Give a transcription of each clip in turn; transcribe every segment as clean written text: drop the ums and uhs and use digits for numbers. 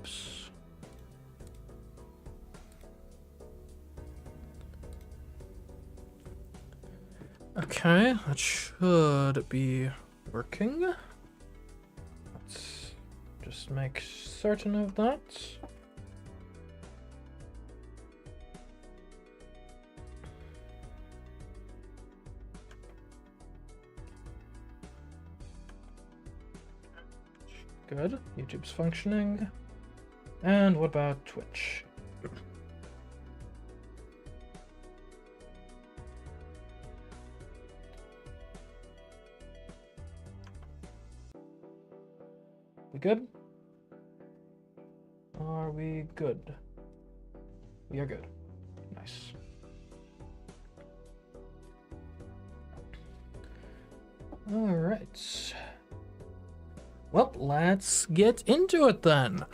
chips. Okay, that should be working. Let's just make certain of that. Good. YouTube's functioning. And what about Twitch? We good? Are we good? We are good. Nice. All right. Well, let's get into it then.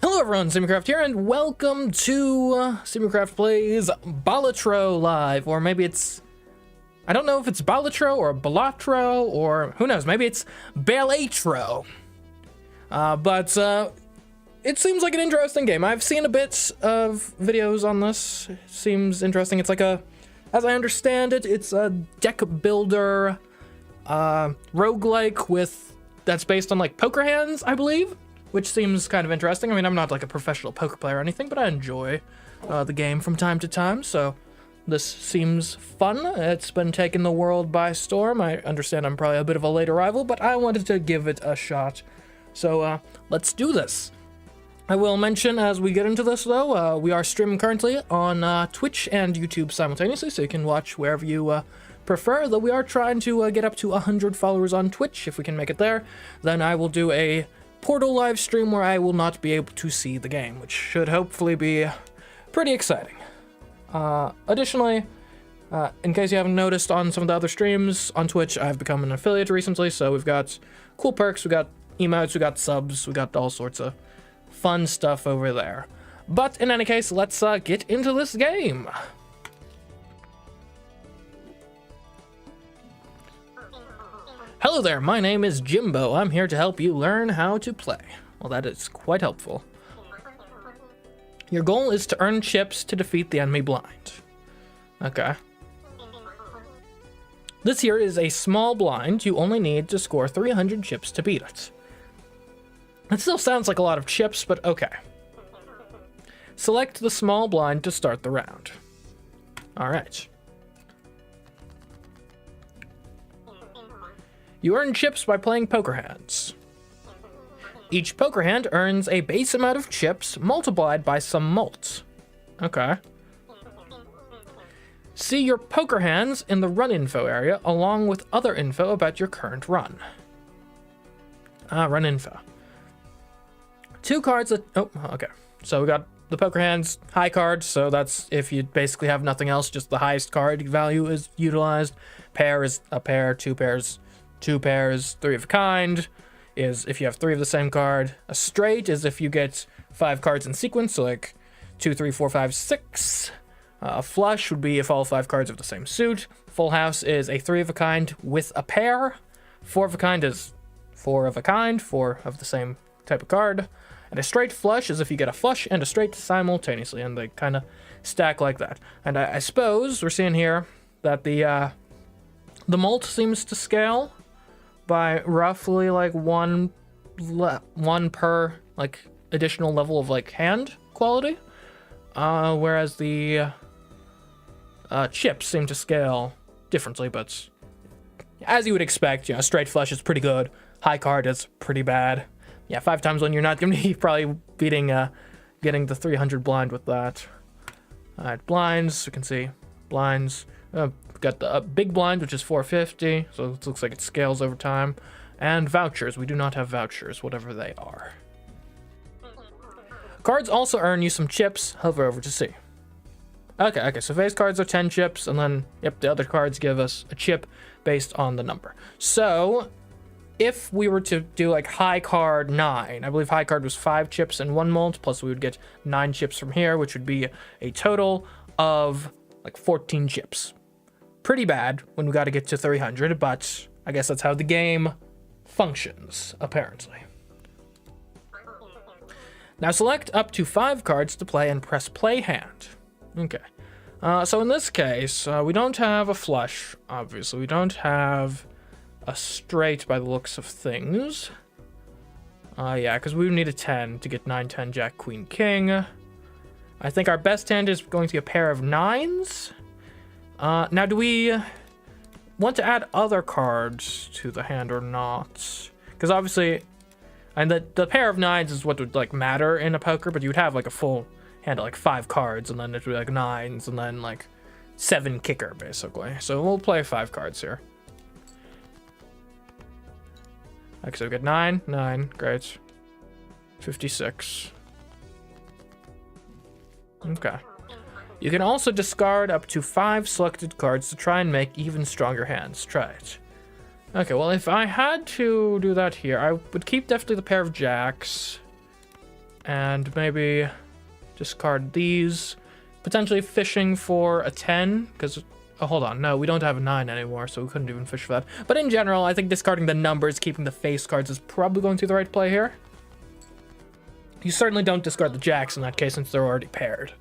Hello everyone, CMeeCraft here, and welcome to CMeeCraft Plays Balatro Live, or maybe it's... I don't know if it's Balatro or Balatro, or who knows, maybe it's Balatro. But it seems like an interesting game. I've seen a bit of videos on this. It seems interesting. It's like a, as I understand it, it's a deck builder roguelike with... that's based on like poker hands, I believe, which seems kind of interesting. I mean, I'm not like a professional poker player or anything, but I enjoy the game from time to time, so this seems fun. It's been taking the world by storm. I understand I'm probably a bit of a late arrival, but I wanted to give it a shot. So let's do this. I will mention as we get into this though, we are streaming currently on Twitch and YouTube simultaneously, so you can watch wherever you prefer, though we are trying to get up to 100 followers on Twitch. If we can make it there, then I will do a Portal live stream where I will not be able to see the game, which should hopefully be pretty exciting. Additionally, in case you haven't noticed on some of the other streams on Twitch, I've become an affiliate recently, so we've got cool perks, we got emotes, we got subs, we got all sorts of fun stuff over there. But in any case, let's get into this game. Hello there, my name is Jimbo. I'm here to help you learn how to play. Well, that is quite helpful. Your goal is to earn chips to defeat the enemy blind. Okay. This here is a small blind. You only need to score 300 chips to beat it. It still sounds like a lot of chips, but okay. Select the small blind to start the round. All right. You earn chips by playing poker hands. Each poker hand earns a base amount of chips multiplied by some mult. Okay. See your poker hands in the run info area along with other info about your current run. Run info. Two cards that, oh, okay. So we got the poker hands high card, so that's if you basically have nothing else, just the highest card value is utilized. Pair is a pair, two pairs, three of a kind is if you have three of the same card. A straight is if you get 5 cards in sequence, so like 2, 3, 4, 5, 6. A flush would be if all 5 cards are the same suit. Full house is a 3 of a kind with a pair. 4 of a kind is 4 of a kind, 4 of the same type of card. And a straight flush is if you get a flush and a straight simultaneously, and they kind of stack like that. And I suppose we're seeing here that the mult seems to scale by roughly like one per like additional level of like hand quality, whereas the chips seem to scale differently. But as you would expect, you know, straight flush is pretty good, high card is pretty bad. Yeah, 5 times 1 you're not gonna be probably beating getting the 300 blind with that. All right, blinds, you can see blinds. Got the big blind, which is 450, so it looks like it scales over time. And vouchers, we do not have vouchers, whatever they are. Cards also earn you some chips. Hover over to see. Okay, so face cards are 10 chips, and then, yep, the other cards give us a chip based on the number. So, if we were to do like high card 9, I believe high card was 5 chips and 1 mult, plus we would get 9 chips from here, which would be a total of like 14 chips. Pretty bad when we got to get to 300, but I guess that's how the game functions, apparently. Now select up to 5 cards to play and press play hand. Okay. So in this case, we don't have a flush, obviously. We don't have a straight by the looks of things. Yeah, because we would need a 10 to get 9, 10, Jack, Queen, King. I think our best hand is going to be a pair of 9s. Now, do we want to add other cards to the hand or not? Because obviously, and the pair of 9s is what would like matter in a poker, but you would have like a full hand of like 5 cards, and then it would be like 9s, and then like 7 kicker basically. So we'll play 5 cards here. Okay, so we get 9, 9, great. 56. Okay. You can also discard up to 5 selected cards to try and make even stronger hands. Try it. Okay, well, if I had to do that here, I would keep definitely the pair of jacks. And maybe discard these. Potentially fishing for a 10, because... Oh, hold on. No, we don't have a 9 anymore, so we couldn't even fish for that. But in general, I think discarding the numbers, keeping the face cards is probably going to be the right play here. You certainly don't discard the jacks in that case, since they're already paired.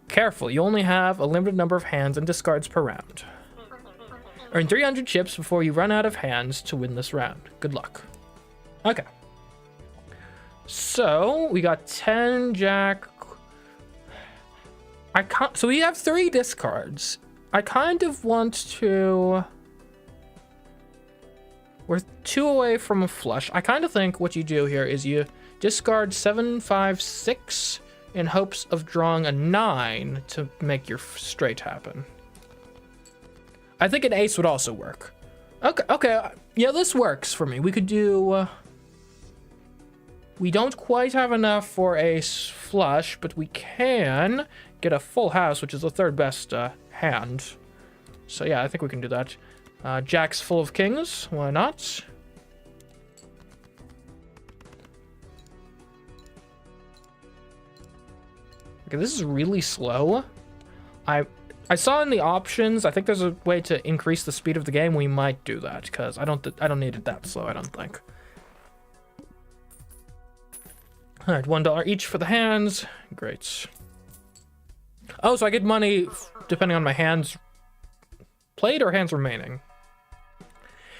Careful, you only have a limited number of hands and discards per round. Earn 300 chips before you run out of hands to win this round. Good luck. Okay. So, we got 10 jack... So we have 3 discards. I kind of want to... We're 2 away from a flush. I kind of think what you do here is you discard 7, 5, 6 in hopes of drawing a 9 to make your straight happen. I think an ace would also work. Okay, yeah, this works for me. We could do... we don't quite have enough for a flush, but we can get a full house, which is the 3rd best hand. So yeah, I think we can do that. Jack's full of kings. Why not? Okay, this is really slow. I saw in the options, I think there's a way to increase the speed of the game. We might do that, because I don't need it that slow, I don't think. All right, $1 each for the hands. Great. Oh, so I get money depending on my hands played or hands remaining.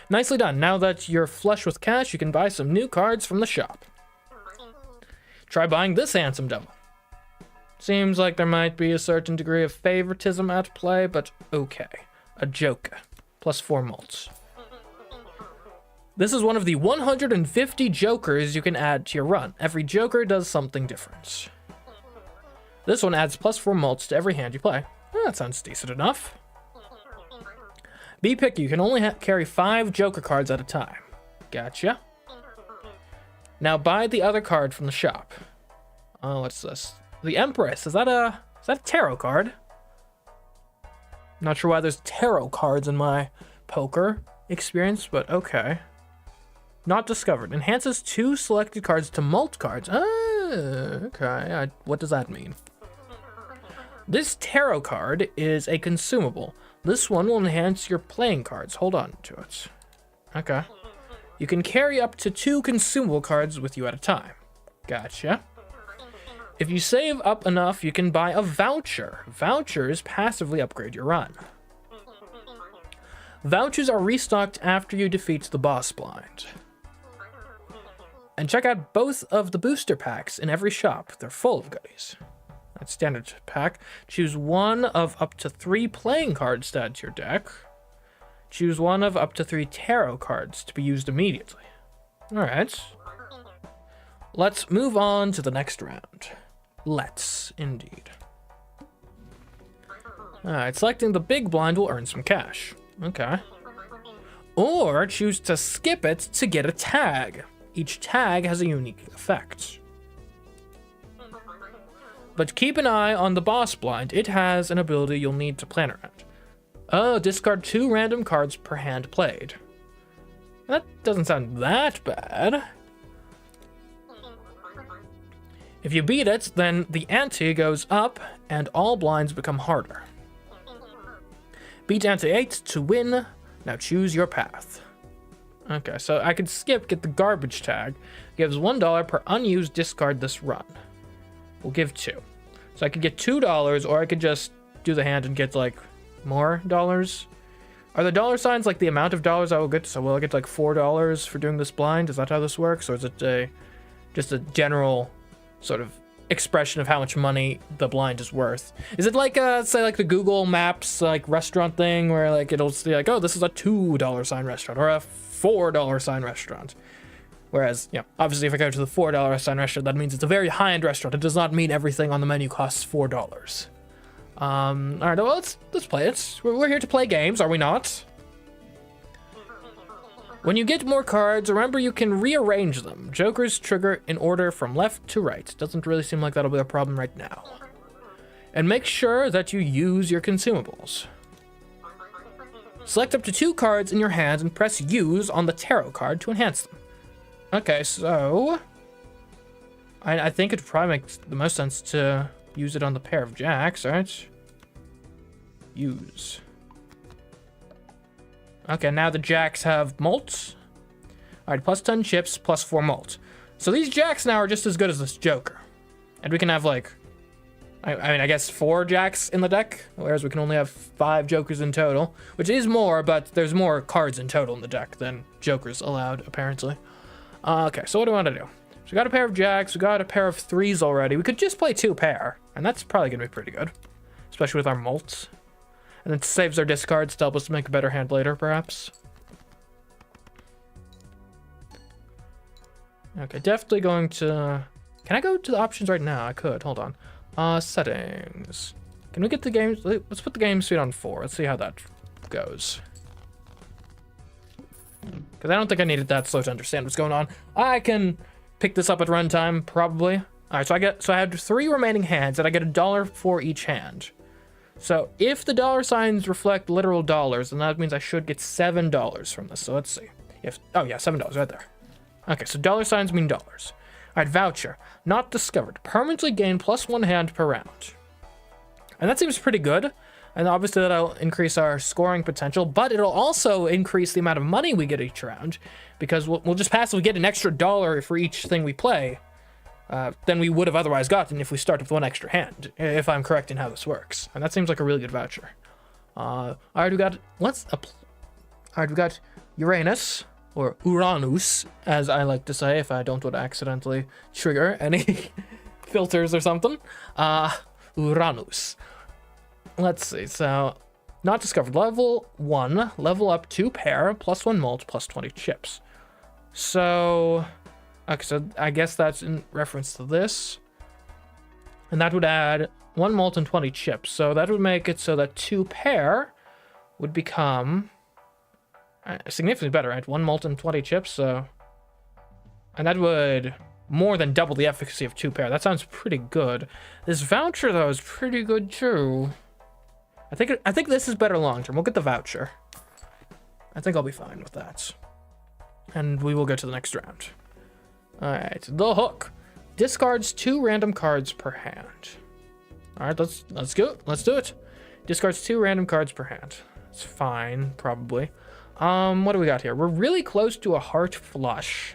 Nicely done. Now that you're flush with cash, you can buy some new cards from the shop. Try buying this handsome devil. Seems like there might be a certain degree of favoritism at play, but okay. A joker. Plus 4 mults. This is one of the 150 jokers you can add to your run. Every joker does something different. This one adds plus 4 mults to every hand you play. That sounds decent enough. Be picky. You can only carry 5 joker cards at a time. Gotcha. Now buy the other card from the shop. Oh, what's this? The Empress. Is that a tarot card? Not sure why there's tarot cards in my poker experience, but okay. Not discovered. Enhances 2 selected cards to mult cards. Okay. What does that mean? This tarot card is a consumable. This one will enhance your playing cards. Hold on to it. Okay. You can carry up to 2 consumable cards with you at a time. Gotcha. If you save up enough, you can buy a voucher. Vouchers passively upgrade your run. Vouchers are restocked after you defeat the boss blind. And check out both of the booster packs in every shop. They're full of goodies. That's standard pack. Choose one of up to 3 playing cards to add to your deck. Choose one of up to 3 tarot cards to be used immediately. Alright. Let's move on to the next round. Let's, indeed. Alright, selecting the big blind will earn some cash. Okay. Or choose to skip it to get a tag. Each tag has a unique effect. But keep an eye on the boss blind. It has an ability you'll need to plan around. Oh, discard 2 random cards per hand played. That doesn't sound that bad. If you beat it, then the ante goes up and all blinds become harder. Beat ante 8 to win. Now choose your path. Okay, so I could skip, get the garbage tag. Gives $1 per unused discard this run. We'll give 2. So I could get $2, or I could just do the hand and get, like, more dollars. Are the dollar signs, like, the amount of dollars I will get? So will I get, like, $4 for doing this blind? Is that how this works? Or is it just a general sort of expression of how much money the blind is worth? Is it like, say, like, the Google Maps, like, restaurant thing, where, like, it'll say, like, oh, this is a $2 sign restaurant, or a $4 sign restaurant? Whereas, you know, obviously if I go to the $4 sign restaurant, that means it's a very high-end restaurant. It does not mean everything on the menu costs $4. All right, well, let's play it. We're here to play games, are we not? When you get more cards, remember you can rearrange them. Jokers trigger in order from left to right. Doesn't really seem like that'll be a problem right now. And make sure that you use your consumables. Select up to 2 cards in your hands and press use on the tarot card to enhance them. Okay, so I think it probably makes the most sense to use it on the pair of jacks, right? Use. Okay, now the jacks have malt. All right, plus 10 chips, plus 4 malt. So these jacks now are just as good as this joker. And we can have, like, I mean, I guess 4 jacks in the deck, whereas we can only have 5 jokers in total, which is more, but there's more cards in total in the deck than jokers allowed, apparently. Okay, so what do I want to do? So we got a pair of jacks, we got a pair of 3s already. We could just play 2 pair, and that's probably going to be pretty good, especially with our malts. And it saves our discards to help us make a better hand later, perhaps. Okay, definitely going to... Can I go to the options right now? I could. Hold on. Settings. Can we get the game... Let's put the game speed on 4. Let's see how that goes. Because I don't think I needed that slow to understand what's going on. I can pick this up at runtime, probably. Alright, so I had 3 remaining hands, and I get $1 for each hand. So if the dollar signs reflect literal dollars, then that means I should get $7 from this. So let's see. Oh yeah, $7 right there. Okay, so dollar signs mean dollars. Alright, voucher. Not discovered. Permanently gain plus 1 hand per round. And that seems pretty good. And obviously that'll increase our scoring potential, but it'll also increase the amount of money we get each round, because we'll just passively get an extra $1 for each thing we play than we would have otherwise gotten if we start with 1 extra hand, if I'm correct in how this works. And that seems like a really good voucher. All right, we got we got Uranus, or Uranus, as I like to say if I don't want to accidentally trigger any filters or something. Uranus. Let's see, so not discovered. Level 1, level up 2 pair, plus 1 malt, plus 20 chips. So, okay, so I guess that's in reference to this. And that would add 1 malt and 20 chips. So that would make it so that 2 pair would become significantly better, right? 1 malt and 20 chips, so... And that would more than double the efficacy of 2 pair. That sounds pretty good. This voucher, though, is pretty good, too. I think this is better long term. We'll get the voucher. I think I'll be fine with that. And we will go to the next round. Alright, the hook. Discards 2 random cards per hand. Alright, let's go. Let's do it. Discards 2 random cards per hand. It's fine, probably. What do we got here? We're really close to a heart flush.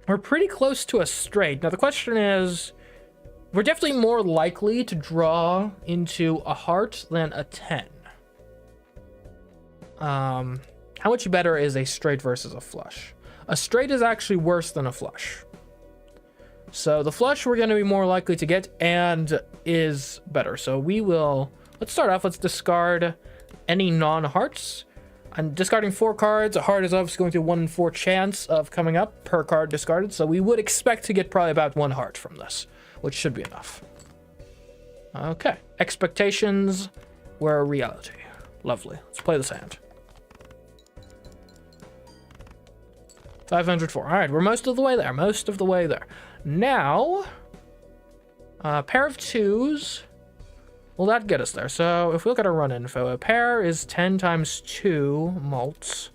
We're pretty close to a straight. Now the question is, we're definitely more likely to draw into a heart than a 10. How much better is a straight versus a flush? A straight is actually worse than a flush. So the flush we're going to be more likely to get and is better. So we will, let's start off, let's discard any non-hearts. I'm discarding 4 cards. A heart is obviously going to 1 in 4 chance of coming up per card discarded. So we would expect to get probably about 1 heart from this, which should be enough. Okay, expectations were a reality. Lovely. Let's play this hand. 504. All right, we're most of the way there. Most of the way there. Now, pair of 2s. Will that get us there? So if we look at our run info, a pair is 10 times 2 malts,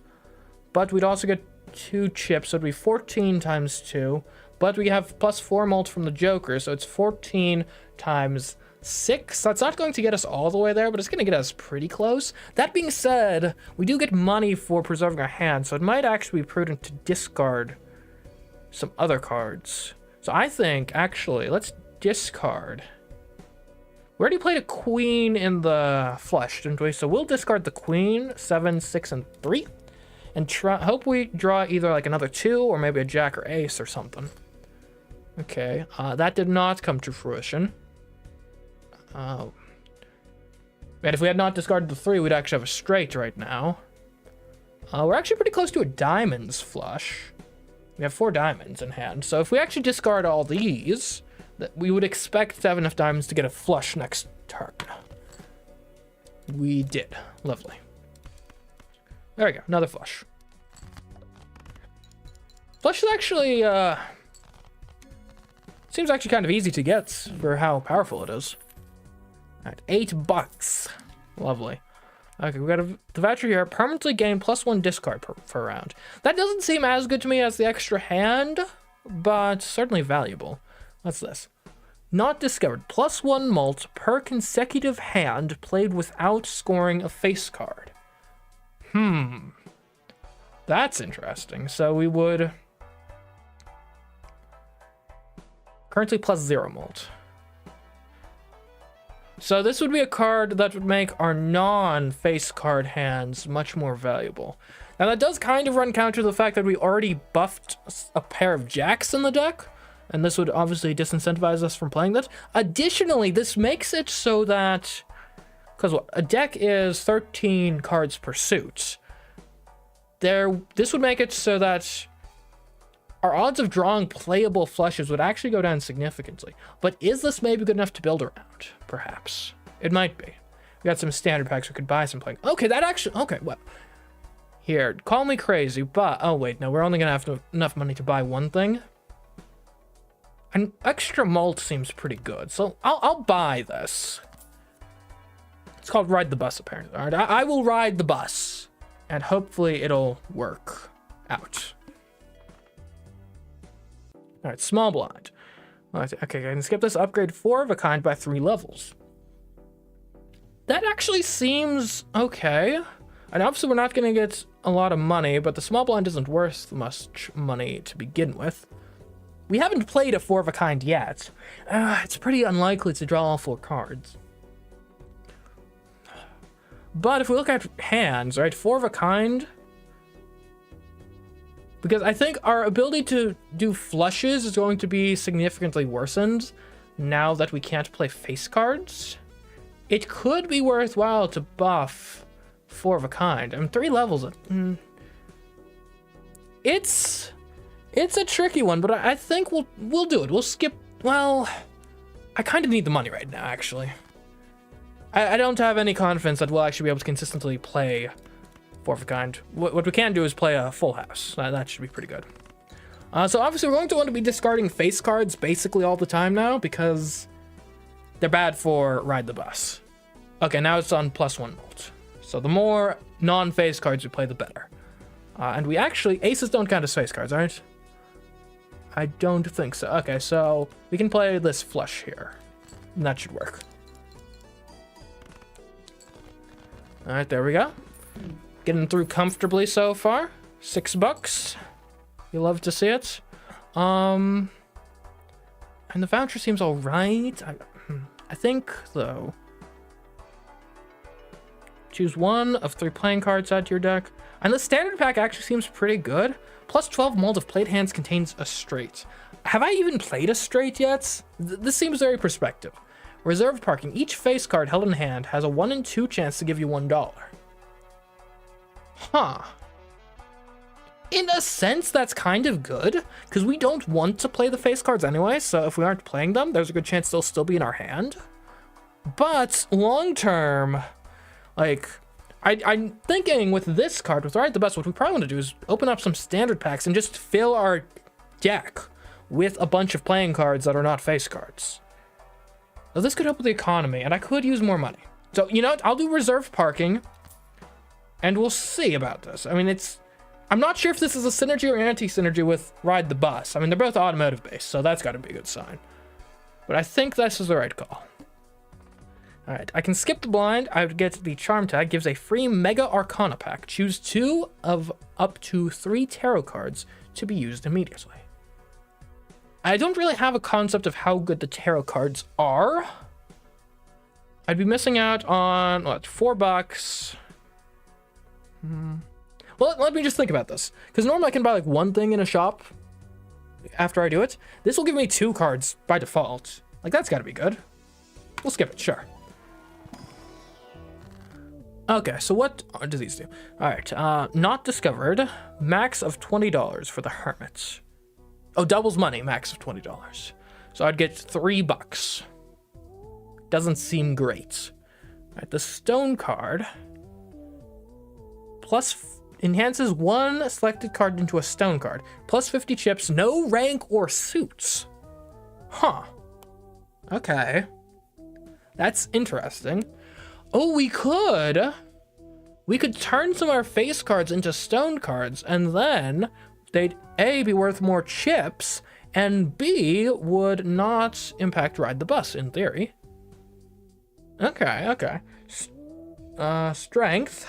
but we'd also get 2 chips, so it'd be 14 times 2. But we have plus 4 malt from the Joker, so it's 14 times 6. That's not going to get us all the way there, but it's going to get us pretty close. That being said, we do get money for preserving our hand, so it might actually be prudent to discard some other cards. So I think, actually, let's discard. We already played a queen in the flush, didn't we? So we'll discard the queen, 7, 6, and 3. And hope we draw either like another 2 or maybe a jack or ace or something. Okay, that did not come to fruition. And if we had not discarded the 3, we'd actually have a straight right now. We're actually pretty close to a diamonds flush. We have 4 diamonds in hand. So if we actually discard all these, we would expect to have enough diamonds to get a flush next turn. We did. Lovely. There we go. Another flush. Flush is actually, seems actually kind of easy to get for how powerful it is. Alright, $8. Lovely. Okay, we got the voucher here. Permanently gain +1 discard per round. That doesn't seem as good to me as the extra hand, but certainly valuable. What's this? Not discovered. +1 mult per consecutive hand played without scoring a face card. That's interesting. So we would... Currently +0 mult. So this would be a card that would make our non-face card hands much more valuable. Now that does kind of run counter to the fact that we already buffed a pair of jacks in the deck, and this would obviously disincentivize us from playing that. Additionally, this makes it so that, because a deck is 13 cards per suit, this would make it so that our odds of drawing playable flushes would actually go down significantly. But is this maybe good enough to build around? Perhaps. It might be. We got some standard packs we could buy some playing. Okay, that actually... Okay, well... Here, call me crazy, but... Oh, wait, no, we're only going to have enough money to buy one thing. An extra mult seems pretty good, so I'll buy this. It's called Ride the Bus, apparently. All right, I will ride the bus, and hopefully it'll work out. All right, small blind. Okay, I can skip this. Upgrade 4 of a kind by 3 levels. That actually seems okay. And obviously we're not going to get a lot of money, but the small blind isn't worth much money to begin with. We haven't played a 4 of a kind yet. It's pretty unlikely to draw all 4 cards. But if we look at hands, right, 4 of a kind... Because I think our ability to do flushes is going to be significantly worsened now that we can't play face cards. It could be worthwhile to buff 4 of a kind. I mean, 3 levels. It's a tricky one, but I think we'll do it. We'll skip. Well, I kind of need the money right now, actually. I don't have any confidence that we'll actually be able to consistently play 4 of a kind. What we can do is play a full house. That should be pretty good. So obviously we're going to want to be discarding face cards basically all the time now because they're bad for Ride the Bus. Okay, now it's on +1 mult. So the more non-face cards we play, the better. And we actually... Aces don't count as face cards, right? I don't think so. Okay, so we can play this flush here. And that should work. All right, there we go. Getting through comfortably so far. $6. You love to see it. And the voucher seems all right. I think, though. Choose 1 of 3 playing cards out to your deck. And the standard pack actually seems pretty good. +12 mold of played hands contains a straight. Have I even played a straight yet? This seems very perspective. Reserved parking. Each face card held in hand has a 1 in 2 chance to give you $1. Huh. In a sense, that's kind of good, because we don't want to play the face cards anyway, so if we aren't playing them, there's a good chance they'll still be in our hand. But long term, like, I'm thinking with this card, with Ride the Bus, what we probably want to do is open up some standard packs and just fill our deck with a bunch of playing cards that are not face cards. Now, this could help with the economy, and I could use more money. So, you know what? I'll do reserved parking. And we'll see about this. I mean, I'm not sure if this is a synergy or anti-synergy with Ride the Bus. I mean, they're both automotive-based, so that's got to be a good sign. But I think this is the right call. All right, I can skip the blind. I would get the charm tag. Gives a free Mega Arcana pack. Choose 2 of up to 3 tarot cards to be used immediately. I don't really have a concept of how good the tarot cards are. I'd be missing out on, what, $4? Well, let me just think about this. Because normally I can buy like 1 thing in a shop after I do it. This will give me 2 cards by default. Like, that's gotta be good. We'll skip it, sure. Okay, so what do these do? All right, not discovered. Max of $20 for the Hermit. Oh, doubles money, max of $20. So I'd get $3. Doesn't seem great. All right, the Stone card. Enhances 1 selected card into a Stone card. Plus 50 chips, no rank or suits. Huh. Okay. That's interesting. Oh, we could turn some of our face cards into Stone cards, and then they'd A, be worth more chips, and B, would not impact Ride the Bus, in theory. Okay. Strength.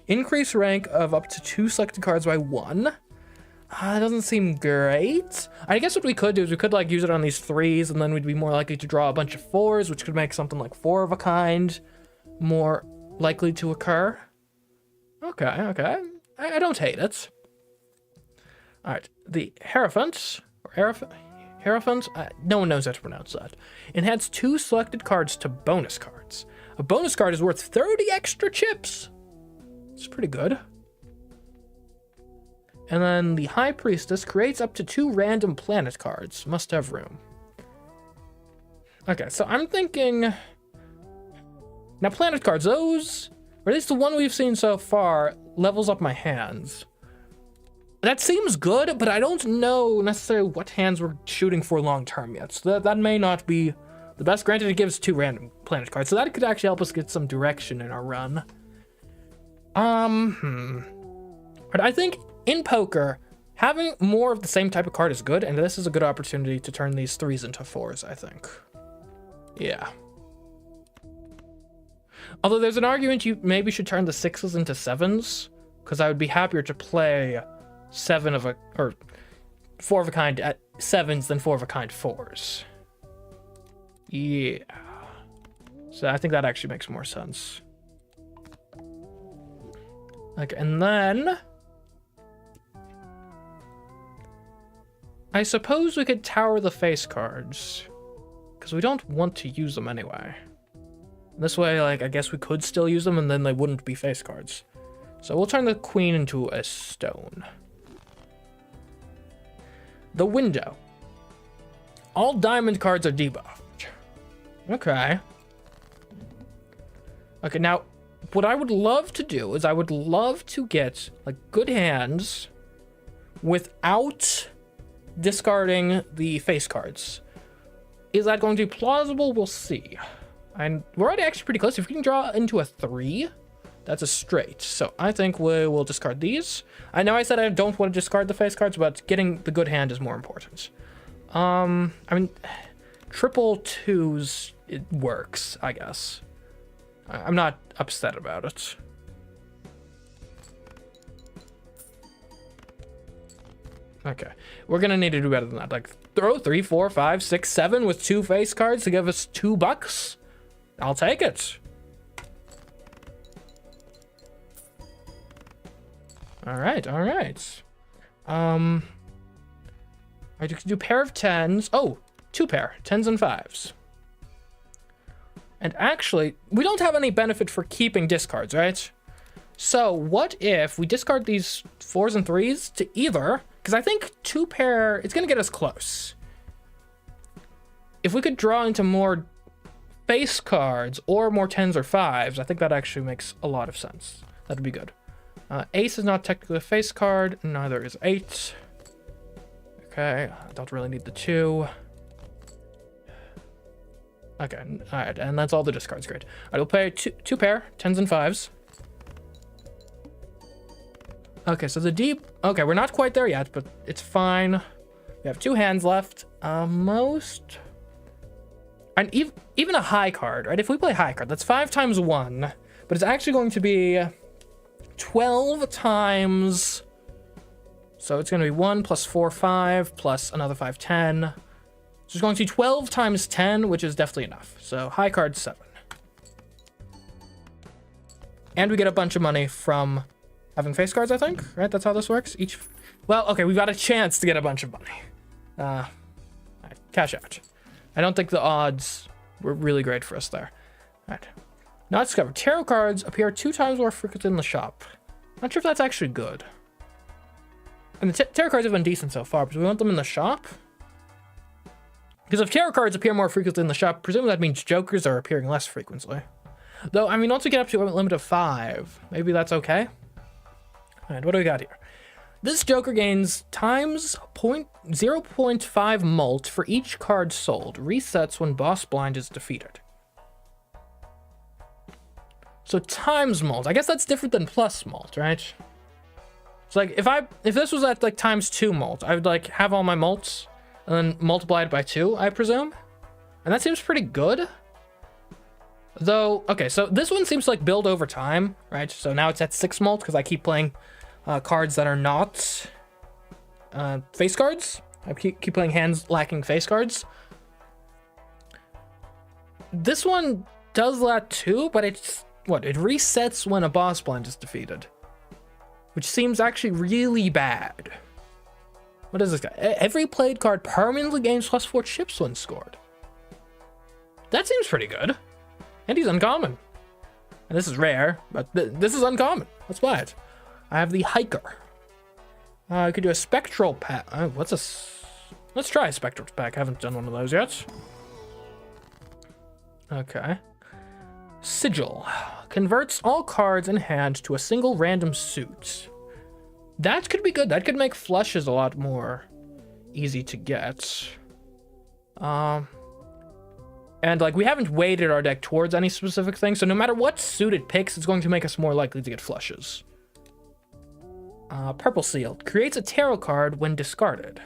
Increase rank of up to 2 selected cards by 1. That doesn't seem great. I guess what we could do is we could like use it on these 3s, and then we'd be more likely to draw a bunch of 4s, which could make something like 4 of a kind more likely to occur. Okay. I don't hate it. All right, the Hierophant, Hierophant, no one knows how to pronounce that. Enhance 2 selected cards to bonus cards. A bonus card is worth 30 extra chips. It's pretty good. And then the High Priestess creates up to 2 random planet cards. Must have room. Okay, so I'm thinking... Now, planet cards, those... Or at least the one we've seen so far, levels up my hands. That seems good, but I don't know necessarily what hands we're shooting for long-term yet. So that may not be the best. Granted, it gives 2 random planet cards, so that could actually help us get some direction in our run. But I think in poker, having more of the same type of card is good, and this is a good opportunity to turn these 3s into 4s, I think. Yeah. Although there's an argument you maybe should turn the 6s into 7s, because I would be happier to play 4 of a kind at 7s than 4 of a kind 4s. Yeah. So I think that actually makes more sense. Okay, and then I suppose we could tower the face cards, because we don't want to use them anyway. This way, like, I guess we could still use them, and then they wouldn't be face cards. So we'll turn the Queen into a stone. The Window. All diamond cards are debuffed. Okay. Okay, now, what I would love to do is I would love to get, like, good hands without discarding the face cards. Is that going to be plausible? We'll see. And we're already actually pretty close. If we can draw into a 3, that's a straight. So I think we will discard these. I know I said I don't want to discard the face cards, but getting the good hand is more important. I mean, triple 2s, it works, I guess. I'm not upset about it. Okay, we're gonna need to do better than that. Like, throw 3, 4, 5, 6, 7 with 2 face cards to give us $2. I'll take it. All right. I can do pair of 10s. Oh, 2 pair, 10s and 5s. And actually, we don't have any benefit for keeping discards, right? So what if we discard these 4s and 3s to either, because I think 2 pair, it's gonna get us close. If we could draw into more face cards or more 10s or 5s, I think that actually makes a lot of sense. That'd be good. Ace is not technically a face card, neither is 8. Okay, I don't really need the 2. Okay, all right, and that's all the discards. Great. I will play 2 pair, 10s and 5s. Okay, so the deep. Okay, we're not quite there yet, but it's fine. We have 2 hands left. And even a high card, right? If we play high card, that's 5 times 1, but it's actually going to be 12 times. So it's going to be 1 plus 4, 5, plus another 5, 10. So it's going to be 12 times 10, which is definitely enough. So high card 7. And we get a bunch of money from having face cards, I think, right? That's how this works. Well, okay, we've got a chance to get a bunch of money. All right, cash out. I don't think the odds were really great for us there. All right. Not discovered. Tarot cards appear 2 times more frequently in the shop. Not sure if that's actually good. And the tarot cards have been decent so far, but do we want them in the shop? Because if tarot cards appear more frequently in the shop, presumably that means jokers are appearing less frequently. Though, I mean, once we get up to a limit of 5, maybe that's okay. All right, what do we got here? This Joker gains times 0.5 mult for each card sold. Resets when boss blind is defeated. So times mult. I guess that's different than plus mult, right? So like if this was at like times 2 mult, I would like have all my mults and then multiply it by 2, I presume. And that seems pretty good. Though, okay, so this one seems to like build over time, right? So now it's at 6 mult because I keep playing cards that are not face cards. I keep playing hands lacking face cards. This one does that too, but it's, it resets when a boss blind is defeated. Which seems actually really bad. What is this guy? Every played card permanently gains +4 chips when scored. That seems pretty good. And he's uncommon. And this is rare, but this is uncommon. Let's buy it. I have the Hiker. I could do a Spectral Pack. Let's try a Spectral Pack. I haven't done one of those yet. Okay. Sigil. Converts all cards in hand to a single random suit. That could be good. That could make flushes a lot more easy to get. And like we haven't weighted our deck towards any specific thing, so no matter what suit it picks, it's going to make us more likely to get flushes. Purple Seal. Creates a tarot card when discarded.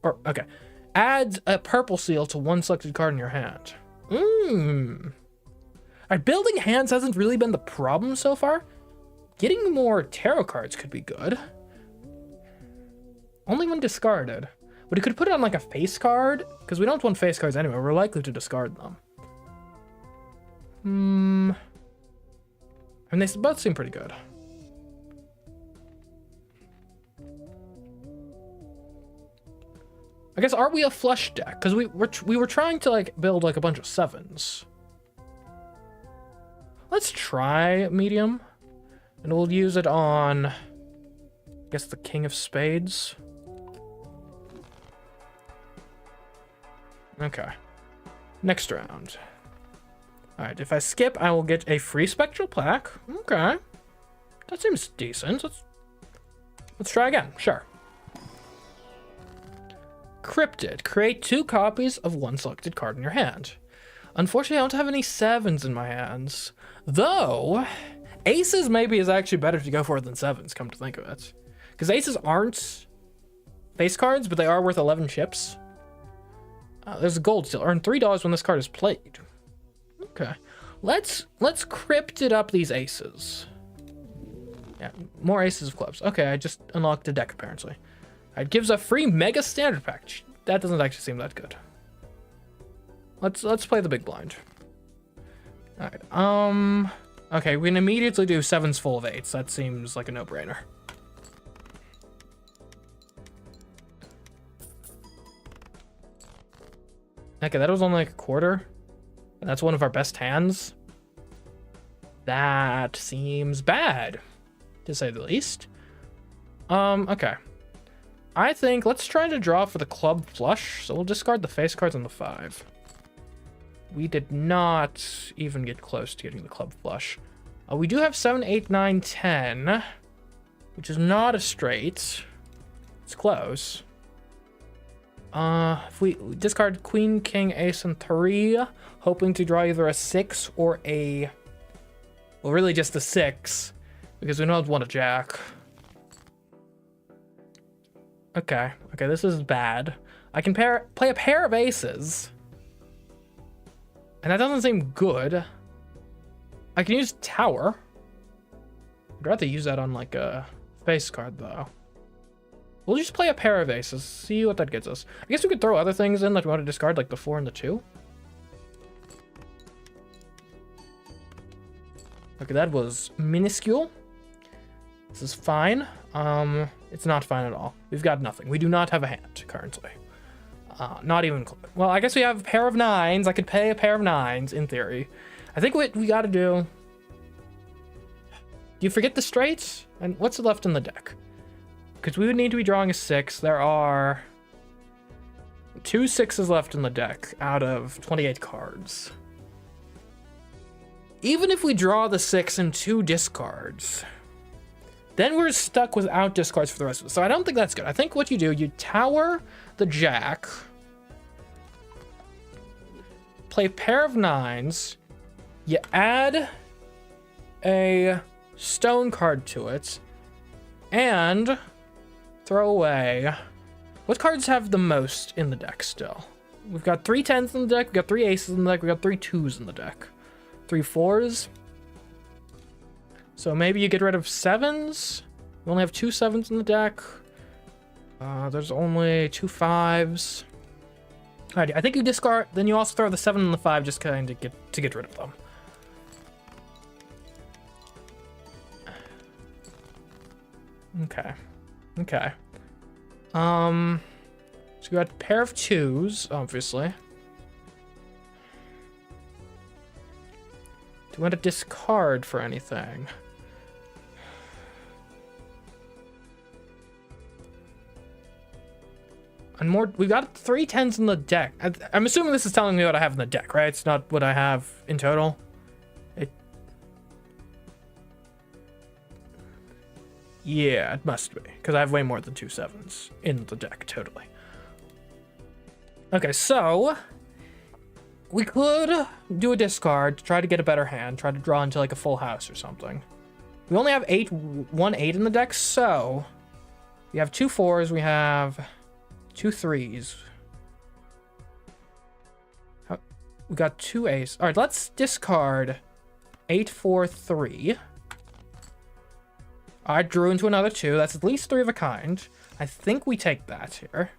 Or, okay. Adds a purple seal to one selected card in your hand. Alright, building hands hasn't really been the problem so far. Getting more tarot cards could be good. Only when discarded. But you could put it on like a face card, because we don't want face cards anyway. We're likely to discard them. And they both seem pretty good. I guess, are we a flush deck? Because we were trying to like build like a bunch of 7s. Let's try medium. And we'll use it on, I guess, the King of Spades. Okay. Next round. Alright, if I skip, I will get a free Spectral Pack. Okay. That seems decent. Let's try again. Sure. Cryptid. Create 2 copies of one selected card in your hand. Unfortunately, I don't have any 7s in my hands. Though, aces maybe is actually better to go for than 7s, come to think of it. Because aces aren't face cards, but they are worth 11 chips. There's a gold still. Earn $3 when this card is played. Okay. Let's cryptid up these aces. Yeah, more aces of clubs. Okay, I just unlocked a deck apparently. It gives a free mega standard pack. That doesn't actually seem that good. Let's play the big blind. Alright, okay, we can immediately do 7s full of 8s. That seems like a no-brainer. Okay, that was only like a quarter. And that's one of our best hands. That seems bad, to say the least. Okay. I think let's try to draw for the club flush. So we'll discard the face cards on the 5. We did not even get close to getting the club flush. We do have 7, 8, 9, 10, which is not a straight. It's close. If we discard Queen, King, Ace, and 3, hoping to draw either a 6 or a, well, really just a 6, because we don't want a jack. Okay, this is bad. I can play a pair of aces. And that doesn't seem good. I can use tower. I'd rather use that on like a face card though. We'll just play a pair of aces, see what that gets us. I guess we could throw other things in that we want to discard, like the 4 and the 2. Okay, that was minuscule. This is fine. It's not fine at all. We've got nothing. We do not have a hand currently. Not even close. Well, I guess we have a pair of 9s. I could pay a pair of 9s in theory. I think what we got to do. Do you forget the straights? And what's left in the deck? Because we would need to be drawing a 6. There are 2 6s left in the deck out of 28 cards. Even if we draw the 6 and 2 discards, then we're stuck without discards for the rest of it. So I don't think that's good. I think what you do, you tower the jack, play a pair of 9s, you add a stone card to it, and throw away. What cards have the most in the deck still? We've got 3 10s in the deck, we've got 3 aces in the deck, we've got 3 2s in the deck. 3 4s. So maybe you get rid of 7s. We only have 2 7s in the deck. There's only 2 5s. Alrighty, I think you discard, then you also throw the 7 and the 5 just kind of get rid of them. Okay. Okay. So we got a pair of 2s, obviously. Do you want to discard for anything? And more, we've got 3 10s in the deck. I'm assuming this is telling me what I have in the deck, right? It's not what I have in total. Yeah, it must be, because I have way more than 2 7s in the deck, totally. Okay, so we could do a discard to try to get a better hand, try to draw into like a full house or something. We only have 1 8 in the deck, so we have 2 4s, we have 2 3s. We got 2 aces. All right, let's discard 8 4 3. I drew into another 2. That's at least 3 of a kind. I think we take that here.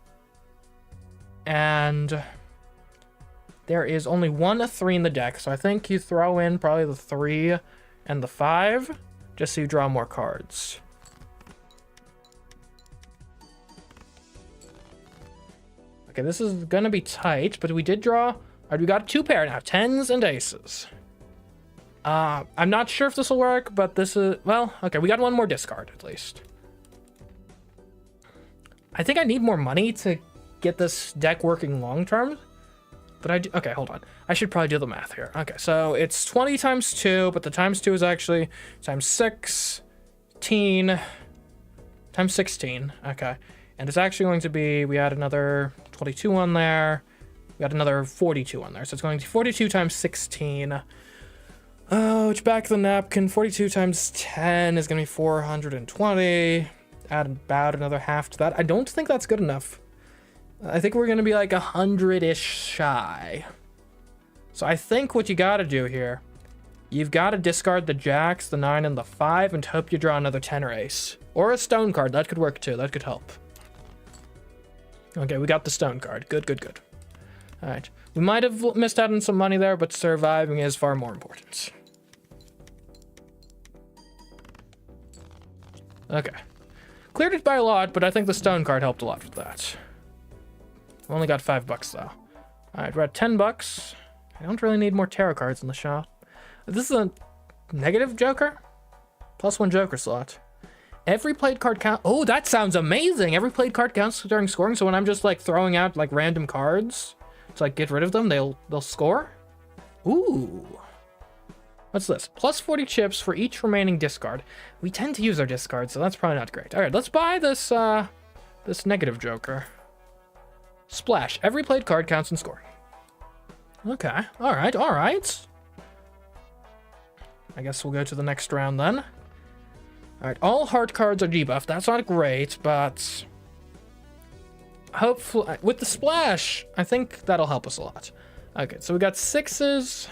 And there is only 1 3 in the deck, so I think you throw in probably the 3 and the 5, just so you draw more cards. Okay, this is gonna be tight, but we did draw. All right, we got 2 pair now, 10s and aces. I'm not sure if this will work, but this is, well, okay, we got 1 more discard at least. I think I need more money to get this deck working long term, but okay, hold on. I should probably do the math here. Okay, so it's 20 times 2, but the times 2 is actually times 16 times 16. Okay, and it's actually going to be, we add another 22 on there. We got another 42 on there, so it's going to be 42 times 16. Which back of the napkin, 42 times 10 is going to be 420. Add about another half to that. I don't think that's good enough. I think we're going to be like 100-ish shy. So I think what you got to do here, you've got to discard the jacks, the 9, and the 5, and hope you draw another 10 or ace. Or a stone card. That could work too. That could help. Okay, we got the stone card. Good, good, good. All right. We might have missed out on some money there, but surviving is far more important. Okay. Cleared it by a lot, but I think the stone card helped a lot with that. We only got $5 though. Alright, we're at $10. I don't really need more tarot cards in the shop. This is a negative joker? +1 joker slot. Every played card count. Oh, that sounds amazing! Every played card counts during scoring, so when I'm just like throwing out like random cards to like get rid of them, they'll score? Ooh. What's this? +40 chips for each remaining discard. We tend to use our discards, so that's probably not great. All right, let's buy this this negative joker. Splash. Every played card counts in scoring. Okay. All right. All right. I guess we'll go to the next round then. All right. All heart cards are debuffed. That's not great, but hopefully with the splash, I think that'll help us a lot. Okay, so we got 6s,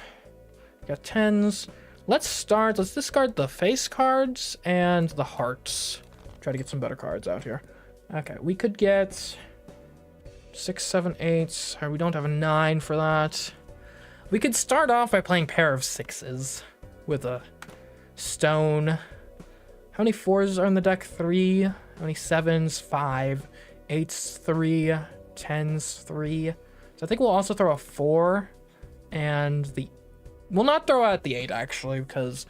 we got 10s. Let's discard the face cards and the hearts. Try to get some better cards out here. Okay, we could get 6, 7, 8. We don't have a 9 for that. We could start off by playing pair of 6s with a stone. How many 4s are in the deck? 3. How many 7s? 5. 8s, 3. 10s, 3. So I think we'll also throw a 4. And we'll not throw out the 8, actually, because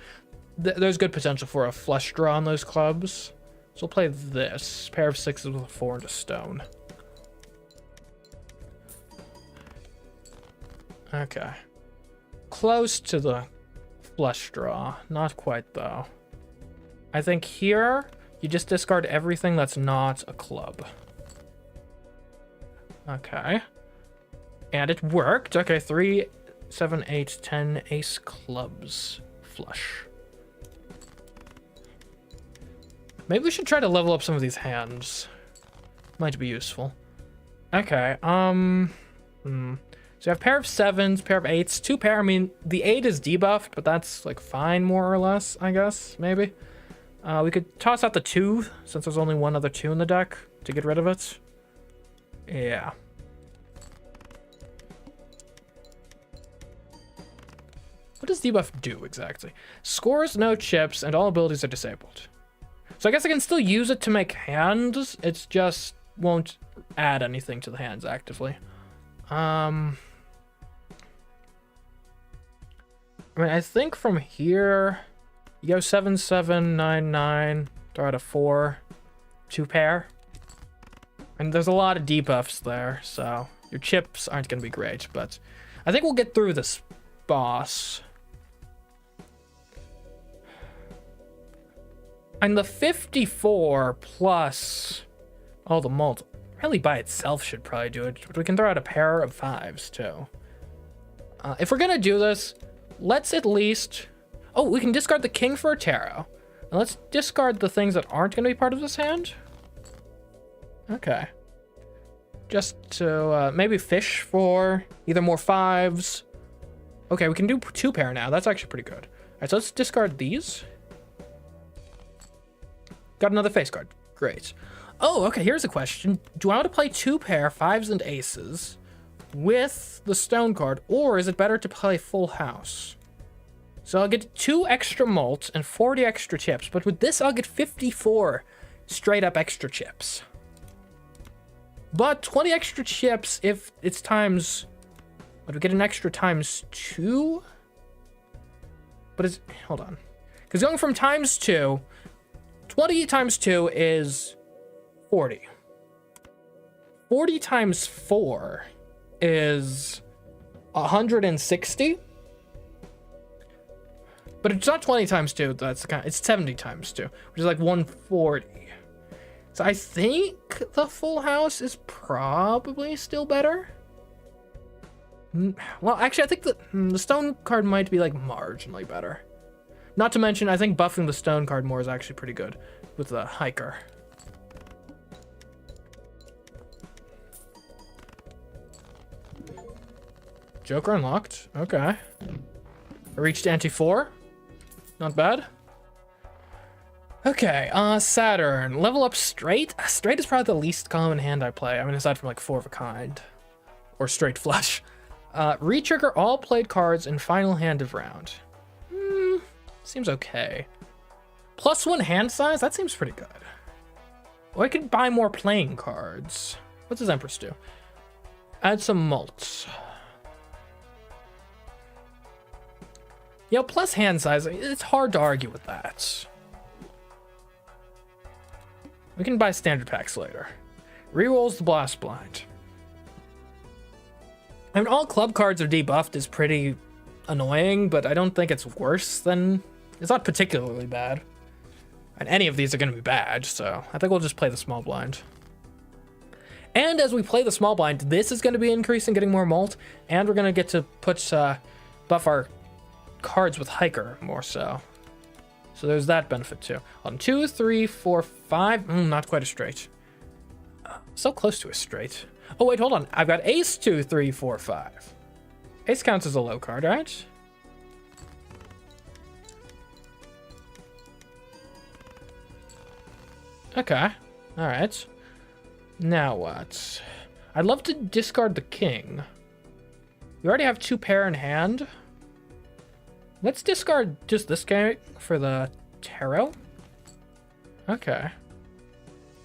there's good potential for a flush draw on those clubs. So we'll play this. Pair of 6s with a 4 and a stone. Okay. Close to the flush draw. Not quite, though. I think here, you just discard everything that's not a club. Okay. And it worked. Okay, 3, 7, 8, 10, ace clubs. Flush. Maybe we should try to level up some of these hands. Might be useful. Okay, So you have pair of 7s, pair of 8s, 2 pair. I mean, the 8 is debuffed, but that's like fine, more or less, I guess, maybe. We could toss out the 2, since there's only one other 2 in the deck, to get rid of it. Yeah. What does debuff do, exactly? Scores no chips, and all abilities are disabled. So I guess I can still use it to make hands, it just won't add anything to the hands actively. I mean, I think from here, you go 7, 7, 9, 9, throw out a 4, 2 pair. And there's a lot of debuffs there, so your chips aren't going to be great, but I think we'll get through this boss. And the 54 plus all the mult really by itself should probably do it, but we can throw out a pair of 5s too. If we're going to do this, let's at least... Oh, we can discard the king for a tarot. And let's discard the things that aren't going to be part of this hand. Okay. Just to maybe fish for either more 5s. Okay, we can do 2 pair now. That's actually pretty good. All right, so let's discard these. Got another face card. Great. Oh, okay, here's a question. Do I want to play 2 pair, 5s and aces with the stone card, or is it better to play full house? So I'll get 2 extra mult and 40 extra chips, but with this I'll get 54 straight up extra chips. But 20 extra chips if it's times... But we get an extra times 2? But it's... Hold on. Because going from times 2... 20 times 2 is 40. 40 times 4 is 160. But it's not 20 times 2. That's the kind. It's 70 times 2, which is like 140. So I think the full house is probably still better. Well, actually, I think the stone card might be like marginally better. Not to mention, I think buffing the stone card more is actually pretty good with the hiker. Joker unlocked. Okay. I reached ante 4. Not bad. Okay, Saturn. Level up straight. Straight is probably the least common hand I play. I mean, aside from like 4 of a kind. Or straight flush. Retrigger all played cards in final hand of round. Seems okay. +1 hand size? That seems pretty good. Or I could buy more playing cards. What does Empress do? Add some mults. Yo, plus hand size. It's hard to argue with that. We can buy standard packs later. Rerolls the blast blind. I mean, all club cards are debuffed is pretty annoying, but I don't think it's worse than... It's not particularly bad. And any of these are going to be bad, so I think we'll just play the small blind. And as we play the small blind, this is going to be increasing, getting more mult, and we're going to get to put buff our cards with hiker more so. So there's that benefit too. On 2, 3, 4, 5. Not quite a straight. So close to a straight. Oh, wait, hold on. I've got ace 2, 3, 4, 5. Ace counts as a low card, right? Okay. All right. Now what? I'd love to discard the king. We already have 2 pair in hand. Let's discard just this guy for the tarot. Okay.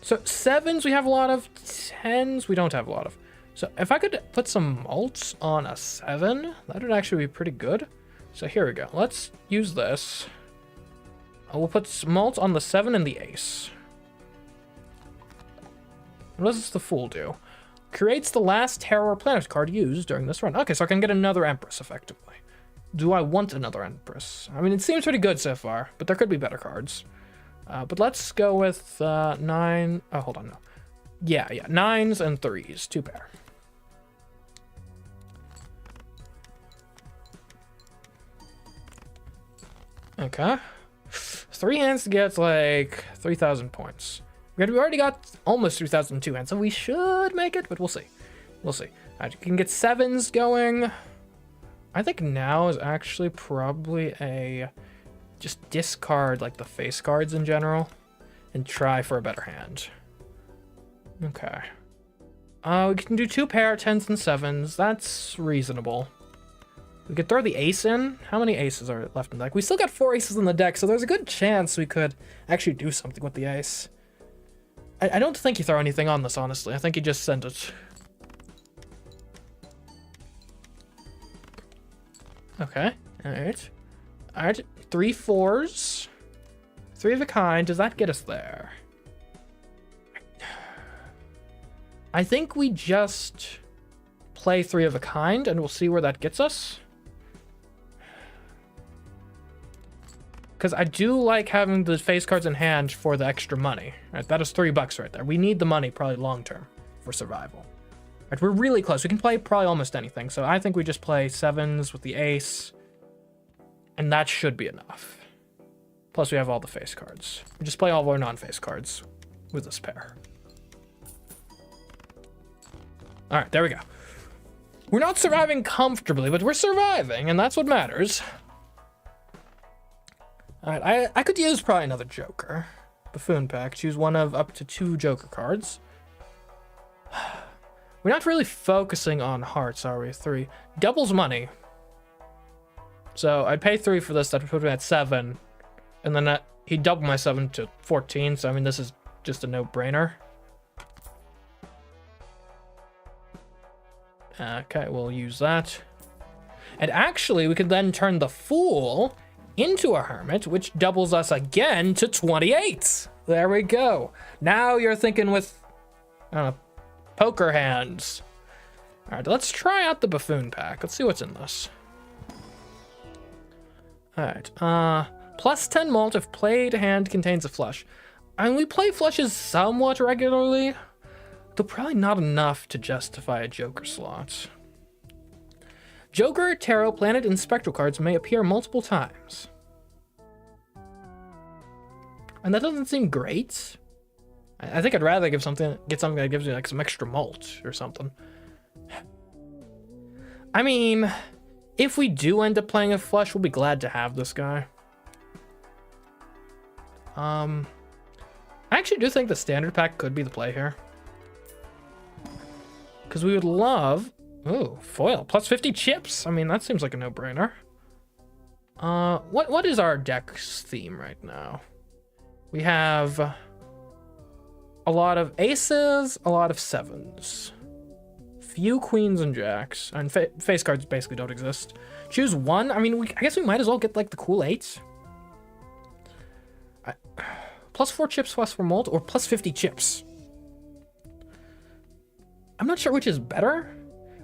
So 7s we have a lot of. 10s we don't have a lot of. So if I could put some mults on a 7, that would actually be pretty good. So here we go. Let's use this. We'll put mults on the 7 and the ace. What does the fool do? Creates the last tarot or planet card used during this run. Okay, so I can get another empress effectively. Do I want another empress? I mean, it seems pretty good so far, but there could be better cards. But let's go with 9. Oh, hold on, no. Yeah, 9s and 3s, 2 pair. Okay. 3 hands to get like 3,000 points. We already got almost 3,002 hands, so we should make it, but we'll see. We'll see. All right, you can get 7s going. I think now is actually probably a just discard like the face cards in general and try for a better hand. Okay. We can do 2 pair 10s and 7s. That's reasonable. We could throw the ace in. How many aces are left in the deck? We still got 4 aces in the deck, so there's a good chance we could actually do something with the ace. I don't think you throw anything on this, honestly. I think you just send it. Okay. All right. All right. 3 4s. 3 of a kind. Does that get us there? I think we just play 3 of a kind, and we'll see where that gets us. Because I do like having the face cards in hand for the extra money. Right, that is $3 right there. We need the money probably long term for survival. Right, we're really close. We can play probably almost anything. So I think we just play 7s with the ace. And that should be enough. Plus we have all the face cards. We just play all of our non-face cards with this pair. All right, there we go. We're not surviving comfortably, but we're surviving, and that's what matters. All right, I could use probably another Joker. Buffoon pack. Choose one of up to 2 Joker cards. We're not really focusing on hearts, are we? 3. Doubles money. So I'd pay 3 for this. That would put me at 7. And then he'd double my 7 to 14. So, I mean, this is just a no-brainer. Okay, we'll use that. And actually, we could then turn the Fool into a Hermit, which doubles us again to 28. There we go. Now you're thinking with, I don't know, poker hands. All right, let's try out the Buffoon pack. Let's see what's in this. All right, plus 10 malt if played hand contains a flush. I mean, we play flushes somewhat regularly, though probably not enough to justify a Joker slot. Joker, Tarot, Planet, and Spectral cards may appear multiple times. And that doesn't seem great. I think I'd rather get something that gives me like some extra malt or something. I mean, if we do end up playing a flush, we'll be glad to have this guy. I actually do think the standard pack could be the play here. Because we would love... Ooh, foil. Plus 50 chips. I mean, that seems like a no-brainer. What is our deck's theme right now? We have a lot of aces, a lot of 7s. Few queens and jacks. And face cards basically don't exist. Choose one. I mean, I guess we might as well get like the cool 8s. Plus 4 chips, plus 4 malt, or plus 50 chips. I'm not sure which is better.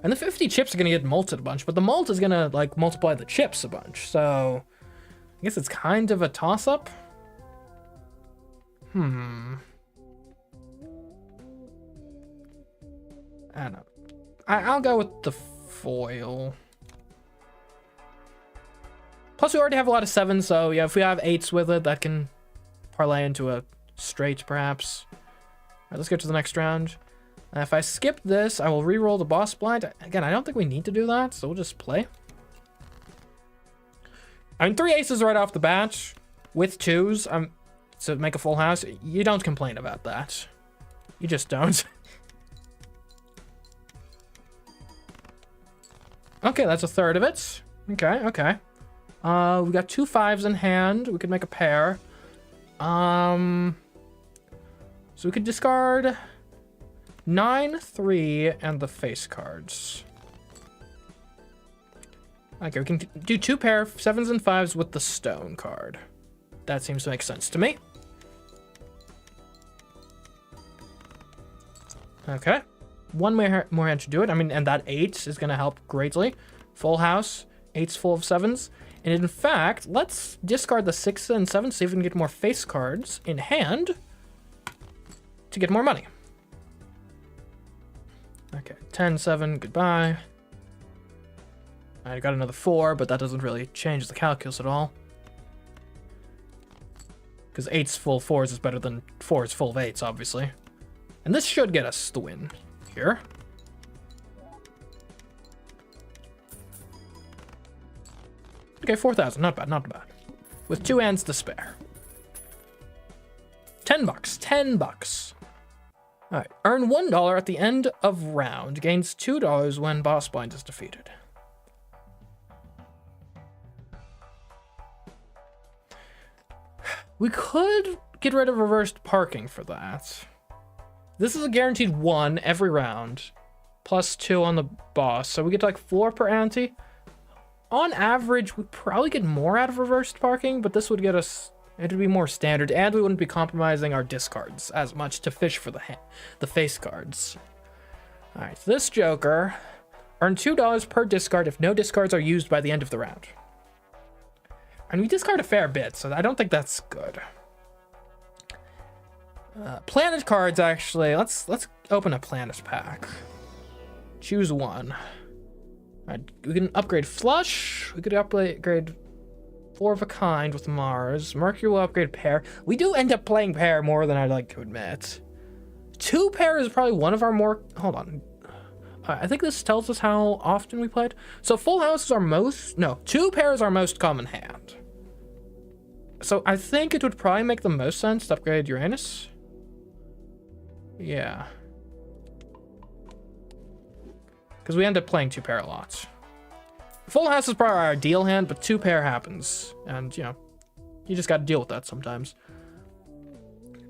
And the 50 chips are going to get malted a bunch, but the malt is going to, like, multiply the chips a bunch. So, I guess it's kind of a toss-up. I don't know. I'll go with the foil. Plus, we already have a lot of 7s, so, yeah, if we have 8s with it, that can parlay into a straight, perhaps. All right, let's get to the next round. If I skip this, I will re-roll the boss blind. Again, I don't think we need to do that, so we'll just play. I mean, 3 aces right off the bat with 2s to make a full house. You don't complain about that. You just don't. Okay, that's a third of it. Okay. We got 2 5s in hand. We could make a pair. So we could discard 9, 3, and the face cards. Okay, we can do 2 pair 7s and 5s with the stone card. That seems to make sense to me. Okay. One more hand to do it. I mean, and that 8 is going to help greatly. Full house. 8's full of 7s. And in fact, let's discard the 6 and 7, see if we can get more face cards in hand to get more money. Okay, 10, 7, goodbye. I got another 4, but that doesn't really change the calculus at all. Because 8's full 4s is better than 4's full of 8s, obviously. And this should get us the win here. Okay, 4,000, not bad, not bad. With 2 hands to spare. $10. All right, earn $1 at the end of round. Gains $2 when boss blind is defeated. We could get rid of reversed parking for that. This is a guaranteed 1 every round, plus 2 on the boss, so we get like 4 per ante. On average, we'd probably get more out of reversed parking, but this would get us, it would be more standard, and we wouldn't be compromising our discards as much to fish for the face cards. All right, so this Joker, earn $2 per discard if no discards are used by the end of the round. And we discard a fair bit, so I don't think that's good. Planet cards, actually. Let's open a planet pack. Choose one. Alright, we can upgrade Flush. We could upgrade 4 of a kind with Mars. Mercury will upgrade Pair. We do end up playing Pair more than I'd like to admit. 2 Pair is probably one of our more... Hold on. I think this tells us how often we played. So Full House is our most... No, 2 Pair is our most common hand. So I think it would probably make the most sense to upgrade Uranus. Yeah. Because we end up playing 2 pair a lot. Full House is probably our ideal hand, but 2 pair happens. And, you know, you just got to deal with that sometimes.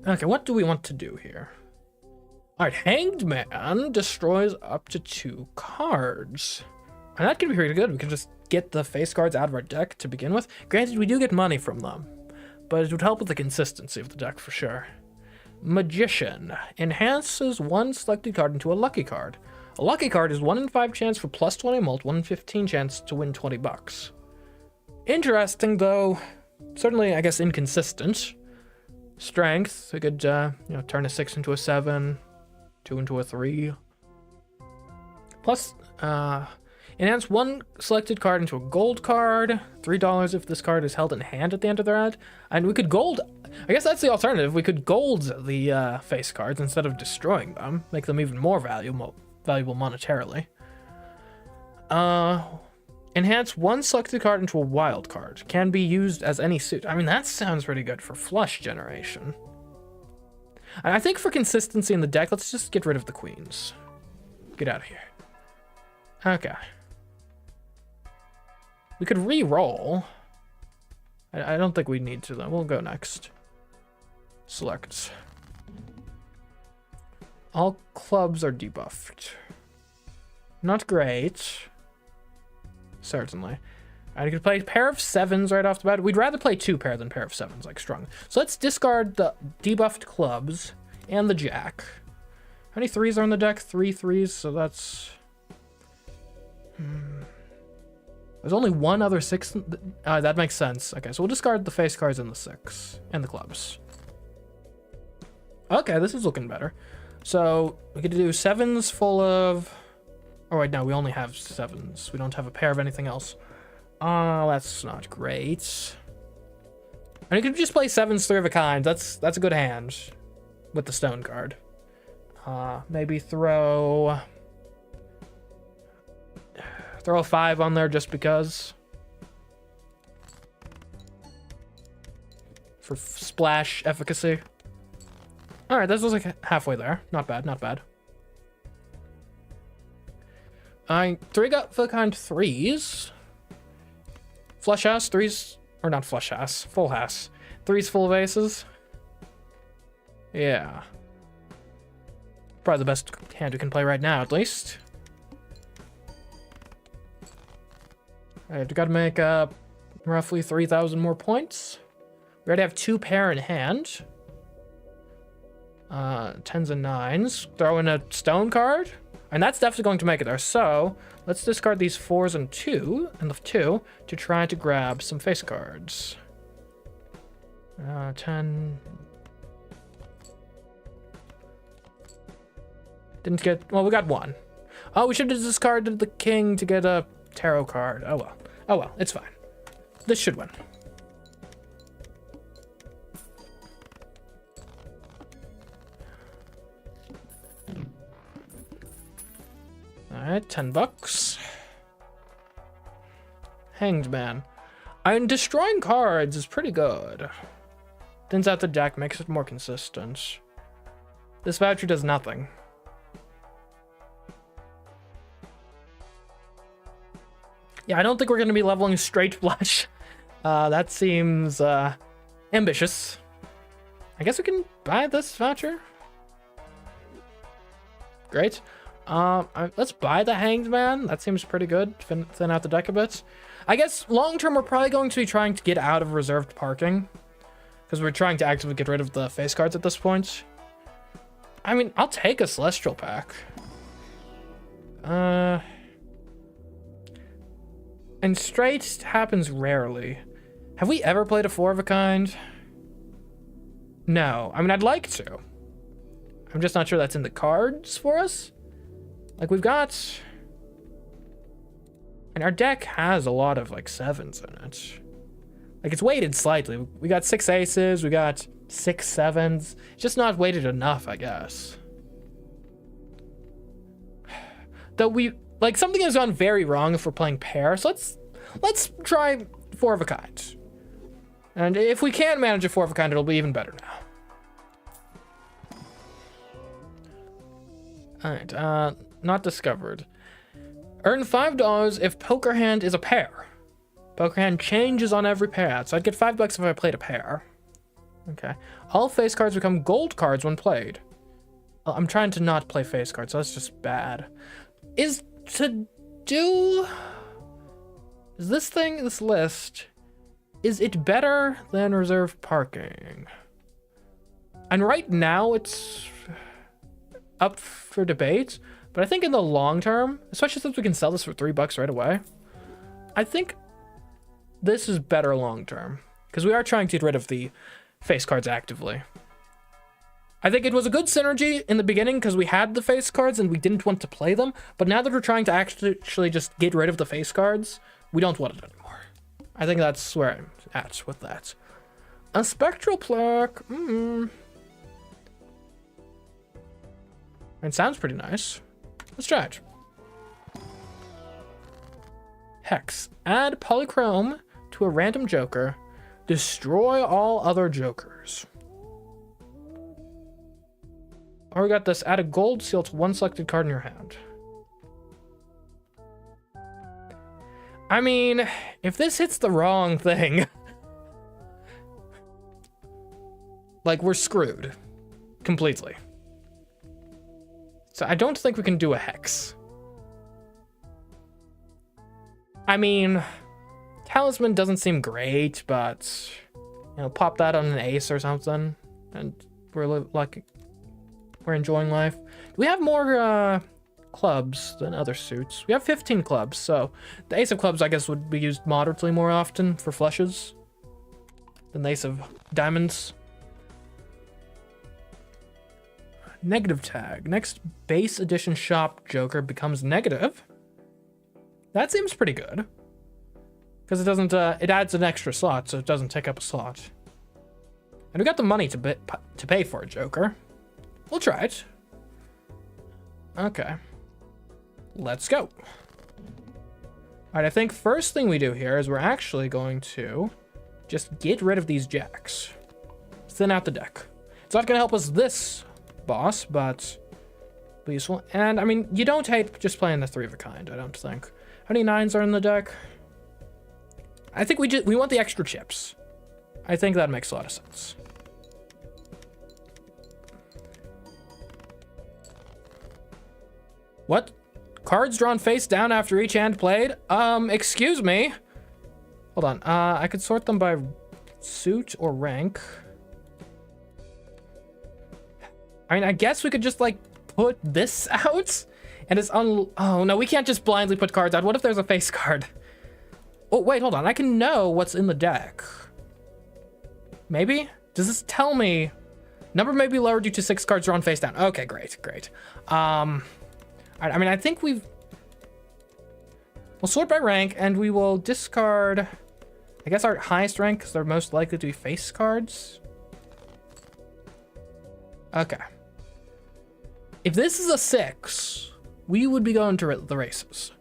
Okay, what do we want to do here? Alright, Hanged Man destroys up to 2 cards. And that could be pretty good. We can just get the face cards out of our deck to begin with. Granted, we do get money from them, but it would help with the consistency of the deck for sure. Magician enhances 1 selected card into a lucky card. A lucky card is 1 in 5 chance for plus 20 mult, 1 in 15 chance to win $20. Interesting, though. Certainly, I guess, inconsistent. Strength, we could, turn a 6 into a 7, 2 into a 3. Plus, enhance 1 selected card into a gold card. $3 if this card is held in hand at the end of the round. And we could gold... I guess that's the alternative. We could gold the face cards instead of destroying them. Make them even more valuable monetarily. Enhance 1 selected card into a wild card. Can be used as any suit. I mean, that sounds pretty good for flush generation. And I think for consistency in the deck, let's just get rid of the queens. Get out of here. Okay. We could re-roll. I don't think we need to, though. We'll go next. Select. All clubs are debuffed. Not great. Certainly. I could play a pair of 7s right off the bat. We'd rather play 2 pair than pair of 7s, like strong. So let's discard the debuffed clubs and the jack. How many 3s are on the deck? 3 3s, so that's... There's only 1 other 6. That makes sense. Okay, so we'll discard the face cards and the 6. And the clubs. Okay, this is looking better. So we could do 7s full of... Oh, wait, no, we only have 7s. We don't have a pair of anything else. That's not great. And you could just play 7s 3 of a kind. That's a good hand with the stone card. Maybe throw a 5 on there just because. For splash efficacy. Alright, this was like halfway there. Not bad, not bad. 3 got for the kind 3s. Flush house, 3s, or not flush house, full house. 3s full of aces. Yeah. Probably the best hand we can play right now, at least. Alright, we gotta make roughly 3,000 more points. We already have 2 pair in hand. 10s and 9s. Throw in a stone card. And that's definitely going to make it there. So, let's discard these 4s and the 2 to try to grab some face cards. 10. Didn't get, well, we got 1. Oh, we should have discarded the king to get a tarot card. Oh well. Oh well, it's fine. This should win. Alright, $10. Hanged Man. Destroying cards is pretty good. Thins out the deck, makes it more consistent. This voucher does nothing. Yeah, I don't think we're going to be leveling straight flush. That seems ambitious. I guess we can buy this voucher. Great. Let's buy the Hanged Man. That seems pretty good. Thin out the deck a bit. I guess long term we're probably going to be trying to get out of reserved parking, because we're trying to actively get rid of the face cards at this point. I mean, I'll take a Celestial pack. And straight happens rarely. Have we ever played a 4 of a kind? No. I mean, I'd like to. I'm just not sure that's in the cards for us. Like, we've got... And our deck has a lot of, like, 7s in it. Like, it's weighted slightly. We got 6 aces, we got 6 7s. It's just not weighted enough, I guess. Though we... Like, something has gone very wrong if we're playing pair, so let's try 4 of a kind. And if we can manage a 4 of a kind, it'll be even better now. Alright, not discovered. Earn $5 if poker hand is a pair. Poker hand changes on every pair, so I'd get $5 if I played a pair. Okay. All face cards become gold cards when played. I'm trying to not play face cards, so that's just bad. Is this list, is it better than reserved parking? And right now it's up for debate, but I think in the long term, especially since we can sell this for $3 right away, I think this is better long term, because we are trying to get rid of the face cards actively. I think it was a good synergy in the beginning because we had the face cards and we didn't want to play them, but now that we're trying to actually just get rid of the face cards, we don't want it anymore. I think that's where I'm at with that. A spectral plaque. It sounds pretty nice. Let's try it. Hex. Add polychrome to a random joker. Destroy all other jokers. Or we got this. Add a gold seal to one selected card in your hand. I mean, if this hits the wrong thing, like, we're screwed completely. So I don't think we can do a hex. I mean, talisman doesn't seem great, but, you know, pop that on an ace or something, and we're enjoying life. We have more clubs than other suits. We have 15 clubs, so the ace of clubs, I guess, would be used moderately more often for flushes than the ace of diamonds. Negative tag. Next base edition shop joker becomes negative. That seems pretty good, because it doesn't. It adds an extra slot, so it doesn't take up a slot. And we got the money to pay for a joker. We'll try it. Okay. Let's go. All right, I think first thing we do here is we're actually going to just get rid of these jacks. Thin out the deck. It's not going to help us this boss, but useful. And, I mean, you don't hate just playing the 3 of a kind, I don't think. How many 9s are in the deck? I think we want the extra chips. I think that makes a lot of sense. What? Cards drawn face down after each hand played? Excuse me. Hold on. I could sort them by suit or rank. I mean, I guess we could just, like, put this out? And it's oh, no, we can't just blindly put cards out. What if there's a face card? Oh, wait, hold on. I can know what's in the deck. Maybe? Does this tell me? Number may be lowered due to 6 cards drawn face down. Okay, great, great. I mean, I think we'll sort by rank, and we will discard, I guess, our highest rank, because they're most likely to be face cards. Okay. If this is a 6, we would be going to the races.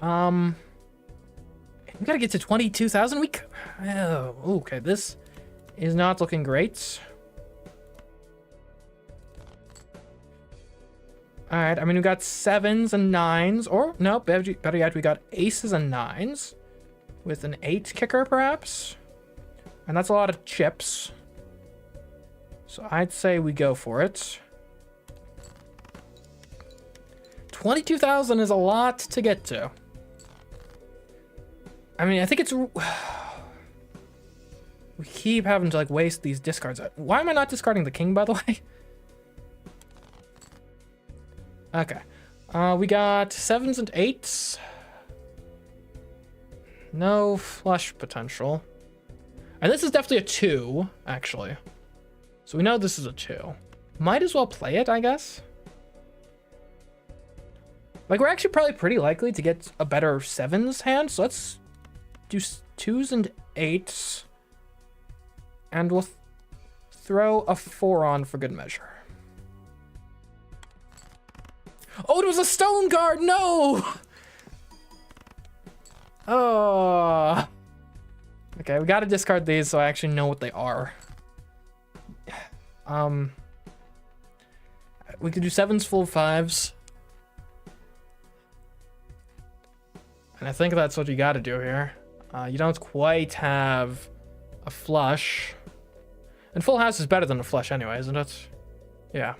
We gotta get to 22,000. Oh, okay, this is not looking great. All right, I mean, we got 7s and 9s, or no, better yet, we got aces and 9s with an 8 kicker, perhaps. And that's a lot of chips. So I'd say we go for it. 22,000 is a lot to get to. I mean, I think it's... We keep having to, like, waste these discards. Why am I not discarding the king, by the way? Okay. We got 7s and 8s. No flush potential. And this is definitely a 2, actually. So we know this is a 2. Might as well play it, I guess. Like, we're actually probably pretty likely to get a better 7s hand, so let's do 2s and 8s. And we'll throw a 4 on for good measure. Oh, it was a stone card! No! Oh. Okay, we gotta discard these so I actually know what they are. We could do 7s full of 5s. And I think that's what you gotta do here. You don't quite have a flush. And full house is better than a flush anyway, isn't it? Yeah.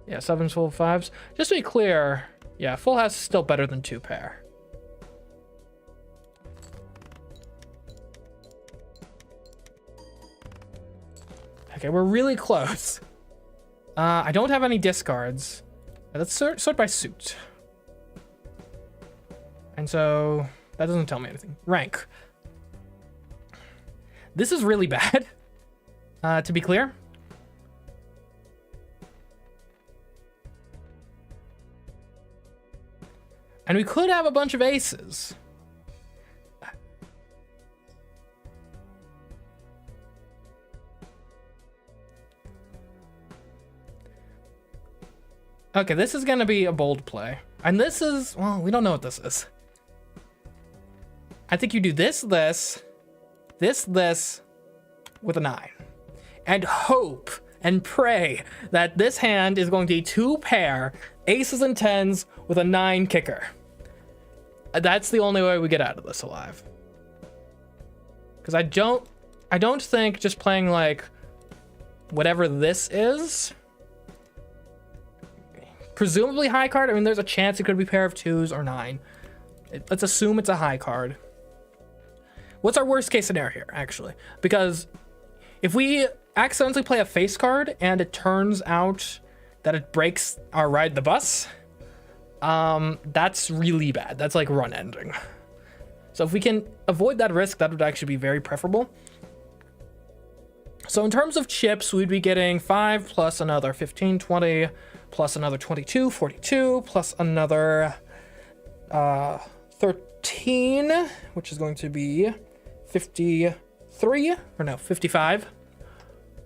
Yeah, 7s full of 5s. Just to be clear, yeah, full house is still better than 2 pair. Okay, we're really close. I don't have any discards. Let's sort by suit. And so that doesn't tell me anything. Rank. This is really bad, to be clear. And we could have a bunch of aces. Okay, this is gonna be a bold play. And this is, well, we don't know what this is. I think you do this with a 9. And hope and pray that this hand is going to be 2 pair, aces and 10s with a 9 kicker. That's the only way we get out of this alive. Because I don't think just playing like whatever this is, presumably high card. I mean, there's a chance it could be pair of 2s or 9. Let's assume it's a high card. What's our worst case scenario here, actually? Because if we accidentally play a face card and it turns out that it breaks our ride the bus, that's really bad. That's like run ending. So if we can avoid that risk, that would actually be very preferable. So in terms of chips, we'd be getting 5 plus another 15, 20, plus another 22, 42, plus another 13, which is going to be 53, or no, 55,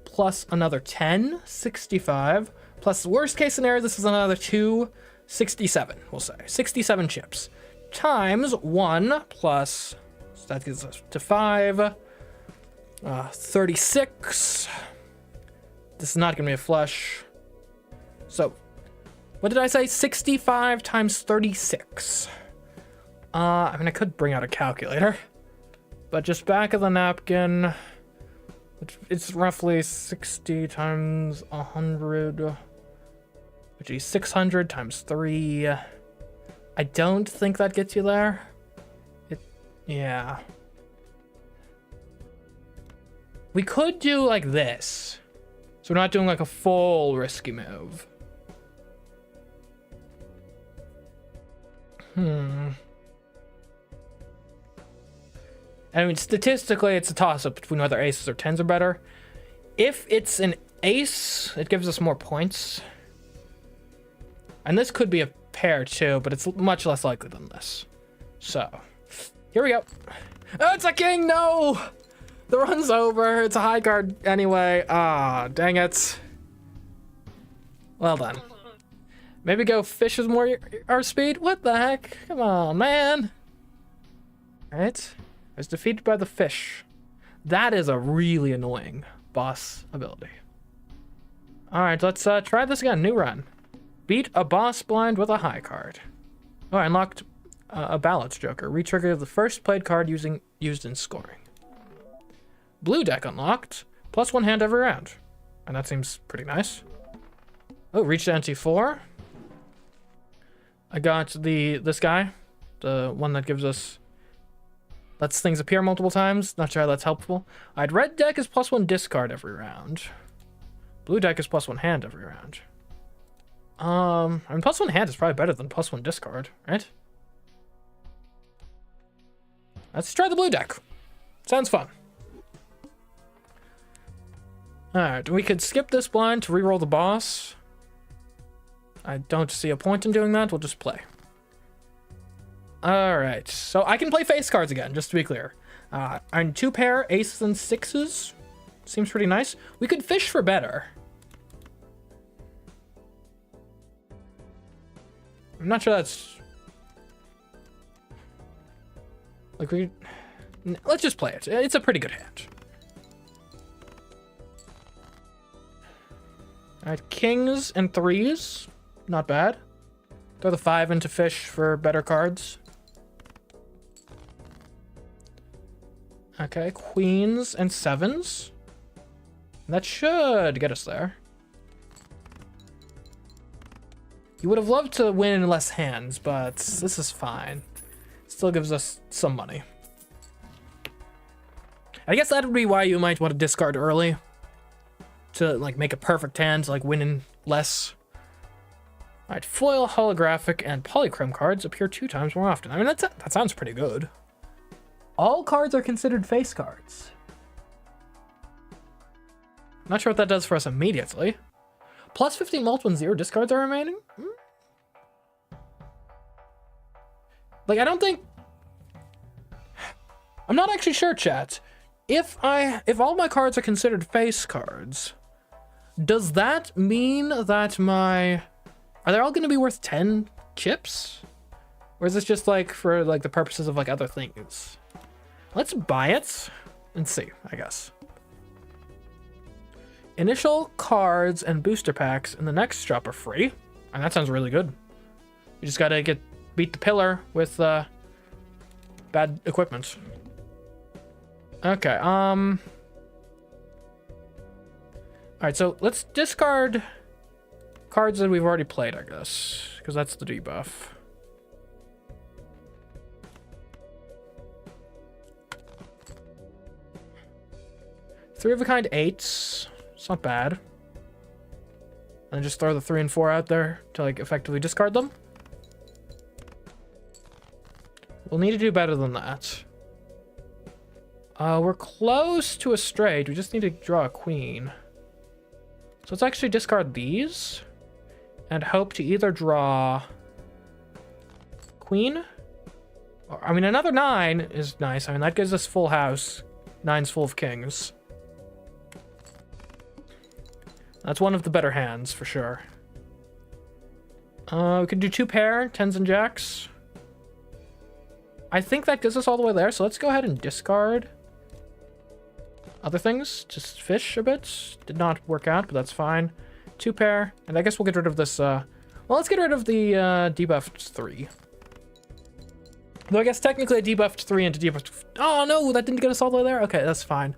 plus another 10, 65, Plus, worst case scenario, this is another 267, we'll say. 67 chips. Times 1 plus, so that gives us to 5. 36. This is not going to be a flush. So, what did I say? 65 times 36. I mean, I could bring out a calculator. But just back of the napkin, it's roughly 60 times 100. Which is 600 times 3. I don't think that gets you there. Yeah. We could do like this. So we're not doing like a full risky move. I mean, statistically, it's a toss-up between whether aces or tens are better. If it's an ace, it gives us more points. And this could be a pair too, but it's much less likely than this. So, here we go. Oh, it's a king, no! The run's over, it's a high card anyway. Ah, dang it. Well done. Maybe go fish is more our speed? What the heck? Come on, man. Alright. I was defeated by the fish. That is a really annoying boss ability. Alright, let's try this again. New run. Beat a boss blind with a high card. Oh, I unlocked a Balatro Joker. Retrigger the first played card used in scoring. Blue deck unlocked. Plus 1 hand every round. And that seems pretty nice. Oh, reached NT4. I got this guy. The one that gives us... lets things appear multiple times. Not sure how that's helpful. I'd red deck is plus 1 discard every round. Blue deck is plus 1 hand every round. I mean, plus 1 hand is probably better than plus 1 discard, right? Let's try the blue deck. Sounds fun. Alright, we could skip this blind to reroll the boss. I don't see a point in doing that. We'll just play. Alright, so I can play face cards again, just to be clear. I'm 2 pair, aces and 6s. Seems pretty nice. We could fish for better. I'm not sure that's... like, let's just play it. It's a pretty good hand. Alright, kings and 3s. Not bad. Throw the 5 into fish for better cards. Okay, queens and 7s. That should get us there. You would have loved to win in less hands, but this is fine. Still gives us some money. I guess that would be why you might want to discard early. To, like, make a perfect hand, like, win in less. Alright, foil, holographic, and polychrome cards appear 2 times more often. I mean, that sounds pretty good. All cards are considered face cards. Not sure what that does for us immediately. Plus 15 multiple and 0 discards are remaining? Like, I don't think... I'm not actually sure, chat. If all my cards are considered face cards, does that mean that my... are they all going to be worth 10 chips? Or is this just, like, for, like, the purposes of, like, other things? Let's buy it and see, I guess. Initial cards and booster packs in the next drop are free. And that sounds really good. You just gotta beat the pillar with bad equipment. Okay, alright, so let's discard cards that we've already played, I guess. Because that's the debuff. Three of a kind 8s. It's not bad. And just throw the 3 and 4 out there to, like, effectively discard them. We'll need to do better than that. We're close to a straight. We just need to draw a queen. So let's actually discard these. And hope to either draw... queen? Or, I mean, another 9 is nice. I mean, that gives us full house. 9's full of kings. That's one of the better hands, for sure. We could do 2 pair, 10s and jacks. I think that gets us all the way there, so let's go ahead and discard other things. Just fish a bit. Did not work out, but that's fine. 2 pair, and I guess we'll get rid of this, well, let's get rid of the debuffed 3. Though I guess technically I debuffed 3 into debuffed... Oh no, that didn't get us all the way there? Okay, that's fine.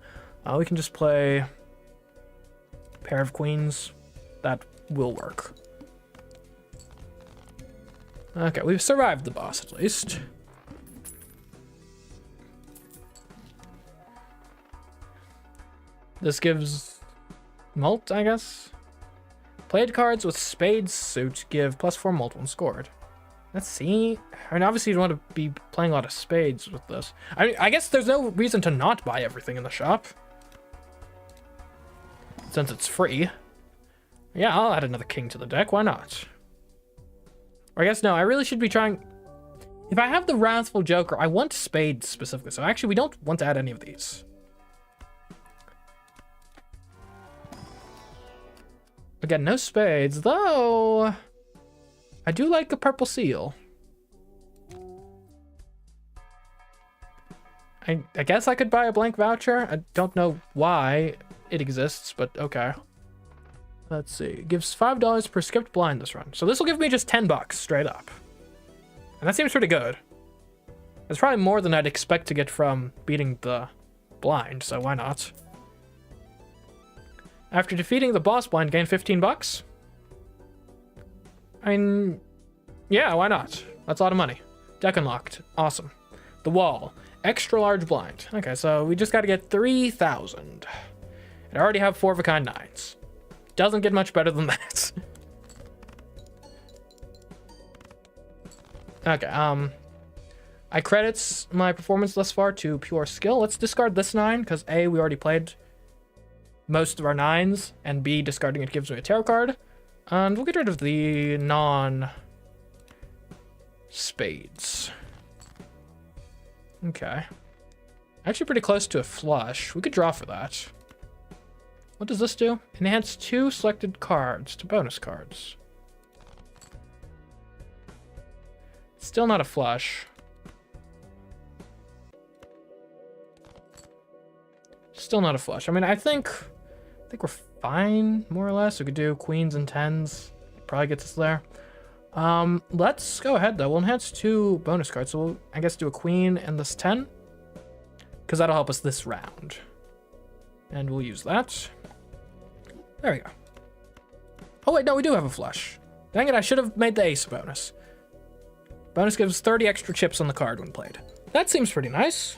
We can just play pair of queens. That will work. Okay, we've survived the boss at least. This gives mult, I guess. Played cards with spades suit give +4 mult when scored. Let's see. I mean, obviously you don't want to be playing a lot of spades with this. I guess there's no reason to not buy everything in the shop, since it's free. Yeah, I'll add another king to the deck. Why not? Or I guess no, I really should be trying... If I have the Wrathful Joker, I want spades specifically. So actually, we don't want to add any of these. Again, no spades, though I do like the purple seal. I guess I could buy a blank voucher. I don't know why it exists, but okay. Let's see. It gives $5 per skipped blind this run. So this will give me just $10 straight up. And that seems pretty good. It's probably more than I'd expect to get from beating the blind, so why not? After defeating the boss blind, gain $15? I mean, yeah, why not? That's a lot of money. Deck unlocked. Awesome. The wall. Extra large blind. Okay, so we just got to get 3,000. I already have 4 of a kind 9s. Doesn't get much better than that. Okay, I credits my performance thus far to pure skill. Let's discard this 9, because A, we already played most of our 9s, and B, discarding it gives me a tarot card. And we'll get rid of the non-spades. Okay. Actually pretty close to a flush. We could draw for that. What does this do? Enhance 2 selected cards to bonus cards. Still not a flush. Still not a flush. I mean, I think we're fine, more or less. We could do queens and 10s. Probably gets us there. Let's go ahead, though. We'll enhance 2 bonus cards. So we'll, I guess, do a queen and this 10. Because that'll help us this round. And we'll use that. There we go. Oh, wait, no, we do have a flush. Dang it, I should have made the ace a bonus. Bonus gives 30 extra chips on the card when played. That seems pretty nice.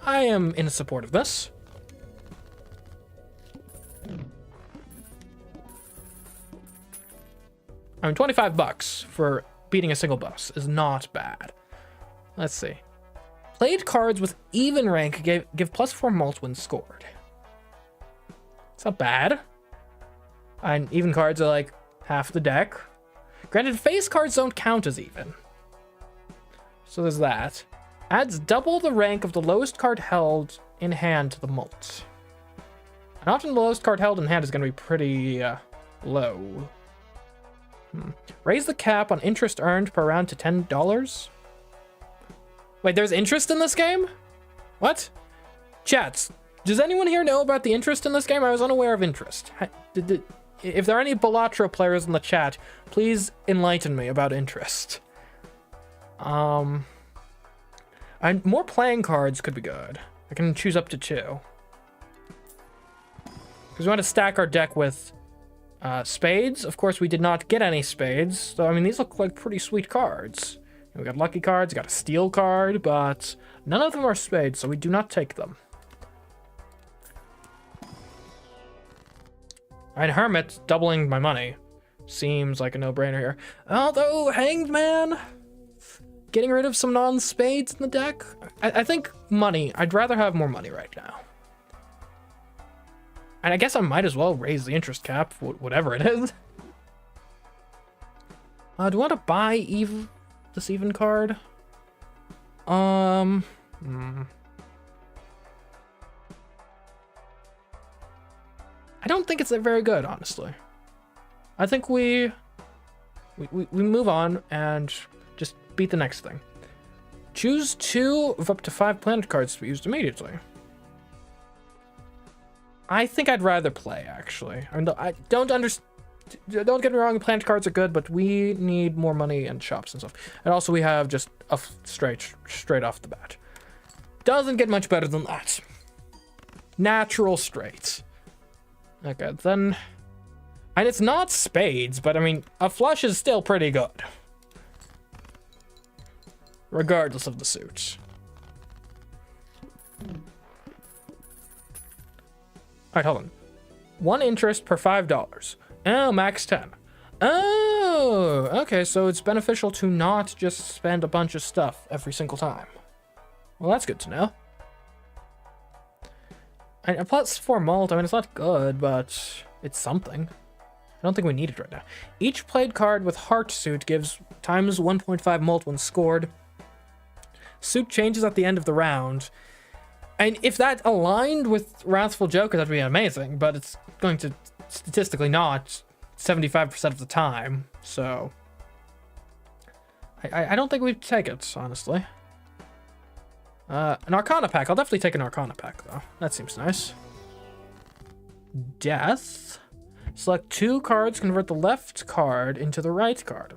I am in support of this. I mean, $25 for beating a single boss is not bad. Let's see. Played cards with even rank give +4 mult when scored. It's not bad. And even cards are like half the deck. Granted, face cards don't count as even. So there's that. Adds double the rank of the lowest card held in hand to the mult. And often the lowest card held in hand is going to be pretty low. Raise the cap on interest earned per round to $10. Wait, there's interest in this game? What? Chats, does anyone here know about the interest in this game? I was unaware of interest. If there are any Balatro players in the chat, please enlighten me about interest. And more playing cards could be good. I can choose up to 2. Because we want to stack our deck with spades. Of course, we did not get any spades. So, I mean, these look like pretty sweet cards. We got lucky cards, we got a steel card, but none of them are spades, so we do not take them. And Hermit, doubling my money, seems like a no-brainer here. Although, Hanged Man, getting rid of some non-spades in the deck? I think money. I'd rather have more money right now. And I guess I might as well raise the interest cap, whatever it is. Do I want to buy this even card? I don't think it's very good, honestly. I think we move on and just beat the next thing. Choose 2 of up to 5 planet cards to be used immediately. I think I'd rather play, actually. I mean, don't get me wrong, planet cards are good, but we need more money and shops and stuff. And also we have just a straight off the bat. Doesn't get much better than that. Natural straights. Okay, then... And it's not spades, but I mean, a flush is still pretty good. Regardless of the suit. Alright, hold on. 1 interest per $5. Oh, max 10. Oh, okay, so it's beneficial to not just spend a bunch of stuff every single time. Well, that's good to know. And a +4 mult, I mean, it's not good, but it's something. I don't think we need it right now. Each played card with heart suit gives times 1.5 mult when scored. Suit changes at the end of the round. And if that aligned with Wrathful Joker, that'd be amazing, but it's going to statistically not 75% of the time, so... I don't think we'd take it, honestly. An Arcana pack. I'll definitely take an Arcana pack, though. That seems nice. Death. Select 2 cards, convert the left card into the right card.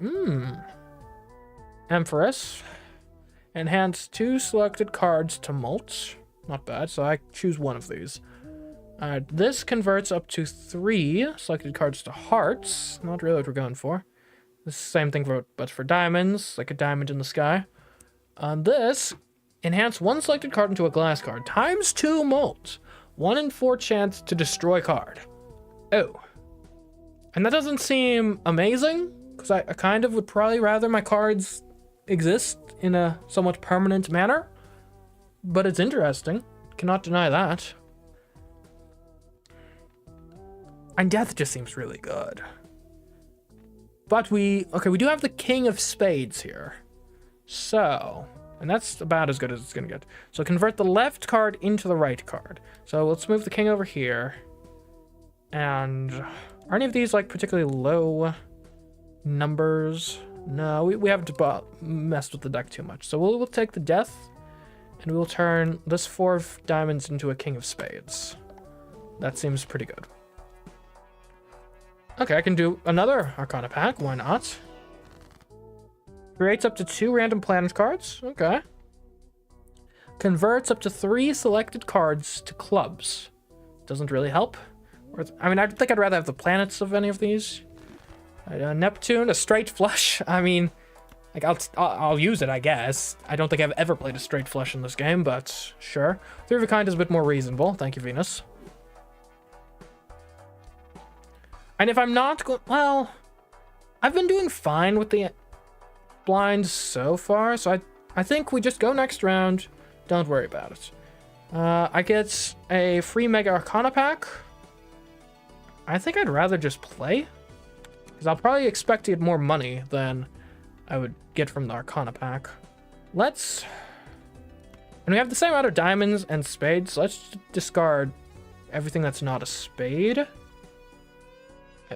Empress. Enhance 2 selected cards to mult. Not bad, so I choose one of these. This converts up to 3 selected cards to hearts. Not really what we're going for. The same thing, but for diamonds, like a diamond in the sky. This, enhance 1 selected card into a glass card. Times 2 mult. 1 in 4 chance to destroy card. Oh. And that doesn't seem amazing, because I kind of would probably rather my cards exist in a somewhat permanent manner. But it's interesting. Cannot deny that. And death just seems really good. But we do have the King of Spades here. So, and that's about as good as it's gonna get. So convert the left card into the right card. So let's move the king over here. And are any of these like particularly low numbers? No, we haven't messed with the deck too much. So we'll take the death, and we'll turn this 4 of diamonds into a King of Spades. That seems pretty good. Okay, I can do another Arcana pack. Why not? Creates up to 2 random planet cards. Okay. Converts up to 3 selected cards to clubs. Doesn't really help. I mean, I think I'd rather have the planets of any of these. Neptune, a straight flush. I mean, like I'll use it, I guess. I don't think I've ever played a straight flush in this game, but sure. 3 of a kind is a bit more reasonable. Thank you, Venus. And if I'm not well, I've been doing fine with the blinds so far, so I think we just go next round. Don't worry about it. I get a free Mega Arcana pack. I think I'd rather just play, because I'll probably expect to get more money than I would get from the Arcana pack. And we have the same amount of diamonds and spades, so let's discard everything that's not a spade.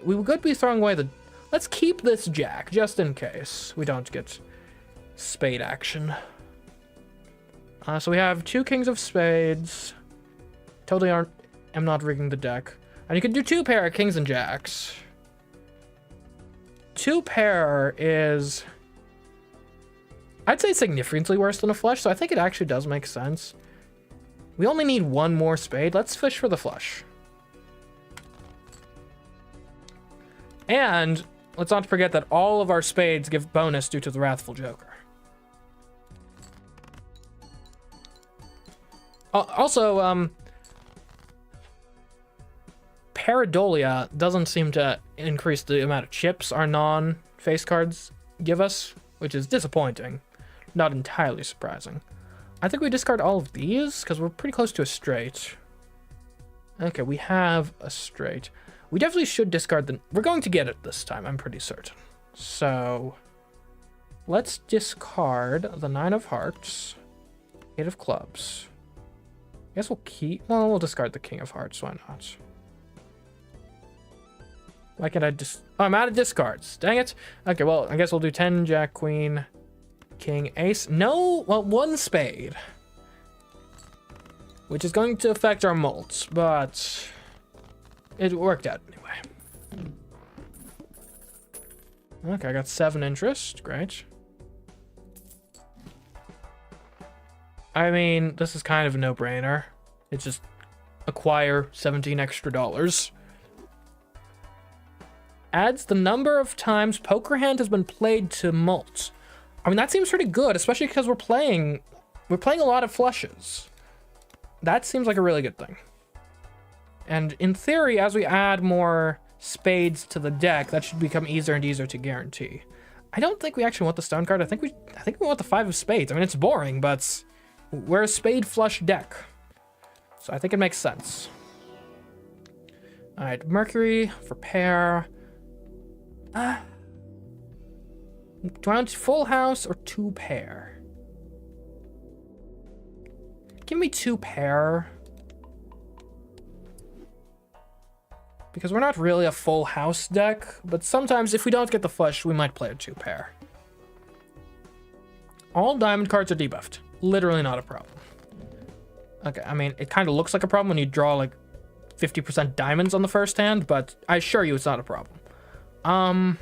We could be throwing away let's keep this jack, just in case we don't get spade action. So we have 2 kings of spades. Totally am not rigging the deck. And you can do 2 pair of kings and jacks. 2 pair is, I'd say, significantly worse than a flush, so I think it actually does make sense. We only need 1 more spade. Let's fish for the flush. And let's not forget that all of our spades give bonus due to the Wrathful Joker. Also, Pareidolia doesn't seem to increase the amount of chips our non-face cards give us, which is disappointing. Not entirely surprising. I think we discard all of these, because we're pretty close to a straight. Okay, we have a straight. We definitely should discard we're going to get it this time, I'm pretty certain. So, let's discard the 9 of hearts, 8 of clubs. I guess we'll discard the King of Hearts, why not? Why can't I just... Oh, I'm out of discards. Dang it. Okay, well, I guess we'll do 10, Jack, Queen, King, Ace. No, well, 1 spade. Which is going to affect our mults, but it worked out anyway. Okay, I got 7 interest. Great. I mean, this is kind of a no-brainer. It's just acquire 17 extra dollars. Adds the number of times poker hand has been played to mults. I mean, that seems pretty good, especially because we're playing a lot of flushes. That seems like a really good thing. And in theory, as we add more spades to the deck, that should become easier and easier to guarantee. I don't think we actually want the stone card. I think we want the 5 of spades. I mean, it's boring, but we're a spade flush deck. So I think it makes sense. All right, Mercury for pair. Do I want full house or 2 pair? Give me 2 pair. Because we're not really a full house deck, but sometimes if we don't get the flush, we might play a 2 pair. All diamond cards are debuffed. Literally not a problem. Okay, I mean, it kind of looks like a problem when you draw like 50% diamonds on the first hand, but I assure you it's not a problem.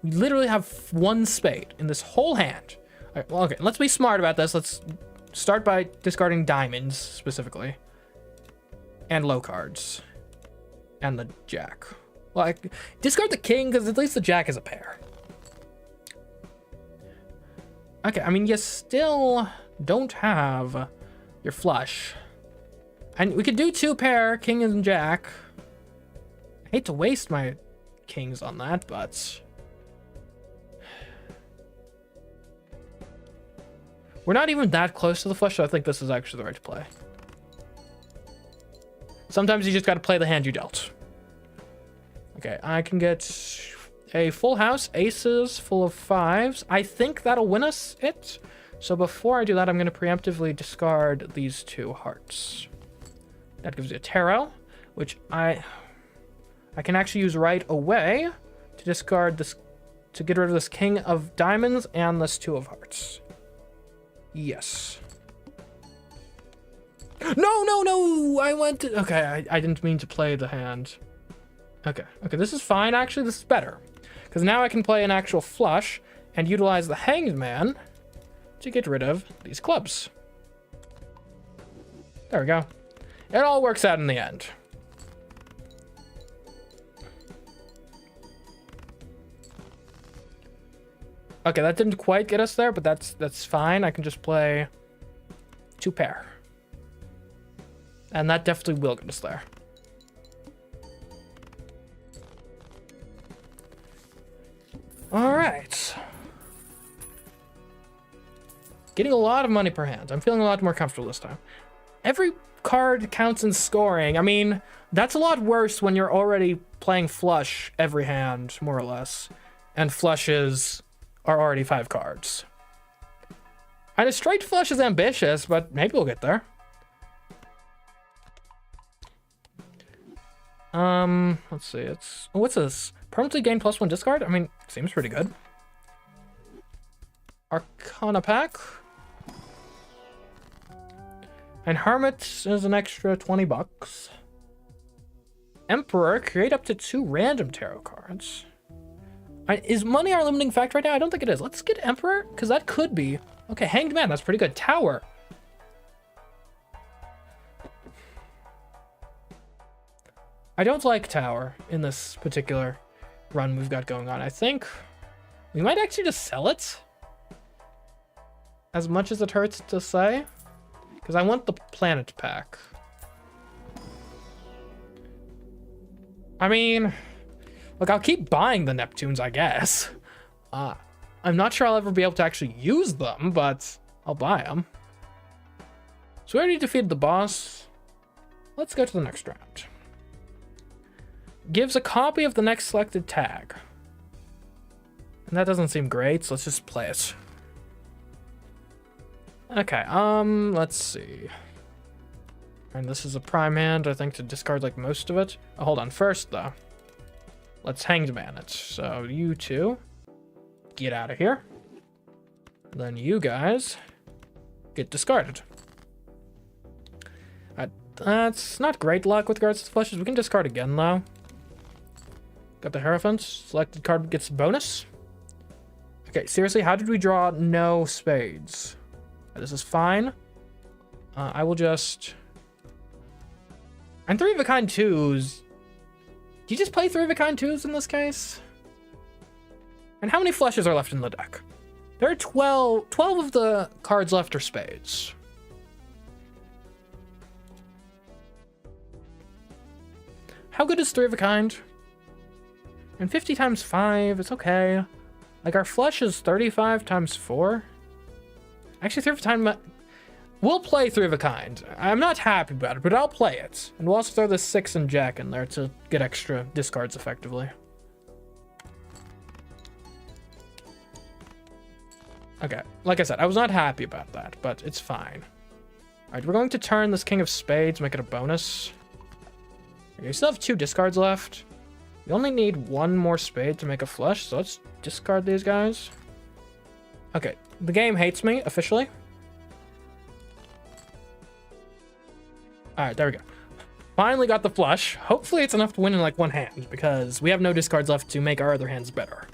We literally have 1 spade in this whole hand. All right, well, okay, let's be smart about this. Let's start by discarding diamonds specifically. And low cards. And the jack. Well, discard the king because at least the jack is a pair. Okay, I mean, you still don't have your flush. And we could do 2 pair, king and jack. I hate to waste my kings on that, but we're not even that close to the flush, so I think this is actually the right play. Sometimes you just got to play the hand you dealt. Okay, I can get a full house, aces full of 5s. I think that'll win us it. So before I do that, I'm going to preemptively discard these 2 hearts. That gives you a tarot, which I can actually use right away to discard this, to get rid of this king of diamonds and this 2 of hearts. Yes. No, I went to, okay, I didn't mean to play the hand. Okay, this is fine, actually, this is better. Because now I can play an actual flush and utilize the hanged man to get rid of these clubs. There we go. It all works out in the end. Okay, that didn't quite get us there, but that's fine. I can just play 2 pair. And that definitely will get us there. All right. Getting a lot of money per hand. I'm feeling a lot more comfortable this time. Every card counts in scoring. I mean, that's a lot worse when you're already playing flush every hand, more or less. And flushes are already 5 cards. And a straight flush is ambitious, but maybe we'll get there. Let's see, what's this? Permanently gain +1 discard? I mean, seems pretty good. Arcana pack. And Hermit is an extra 20 bucks. Emperor, create up to 2 random tarot cards. Is money our limiting factor right now? I don't think it is. Let's get Emperor, because that could be. Okay, Hanged Man, that's pretty good. Tower. I don't like Tower in this particular run we've got going on. I think we might actually just sell it. As much as it hurts to say. Because I want the planet pack. I mean, look, I'll keep buying the Neptunes, I guess. I'm not sure I'll ever be able to actually use them, but I'll buy them. So we already defeated the boss. Let's go to the next round. Gives a copy of the next selected tag. And that doesn't seem great, so let's just play it. Okay, let's see. And this is a prime hand, I think, to discard like most of it. Oh, hold on, first though. Let's hanged man it. So you two, get out of here. Then you guys get discarded. That's not great luck with regards to the flushes. We can discard again, though. Got the Hierophant. Selected card gets a bonus. Okay, seriously, how did we draw no spades? This is fine. I will just... And 3 of a kind 2s. Do you just play 3 of a kind 2s in this case? And how many flushes are left in the deck? There are 12 of the cards left are spades. How good is 3 of a kind? And 50 times 5, it's okay. Like, our flush is 35 times 4. Actually, 3 of a kind... We'll play 3 of a kind. I'm not happy about it, but I'll play it. And we'll also throw the 6 and Jack in there to get extra discards effectively. Okay, like I said, I was not happy about that, but it's fine. Alright, we're going to turn this King of Spades, make it a bonus. Okay, we still have 2 discards left. We only need 1 more spade to make a flush, so let's discard these guys. Okay, the game hates me, officially. Alright, there we go. Finally got the flush. Hopefully it's enough to win in like 1 hand, because we have no discards left to make our other hands better.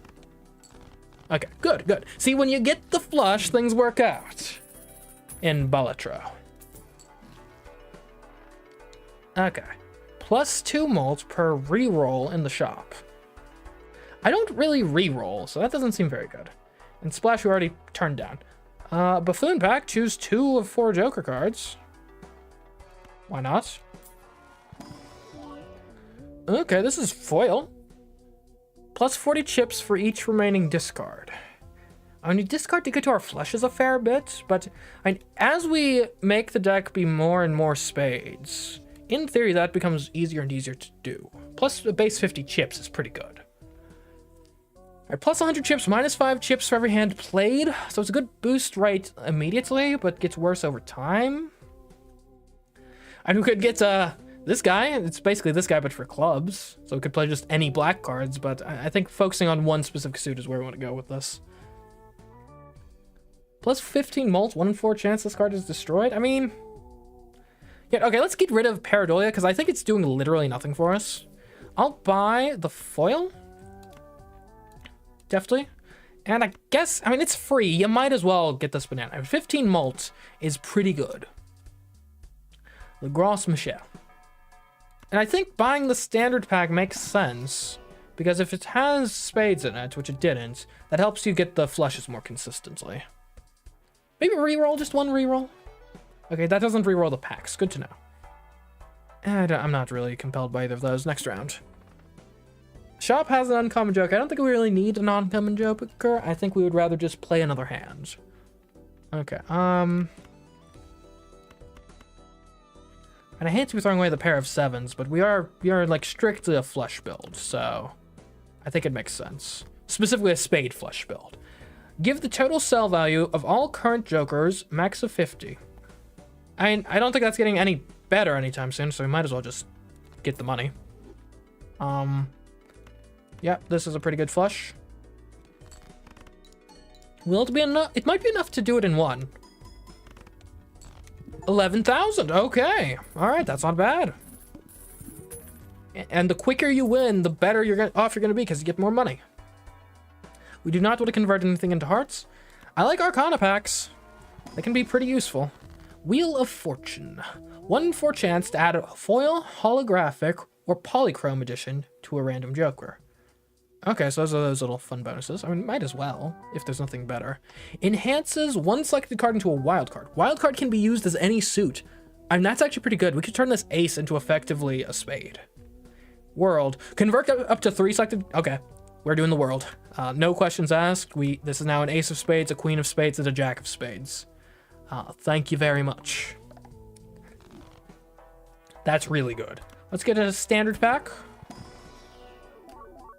Okay, good, good. See, when you get the flush, things work out. In Balatro. Okay. Plus 2 mult per reroll in the shop. I don't really reroll, so that doesn't seem very good. And Splash we already turned down. Buffoon pack, choose 2 of 4 Joker cards. Why not? Okay, this is foil. Plus 40 chips for each remaining discard. I mean, discard to get to our flushes a fair bit, but I mean, as we make the deck be more and more spades, in theory that becomes easier and easier to do. Plus a base 50 chips is pretty good. Alright, plus 100 chips, minus 5 chips for every hand played, so it's a good boost right immediately, but gets worse over time. And we could get this guy, it's basically this guy but for clubs, so we could play just any black cards, but I think focusing on one specific suit is where we want to go with this. Plus 15 mult, 1 in 4 chance this card is destroyed. I mean, yeah, okay, let's get rid of Pareidolia, because I think it's doing literally nothing for us. I'll buy the foil. Definitely. And I guess, I mean, it's free. You might as well get this banana. I mean, 15 mult is pretty good. The Gros Michel. And I think buying the standard pack makes sense, because if it has spades in it, which it didn't, that helps you get the flushes more consistently. Maybe reroll, just 1 reroll. Okay, that doesn't reroll the packs. Good to know. And I'm not really compelled by either of those. Next round. Shop has an uncommon joke. I don't think we really need an uncommon joker. I think we would rather just play another hand. Okay, and I hate to be throwing away the pair of 7s, but we are like strictly a flush build, so I think it makes sense. Specifically a spade flush build. Give the total sell value of all current jokers max of 50. I don't think that's getting any better anytime soon, so we might as well just get the money. Yeah, this is a pretty good flush. Will it be enough? It might be enough to do it in 1. 11,000. Okay. All right, that's not bad. And the quicker you win, the better off you're going to be, because you get more money. We do not want to convert anything into hearts. I like Arcana packs. They can be pretty useful. Wheel of Fortune. 1 in 4 chance to add a foil, holographic, or polychrome edition to a random joker. Okay, so those are those little fun bonuses. I mean, might as well, if there's nothing better. Enhances 1 selected card into a wild card. Wild card can be used as any suit. I mean, that's actually pretty good. We could turn this ace into effectively a spade. World. Convert up to 3 selected... Okay, we're doing the world. No questions asked. This is now an ace of spades, a queen of spades, and a jack of spades. Thank you very much. That's really good. Let's get a standard pack.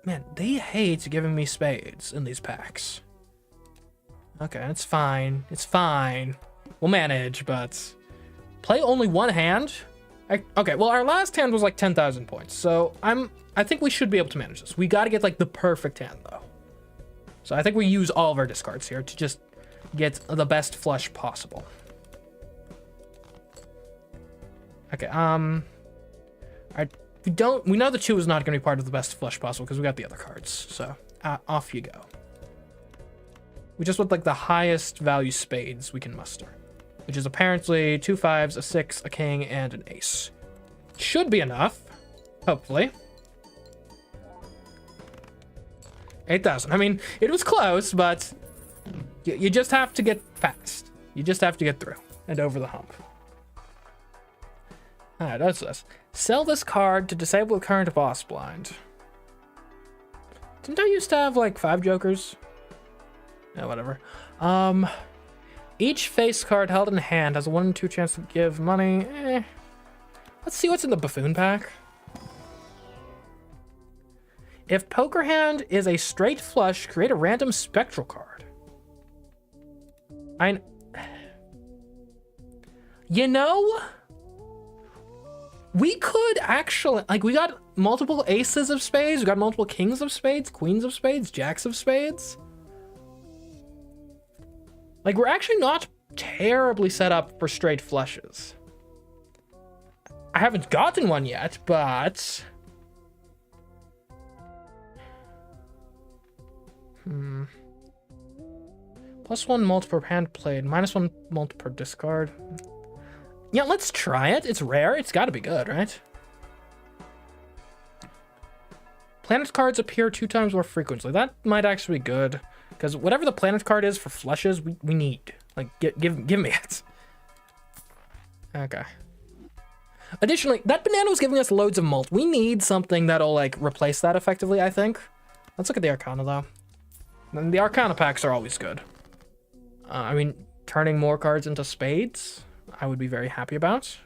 Man, they hate giving me spades in these packs. Okay, it's fine. It's fine. We'll manage, but... Play only 1 hand? Okay, well, our last hand was like 10,000 points, so I think we should be able to manage this. We got to get like the perfect hand though. So I think we use all of our discards here to just get the best flush possible. Okay, we know the 2 is not going to be part of the best flush possible because we got the other cards. So off you go. We just want like the highest value spades we can muster, which is apparently 2 5s, a 6, a king, and an ace. Should be enough, hopefully. 8,000. I mean, it was close, but you just have to get past. You just have to get through and over the hump. All right, that's this. Sell this card to disable the current boss blind. Didn't I used to have like 5 jokers? Yeah, whatever. Each face card held in hand has a 1 in 2 chance to give money. Let's see what's in the buffoon pack. If poker hand is a straight flush, create a random spectral card. You know, we could actually, like, we got multiple aces of spades, we got multiple kings of spades, queens of spades, jacks of spades. Like, we're actually not terribly set up for straight flushes. I haven't gotten one yet, but... +1 multi per hand played, -1 multi per discard. Yeah, let's try it. It's rare. It's got to be good, right? Planet cards appear 2 times more frequently. That might actually be good, because whatever the planet card is for flushes, we need. Like, give me it. Okay. Additionally, that banana was giving us loads of mult. We need something that'll, like, replace that effectively, I think. Let's look at the Arcana, though. And the Arcana packs are always good. I mean, turning more cards into spades, I would be very happy about.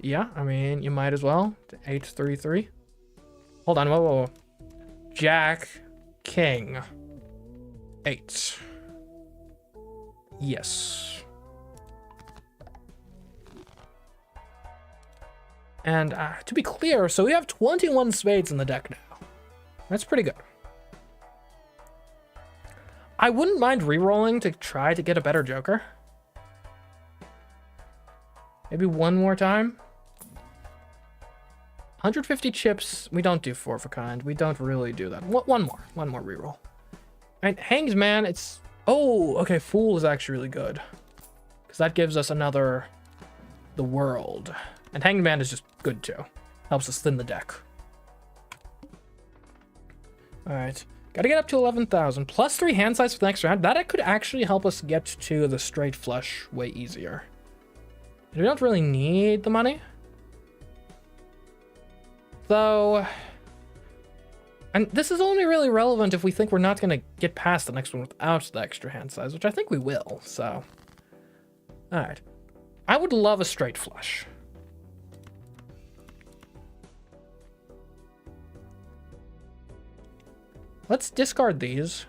Yeah, I mean, you might as well. 8, 3, 3. Hold on, whoa. Jack, king, 8. Yes. And to be clear, so we have 21 spades in the deck now. That's pretty good. I wouldn't mind re-rolling to try to get a better joker. Maybe one more time. 150 chips. We don't do 4 of a kind. We don't really do that. One more re-roll. And Hanged Man, it's... Oh, okay, Fool is actually really good. Because that gives us another... The World. And Hanged Man is just good too. Helps us thin the deck. Alright. Gotta get up to 11,000. +3 hand size for the next round. That could actually help us get to the straight flush way easier. And we don't really need the money. Though... And this is only really relevant if we think we're not going to get past the next one without the extra hand size, which I think we will, so... Alright. I would love a straight flush. Let's discard these.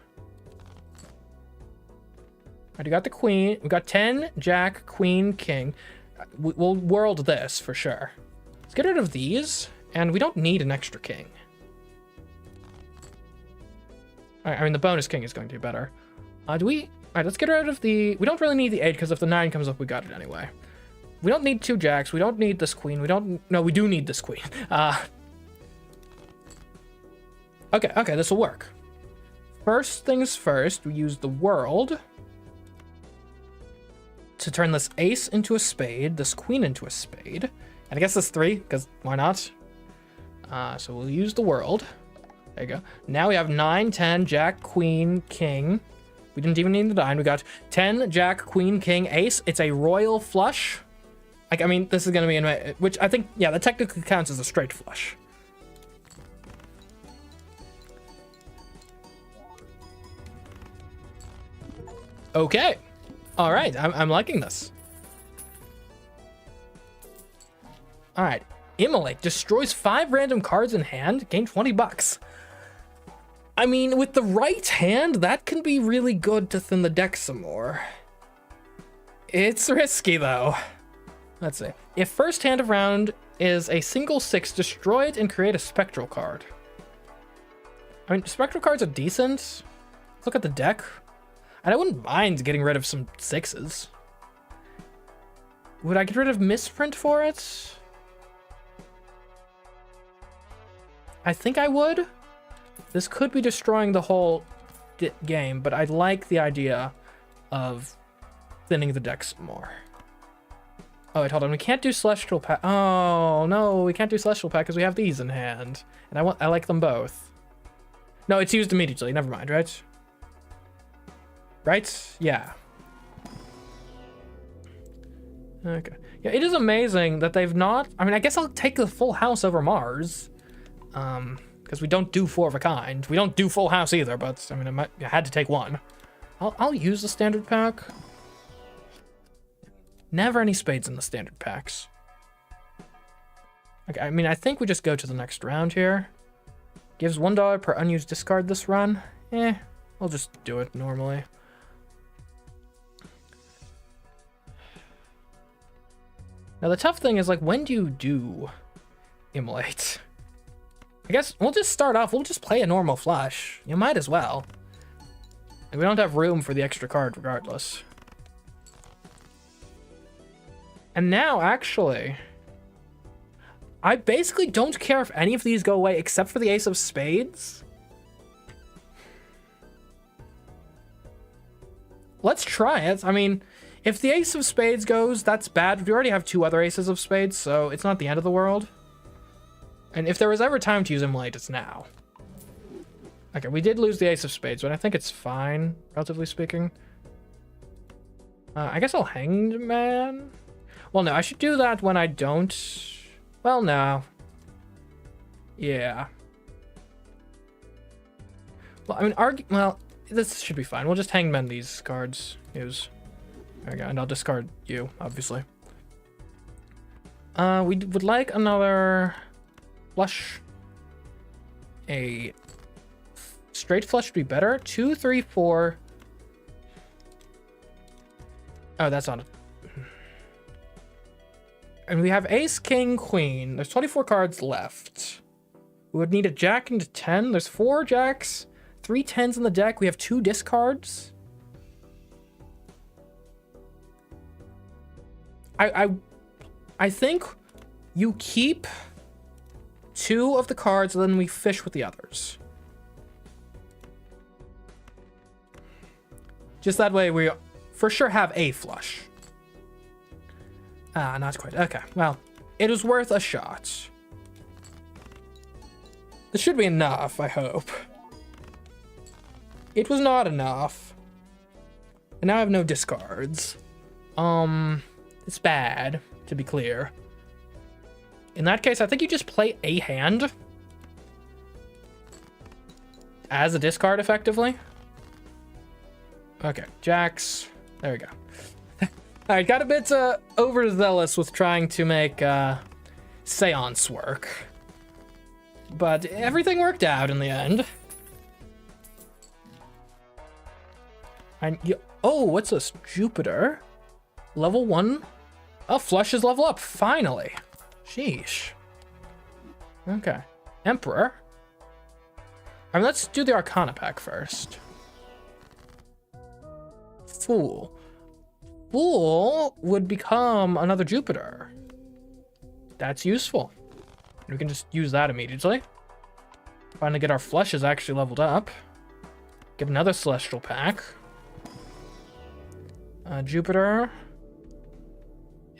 Alright, we got the queen. We got 10, jack, queen, king. We'll world this for sure. Let's get rid of these, and we don't need an extra king. Alright, I mean, the bonus king is going to be better. Alright, let's get rid of the... We don't really need the 8, because if the 9 comes up, we got it anyway. We don't need 2 jacks. We don't need this queen. No, we do need this queen. Okay, this will work. First things first, we use the world to turn this ace into a spade, this queen into a spade, and I guess this 3, because why not? So we'll use the world. There you go. Now we have 9, 10, jack, queen, king. We didn't even need the 9. We got 10, jack, queen, king, ace. It's a royal flush. Like, I mean, this is going to be in my... Which I think, yeah, that technically counts as a straight flush. Okay. All right. I'm liking this. All right. Immolate destroys 5 random cards in hand. Gain 20 bucks. I mean, with the right hand, that can be really good to thin the deck some more. It's risky, though. Let's see. If first hand of round is a single 6, destroy it and create a spectral card. I mean, spectral cards are decent. Look at the deck. And I wouldn't mind getting rid of some 6s. Would I get rid of Misprint for it? I think I would. This could be destroying the whole game, but I like the idea of thinning the deck some more. Oh, wait, hold on. We can't do Celestial Pack. Oh, no, we can't do Celestial Pack because we have these in hand. And I like them both. No, it's used immediately. Never mind, right? Right? Yeah. Okay. Yeah, it is amazing that they've not... I mean, I guess I'll take the full house over Mars. Because we don't do 4 of a kind. We don't do full house either, but, I mean, I had to take one. I'll use the standard pack. Never any spades in the standard packs. Okay, I mean, I think we just go to the next round here. Gives $1 per unused discard this run. We'll just do it normally. Now, the tough thing is, like, when do you do Immolate? I guess we'll just start off. We'll just play a normal flush. You might as well. We don't have room for the extra card regardless. And now, actually, I basically don't care if any of these go away except for the Ace of Spades. Let's try it. I mean, if the Ace of Spades goes, that's bad. We already have 2 other Aces of Spades, so it's not the end of the world. And if there was ever time to use Immolate, it's now. Okay, we did lose the Ace of Spades, but I think it's fine, relatively speaking. I guess I'll Hanged Man. Well, no, I should do that when I don't... Well, no. Yeah. Well, I mean, well, this should be fine. We'll just Hanged Man these cards. Use. There we go, and I'll discard you, obviously. We would like another flush. A straight flush would be better. 2, 3, 4. Oh, that's on it. And we have Ace, King, Queen. There's 24 cards left. We would need a Jack and a 10. There's 4 Jacks, 3 10s in the deck. We have 2 discards. I think you keep 2 of the cards and then we fish with the others. Just that way we for sure have a flush. Ah, not quite. Okay, well, it is worth a shot. This should be enough, I hope. It was not enough. And now I have no discards. It's bad, to be clear. In that case, I think you just play a hand as a discard, effectively. Okay, Jacks. There we go. Alright, got a bit overzealous with trying to make Seance work. But everything worked out in the end. Oh, what's this? Jupiter? Level 1? Oh, flushes level up, finally. Sheesh. Okay. Emperor. I mean, let's do the Arcana pack first. Fool. Fool would become another Jupiter. That's useful. We can just use that immediately. Finally get our flushes actually leveled up. Get another Celestial pack. Jupiter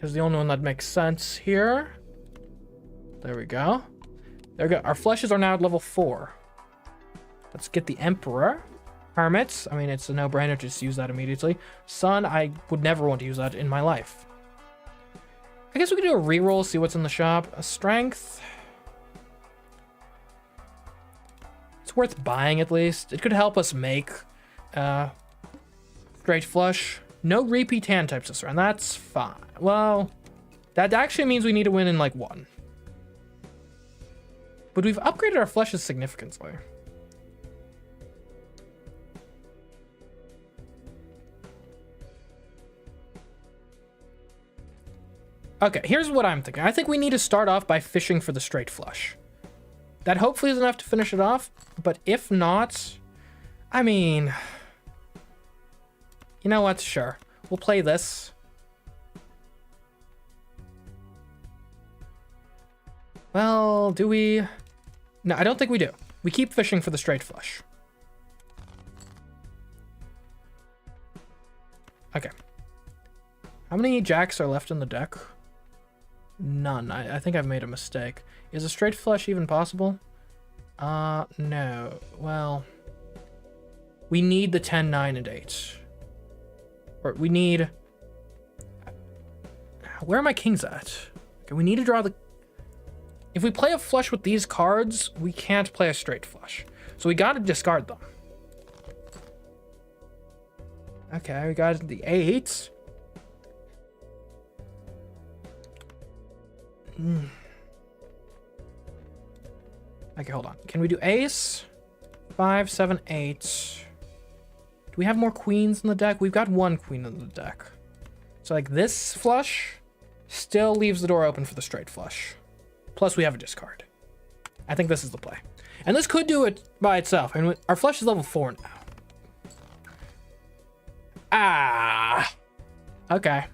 is the only one that makes sense here. There we go. There we go. Our flushes are now at level 4. Let's get the Emperor. Hermits. I mean, it's a no-brainer to just use that immediately. Sun, I would never want to use that in my life. I guess we could do a reroll, see what's in the shop. A Strength. It's worth buying at least. It could help us make straight flush. No repeat hand types this round. That's fine. Well, that actually means we need to win in like 1. But we've upgraded our flushes significantly. Okay, here's what I'm thinking. I think we need to start off by fishing for the straight flush. That hopefully is enough to finish it off, but if not, I mean, you know what? Sure. We'll play this. Well, do we? No, I don't think we do. We keep fishing for the straight flush. Okay. How many jacks are left in the deck? None. I think I've made a mistake. Is a straight flush even possible? No. Well, we need the 10, 9, and 8. Or we need... Where are my kings at? Okay, we need to draw the... If we play a flush with these cards, we can't play a straight flush. So we gotta discard them. Okay, we got the 8. Okay, hold on. Can we do ace? 5, 7, 8. Do we have more queens in the deck? We've got 1 queen in the deck. So like this flush still leaves the door open for the straight flush. Plus we have a discard. I think this is the play. And this could do it by itself. I mean, our flush is level 4 now. Ah. Okay.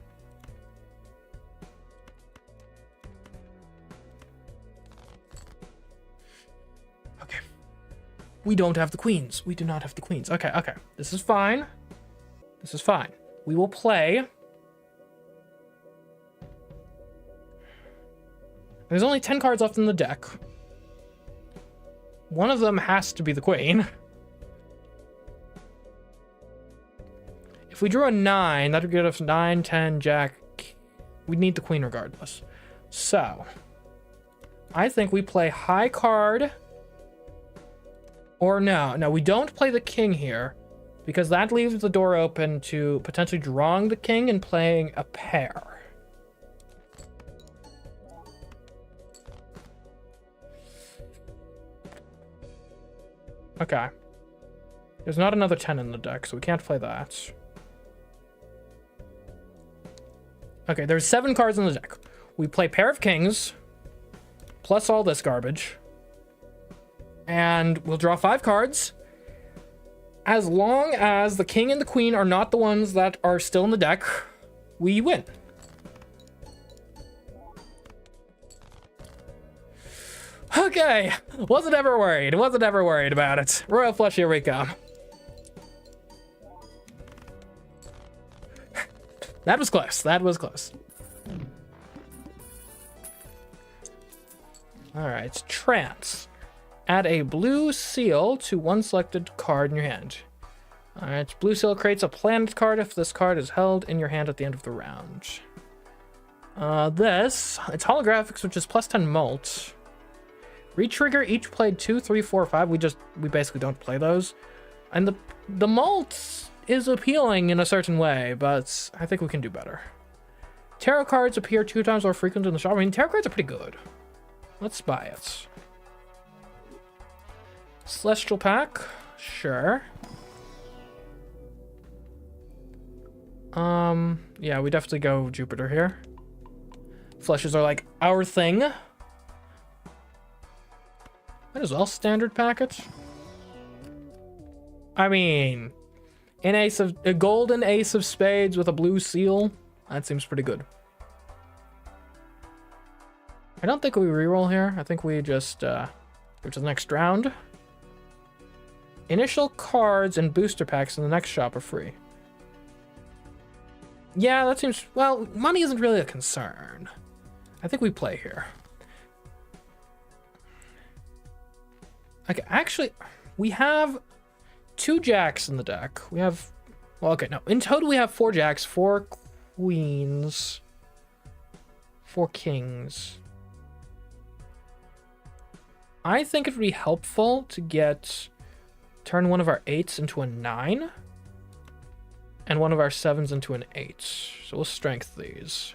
Okay. We don't have the queens. We do not have the queens. Okay, okay. This is fine. This is fine. We will play. There's only 10 cards left in the deck. One of them has to be the queen. If we drew a 9, that would get us 9, 10, jack. We'd need the queen regardless. So, I think we play high card. Or no, we don't play the king here. Because that leaves the door open to potentially drawing the king and playing a pair. Okay. There's not another 10 in the deck, so we can't play that. Okay, there's 7 cards in the deck. We play pair of kings, plus all this garbage. And we'll draw 5 cards. As long as the king and the queen are not the ones that are still in the deck, we win. Okay, wasn't ever worried about it. Royal flush, here we come. That was close, All right, trance. Add a blue seal to one selected card in your hand. All right, blue seal creates a planet card if this card is held in your hand at the end of the round. It's holographics, which is plus 10 molt. Retrigger each played 2, 3, 4, 5. We basically don't play those. And the malt is appealing in a certain way, but I think we can do better. Tarot cards appear 2 times more frequent in the shop. I mean, tarot cards are pretty good. Let's buy it. Celestial pack, sure. Yeah, we definitely go Jupiter here. Flushes are like our thing. That is all standard package. I mean, a golden ace of spades with a blue seal. That seems pretty good. I don't think we reroll here. I think we just go to the next round. Initial cards and booster packs in the next shop are free. Yeah, that seems... Well, money isn't really a concern. I think we play here. Okay, actually, we have 2 jacks in the deck. We have... Well, okay, no. In total, we have 4 jacks, 4 queens, 4 kings. I think it would be helpful to turn one of our 8s into a 9. And one of our 7s into an 8. So we'll strength these.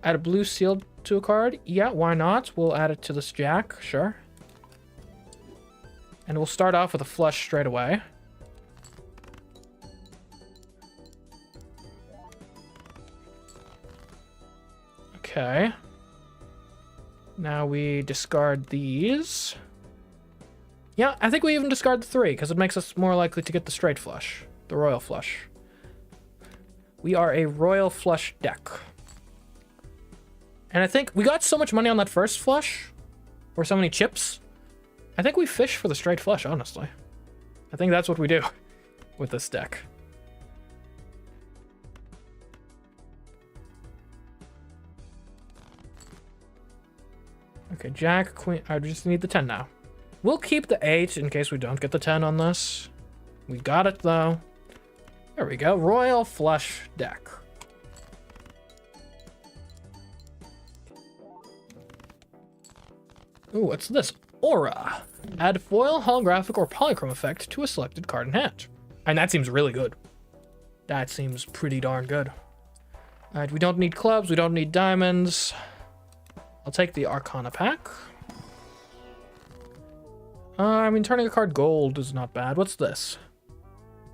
Add a blue seal to a card. Yeah, why not? We'll add it to this jack, sure. And we'll start off with a flush straight away. Okay. Now we discard these. Yeah, I think we even discard the 3 because it makes us more likely to get the straight flush, the royal flush. We are a royal flush deck. And I think we got so much money on that first flush, or so many chips. I think we fish for the straight flush, honestly. I think that's what we do with this deck. Okay, Jack, Queen. I just need the 10 now. We'll keep the 8 in case we don't get the 10 on this. We got it, though. There we go. Royal Flush deck. Ooh, what's this? Aura. Add foil, holographic, or polychrome effect to a selected card in hand. And that seems really good. That seems pretty darn good. Alright, we don't need clubs. We don't need diamonds. I'll take the Arcana pack. I mean, turning a card gold is not bad. What's this?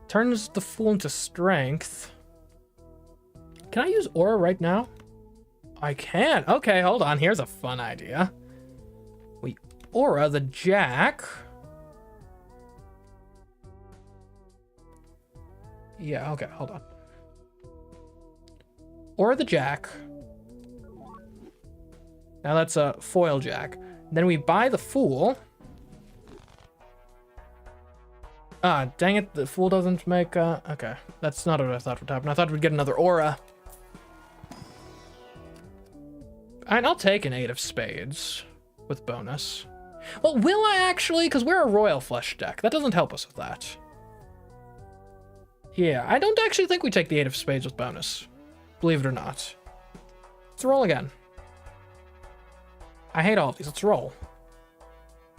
Turns the Fool into strength. Can I use Aura right now? I can. Okay, hold on. Here's a fun idea. We Aura the Jack. Yeah, okay, hold on. Aura the Jack. Now that's a foil Jack. Then we buy the Fool. Ah, dang it, the Fool doesn't make, okay. That's not what I thought would happen. I thought we'd get another Aura. And I'll take an 8 of spades with bonus. Well, will I actually? Because we're a royal flush deck. That doesn't help us with that. Yeah, I don't actually think we take the 8 of spades with bonus. Believe it or not. Let's roll again. I hate all of these. Let's roll.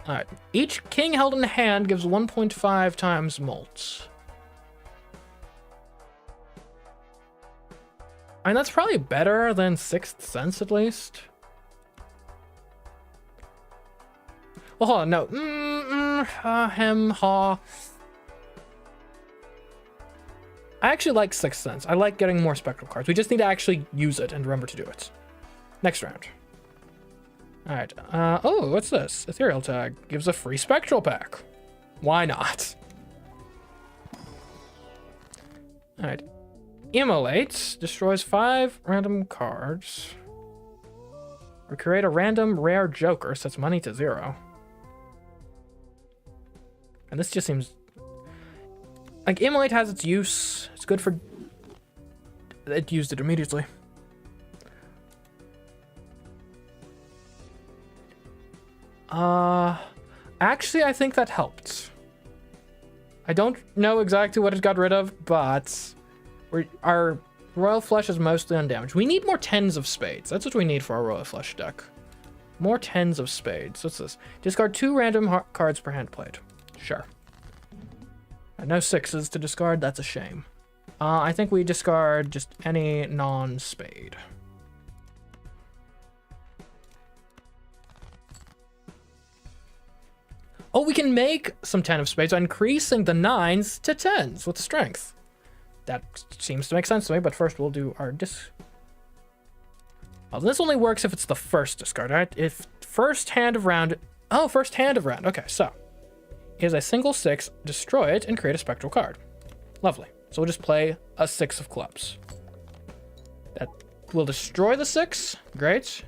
Alright. Each king held in hand gives 1.5 times molt. I mean, that's probably better than Sixth Sense, at least. Well, hold on, no. Ha. I actually like Sixth Sense. I like getting more spectral cards. We just need to actually use it and remember to do it. Next round. Alright, oh, what's this? Ethereal Tag gives a free spectral pack. Why not? Alright. Immolate destroys 5 random cards. Or create a random rare joker, sets money to 0. And this just seems... Like, Immolate has its use. It's good for... It used it immediately. Actually, I think that helped. I don't know exactly what it got rid of, but our Royal Flush is mostly undamaged. We need more 10s of spades. That's what we need for our Royal Flush deck. More 10s of spades. What's this? Discard 2 random cards per hand played. Sure. And no 6s to discard. That's a shame. I think we discard just any non-spade. Oh, we can make some 10 of spades by increasing the 9s to 10s with strength. That seems to make sense to me, but first we'll do our Well, this only works if it's the first discard, right? If first hand of round... Oh, first hand of round. Okay, so. Here's a single 6, destroy it, and create a spectral card. Lovely. So we'll just play a 6 of clubs. That will destroy the 6. Great.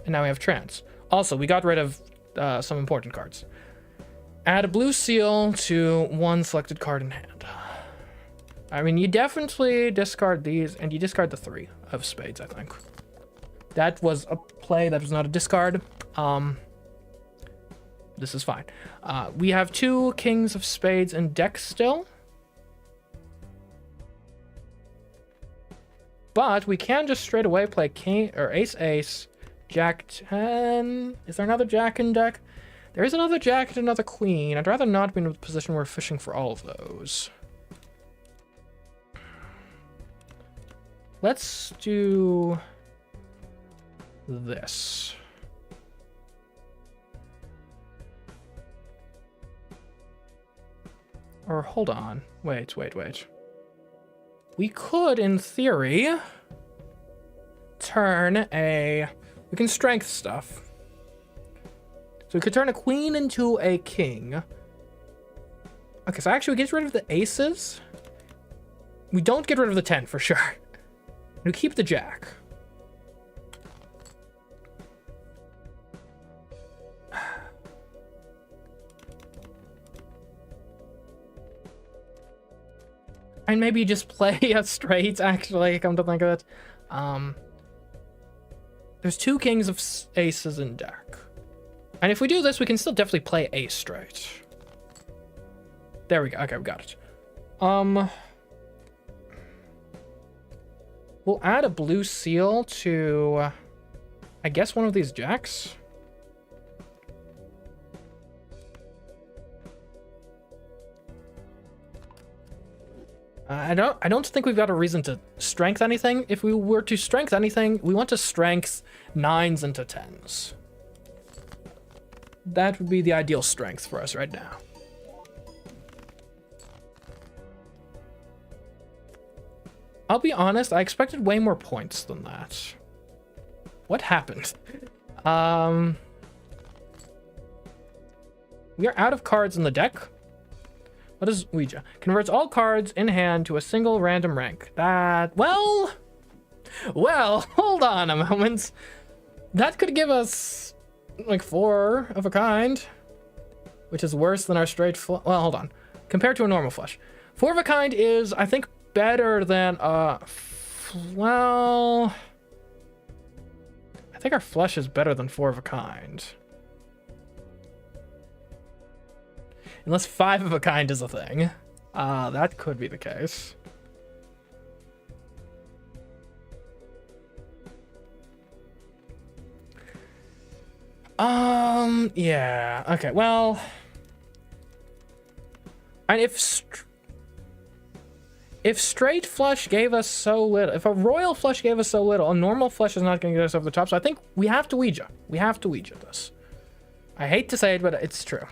And now we have trance. Also, we got rid of some important cards. Add a blue seal to 1 selected card in hand. I mean, you definitely discard these, and you discard the 3 of spades, I think. That was a play, that was not a discard. This is fine. We have 2 kings of spades in deck still. But we can just straight away play king, or ace, jack 10. Is there another jack in deck? There is another jack and another queen. I'd rather not be in a position where we're fishing for all of those. Let's do this. Or hold on. Wait. We could, in theory, turn a... We can strength stuff. So we could turn a queen into a king. Okay, so actually we get rid of the aces. We don't get rid of the 10 for sure. We keep the jack. And maybe just play a straight, actually, come to think of it. There's 2 kings of aces in deck. And if we do this, we can still definitely play ace straight. There we go. Okay, we got it. We'll add a blue seal to, I guess, one of these jacks. I don't think we've got a reason to strength anything. If we were to strength anything, we want to strength 9s into 10s. That would be the ideal strength for us right now. I'll be honest, I expected way more points than that. What happened? We are out of cards in the deck. What is Ouija? Converts all cards in hand to a single random rank. That, well, hold on a moment. That could give us like 4 of a kind, which is worse than our straight flush. Well, hold on. Compared to a normal flush, 4 of a kind is, I think, better than well, I think our flush is better than 4 of a kind. Unless 5 of a kind is a thing. That could be the case. Yeah. Okay, well... And if straight flush gave us so little... If a royal flush gave us so little, a normal flush is not going to get us over the top, so I think we have to Ouija. We have to Ouija this. I hate to say it, but it's true.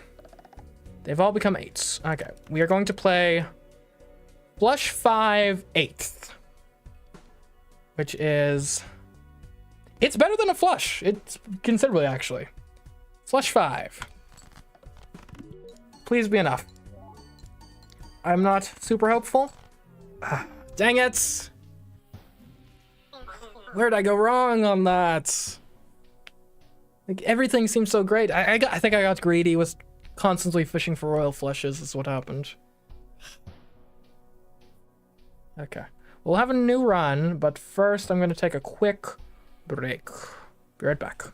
They've all become 8s. Okay, we are going to play flush 5 8th, which is, it's better than a flush. It's considerably, actually. Flush 5. Please be enough. I'm not super hopeful. Dang it! Where'd I go wrong on that? Like, everything seems so great. I think I got greedy with constantly fishing for royal flushes is what happened. Okay. We'll have a new run, but first I'm going to take a quick break. Be right back.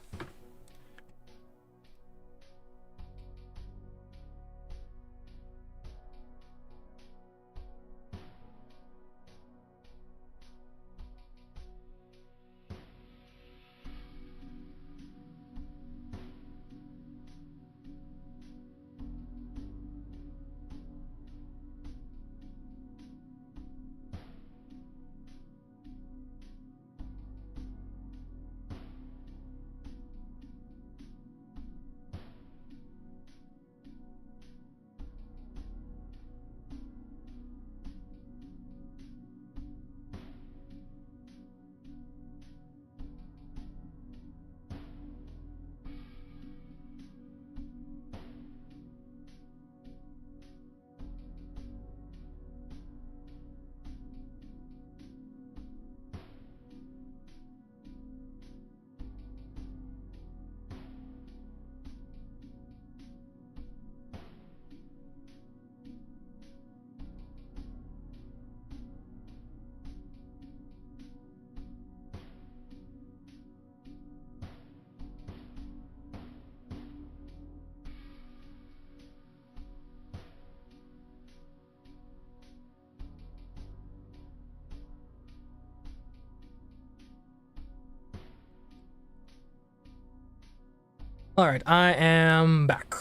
All right, I am back.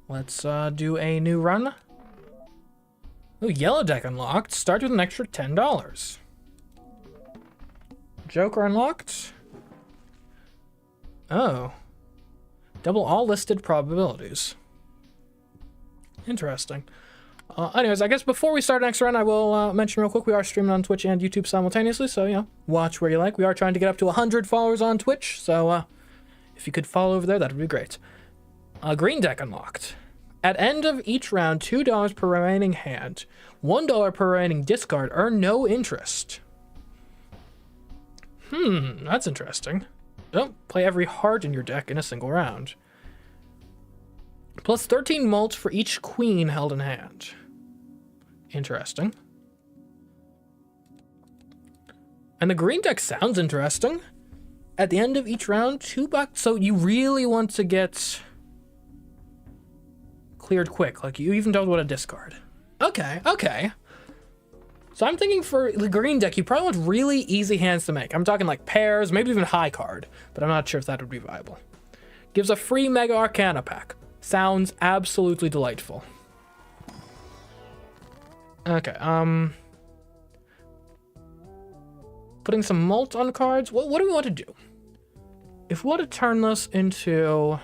Let's do a new run. Oh, yellow deck unlocked. Start with an extra $10. Joker unlocked. Oh. Double all listed probabilities. Interesting. Anyways, I guess before we start next round, I will mention real quick, we are streaming on Twitch and YouTube simultaneously, so, you know, watch where you like. We are trying to get up to 100 followers on Twitch, so if you could follow over there, that would be great. Green deck unlocked. At end of each round, $2 per remaining hand, $1 per remaining discard, earn no interest. That's interesting. Don't play every heart in your deck in a single round. Plus 13 mulch for each queen held in hand. Interesting. And the green deck sounds interesting. At the end of each round, $2. So you really want to get cleared quick. Like, you even don't want to discard. Okay, okay. So I'm thinking for the green deck, you probably want really easy hands to make. I'm talking like pairs, maybe even high card, but I'm not sure if that would be viable. Gives a free Mega Arcana pack. Sounds absolutely delightful. Okay, putting some mult on cards. What do we want to do? If we want to turn this into...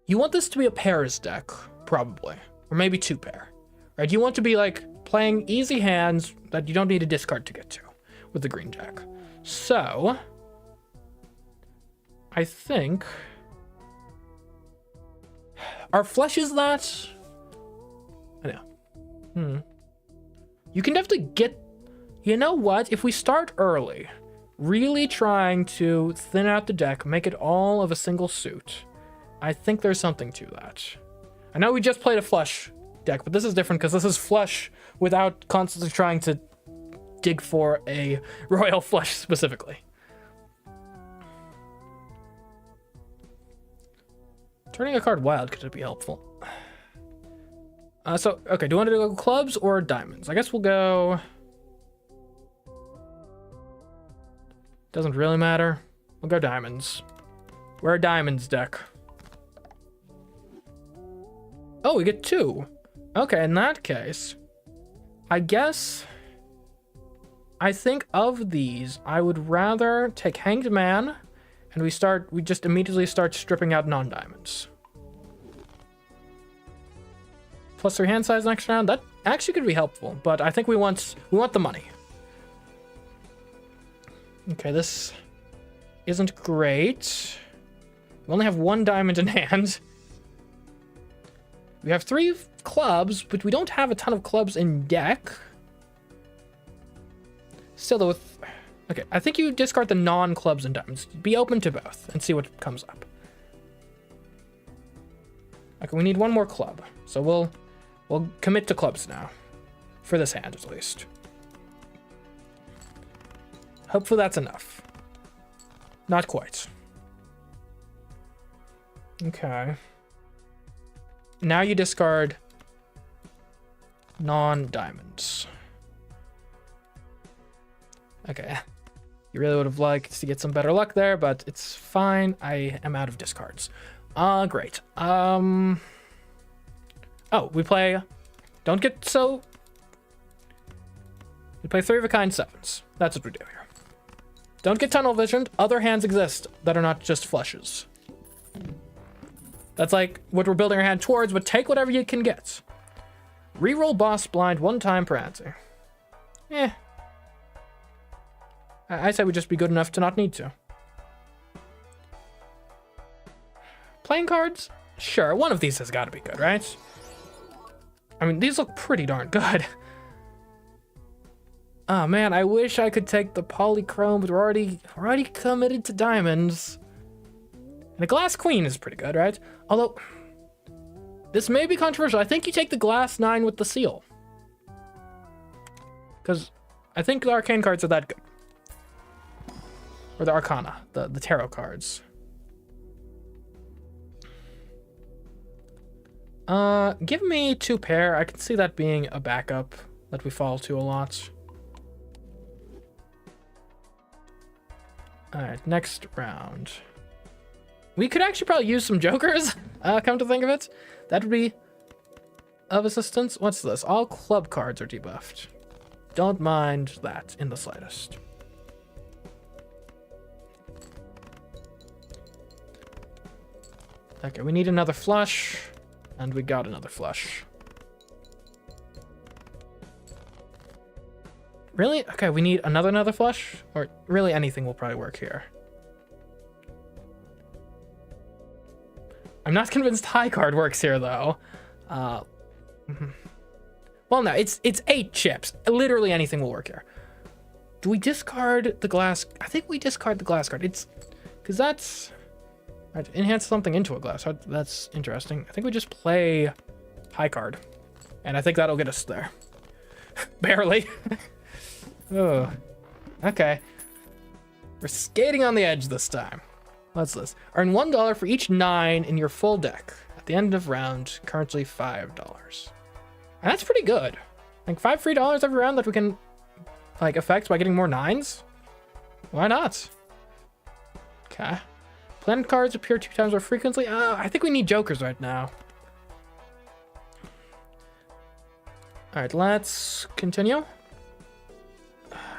You want this to be a pairs deck, probably. Or maybe 2-pair. Right? You want to be like playing easy hands that you don't need a discard to get to with the green deck. So I think our flushes that. I know. You can definitely get. You know what? If we start early, really trying to thin out the deck, make it all of a single suit, I think there's something to that. I know we just played a flush deck, but this is different because this is flush without constantly trying to dig for a royal flush specifically. Turning a card wild could be helpful. Okay, do you want to go clubs or diamonds? I guess we'll go... Doesn't really matter. We'll go diamonds. We're a diamonds deck. Oh, we get 2. Okay, in that case, I guess... I think of these, I would rather take Hanged Man, and we just immediately start stripping out non-diamonds. Plus 3 hand size next round, that actually could be helpful, but I think we want the money. Okay, this isn't great. We only have 1 diamond in hand. We have 3 clubs, but we don't have a ton of clubs in deck. Still, though, okay, I think you discard the non-clubs and diamonds. Be open to both and see what comes up. Okay, we need 1 more club, so we'll commit to clubs now, for this hand at least. Hopefully that's enough. Not quite. Okay. Now you discard non-diamonds. Okay. You really would have liked to get some better luck there, but it's fine. I am out of discards. Great. Oh, we play... Don't get so... We play 3 of a kind 7s. That's what we do here. Don't get tunnel visioned. Other hands exist that are not just flushes. That's like what we're building our hand towards, but take whatever you can get. Reroll boss blind 1 time per answer. Eh. I say we just be good enough to not need to. Playing cards? Sure, one of these has got to be good, right? I mean, these look pretty darn good. Oh man, I wish I could take the polychrome, but we're already committed to diamonds. And a glass queen is pretty good, right? Although, this may be controversial. I think you take the glass 9 with the seal. Because I think the arcane cards are that good. Or the arcana, the tarot cards. Give me 2 pair. I can see that being a backup that we fall to a lot. Alright, next round. We could actually probably use some jokers, come to think of it. That would be of assistance. What's this? All club cards are debuffed. Don't mind that in the slightest. Okay, we need another flush. And we got another flush. Really? Okay, we need another flush? Or really anything will probably work here. I'm not convinced high card works here, though. Well, no, it's 8 chips. Literally anything will work here. Do we discard the glass? I think we discard the glass card. It's... Because that's... Right, enhance something into a glass. That's interesting. I think we just play high card. And I think that'll get us there. Barely. Oh, okay. We're skating on the edge this time. What's this? Earn $1 for each 9 in your full deck. At the end of round, currently $5. And that's pretty good. Like $5 free every round that we can like affect by getting more 9s. Why not? Okay. Planned cards appear 2 times more frequently. I think we need jokers right now. All right, let's continue.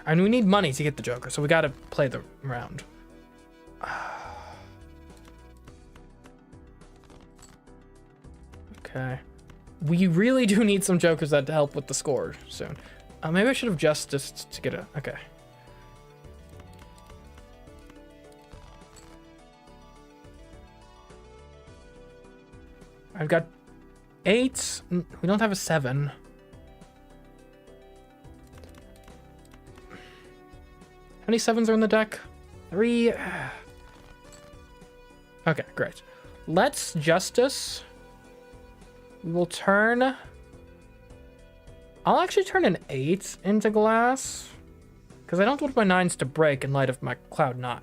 And we need money to get the joker, so we gotta play the round. Okay. We really do need some jokers that help with the score soon. Maybe I should have justiced to get a... Okay. I've got 8. We don't have a 7. How many 7s are in the deck? 3. Okay, great. Let's justice. We will turn... I'll actually turn an 8 into glass. Because I don't want my 9s to break in light of my Cloud 9.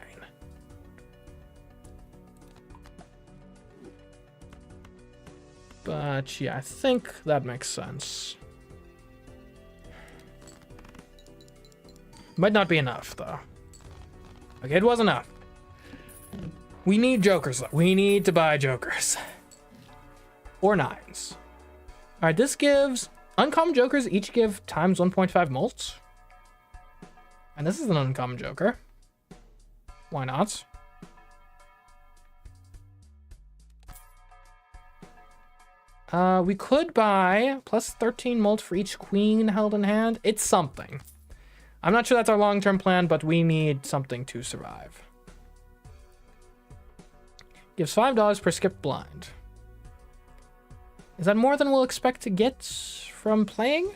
But yeah, I think that makes sense. Might not be enough, though. Okay, it was enough. We need jokers, though. We need to buy jokers. Or 9s. Alright, this gives... Uncommon jokers each give times 1.5 mults. And this is an uncommon joker. Why not? We could buy plus 13 mult for each queen held in hand. It's something. I'm not sure that's our long-term plan, but we need something to survive. Gives $5 per skip blind. Is that more than we'll expect to get from playing?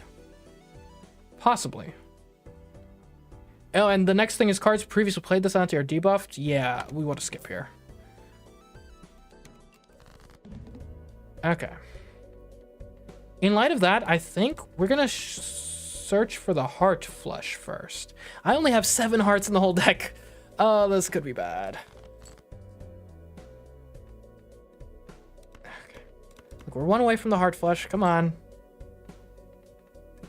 Possibly. Oh, and the next thing is cards previously played this onto are debuffed. Yeah, we want to skip here. Okay. In light of that, I think we're gonna search for the heart flush first. I only have 7 hearts in the whole deck. Oh, this could be bad. Okay. Look, we're 1 away from the heart flush. Come on.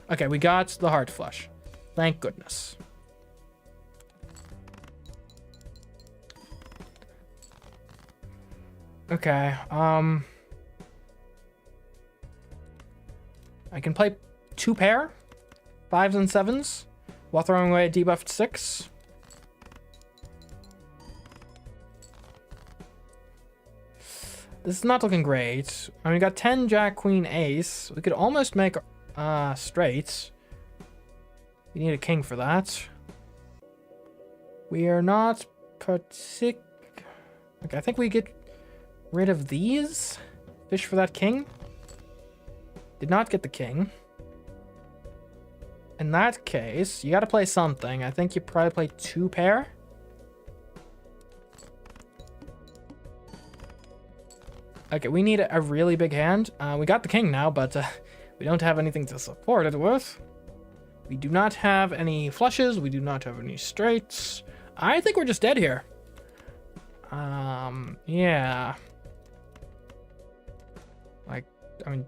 Okay, we got the heart flush. Thank goodness. Okay, I can play 2 pair, 5s and 7s, while throwing away a debuffed 6. This is not looking great. I mean, we got 10 Jack, Queen, Ace. We could almost make straights. We need a king for that. We are not Okay, I think we get rid of these. Fish for that king. Did not get the king. In that case, you gotta play something. I think you probably play 2 pair. Okay, we need a really big hand. We got the king now, but we don't have anything to support it with. We do not have any flushes. We do not have any straights. I think we're just dead here. Yeah. Like, I mean,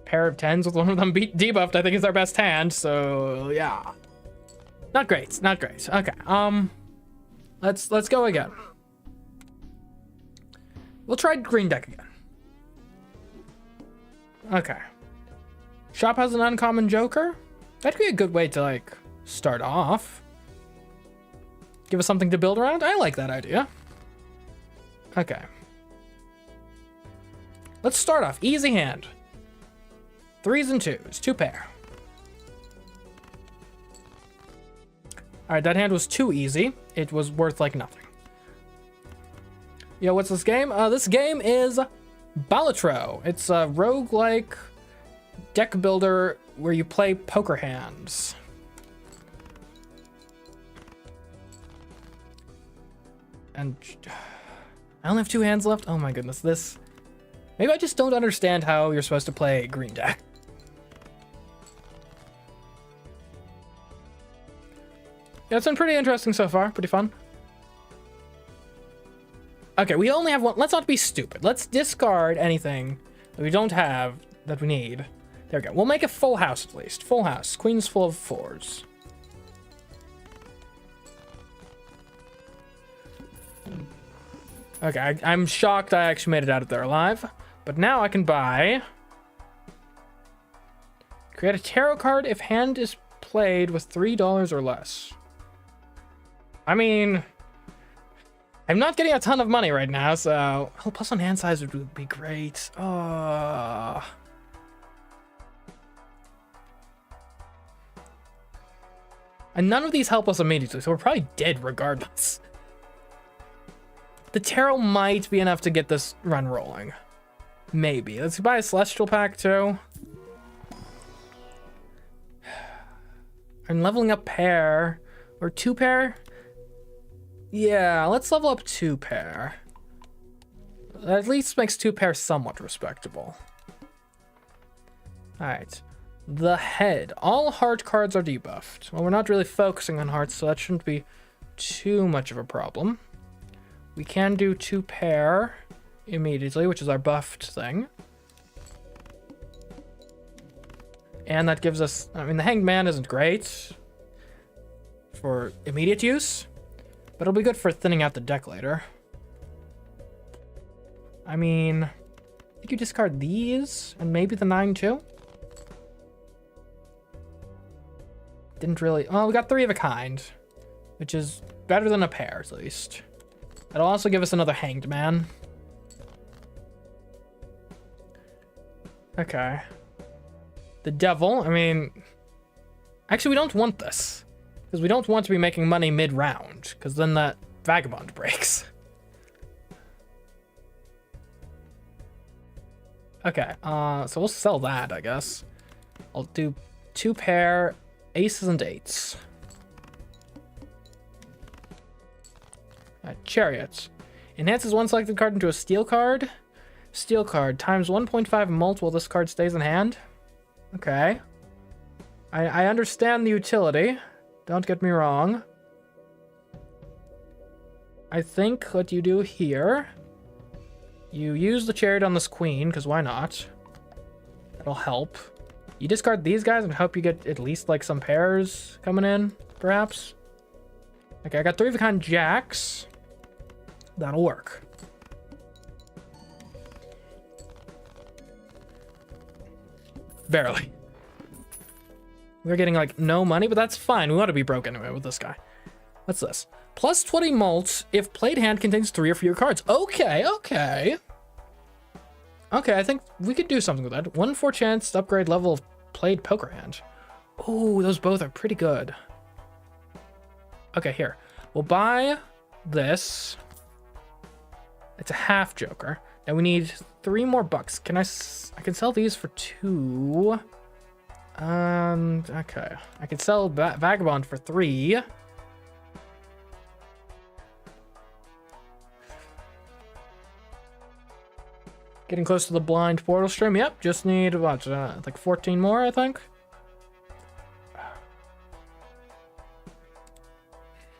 pair of 10s with one of them debuffed, I think is our best hand, so yeah. Not great, not great. Okay, let's go again. We'll try green deck again. Okay. Shop has an uncommon joker. That'd be a good way to, like, start off. Give us something to build around. I like that idea. Okay. Let's start off. Easy hand. 3s and 2s. 2 pair. Alright, that hand was too easy. It was worth like nothing. Yo, what's this game? This game is Balatro. It's a roguelike deck builder where you play poker hands. And I only have 2 hands left. Oh my goodness, this... Maybe I just don't understand how you're supposed to play green deck. Yeah, it's been pretty interesting so far. Pretty fun. Okay, we only have one. Let's not be stupid. Let's discard anything that we don't have that we need. There we go. We'll make a full house at least. Full house. Queen's full of 4s. Okay, I'm shocked I actually made it out of there alive. But now I can buy... Create a tarot card if hand is played with $3 or less. I mean... I'm not getting a ton of money right now, so... Oh, plus on hand size would be great. Oh... And none of these help us immediately, so we're probably dead regardless. The tarot might be enough to get this run rolling. Maybe. Let's buy a celestial pack too. I'm leveling up pair. Or 2 pair? Yeah, let's level up 2 pair. That at least makes 2 pair somewhat respectable. Alright. The head. All heart cards are debuffed. Well, we're not really focusing on hearts, so that shouldn't be too much of a problem. We can do 2 pair immediately, which is our buffed thing. And that gives us... I mean, the Hanged Man isn't great for immediate use, but it'll be good for thinning out the deck later. I mean, I think you discard these and maybe the 9 too. Didn't really... Oh, we got 3 of a kind, which is better than a pair at least. It'll also give us another Hanged Man. Okay. The Devil, I mean... Actually, we don't want this. Because we don't want to be making money mid-round. Because then that Vagabond breaks. Okay, so we'll sell that, I guess. I'll do 2 pair, aces and 8s. Chariots. Enhances one selected card into a steel card. Steel card times 1.5 mult while this card stays in hand. Okay. I understand the utility. Don't get me wrong. I think what you do here... You use the chariot on this queen, because why not? That'll help. You discard these guys and hope you get at least like some pairs coming in, perhaps. Okay, I got 3 of a kind jacks. That'll work. Barely. We're getting like no money, but that's fine. We want to be broke anyway with this guy. What's this? Plus 20 mult if played hand contains 3 or fewer cards. Okay, okay. Okay, I think we could do something with that. 1 in 4 chance to upgrade level of played poker hand. Oh, those both are pretty good. Okay, here. We'll buy this. It's a half joker. And we need 3 more bucks. Can I can sell these for 2. Okay. I can sell Vagabond for 3. Getting close to the blind portal stream. Yep, just need, what, like 14 more, I think?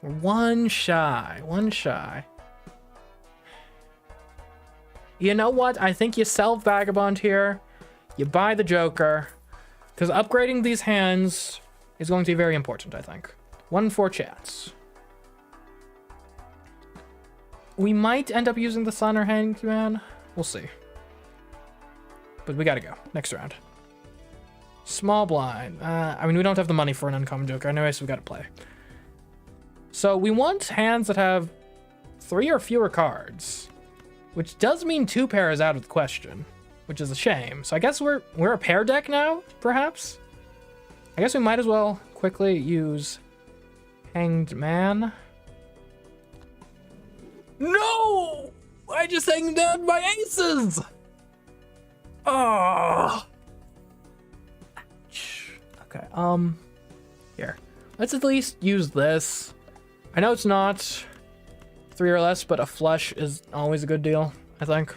One shy. You know what? I think you sell Vagabond here. You buy the Joker. Because upgrading these hands is going to be very important, I think. 1 in 4 chance. We might end up using the Sun or Hanged Man. We'll see. But we gotta go. Next round. Small blind. I mean, we don't have the money for an uncommon Joker anyway, so we gotta play. So we want hands that have 3 or fewer cards. Which does mean 2 pair is out of the question. which is a shame. So I guess we're a pair deck now, perhaps? I guess we might as well quickly use Hanged Man. No! I just hanged down my aces! Oh! Okay, here. Let's at least use this. I know it's not 3 or less, but a flush is always a good deal, I think.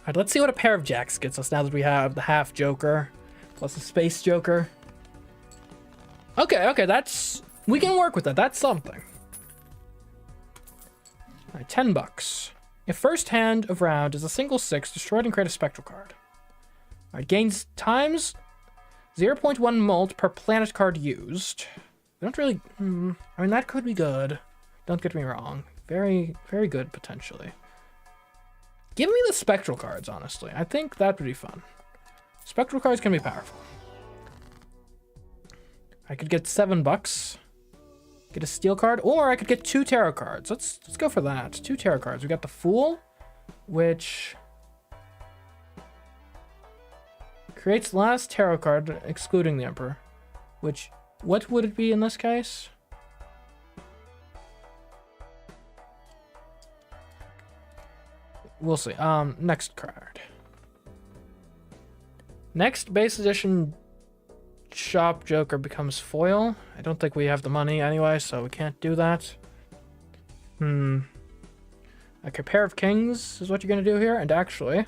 Alright, let's see what a pair of jacks gets us now that we have the half joker plus a space joker. Okay, that's... we can work with that. That's something. Alright, $10. If first hand of round is a single 6, destroyed and create a spectral card. Alright, gains times 0.1 molt per planet card used. We don't really... I mean, that could be good. Don't get me wrong. Very, very good, potentially. Give me the spectral cards, honestly. I think that would be fun. Spectral cards can be powerful. I could get $7. Get a steel card, or I could get 2 tarot cards. Let's go for that. 2 tarot cards. We got the Fool, which creates last tarot card, excluding the Emperor. Which, what would it be in this case? We'll see. Next card. Next base edition shop joker becomes foil. I don't think we have the money anyway, so we can't do that. Okay, pair of kings is what you're going to do here. And actually,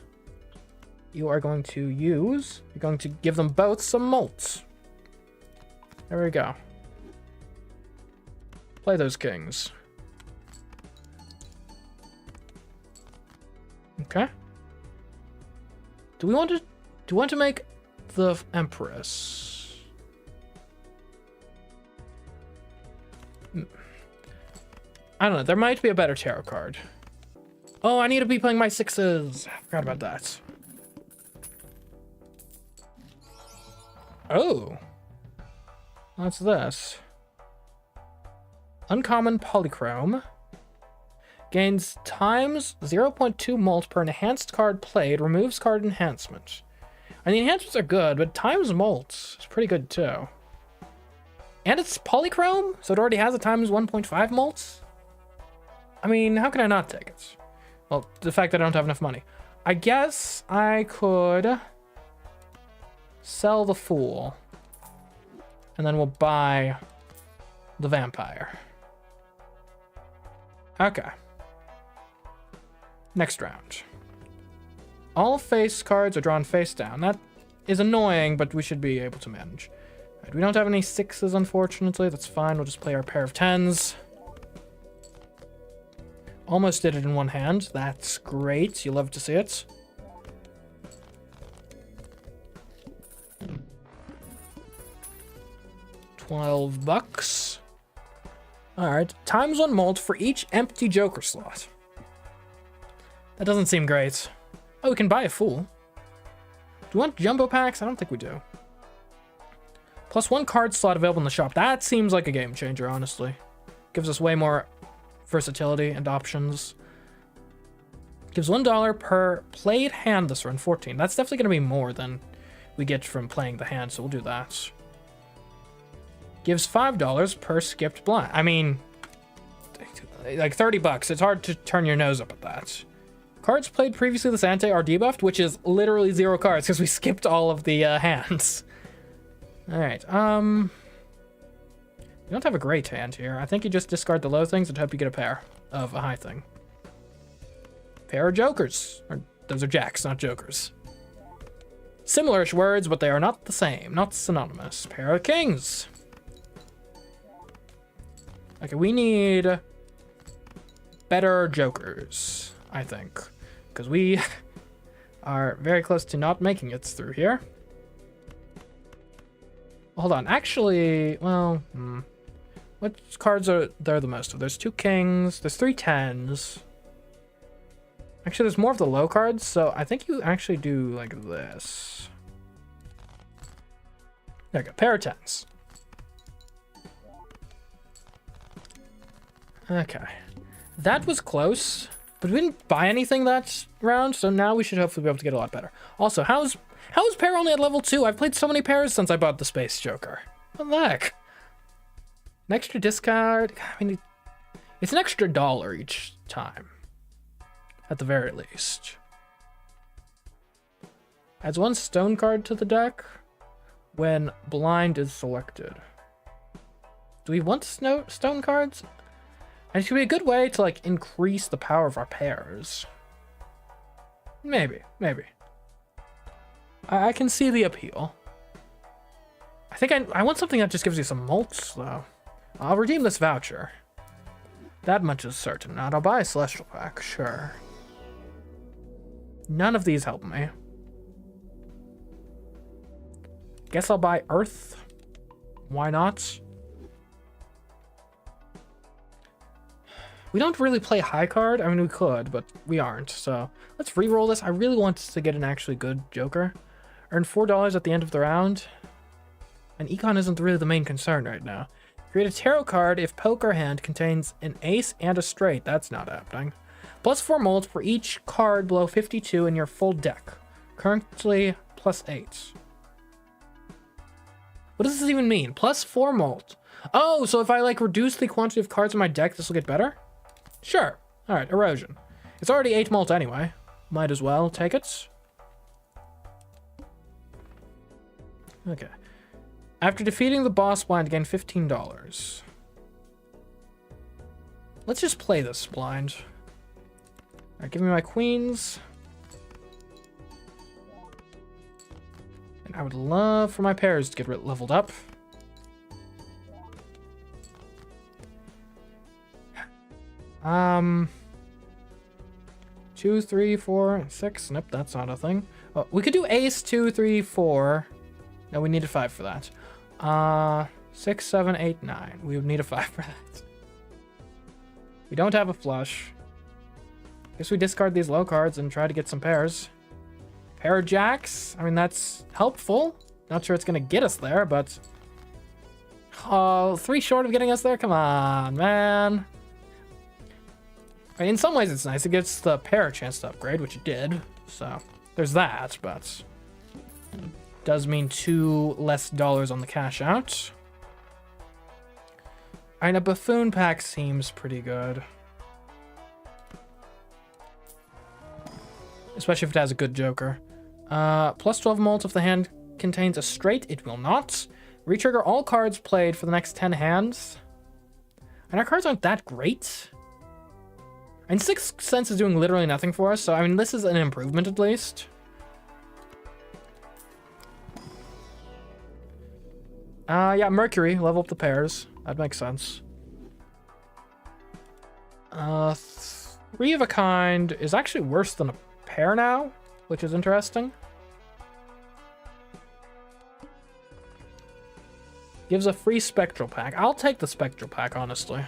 you are going to use... you're going to give them both some molts. There we go. Play those kings. Okay. Do we want to make the Empress? I don't know. There might be a better tarot card. Oh, I need to be playing my 6s. I forgot about that. Oh. What's this? Uncommon Polychrome. Gains times 0.2 molt per enhanced card played. Removes card enhancement. And the enhancements are good, but times molt is pretty good too. And it's polychrome, so it already has a times 1.5 molt. I mean, how can I not take it? Well, the fact that I don't have enough money. I guess I could sell the Fool. And then we'll buy the Vampire. Okay. Next round. All face cards are drawn face down. That is annoying, but we should be able to manage. Right, we don't have any 6s, unfortunately. That's fine. We'll just play our pair of 10s. Almost did it in one hand. That's great. You love to see it. $12. Alright. Times 1 molt for each empty joker slot. That doesn't seem great. Oh, we can buy a Fool. Do we want jumbo packs? I don't think we do. Plus 1 card slot available in the shop. That seems like a game changer, honestly. Gives us way more versatility and options. Gives $1 per played hand this run, 14. That's definitely going to be more than we get from playing the hand, so we'll do that. Gives $5 per skipped blind. I mean, like $30. It's hard to turn your nose up at that. Cards played previously this ante are debuffed, which is literally 0 cards because we skipped all of the hands. All right. You don't have a great hand here. I think you just discard the low things and hope you get a pair of a high thing. Pair of jokers. Or, those are jacks, not jokers. Similar-ish words, but they are not the same. Not synonymous. Pair of kings. Okay, we need better jokers, I think. Because we are very close to not making it through here. Hold on. Actually, well... what cards are there the most of? There's 2 kings. There's 3 10s. Actually, there's more of the low cards, so I think you actually do like this. There we go. Pair of 10s. Okay. That was close. But we didn't buy anything that round, so now we should hopefully be able to get a lot better. Also, how is Pear only at level 2? I've played so many Pears since I bought the Space Joker. What the heck? An extra discard? I mean, it's an extra $1 each time. At the very least. Adds 1 stone card to the deck when blind is selected. Do we want stone cards? And it should be a good way to, like, increase the power of our pairs. Maybe. I can see the appeal. I think I want something that just gives you some mults, though. I'll redeem this voucher. That much is certain. And I'll buy a Celestial Pack, sure. None of these help me. Guess I'll buy Earth. Why not? We don't really play high card. I mean, we could, but we aren't. So let's re-roll this. I really want to get an actually good Joker. Earn $4 at the end of the round. And econ isn't really the main concern right now. Create a tarot card if poker hand contains an ace and a straight. That's not happening. Plus 4 molt for each card below 52 in your full deck. Currently plus 8. What does this even mean? Plus 4 molt. Oh, so if I like reduce the quantity of cards in my deck, this will get better? Sure. All right, erosion. It's already 8 molt anyway. Might as well take it. Okay. After defeating the boss blind, gain $15. Let's just play this blind. All right, give me my queens. And I would love for my pairs to get leveled up. Two, 3, 4, 6. Nope, that's not a thing. Oh, we could do ace, 2, 3, 4. No, we needed 5 for that. 6, 7, 8, 9. We would need a 5 for that. We don't have a flush. Guess we discard these low cards and try to get some pairs. Pair of jacks. I mean, that's helpful. Not sure it's gonna get us there, but... Oh, 3 short of getting us there? Come on, man. I mean, in some ways it's nice. It gives the pair a chance to upgrade, which it did. So, there's that, but... does mean $2 less on the cash out. And a buffoon pack seems pretty good. Especially if it has a good Joker. Plus 12 molt if the hand contains a straight. It will not. Retrigger all cards played for the next 10 hands. And our cards aren't that great. And Sixth Sense is doing literally nothing for us, so I mean, this is an improvement at least. Yeah, Mercury, level up the pairs. That makes sense. 3 of a kind is actually worse than a pair now, which is interesting. Gives a free Spectral Pack. I'll take the Spectral Pack, honestly.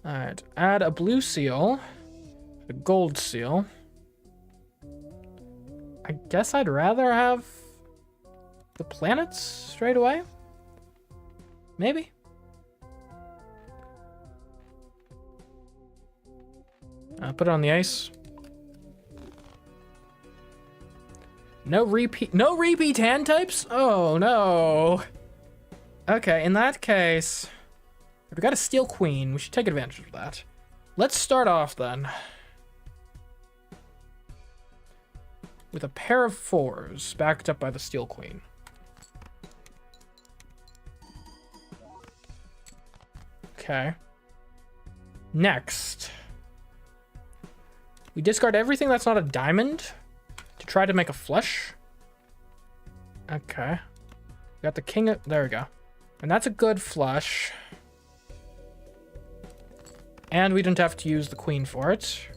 Alright, add a blue seal, a gold seal. I guess I'd rather have the planets straight away? Maybe? Put it on the ice. No repeat hand types? Oh no. Okay, in that case, we got a Steel Queen. We should take advantage of that. Let's start off then with a pair of 4s backed up by the Steel Queen. Okay. Next, we discard everything that's not a diamond to try to make a flush. Okay. We got the king of, there we go. And that's a good flush. And we didn't have to use the queen for it.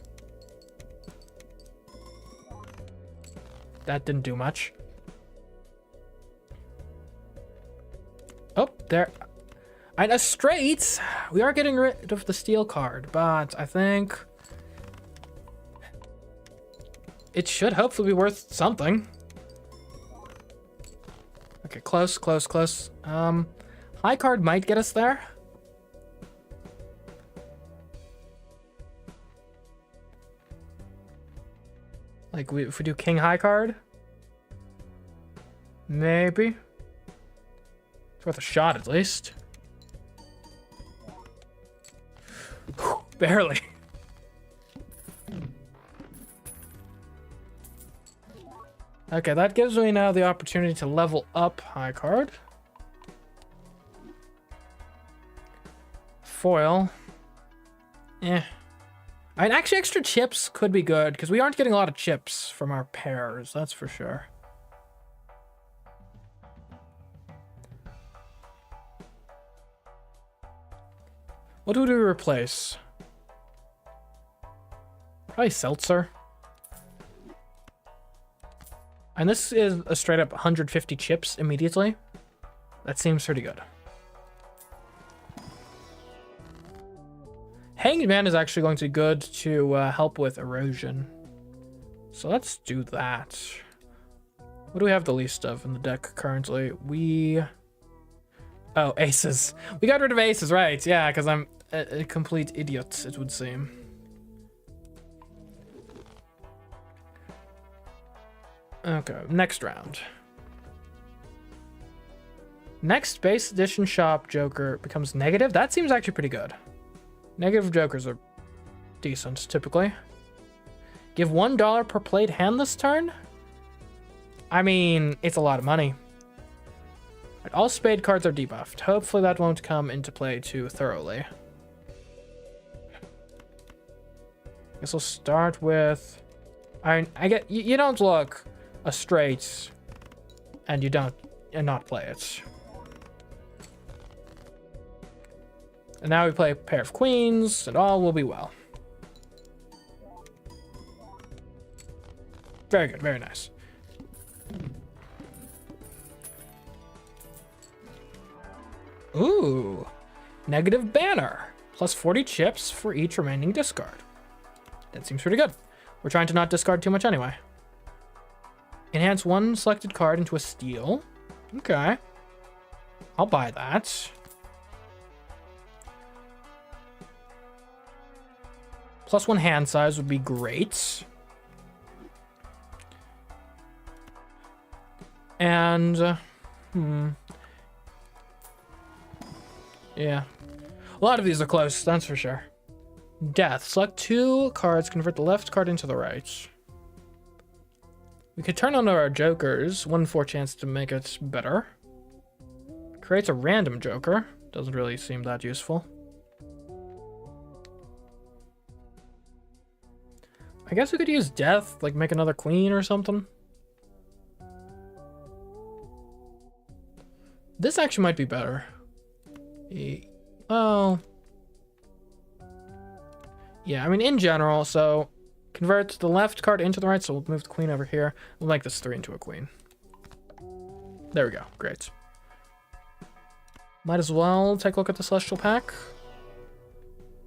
That didn't do much. Oh, there. And a straight. We are getting rid of the steel card, but I think it should hopefully be worth something. Okay, close, close, close. High card might get us there. Like, if we do king high card? Maybe. It's worth a shot, at least. Whew, barely. Okay, that gives me now the opportunity to level up high card. Foil. Eh. I mean, actually, extra chips could be good, because we aren't getting a lot of chips from our pairs, that's for sure. What do we replace? Probably seltzer. And this is a straight up 150 chips immediately. That seems pretty good. Hanged Man is actually going to be good to help with erosion. So let's do that. What do we have the least of in the deck currently? Oh, aces. We got rid of aces, right? Yeah, because I'm a complete idiot, it would seem. Okay, next round. Next base edition shop Joker becomes negative. That seems actually pretty good. Negative Jokers are decent, typically. Give $1 per played hand this turn? I mean, it's a lot of money. All spade cards are debuffed. Hopefully that won't come into play too thoroughly. Guess we'll start with... I get... You don't look a straight and you don't... and not play it. And now we play a pair of queens, and all will be well. Very good, very nice. Ooh, negative banner. Plus 40 chips for each remaining discard. That seems pretty good. We're trying to not discard too much anyway. Enhance one selected card into a steal. Okay. I'll buy that. Plus 1 hand size would be great. And, yeah. A lot of these are close, that's for sure. Death. Select 2 cards, convert the left card into the right. We could turn on our jokers. 1-4 chance to make it better. Creates a random joker. Doesn't really seem that useful. I guess we could use death, like make another queen or something. This actually might be better. Well, yeah, I mean, in general, so convert the left card into the right, so we'll move the queen over here. We'll make this 3 into a queen. There we go, great. Might as well take a look at the Celestial Pack.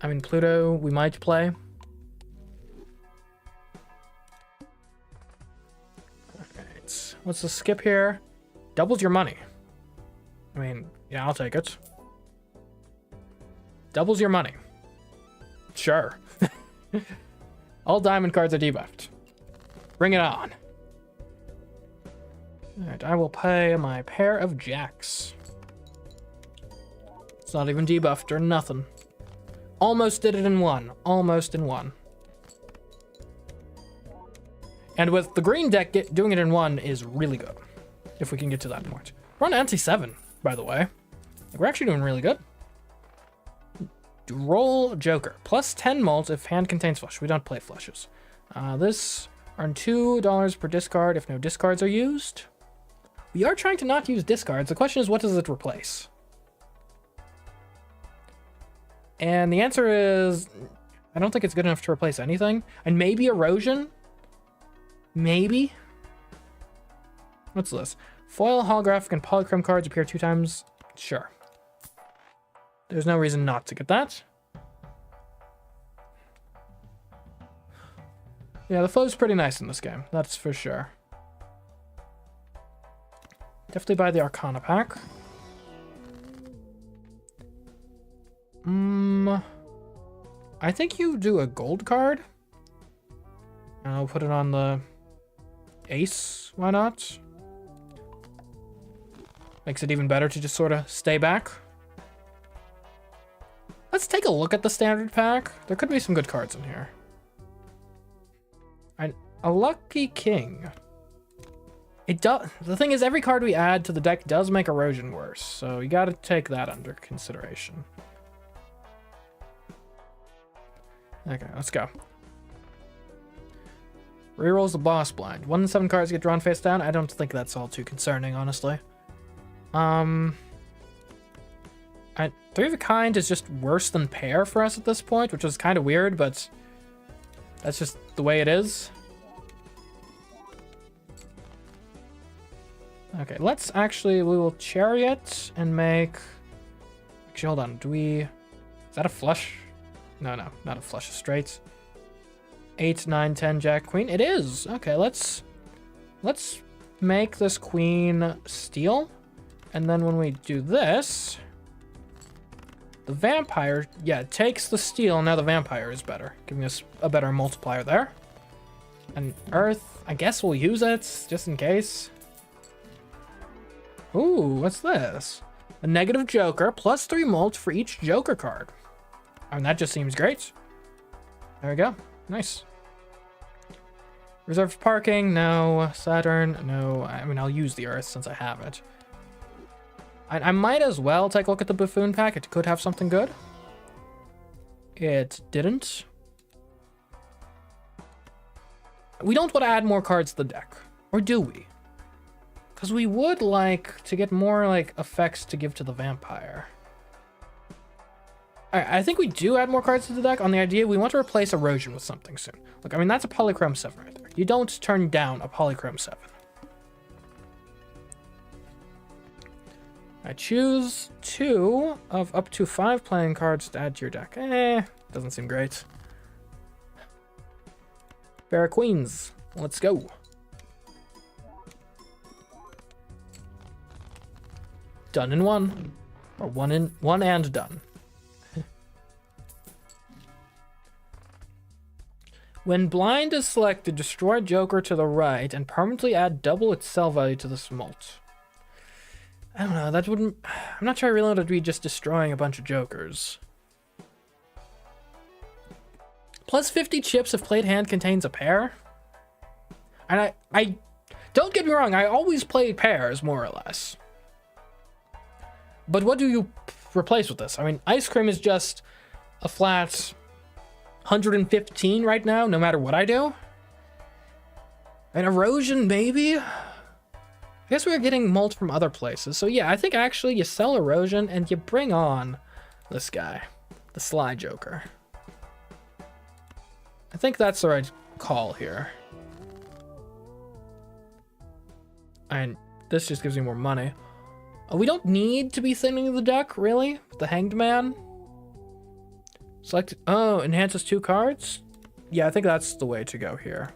I mean, Pluto, we might play. Alright, what's the skip here? Doubles your money. I mean, yeah, I'll take it. Doubles your money. Sure. All diamond cards are debuffed. Bring it on. Alright, I will pay my pair of jacks. It's not even debuffed or nothing. Almost did it in one. Almost in one. And with the green deck, doing it in one is really good. If we can get to that point. We're on anti-7, by the way. Like, we're actually doing really good. Roll Joker. Plus 10 mult if hand contains flush. We don't play flushes. This earn $2 per discard if no discards are used. We are trying to not use discards. The question is, what does it replace? And the answer is, I don't think it's good enough to replace anything. And maybe erosion? Maybe? What's this? Foil, holographic, and polychrome cards appear 2 times. Sure. There's no reason not to get that. Yeah, the flow's pretty nice in this game. That's for sure. Definitely buy the Arcana pack. I think you do a gold card. And I'll put it on the ace. Why not? Makes it even better to just sort of stay back. Let's take a look at the standard pack. There could be some good cards in here. A lucky king. It does. The thing is, every card we add to the deck does make erosion worse, so you got to take that under consideration. Okay, let's go. Rerolls the boss blind. 1 in 7 cards get drawn face down. I don't think that's all too concerning, honestly. 3 of a kind is just worse than pair for us at this point, which is kind of weird, but that's just the way it is. Okay, let's actually, we will chariot and make, actually, hold on, is that a flush? No, not a flush of straights. 8, 9, 10, jack, queen. It is. Okay, let's make this queen steal. And then when we do this, the vampire, yeah, it takes the steal. Now the vampire is better, giving us a better multiplier there. And earth, I guess we'll use it just in case. Ooh, what's this? A negative joker, plus 3 mult for each joker card. I mean, that just seems great. There we go. Nice. Reserved parking, no. Saturn, no. I mean, I'll use the earth since I have it. I might as well take a look at the buffoon pack. It could have something good. It didn't. We don't want to add more cards to the deck. Or do we? Because we would like to get more, like, effects to give to the vampire. I think we do add more cards to the deck on the idea we want to replace erosion with something soon. Look, I mean, that's a polychrome 7 right there. You don't turn down a polychrome 7. I choose 2 of up to 5 playing cards to add to your deck. Doesn't seem great. Pair of queens. Let's go. Done in 1. Or 1 and done. When blind is selected, destroy joker to the right and permanently add double its sell value to this mult. I don't know, that wouldn't... I'm not sure I really want to be just destroying a bunch of jokers. Plus 50 chips if played hand contains a pair. And I don't get me wrong, I always played pairs, more or less. But what do you replace with this? I mean, ice cream is just a flat 115 right now, no matter what I do. And erosion, maybe? I guess we're getting mult from other places. So yeah, I think actually you sell erosion and you bring on this guy, the Sly Joker. I think that's the right call here. And this just gives me more money. We don't need to be thinning the deck, really, with the Hanged Man. Select, oh, enhances 2 cards? Yeah, I think that's the way to go here.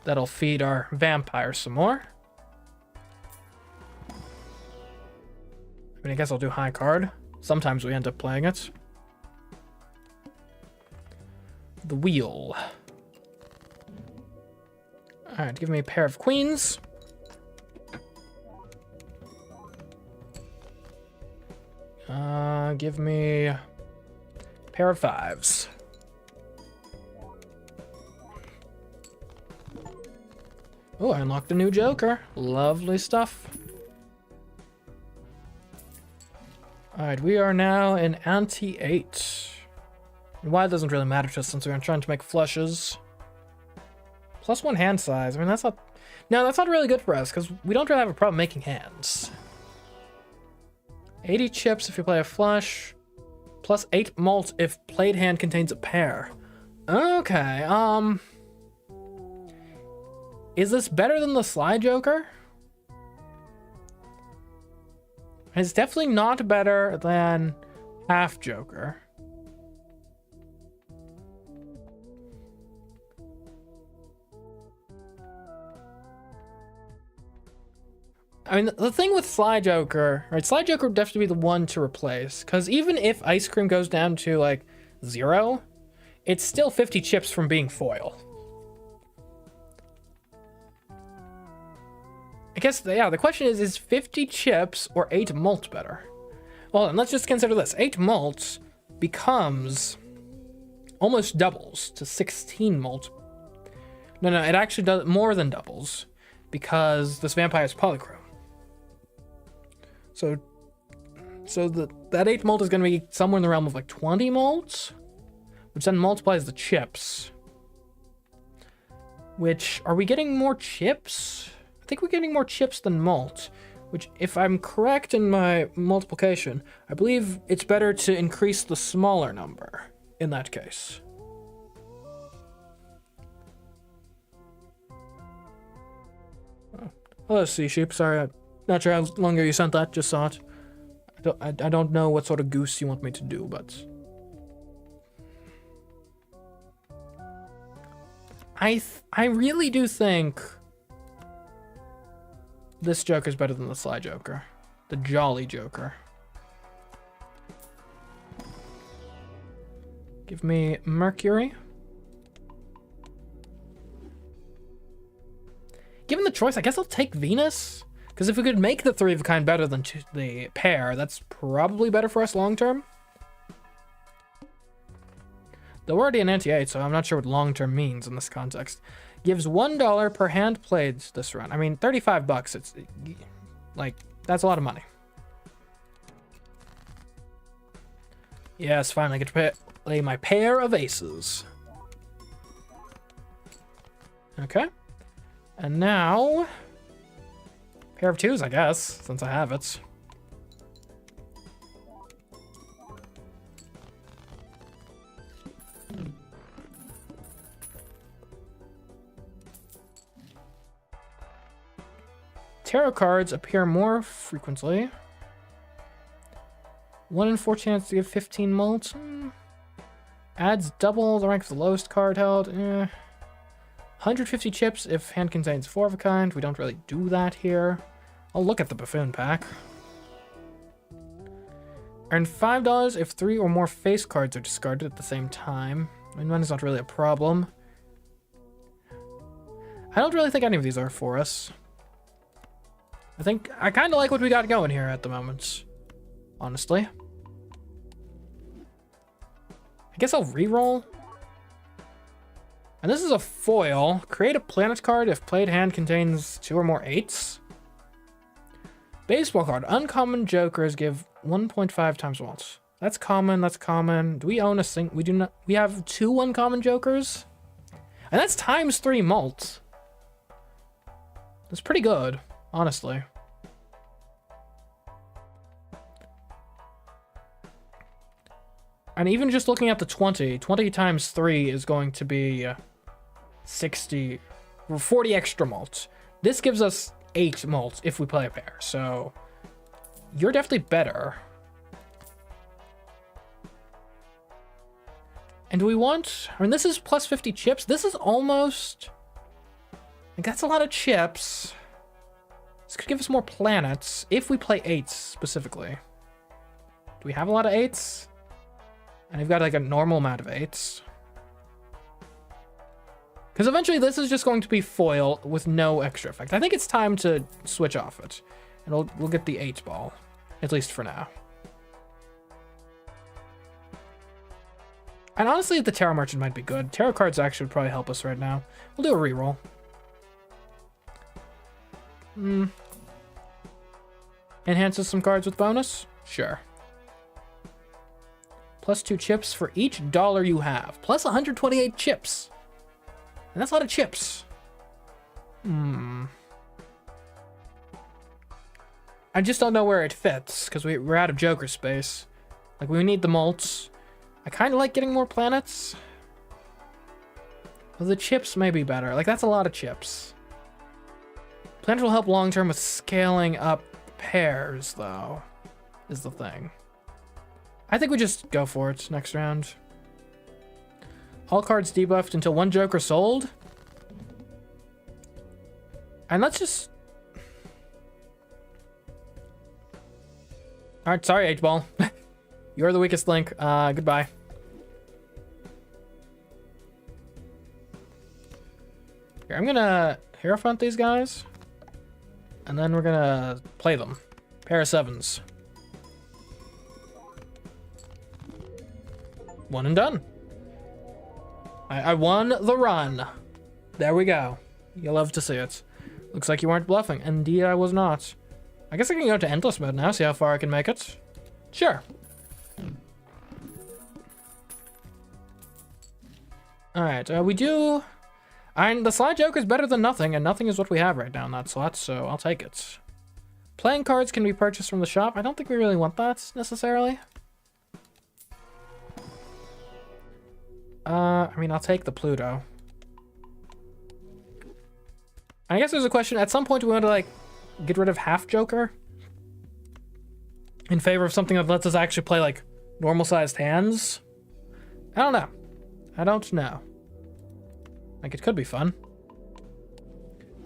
That'll feed our vampire some more. I mean, I guess I'll do high card. Sometimes we end up playing it. The wheel. Alright, give me a pair of queens. Give me a pair of 5s. Oh, I unlocked a new joker. Lovely stuff. Alright, we are now in ante 8. And why it doesn't really matter to us since we're trying to make flushes. Plus 1 hand size. I mean, that's not... No, that's not really good for us because we don't really have a problem making hands. 80 chips if you play a flush. Plus 8 mult if played hand contains a pair. Okay, is this better than the Sly Joker? It's definitely not better than Half Joker. I mean, the thing with Sly Joker, right? Sly Joker would definitely be the one to replace. Because even if Ice Cream goes down to, like, 0, it's still 50 chips from being foil. I guess, yeah, the question is 50 chips or 8 malt better? Well, and let's just consider this. 8 malt becomes almost doubles to 16 malt. No, it actually does more than doubles because this vampire is polychrome. So that 8 malt is going to be somewhere in the realm of like 20 malts, which then multiplies the chips. Which, are we getting more chips? I think we're getting more chips than malt, which, if I'm correct in my multiplication, I believe it's better to increase the smaller number in that case. Oh. Hello, Sea Sheep. Sorry, I'm not sure how long ago you sent that. Just saw it. I don't know what sort of goose you want me to do, but... I really do think this Joker's better than the Sly Joker. The Jolly Joker. Give me Mercury. Given the choice, I guess I'll take Venus. Because if we could make the 3 of a kind better than the pair, that's probably better for us long term. Though we're already an anti-8, so I'm not sure what long-term means in this context. Gives $1 per hand played this run. I mean, 35 bucks. It's like, that's a lot of money. Yes, finally I get to play my pair of aces. Okay. And now, pair of 2s, I guess, since I have it. Tarot cards appear more frequently. 1 in 4 chance to give 15 mult. Adds double the rank of the lowest card held. 150 chips if hand contains 4 of a kind. We don't really do that here. I'll look at the buffoon pack. Earn $5 if 3 or more face cards are discarded at the same time. I mean, money's not really a problem. I don't really think any of these are for us. I kind of like what we got going here at the moment, honestly. I guess I'll re-roll. And this is a foil. Create a planet card if played hand contains 2 or more 8s. Baseball card. Uncommon jokers give 1.5 times malt. That's common, that's common. Do we own a we do not. We have 2 uncommon jokers? And that's times 3 malt. That's pretty good, honestly. And even just looking at the 20 times 3 is going to be 60, 40 extra malt. This gives us 8 malt if we play a pair, so you're definitely better. And do we want, I mean, this is plus 50 chips. This is almost, like, that's a lot of chips. This could give us more planets if we play 8s specifically. Do we have a lot of 8s? And we've got like a normal amount of 8s. Because eventually this is just going to be foil with no extra effect. I think it's time to switch off it. And we'll get the 8 ball, at least for now. And honestly, the Tarot Merchant might be good. Tarot cards actually would probably help us right now. We'll do a reroll. Enhances some cards with bonus? Sure. Plus 2 chips for each $1 you have. Plus 128 chips. And that's a lot of chips. I just don't know where it fits, because we're out of Joker space. Like, we need the malts. I kind of like getting more planets. Well, the chips may be better. Like, that's a lot of chips. Planets will help long-term with scaling up pairs, though, is the thing. I think we just go for it next round. All cards debuffed until 1 Joker sold. And let's just... Alright, sorry, H-Ball. You're the weakest link. Goodbye. Here, I'm gonna Hierophant these guys. And then we're gonna play them. Pair of 7s. 1 and done. I won the run. There we go. You love to see it. Looks like you weren't bluffing. Indeed, I was not. I guess I can go to endless mode now, see how far I can make it. Sure. Alright, we do... the slide joker is better than nothing, and nothing is what we have right now in that slot, so I'll take it. Playing cards can be purchased from the shop. I don't think we really want that, necessarily. I mean, I'll take the Pluto. I guess there's a question, at some point do we want to, like, get rid of half joker? In favor of something that lets us actually play, like, normal-sized hands? I don't know. I don't know. Like, it could be fun.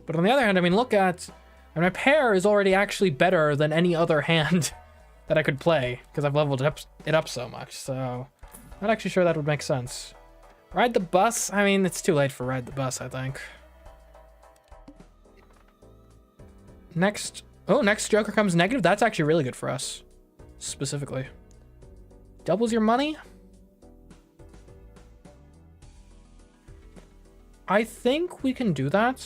But on the other hand, I mean, look at... I mean, my pair is already actually better than any other hand that I could play, because I've leveled it up so much, so... Not actually sure that would make sense. Ride the bus? I mean, it's too late for ride the bus, I think. Next... Oh, next joker comes negative? That's actually really good for us. Specifically. Doubles your money? I think we can do that.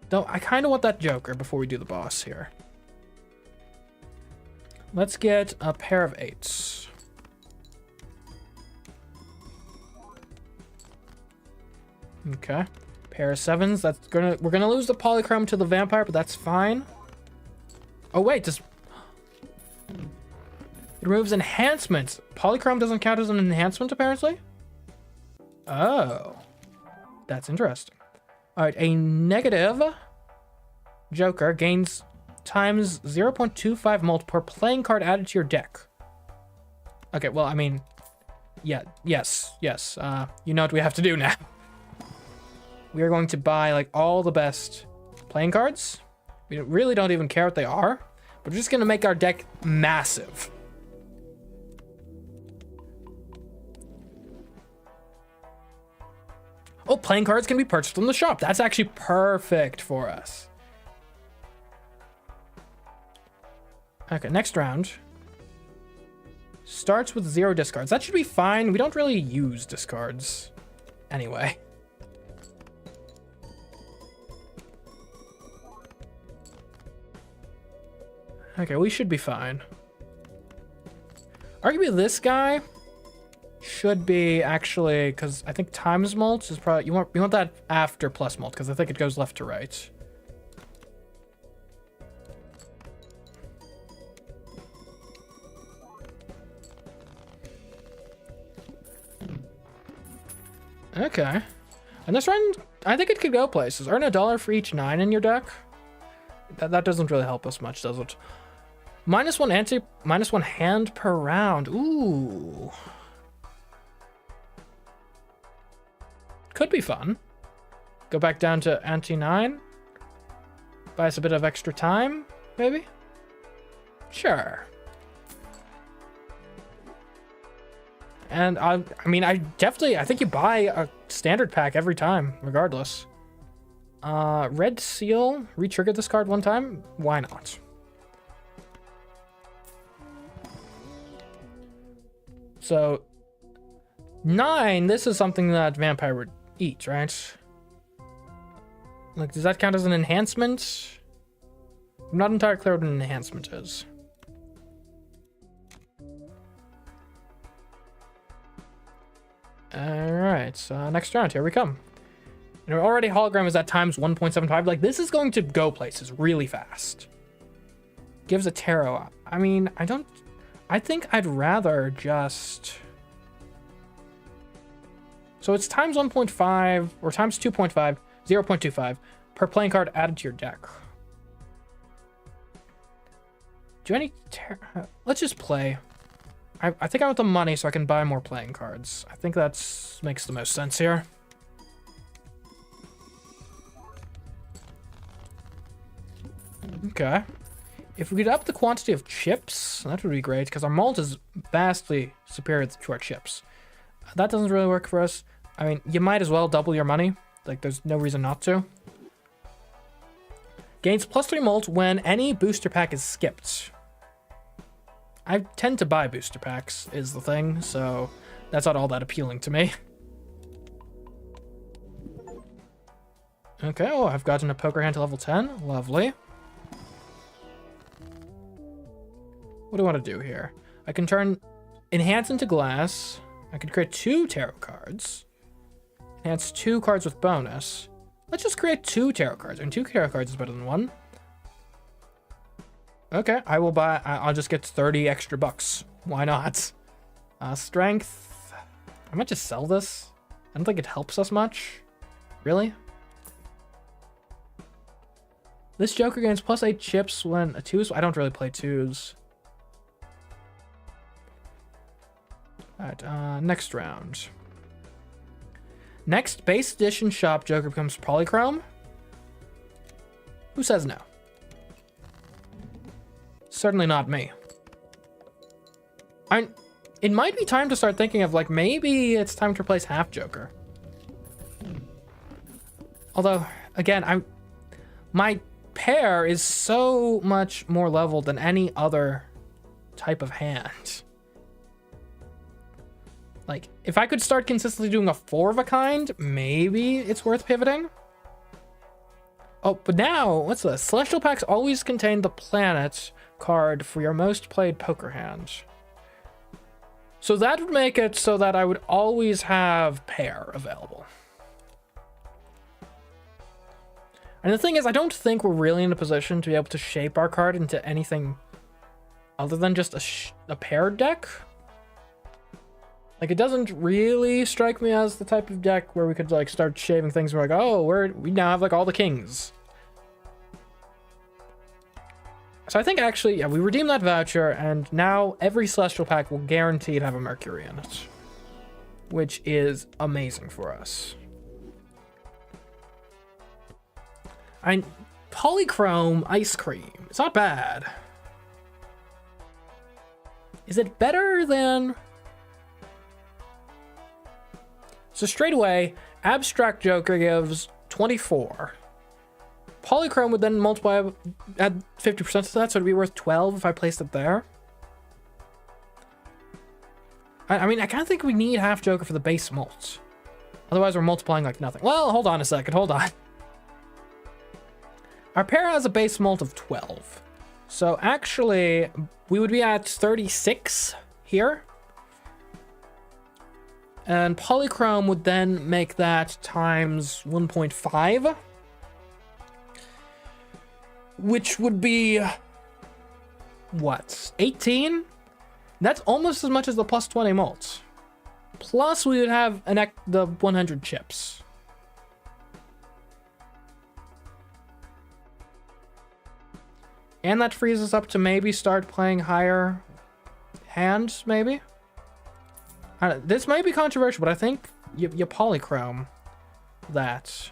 Though I kind of want that joker before we do the boss here. Let's get a pair of 8s. Okay. Pair of 7s. We're gonna lose the polychrome to the vampire, but that's fine. Oh wait, it removes enhancements. Polychrome doesn't count as an enhancement, apparently. Oh, that's interesting. All right, a negative joker gains times 0.25 mult per playing card added to your deck. Okay, well, I mean, yeah, yes. You know what we have to do now. We are going to buy, like, all the best playing cards. We really don't even care what they are. We're just going to make our deck massive. Oh, playing cards can be purchased from the shop. That's actually perfect for us. Okay, next round. Starts with 0 discards. That should be fine. We don't really use discards anyway. Okay, we should be fine. Arguably this guy should be actually, because I think times mult is probably, you want that after plus mult, because I think it goes left to right. Okay. And this run, I think it could go places. Earn $1 for each 9 in your deck. That doesn't really help us much, does it? -1 hand per round. Ooh. Could be fun. Go back down to ante-9. Buy us a bit of extra time, maybe? Sure. And I mean, I think you buy a standard pack every time, regardless. Red Seal, re-trigger this card one time? Why not? So, 9, this is something that Vampire would eat, right? Like, does that count as an enhancement? I'm not entirely clear what an enhancement is. Alright, next round, here we come. And already hologram is at times 1.75. Like, this is going to go places really fast. Gives a tarot. I mean, I think I'd rather just... So it's times 1.5 or times 2.5, 0.25 per playing card added to your deck. Do any... Let's just play. I think I want the money so I can buy more playing cards. I think that makes the most sense here. Okay. If we could up the quantity of chips, that would be great, because our malt is vastly superior to our chips. That doesn't really work for us. I mean, you might as well double your money. Like, there's no reason not to. Gains +3 mult when any booster pack is skipped. I tend to buy booster packs, is the thing, so that's not all that appealing to me. Okay, oh, I've gotten a poker hand to level 10. Lovely. What do I want to do here? I can turn enhance into glass. I could create 2 tarot cards. Enhance 2 cards with bonus. Let's just create 2 tarot cards. And 2 tarot cards is better than 1. Okay, I will buy. I'll just get 30 extra bucks. Why not? Strength. I might just sell this. I don't think it helps us much. Really? This Joker gains +8 chips when a 2 is. I don't really play 2s. Alright, next round. Next base edition shop Joker becomes polychrome. Who says no? Certainly not me. It might be time to start thinking of, like, maybe it's time to replace half Joker. Although, again, my pair is so much more leveled than any other type of hand. Like, if I could start consistently doing a 4 of a kind, maybe it's worth pivoting. Oh, but now, what's this? Celestial packs always contain the planet card for your most played poker hand. So that would make it so that I would always have pair available. And the thing is, I don't think we're really in a position to be able to shape our card into anything other than just a paired deck. Like, it doesn't really strike me as the type of deck where we could, like, start shaving things. We're like, oh, we now have, like, all the kings. So I think, actually, yeah, we redeem that voucher, and now every Celestial pack will guarantee to have a Mercury in it. Which is amazing for us. Polychrome ice cream. It's not bad. Is it better than... So straight away, Abstract Joker gives 24. Polychrome would then multiply, add 50% to that, so it'd be worth 12 if I placed it there. I mean, I kind of think we need half Joker for the base mult. Otherwise, we're multiplying like nothing. Well, hold on a second, hold on. Our pair has a base mult of 12. So actually, we would be at 36 here. And Polychrome would then make that times 1.5. Which would be... what? 18? That's almost as much as the plus 20 mult. Plus we would have the 100 chips. And that frees us up to maybe start playing higher hands, maybe? This might be controversial, but I think you polychrome that.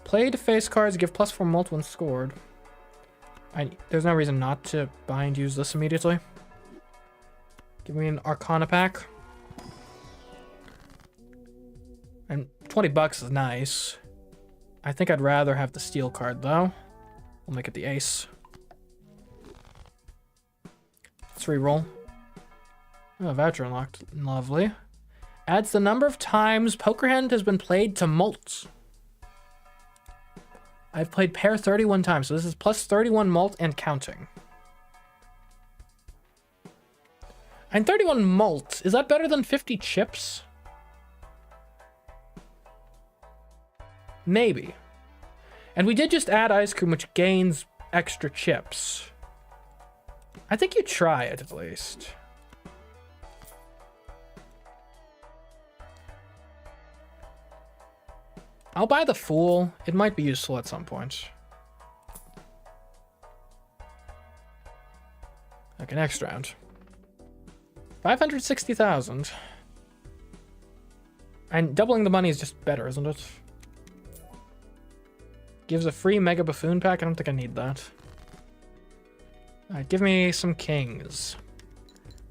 Played face cards give +4 mult when scored. There's no reason not to buy and use this immediately. Give me an Arcana pack. And 20 bucks is nice. I think I'd rather have the steel card, though. We'll make it the ace. Let's re-roll. Oh, voucher unlocked. Lovely. Adds the number of times poker hand has been played to mult. I've played pair 31 times, so this is plus 31 mult and counting. And 31 mult, is that better than 50 chips? Maybe. And we did just add ice cream, which gains extra chips. I think you try it, at least. I'll buy the Fool. It might be useful at some point. Okay, next round. 560,000. And doubling the money is just better, isn't it? Gives a free Mega Buffoon pack. I don't think I need that. Alright, give me some kings.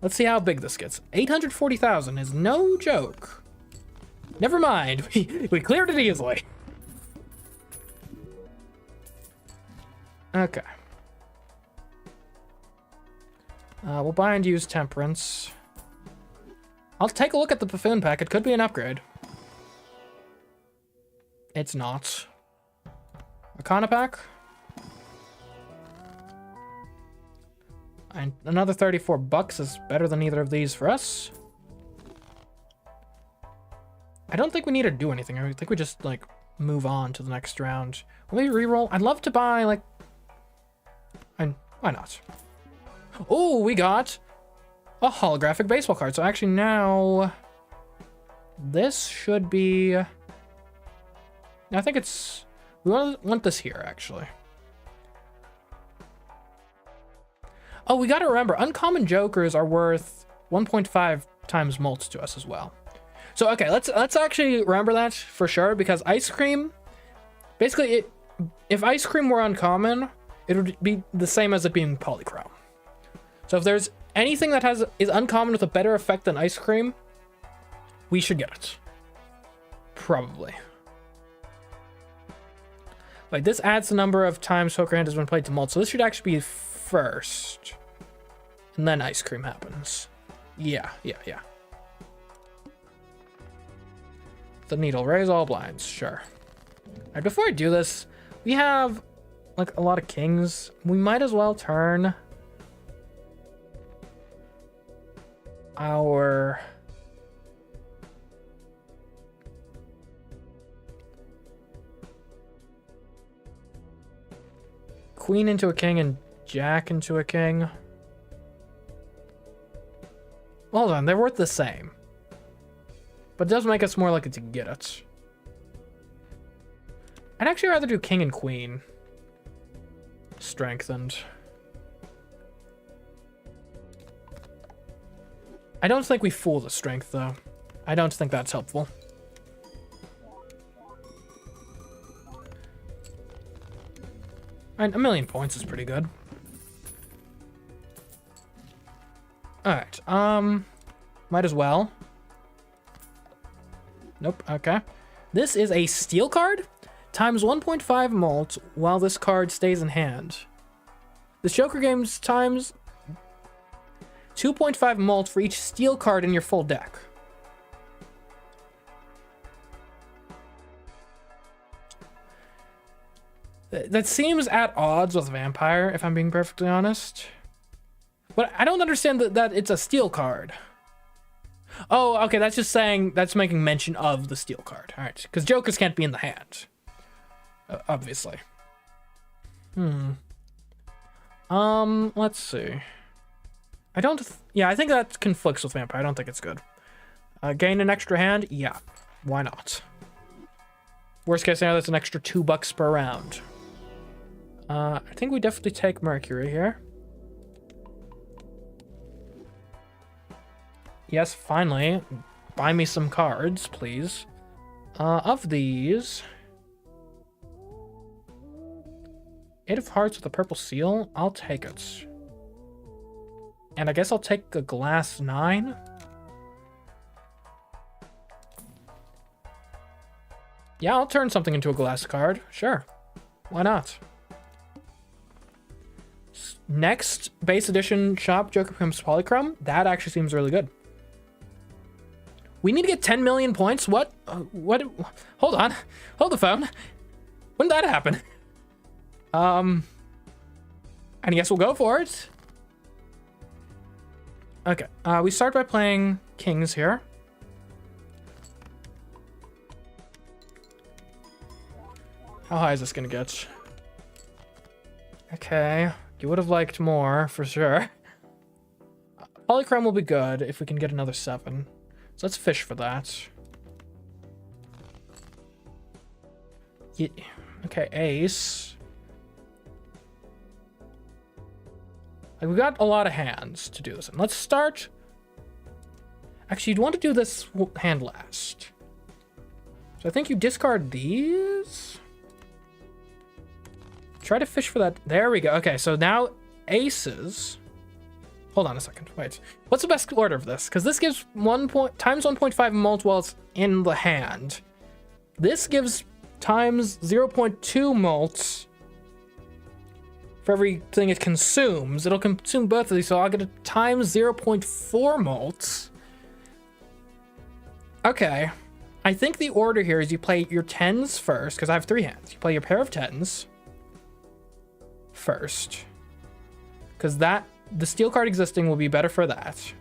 Let's see how big this gets. 840,000 is no joke. Never mind. We cleared it easily. Okay. We'll buy and use Temperance. I'll take a look at the Buffoon pack. It could be an upgrade. It's not. Arcana pack. And another 34 bucks is better than either of these for us. I don't think we need to do anything. I think we just, like, move on to the next round. Will we reroll? I'd love to buy, like... And why not? Oh, we got a holographic baseball card. So actually now... This should be... I think it's... We want this here, actually. Oh, we gotta remember, uncommon jokers are worth 1.5 times mults to us as well. So, okay, let's actually remember that for sure, because ice cream... Basically, if ice cream were uncommon, it would be the same as it being polychrome. So if there's anything that is uncommon with a better effect than ice cream, we should get it. Probably. Like, this adds the number of times Poker Hand has been played to mult, so this should actually be first. And then ice cream happens. Yeah. The needle, raise all blinds, sure. Alright, before I do this, we have, like, a lot of kings. We might as well turn our... Queen into a king and jack into a king. Hold on, they're worth the same. But it does make us more likely to get it. I'd actually rather do king and queen. Strengthened. I don't think we fool the strength, though. I don't think that's helpful. And 1,000,000 points is pretty good. Alright, might as well. Nope, okay. This is a steel card, times 1.5 mult while this card stays in hand. This Joker game's times 2.5 mult for each steel card in your full deck. That seems at odds with Vampire, if I'm being perfectly honest. But I don't understand that it's a steel card. Oh, okay, that's just saying, that's making mention of the steel card. All right, because Jokers can't be in the hand. Obviously. Let's see. Yeah, I think that conflicts with Vampire. I don't think it's good. Gain an extra hand? Yeah, why not? Worst case scenario, that's an extra $2 per round. I think we definitely take Mercury here. Yes, finally. Buy me some cards, please. Of these... 8 of Hearts with a purple seal? I'll take it. And I guess I'll take a glass 9. Yeah, I'll turn something into a glass card. Sure. Why not? Next base edition shop, Joker becomes Polychrome. That actually seems really good. We need to get 10 million points? What? What? Hold on. Hold the phone. When did that happen? I guess we'll go for it. Okay. We start by playing kings here. How high is this gonna get? Okay. You would have liked more, for sure. Polychrome will be good if we can get another 7. So let's fish for that. Yeah. Okay, ace. Like, we got a lot of hands to do this in. Let's start... Actually, you'd want to do this hand last. So I think you discard these? Try to fish for that. There we go. Okay, so now aces. Hold on a second. Wait. What's the best order of this? Because this gives times 1.5 mult while it's in the hand. This gives times 0.2 mult for everything it consumes. It'll consume both of these, so I'll get a times 0.4 mult. Okay. I think the order here is you play your 10s first, because I have 3 hands. You play your pair of 10s first. Because the steel card existing will be better for that.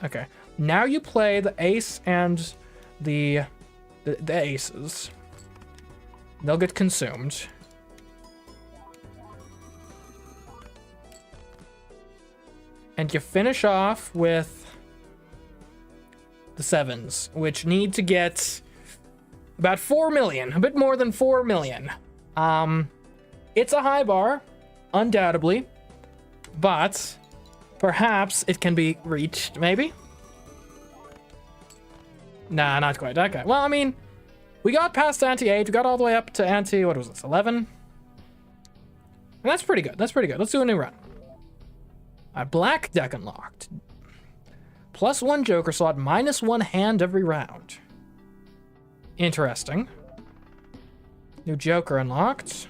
Okay. Now you play the ace and the aces. They'll get consumed. And you finish off with the 7s, which need to get about 4 million, a bit more than 4 million. It's a high bar, undoubtedly, but perhaps it can be reached, maybe? Nah, not quite. Okay. Well, I mean, we got past ante-8, we got all the way up to ante, what was this, 11? And that's pretty good. That's pretty good. Let's do a new run. A black deck unlocked. +1 joker slot, -1 hand every round. Interesting. New joker unlocked.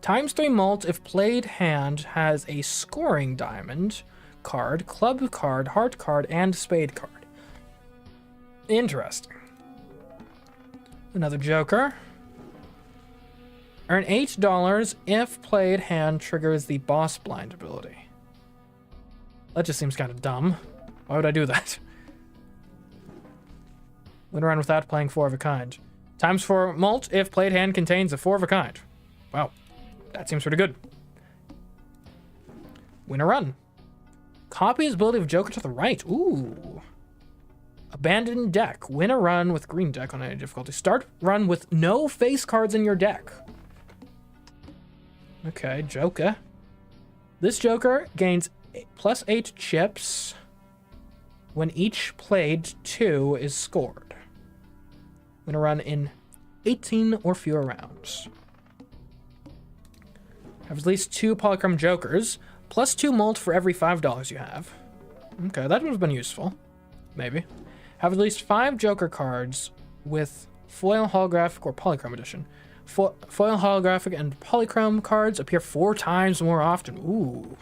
×3 mult if played hand has a scoring diamond card, club card, heart card, and spade card. Interesting. Another joker. Earn $8 if played hand triggers the boss blind ability. That just seems kind of dumb. Why would I do that? Win around without playing 4 of a kind. ×4 mult if played hand contains a 4 of a kind. Wow, that seems pretty good. Win a run. Copy his ability of Joker to the right. Ooh. Abandoned deck. Win a run with green deck on any difficulty. Start run with no face cards in your deck. Okay, Joker. This Joker gains +8 chips when each played 2 is scored. Win a run in 18 or fewer rounds. Have at least 2 polychrome jokers, +2 mult for every $5 you have. Okay, that would have been useful. Maybe. Have at least 5 joker cards with foil, holographic, or polychrome edition. Foil, holographic, and polychrome cards appear 4 times more often. Ooh.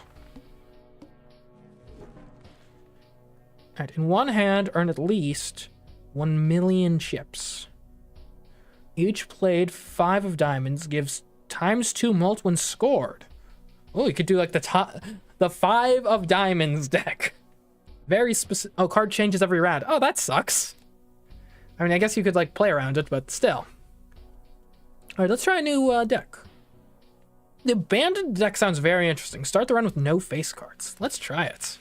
Alright, in one hand, earn at least 1 million chips. Each played 5 of diamonds gives ×2 mult when scored. Oh, you could do like the 5 of diamonds deck. Very specific. Oh, card changes every round. Oh, that sucks. I mean, I guess you could like play around it, but still. Alright, let's try a new deck. The abandoned deck sounds very interesting. Start the run with no face cards. Let's try it.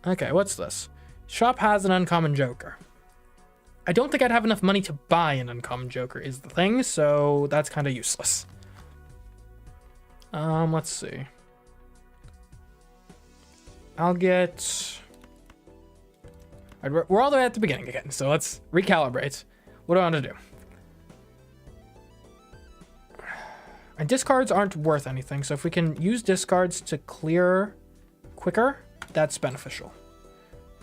Okay, what's this? Shop has an uncommon joker. I don't think I'd have enough money to buy an uncommon joker is the thing, so that's kind of useless. Let's see. I'll get... Alright, we're all the way at the beginning again, so let's recalibrate. What do I want to do? And discards aren't worth anything, so if we can use discards to clear quicker, that's beneficial.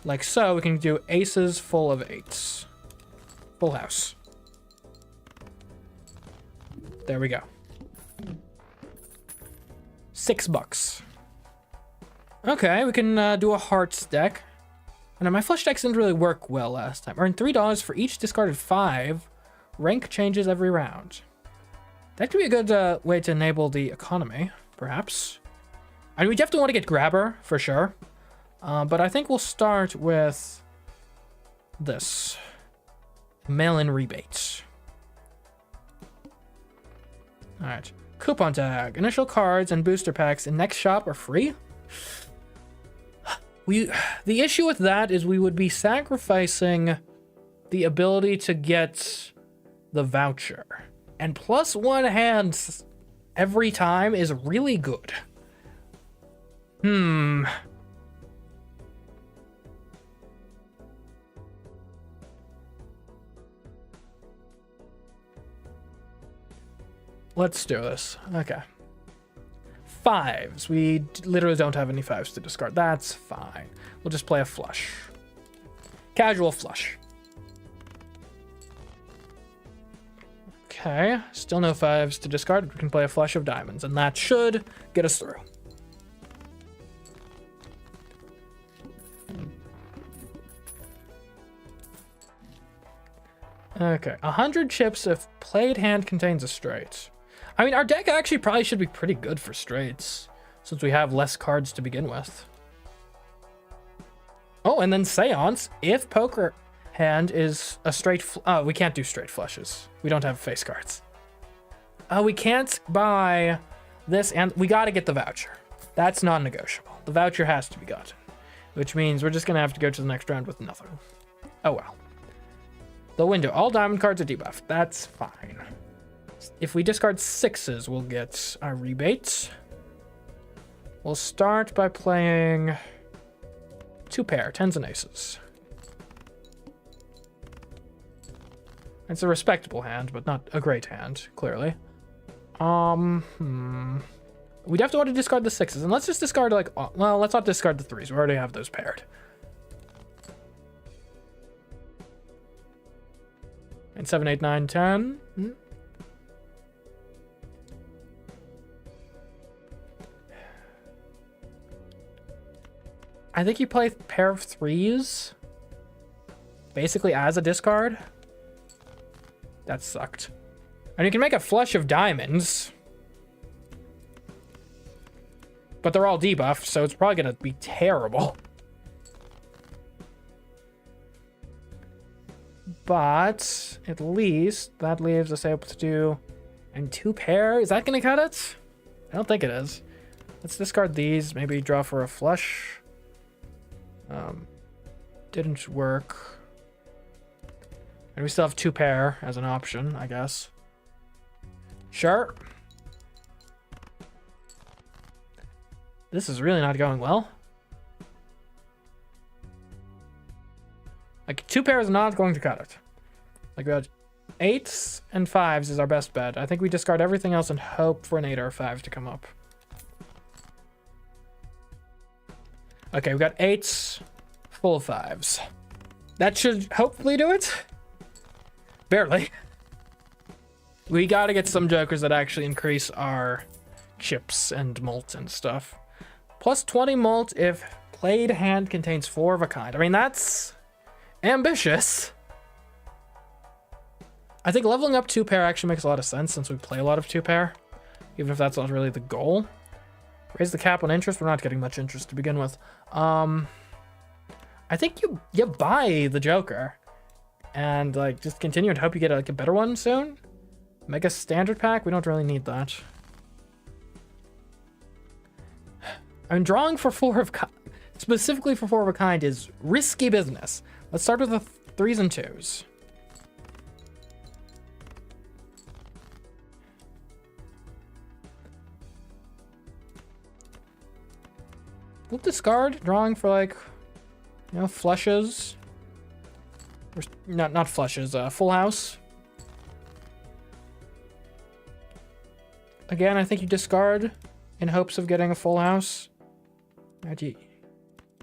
Like so, we can do aces full of 8s. Full house. There we go. $6. Okay, we can do a hearts deck. And my flush decks didn't really work well last time. Earn $3 for each discarded 5. Rank changes every round. That could be a good way to enable the economy, perhaps. I mean, we definitely want to get Grabber, for sure. But I think we'll start with this. Mail-in rebates. Alright. Coupon tag. Initial cards and booster packs in next shop are free. The issue with that is we would be sacrificing the ability to get the voucher. And +1 hands every time is really good. Let's do this. Okay. 5s. We literally don't have any 5s to discard. That's fine. We'll just play a flush. Casual flush. Okay, still no 5s to discard. We can play a flush of diamonds, and that should get us through. Okay, 100 chips if played hand contains a straight. I mean, our deck actually probably should be pretty good for straights, since we have less cards to begin with. Oh, and then Seance, if poker hand is a straight... Oh, we can't do straight flushes. We don't have face cards. Oh, we can't buy this, and we got to get the voucher. That's non-negotiable. The voucher has to be gotten, which means we're just going to have to go to the next round with nothing. Oh, well. The window. All diamond cards are debuffed. That's fine. If we discard 6s, we'll get our rebate. We'll start by playing 2 pair, 10s and aces. It's a respectable hand, but not a great hand, clearly. We'd have to want to discard the 6s, and let's just discard, like, well, let's not discard the 3s. We already have those paired. And 7, 8, 9, 10. I think you play a pair of 3s, basically as a discard. That sucked. And you can make a flush of diamonds, but they're all debuffed, so it's probably gonna be terrible. But at least that leaves us able to do, and 2 pair. Is that gonna cut it? I don't think it is. Let's discard these, maybe draw for a flush. Didn't work. And we still have 2 pair as an option, I guess. Sure. This is really not going well. Like, 2 pair is not going to cut it. Like, we got 8s and 5s is our best bet. I think we discard everything else and hope for an 8 or a 5 to come up. Okay, we got 8s, full 5s. That should hopefully do it. Barely. We gotta get some jokers that actually increase our chips and mult and stuff. Plus 20 mult if played hand contains 4 of a kind. I mean, that's ambitious. I think leveling up 2 pair actually makes a lot of sense since we play a lot of 2 pair, even if that's not really the goal. Raise the cap on interest. We're not getting much interest to begin with. I think you buy the Joker and like just continue and hope you get like a better one soon. Make a standard pack. We don't really need that. I mean, drawing for 4 of specifically for 4 of a kind is risky business. Let's start with the 3s and 2s. We'll discard drawing for like, you know, flushes. Or not flushes, full house. Again, I think you discard in hopes of getting a full house.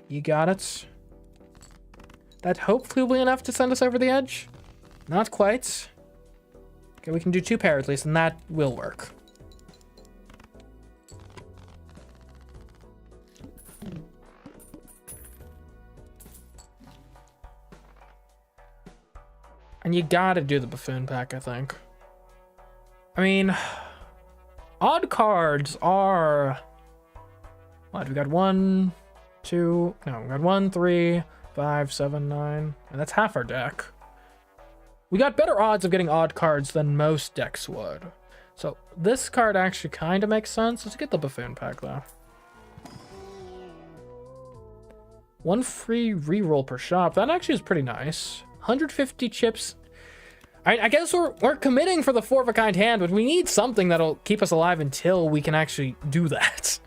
You got it. That hopefully will be enough to send us over the edge. Not quite. Okay, we can do 2 pair at least, and that will work. And you gotta do the buffoon pack, I think. I mean, odd cards are... What, we got 1, 2... No, we got 1, 3, 5, 7, 9... And that's half our deck. We got better odds of getting odd cards than most decks would. So this card actually kind of makes sense. Let's get the buffoon pack, though. 1 free reroll per shop. That actually is pretty nice. 150 chips. I guess we're committing for the 4 of a kind hand, but we need something that'll keep us alive until we can actually do that.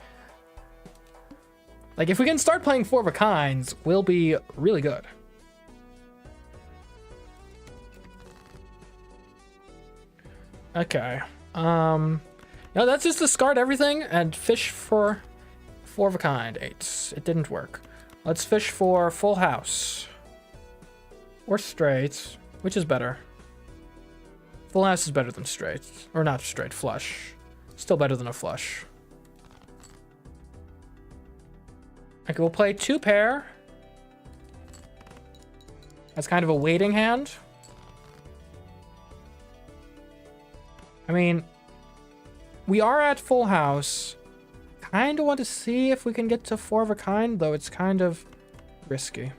Like, if we can start playing 4 of a kinds, we'll be really good. Okay. No, let's just discard everything and fish for 4 of a kind. 8s. It didn't work. Let's fish for full house. Or straight. Which is better? Full house is better than straight. Or not straight, flush. Still better than a flush. Okay, we'll play 2 pair. That's kind of a waiting hand. I mean, we are at full house. Kind of want to see if we can get to 4 of a kind, though it's kind of risky.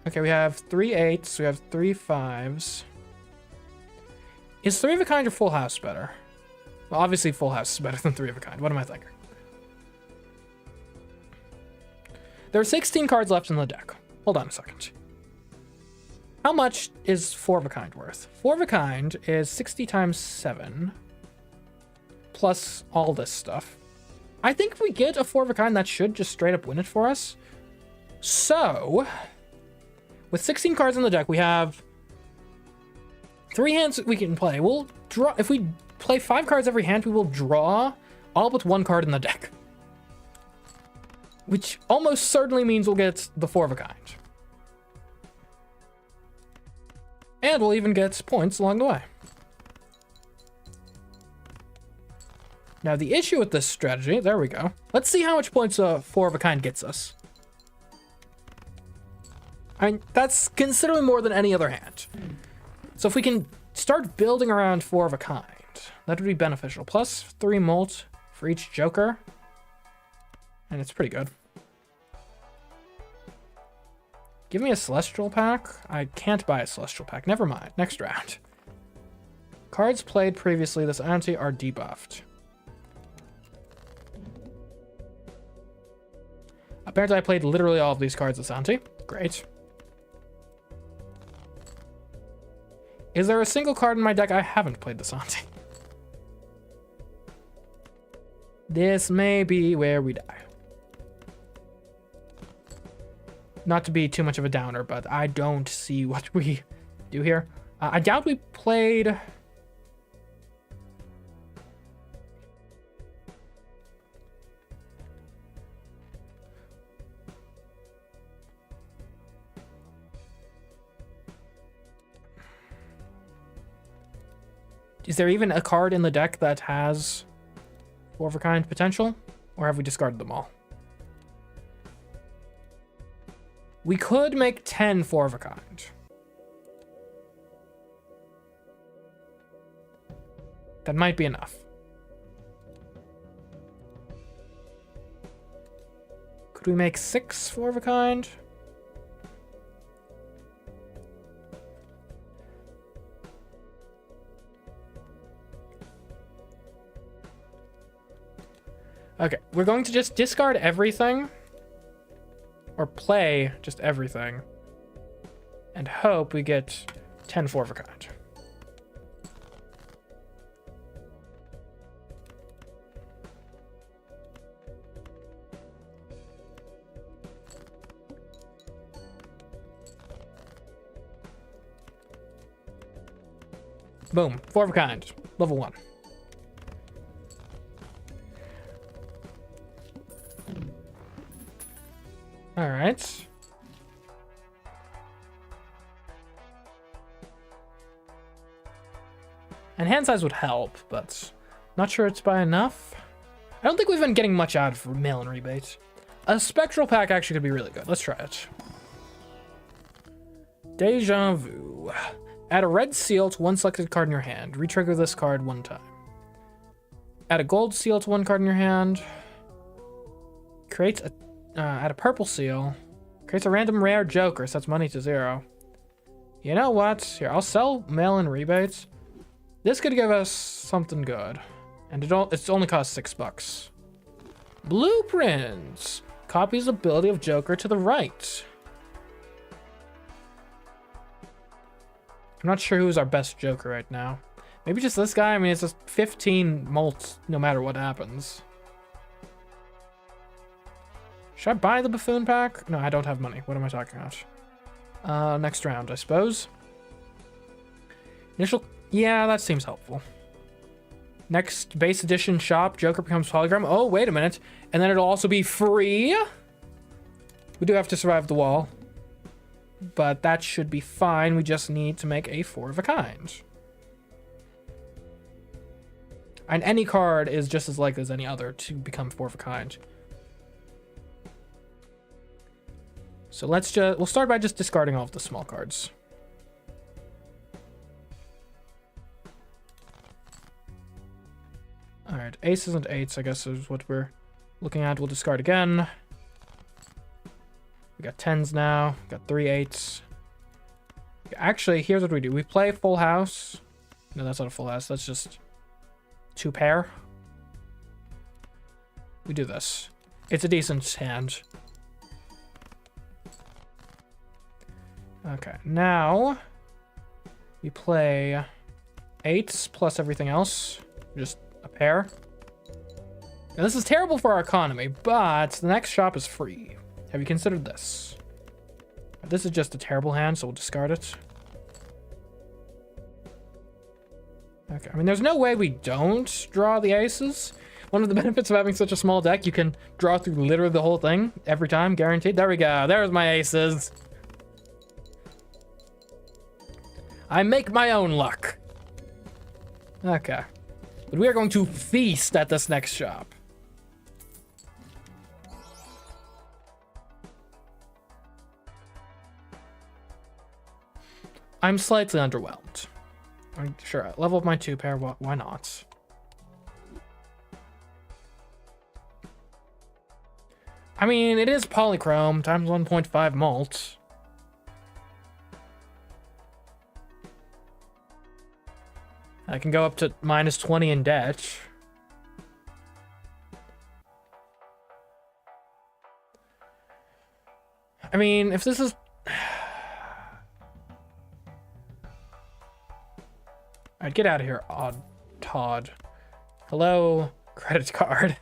Okay, we have 3 8s, we have 3 5s. Is 3 of a kind or full house better? Well, obviously full house is better than 3 of a kind. What am I thinking? There are 16 cards left in the deck. Hold on a second. How much is 4 of a kind worth? 4 of a kind is 60 times 7. Plus all this stuff. I think if we get a 4 of a kind, that should just straight up win it for us. So, with 16 cards in the deck, we have 3 hands we can play. We'll draw. If we play 5 cards every hand, we will draw all but 1 card in the deck. Which almost certainly means we'll get the 4 of a kind. And we'll even get points along the way. Now the issue with this strategy, there we go. Let's see how much points a 4 of a kind gets us. I mean, that's considerably more than any other hand. So if we can start building around 4 of a kind, that would be beneficial. Plus 3 molt for each joker. And it's pretty good. Give me a celestial pack. I can't buy a celestial pack. Never mind. Next round. Cards played previously this ante are debuffed. Apparently I played literally all of these cards this ante. Great. Is there a single card in my deck I haven't played this ante? This may be where we die. Not to be too much of a downer, but I don't see what we do here. I doubt we played... Is there even a card in the deck that has 4 of a kind potential? Or have we discarded them all? We could make 10 4 of a kind. That might be enough. Could we make 6 4 of a kind? Okay, we're going to just discard everything. Or play just everything. And hope we get 10 4 of a kind. Boom, 4 of a kind. Level 1. All right. And hand size would help, but not sure it's by enough. I don't think we've been getting much out of mail and rebates. A spectral pack actually could be really good. Let's try it. Deja vu. Add a red seal to 1 selected card in your hand. Retrigger this card 1 time. Add a gold seal to 1 card in your hand. Create a add a purple seal. Creates a random rare joker, sets money to 0. You know what? Here, I'll sell mail-in rebates. This could give us something good. And it's only cost $6. Blueprints. Copies ability of joker to the right. I'm not sure who's our best joker right now. Maybe just this guy. I mean, it's just 15 molts no matter what happens. Should I buy the buffoon pack? No, I don't have money. What am I talking about? Next round, I suppose. Initial... Yeah, that seems helpful. Next base edition shop, Joker becomes hologram. Oh, wait a minute. And then it'll also be free. We do have to survive the wall. but that should be fine. We just need to make a 4 of a kind. And any card is just as likely as any other to become 4 of a kind. So we'll start by just discarding all of the small cards. All right, aces and eights, I guess, is what we're looking at. We'll discard again. We got 10s now. We got 3 8s. Actually, here's what we do. We play full house. No, that's not a full house. That's just 2 pair. We do this. It's a decent hand. Okay, now we play 8s plus everything else. Just a pair. Now, this is terrible for our economy, but the next shop is free. Have you considered this? This is just a terrible hand, so we'll discard it. Okay, I mean, there's no way we don't draw the aces. One of the benefits of having such a small deck, you can draw through literally the whole thing every time, guaranteed. There we go. There's my aces. I make my own luck. Okay. But we are going to feast at this next shop. I'm slightly underwhelmed. Sure, level up my 2 pair, why not? I mean, it is polychrome times 1.5 mult. I can go up to -20 in debt. I mean, if this is... Alright, get out of here, odd Todd. Hello, credit card.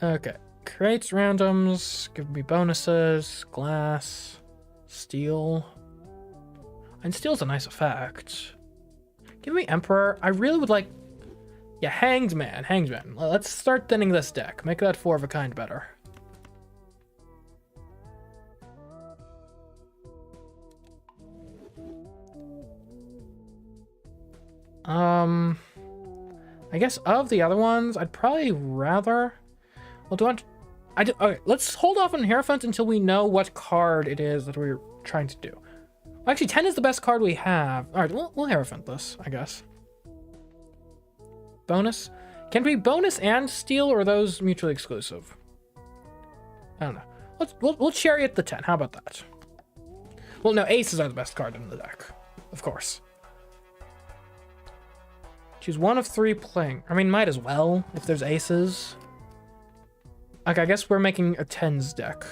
Okay, creates randoms, give me bonuses, glass... Steel. And steel's a nice effect. Give me Emperor. I really would like... Yeah, Hanged Man. Hanged Man. Let's start thinning this deck. Make that 4 of a kind better. I guess of the other ones, I'd probably rather... Well, do I want... Okay, let's hold off on Hierophant until we know what card it is that we're trying to do. Well, actually, 10 is the best card we have. All right, we'll Hierophant this, I guess. Bonus? Can we bonus and steal, or are those mutually exclusive? I don't know. We'll chariot the 10. How about that? Well, no, aces are the best card in the deck, of course. Choose 1 of 3 playing. I mean, might as well if there's aces. Okay, I guess we're making a 10s deck.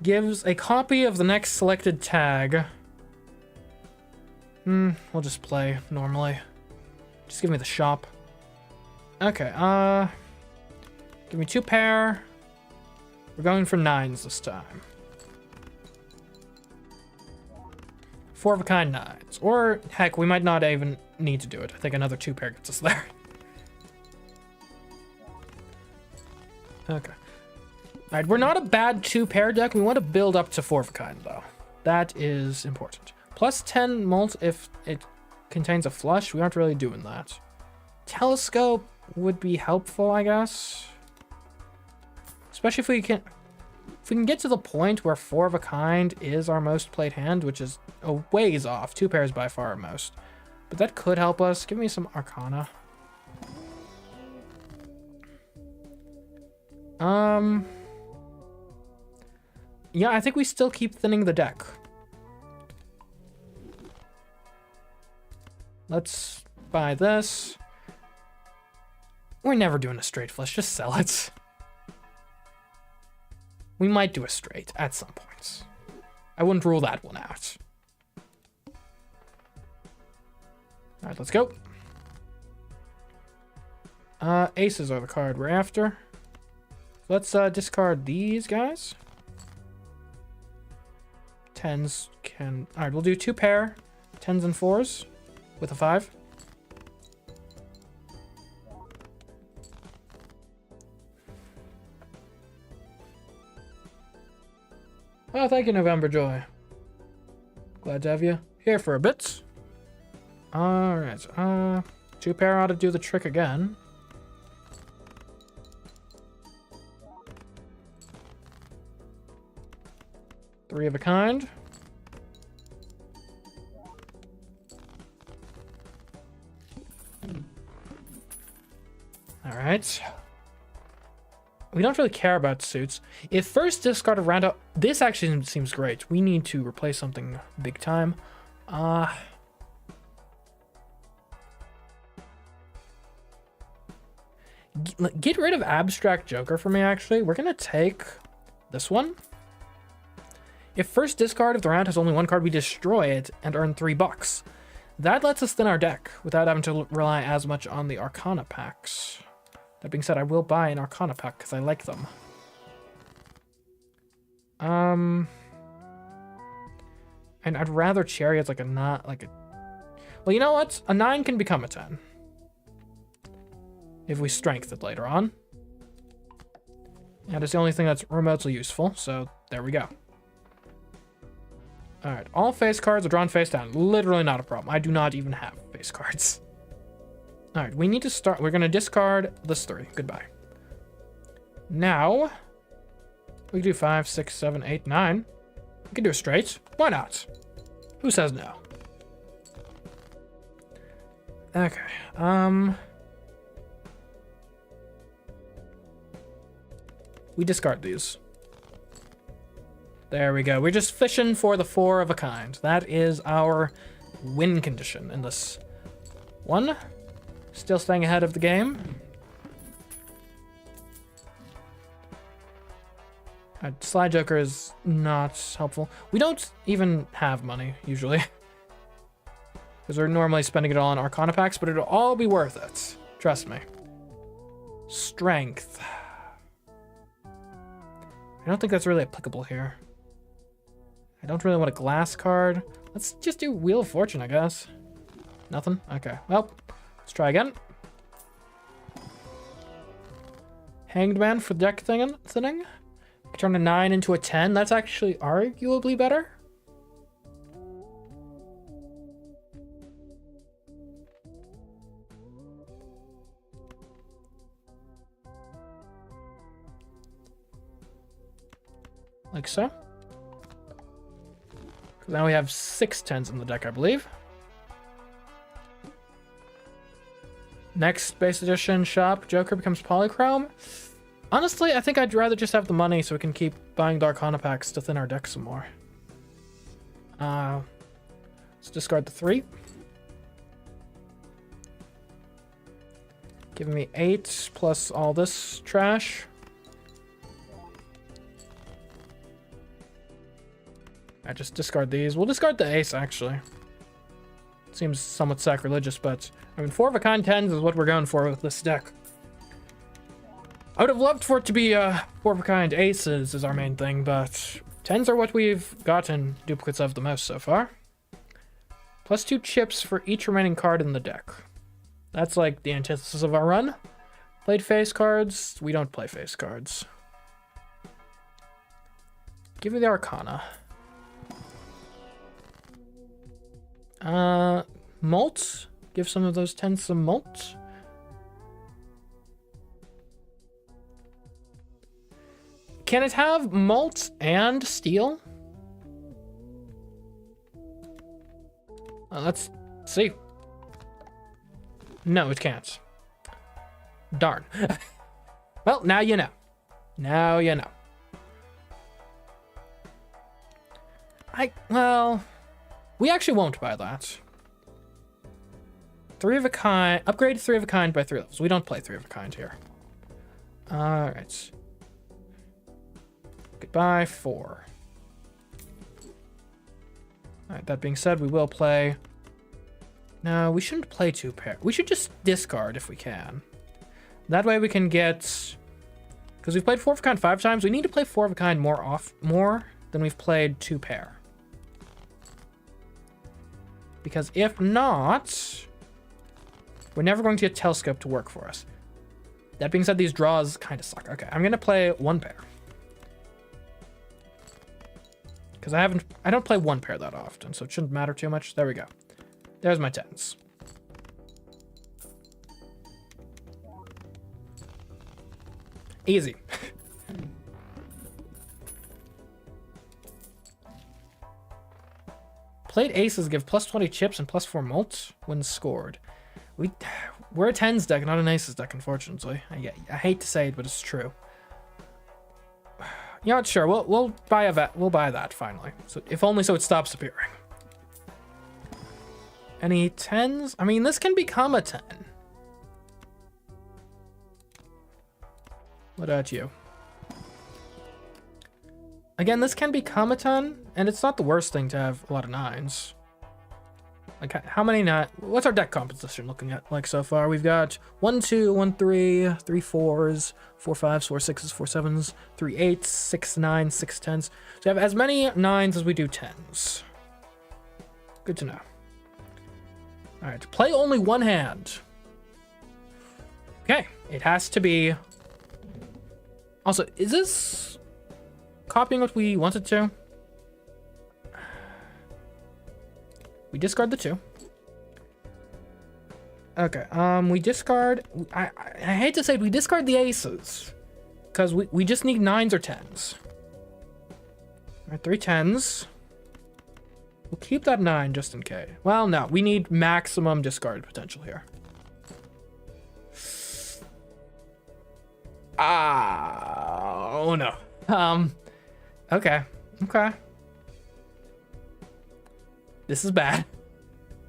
Gives a copy of the next selected tag. We'll just play normally. Just give me the shop. Okay, give me 2 pair. We're going for 9s this time. 4 of a kind 9s. Or, heck, we might not even need to do it. I think another 2 pair gets us there. Okay. Alright, we're not a bad 2 pair deck. We want to build up to 4 of a kind, though. That is important. Plus 10 mult if it contains a flush. We aren't really doing that. Telescope would be helpful, I guess. Especially if we can get to the point where 4 of a kind is our most played hand, which is a ways off. 2 pairs by far our most. But that could help us. Give me some Arcana. Yeah, I think we still keep thinning the deck. Let's buy this. We're never doing a straight flush. Just sell it. We might do a straight at some points. I wouldn't rule that one out. All right, let's go. Aces are the card we're after. Let's discard these guys. 10s can... All right, we'll do 2 pair. 10s and 4s with a 5. Oh, thank you, November Joy. Glad to have you here for a bit. Alright, 2 pair ought to do the trick again. Three of a kind. Alright. We don't really care about suits. If first discard of round up, this actually seems great. We need to replace something big time. Get rid of Abstract Joker for me, actually. We're gonna take this one. If first discard of the round has only 1 card, we destroy it and earn $3. That lets us thin our deck without having to rely as much on the Arcana packs. That being said, I will buy an Arcana pack because I like them. And I'd rather Chariot's like a not like a... Well, you know what? A 9 can become a 10. If we strength it later on. And it's the only thing that's remotely useful, so there we go. Alright, all face cards are drawn face down. Literally not a problem. I do not even have face cards. Alright, we need to start. We're going to discard this 3. Goodbye. Now, we can do 5, 6, 7, 8, 9. We can do a straight. Why not? Who says no? Okay, we discard these. There we go. We're just fishing for the 4 of a kind. That is our win condition in this one. Still staying ahead of the game. Slide Joker is not helpful. We don't even have money, usually. Because we're normally spending it all on Arcana packs, but it'll all be worth it. Trust me. Strength. I don't think that's really applicable here. I don't really want a glass card. Let's just do Wheel of Fortune, I guess. Nothing? Okay. Well, let's try again. Hanged Man for deck thinning. Turn a 9 into a 10. That's actually arguably better. Like so. Now we have 6 10s in the deck, I believe. Next base edition shop, Joker becomes Polychrome. Honestly, I think I'd rather just have the money so we can keep buying the Arcana packs to thin our deck some more. Let's discard the 3. Giving me 8 plus all this trash. I just discard these. We'll discard the ace, actually. Seems somewhat sacrilegious, but I mean, 4 of a kind 10s is what we're going for with this deck. I would have loved for it to be 4 of a kind aces is our main thing, but 10s are what we've gotten duplicates of the most so far. Plus 2 chips for each remaining card in the deck. That's like the antithesis of our run. Played face cards. We don't play face cards. Give me the Arcana. Malt. Give some of those 10s some malt. Can it have malt and steel? Let's see. No, it can't. Darn. Well, now you know. Now you know. Well, we actually won't buy that. 3 of a kind. Upgrade 3 of a kind by 3 levels. We don't play 3 of a kind here. Alright. Goodbye, 4. Alright, that being said, we will play... No, we shouldn't play 2 pair. We should just discard if we can. That way we can get... Because we've played 4 of a kind 5 times, we need to play 4 of a kind more than we've played 2 pair. Because if not, we're never going to get Telescope to work for us. That being said, these draws kind of suck. Okay, I'm going to play 1 pair. Because I don't play one pair that often, so it shouldn't matter too much. There we go. There's my 10s. Easy. Played aces give plus 20 chips and plus 4 mults when scored. We're a 10s deck, not an aces deck, unfortunately. I hate to say it, but it's true. You know what? Sure, we'll buy we'll buy that finally. So if only so it stops appearing. Any 10s? I mean, this can become a 10. What about you? Again, this can become a 10, and it's not the worst thing to have a lot of 9s. Like, how many what's our deck composition looking at like so far? We've got 1 2 1 3 3 4s, 4 5s, 4 6s, 4 7s, 3 8s, 6 9s, 6 10s. So we have as many 9s as we do 10s. Good to know. All right, play only one hand. Okay, it has to be. Also, is this copying what we wanted to? We discard the 2. Okay, we discard. I hate to say it, we discard the aces. Because we just need 9s or 10s. Alright, 3 10s. We'll keep that 9 just in case. Well, no, we need maximum discard potential here. Oh no. Okay. This is bad.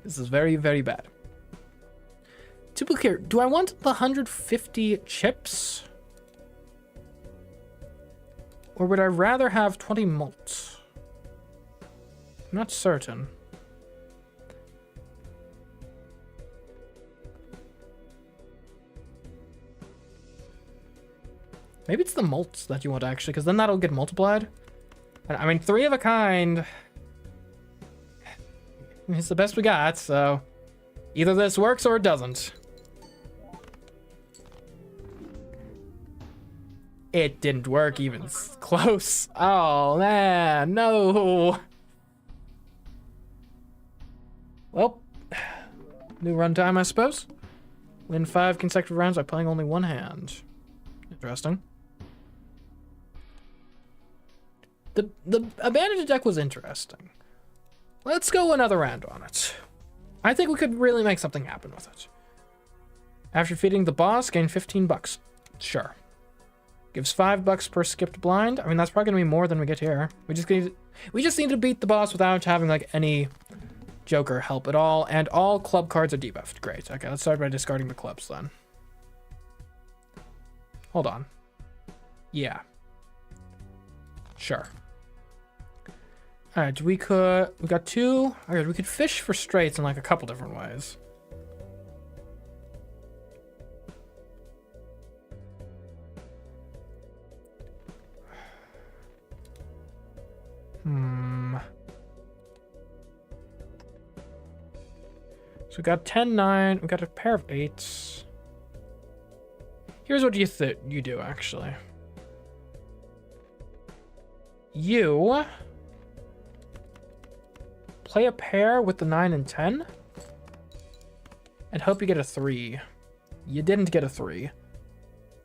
This is very, very bad. To be clear, do I want the 150 chips? Or would I rather have 20 mults? I'm not certain. Maybe it's the mults that you want actually, because then that'll get multiplied. I mean, 3 of a kind. It's the best we got, so either this works or it doesn't. It didn't work even close. Oh man, no. Well, new runtime, I suppose. Win 5 consecutive rounds by playing only one hand. Interesting. The abandoned deck was interesting. Let's go another round on it. I think we could really make something happen with it. After defeating the boss, gain 15 bucks. Sure. Gives 5 bucks per skipped blind. I mean, that's probably gonna be more than we get here. We just need to beat the boss without having like any Joker help at all, and all club cards are debuffed. Great. Okay, let's start by discarding the clubs then. Hold on. Yeah. Sure. Alright, we got 2. Alright, we could fish for straights in like a couple different ways. So we got 10, 9. We got a pair of 8s. Here's what you do actually. You play a pair with the 9 and 10 and hope you get a 3. You didn't get a 3.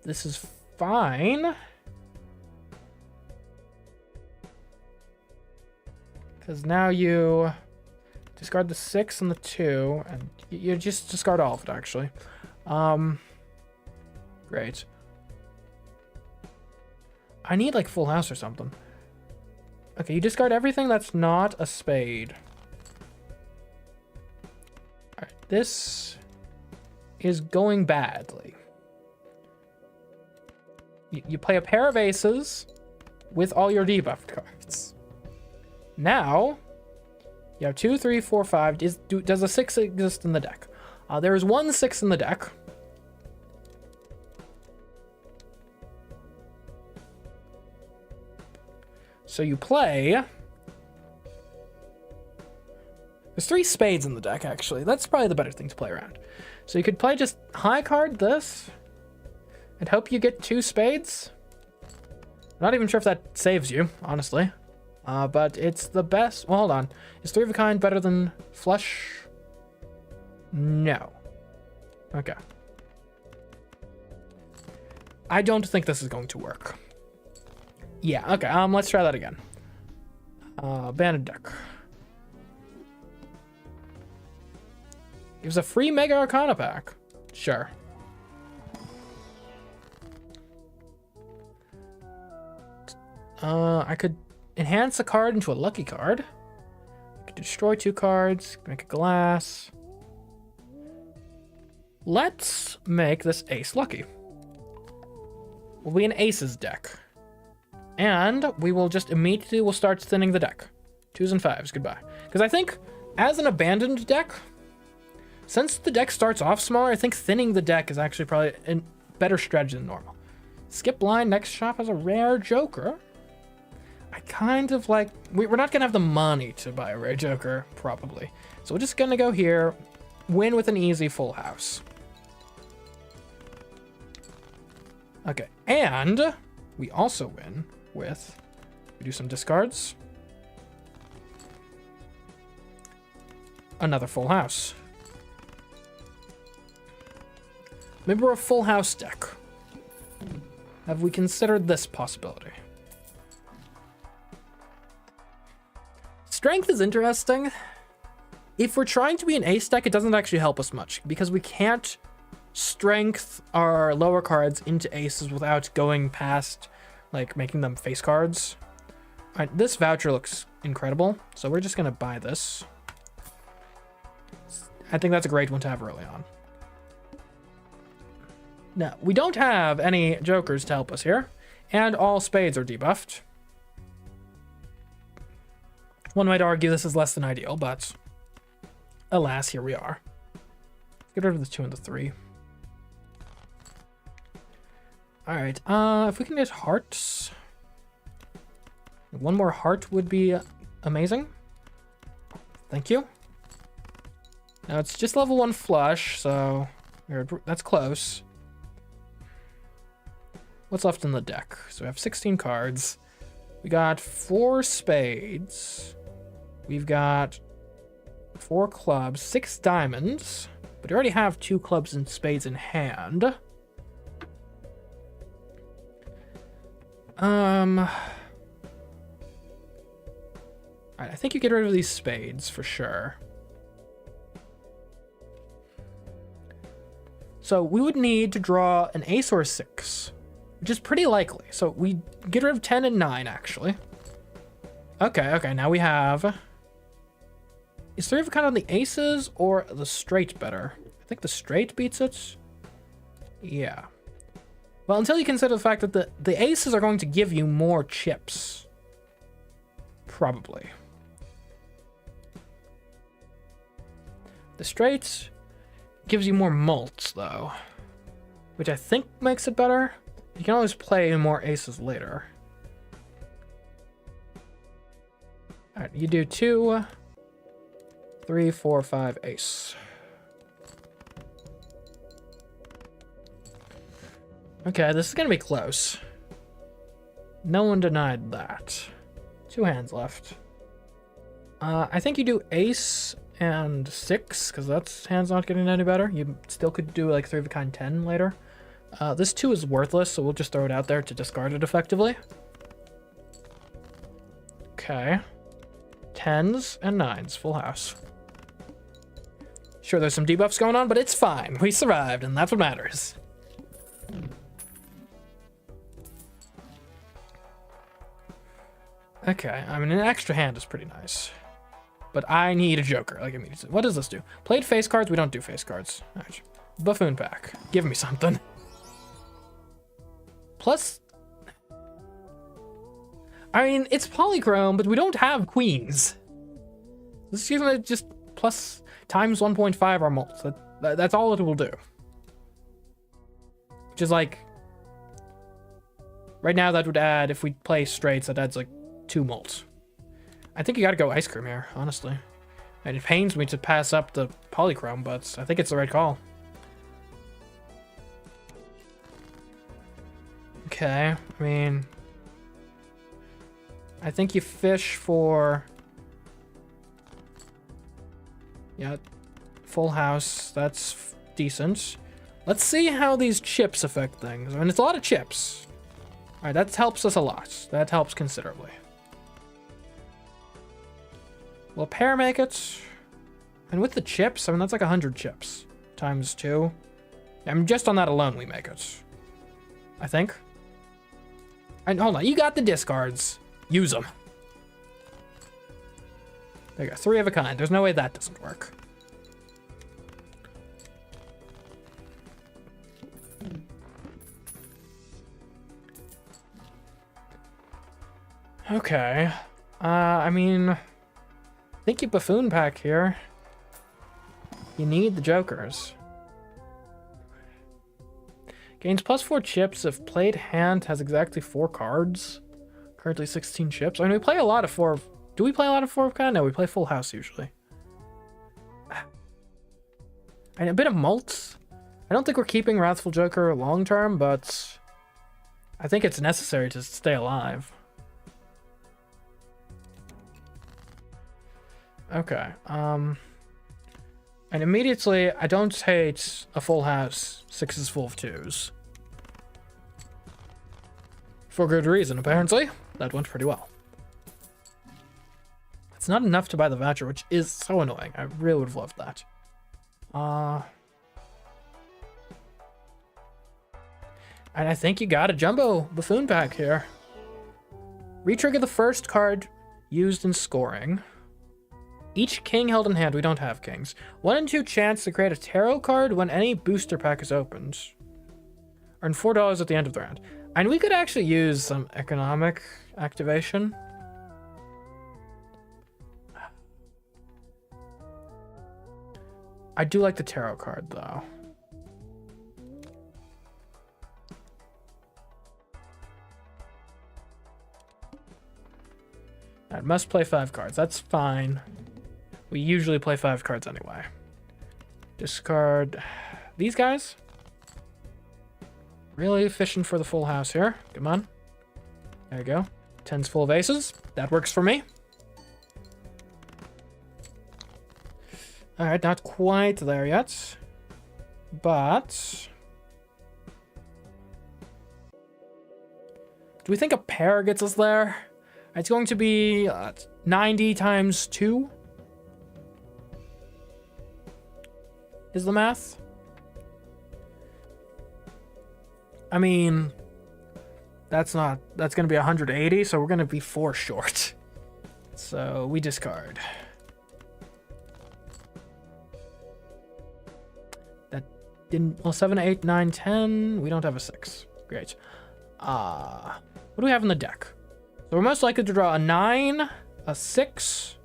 This is fine. Because now you discard the 6 and the 2, and you just discard all of it, actually. Great. I need, like, full house or something. Okay, you discard everything that's not a spade. Alright, this is going badly. You play a pair of aces with all your debuffed cards. Now, you have 2, 3, 4, 5. Does a 6 exist in the deck? There is 1 6 in the deck. So you play. There's 3 spades in the deck, actually. That's probably the better thing to play around. So you could play just high card this and hope you get 2 spades. Not even sure if that saves you, honestly. But it's the best. Well, hold on. Is 3 of a kind better than flush? No. Okay. I don't think this is going to work. Yeah, okay. Let's try that again. Banded deck. Gives a free Mega Arcana pack. Sure. I could enhance a card into a lucky card. I could destroy 2 cards, make a glass. Let's make this ace lucky. Will be an aces deck. And we will just immediately will start thinning the deck. 2s and 5s, goodbye. Because I think as an abandoned deck, since the deck starts off smaller, I think thinning the deck is actually probably a better strategy than normal. Skip line, next shop has a rare joker. I kind of like, we're not gonna have the money to buy a rare joker, probably. So we're just gonna go here, win with an easy full house. Okay, and we also win with, we do some discards. Another full house. Maybe we're a full house deck. Have we considered this possibility? Strength is interesting. If we're trying to be an ace deck, it doesn't actually help us much because we can't strength our lower cards into aces without going past, like, making them face cards. All right, this voucher looks incredible, so we're just gonna buy this. I think that's a great one to have early on. Now, we don't have any jokers to help us here, and all spades are debuffed. One might argue this is less than ideal, but alas, here we are. Get rid of the 2 and the 3. All right, if we can get hearts, one more heart would be amazing. Thank you. Now it's just level 1 flush, so that's close. What's left in the deck? So we have 16 cards. We got 4 spades. We've got 4 clubs, 6 diamonds, but we already have 2 clubs and spades in hand. Alright, I think you get rid of these spades for sure. So we would need to draw an ace or a 6, which is pretty likely. So we get rid of 10 and 9, actually. Okay, now we have... Is 3 of a kind on the aces or the straight better? I think the straight beats it. Yeah. Well, until you consider the fact that the aces are going to give you more chips. Probably. The straight gives you more mults, though. Which I think makes it better. You can always play more aces later. Alright, you do 2, 3, 4, 5, ace. Okay, this is gonna be close. No one denied that. 2 hands left. I think you do ace and 6, because that's hand's not getting any better. You still could do like 3 of a kind 10 later. This 2 is worthless, so we'll just throw it out there to discard it effectively. Okay. 10s and 9s, full house. Sure, there's some debuffs going on, but it's fine. We survived, and that's what matters. Okay, I mean, an extra hand is pretty nice. But I need a joker, like immediately. What does this do? Played face cards? We don't do face cards. Right. Buffoon pack. Give me something. Plus... I mean, it's polychrome, but we don't have queens. This is gonna just plus times 1.5 our mults. That's all it will do. Which is like... Right now that would add, if we play straights, that adds like 2 mults. I think you gotta go ice cream here, honestly. And it pains me to pass up the polychrome, but I think it's the right call. Okay, I mean... I think you fish for... Yeah, full house. That's decent. Let's see how these chips affect things. I mean, it's a lot of chips. All right, that helps us a lot. That helps considerably. Will pear make it? And with the chips, I mean, that's like 100 chips times 2. I mean, just on that alone, we make it. I think. And hold on, you got the discards. Use them. There you go, 3 of a kind. There's no way that doesn't work. Okay. I mean, think you buffoon pack here. You need the jokers. Gains +4 chips if played hand has exactly 4 cards. Currently 16 chips. I mean, we play a lot of 4. Do we play a lot of 4 of kind? No, we play full house usually. And a bit of malt. I don't think we're keeping Wrathful Joker long term, but I think it's necessary to stay alive. Okay. And immediately, I don't hate a full house. 6 is full of 2s. For good reason, apparently. That went pretty well. It's not enough to buy the voucher, which is so annoying. I really would have loved that. And I think you got a jumbo buffoon pack here. Retrigger the first card used in scoring. Each king held in hand. We don't have kings. 1 in 2 chance to create a tarot card when any booster pack is opened. Earn $4 at the end of the round. And we could actually use some economic activation. I do like the tarot card, though. I must play 5 cards. That's fine. We usually play 5 cards anyway. Discard these guys. Really fishing for the full house here. Come on. There you go. 10's full of aces. That works for me. All right, not quite there yet. But do we think a pair gets us there? It's going to be 90 times 2. Is the math? I mean, that's going to be 180, so we're going to be 4 short. So we discard. That didn't, well, 7, 8, 9, 10. We don't have a 6. Great. What do we have in the deck? So we're most likely to draw a 9, a 6,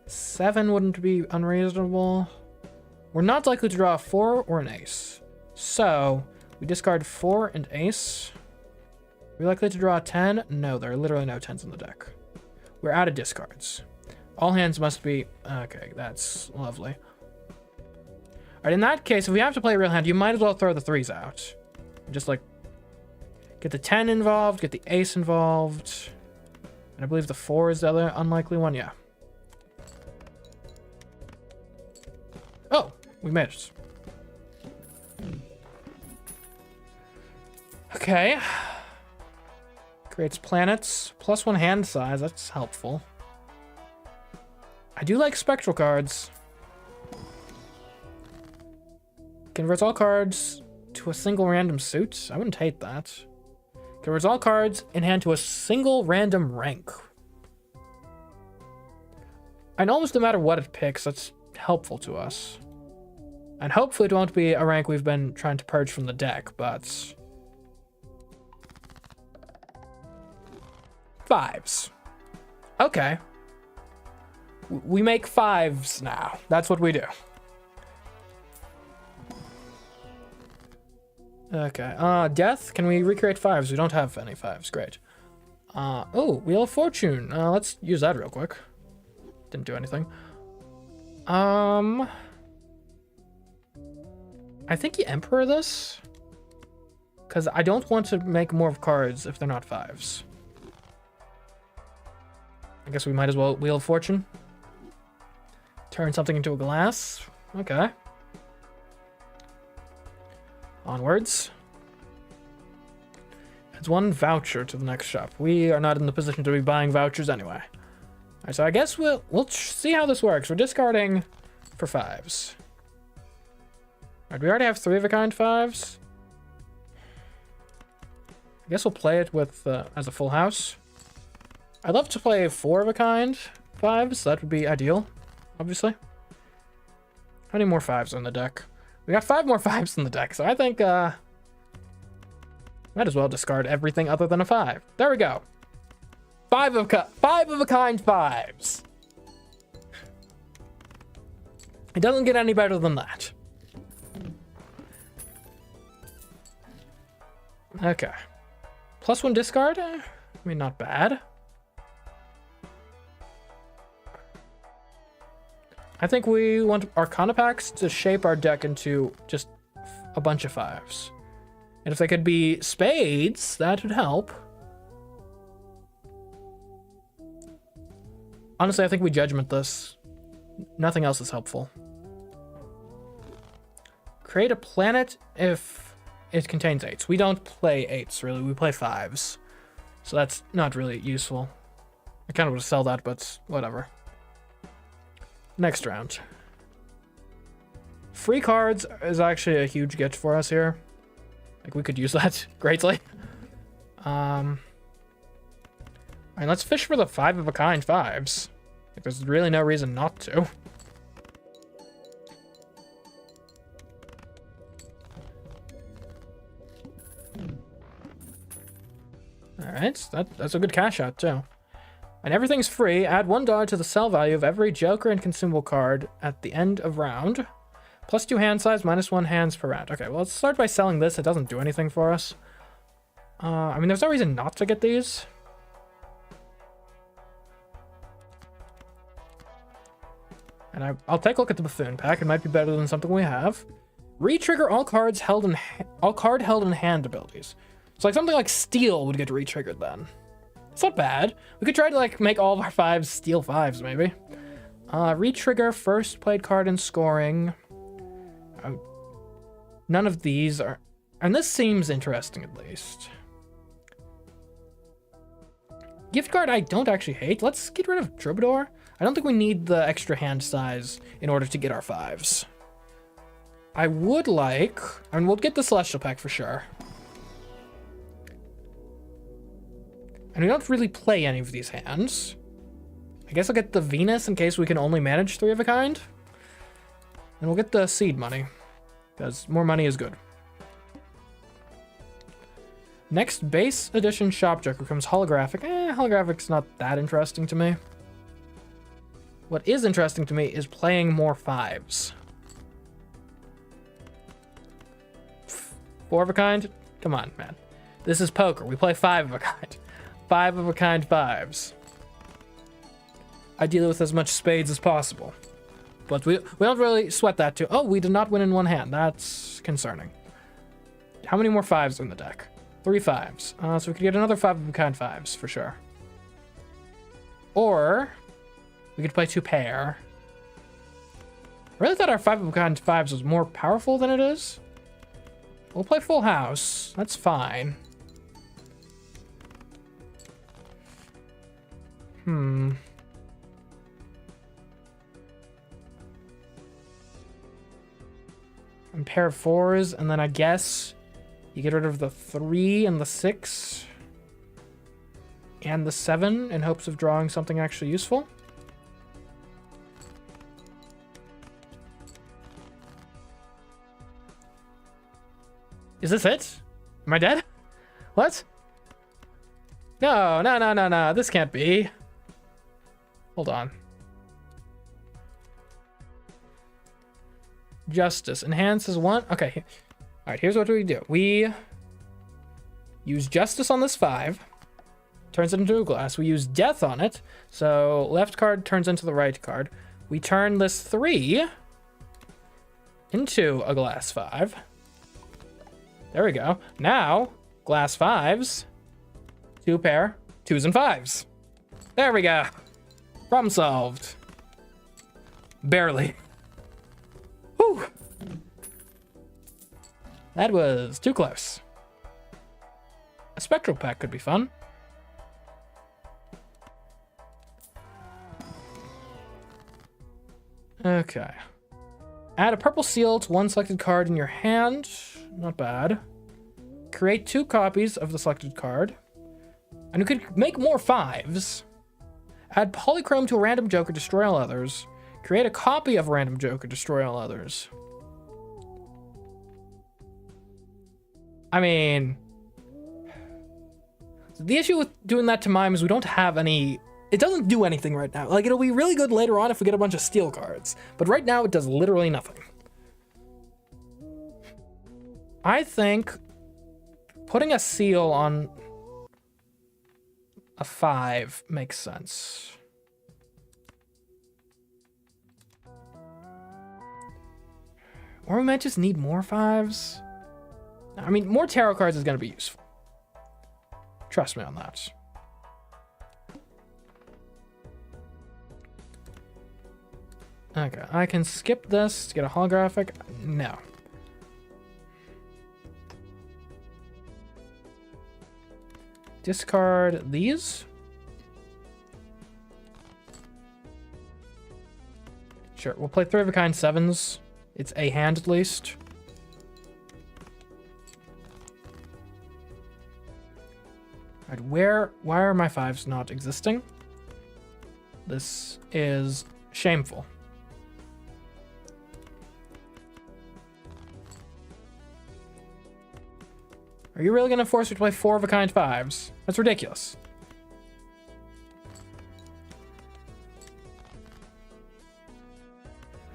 7 wouldn't be unreasonable. We're not likely to draw a 4 or an ace. So we discard 4 and ace. We're likely to draw a 10? No, there are literally no 10s in the deck. We're out of discards. All hands must be... Okay, that's lovely. All right, in that case, if we have to play a real hand, you might as well throw the 3s out. Just like... Get the 10 involved, get the ace involved. And I believe the 4 is the other unlikely one, yeah. Oh, we made it. Okay. Creates planets. +1 hand size, that's helpful. I do like spectral cards. Converts all cards to a single random suit. I wouldn't hate that. Converts all cards in hand to a single random rank. And almost no matter what it picks, that's helpful to us. And hopefully it won't be a rank we've been trying to purge from the deck, but... 5s. Okay. We make 5s now. That's what we do. Okay, death? Can we recreate 5s? We don't have any 5s, great. Oh, Wheel of Fortune. Let's use that real quick. Didn't do anything. I think you Emperor this. Because I don't want to make more of cards if they're not 5s. I guess we might as well Wheel of Fortune. Turn something into a glass. Okay. Onwards. Adds 1 voucher to the next shop. We are not in the position to be buying vouchers anyway. Alright, so I guess we'll see how this works. We're discarding for 5s. Alright, we already have 3 of a kind 5s. I guess we'll play it with as a full house. I'd love to play 4 of a kind 5s. That would be ideal, obviously. How many more 5s on the deck? We got 5 more 5s in the deck, so I think might as well discard everything other than a 5. There we go. 5 of a kind 5s. It doesn't get any better than that. Okay. +1 discard? I mean, not bad. I think we want Arcana packs to shape our deck into just a bunch of 5s. And if they could be spades, that would help. Honestly, I think we judgment this. Nothing else is helpful. Create a planet if it contains 8s. We don't play 8s, really. We play 5s. So that's not really useful. I kind of would sell that, but whatever. Next round. Free cards is actually a huge get for us here. Like, we could use that greatly. And let's fish for the 5 of a kind 5s. Like, there's really no reason not to. Alright, that's a good cash out too. And everything's free. Add $1 to the sell value of every Joker and consumable card at the end of round. +2 hand size, -1 hands per round. Okay, well, let's start by selling this. It doesn't do anything for us. I mean, there's no reason not to get these. And I'll take a look at the Buffoon pack. It might be better than something we have. Retrigger all card held in hand abilities. So like something like Steel would get retriggered then. It's not bad. We could try to like make all of our 5s Steel 5s maybe. Retrigger first played card in scoring. None of these are, and this seems interesting at least. Gift card I don't actually hate. Let's get rid of Troubadour. I don't think we need the extra hand size in order to get our 5s. I would like, and we'll get the Celestial pack for sure. And we don't really play any of these hands. I guess I'll get the Venus in case we can only manage 3 of a kind. And we'll get the seed money, because more money is good. Next base edition shop joker becomes holographic. Holographic's not that interesting to me. What is interesting to me is playing more 5s. 4 of a kind? Come on, man. This is poker. We play 5 of a kind. 5 of a kind 5s. I deal with as much spades as possible. But we don't really sweat that too. Oh, we did not win in 1 hand. That's concerning. How many more 5s in the deck? 3 5s. So we could get another 5 of a kind 5s for sure. Or we could play 2 pair. I really thought our 5 of a kind 5s was more powerful than it is. We'll play full house. That's fine. And pair of 4s, and then I guess you get rid of the 3 and the 6 and the 7 in hopes of drawing something actually useful. Is this it? Am I dead? What? No. This can't be. Hold on. Justice enhances 1. Okay. All right, here's what we do. We use Justice on this 5. Turns it into a glass. We use Death on it. So left card turns into the right card. We turn this 3 into a glass 5. There we go. Now, glass 5s. 2 pair. 2s and 5s. There we go. Problem solved. Barely. Whew. That was too close. A spectral pack could be fun. Okay. Add a purple seal to one selected card in your hand. Not bad. Create 2 copies of the selected card. And you could make more 5s. Add polychrome to a random joker, destroy all others. Create a copy of a random joker, destroy all others. I mean, the issue with doing that to mime is we don't have any. It doesn't do anything right now. Like, it'll be really good later on if we get a bunch of steel cards. But right now, it does literally nothing. I think putting a seal on a 5 makes sense. Or we might just need more 5s. I mean, more tarot cards is going to be useful. Trust me on that. Okay, I can skip this to get a holographic. No. Discard these. Sure, we'll play 3 of a kind 7s. It's a hand at least. Alright, why are my 5s not existing? This is shameful. Are you really going to force me to play 4 of a kind 5s? That's ridiculous.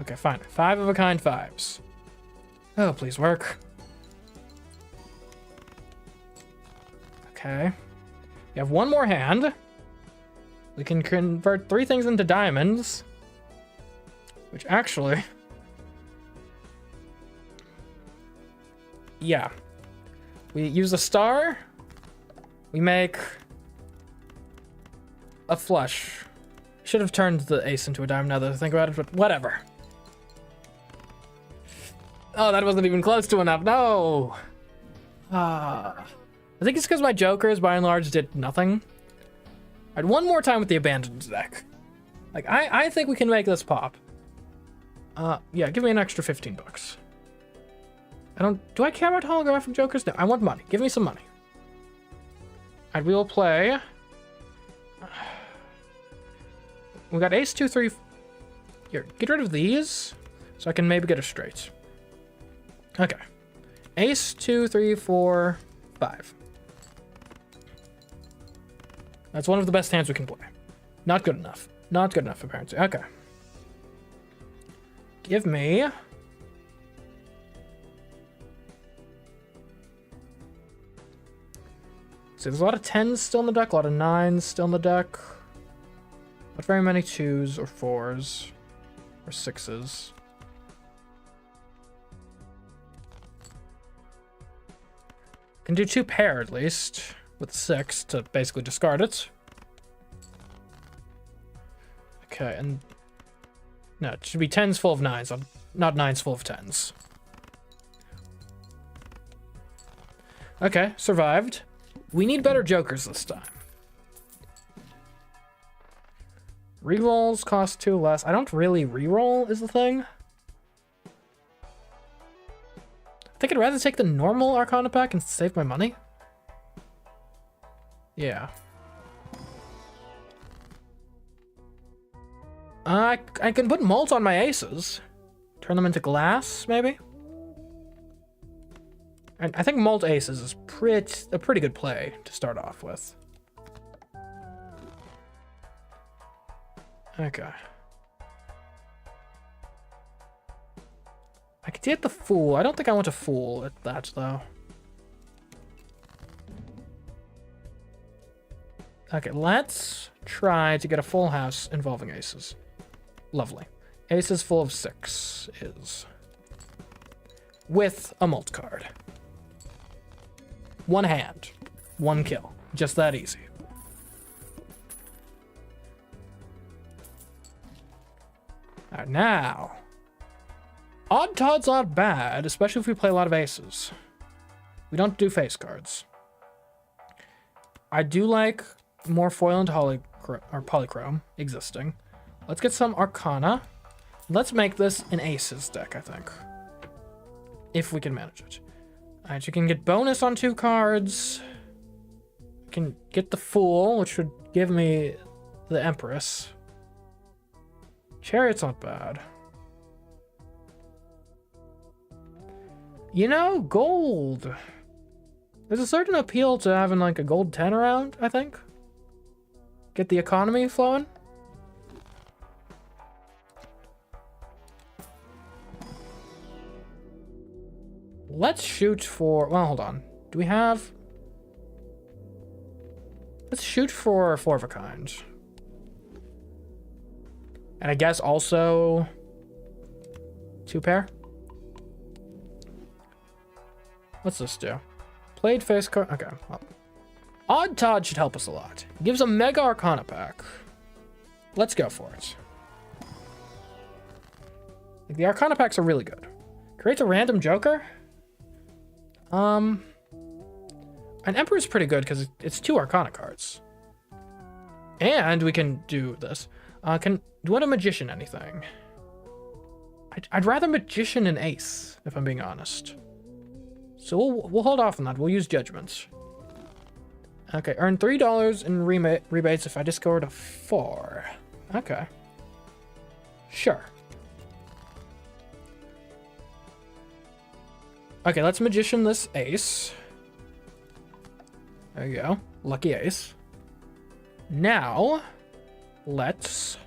Okay, fine. 5 of a kind 5s. Oh, please work. Okay. We have 1 more hand. We can convert 3 things into diamonds. Which actually... yeah. We use a star. We make a flush. Should have turned the ace into a diamond now that I think about it, but whatever. Oh, that wasn't even close to enough. No. I think it's because my jokers, by and large, did nothing. All right, 1 more time with the abandoned deck. Like, I think we can make this pop. Yeah, give me an extra 15 bucks. Do I care about holographic jokers? No, I want money. Give me some money. And we will play. We got ace, 2, 3. Here, get rid of these so I can maybe get a straight. Okay. Ace, 2, 3, 4, 5. That's one of the best hands we can play. Not good enough. Not good enough, apparently. Okay. Give me... so there's a lot of 10s still in the deck, a lot of 9s still in the deck. Not very many 2s or 4s or 6s. Can do 2 pair at least with 6 to basically discard it. Okay, and no, it should be 10s full of 9s, not 9s full of 10s. Okay, survived. We need better jokers this time. Rerolls cost 2 less. I don't really reroll is the thing. I think I'd rather take the normal Arcana pack and save my money. Yeah. I can put malt on my aces. Turn them into glass, maybe? And I think malt aces is a pretty good play to start off with. Okay. I could get the fool. I don't think I want a fool at that, though. Okay, let's try to get a full house involving aces. Lovely. Aces full of 6 is... with a mult card. 1 hand. 1 kill. Just that easy. Alright, now. Odd Todd's not bad, especially if we play a lot of aces. We don't do face cards. I do like more foil and polychrome existing. Let's get some Arcana. Let's make this an aces deck, I think. If we can manage it. Alright, you can get bonus on 2 cards. You can get the Fool, which would give me the Empress. Chariot's not bad. You know, gold. There's a certain appeal to having like a gold 10 around, I think. Get the economy flowing. Let's shoot for, well, hold on. Do we have... Let's shoot for 4 of a kind. And I guess also 2 pair. What's this do? Played face card. Okay, well. Odd Todd should help us a lot. Gives a Mega Arcana pack. Let's go for it. The Arcana packs are really good. Creates a random Joker. An Emperor's pretty good because it's 2 Arcana cards. And we can do this. Do you want a Magician anything? I'd rather Magician and Ace, if I'm being honest. So we'll hold off on that. We'll use Judgments. Okay, earn $3 in rebates if I discard a 4. Okay. Sure. Okay, let's Magician this Ace. There you go. Lucky Ace. Now, let's...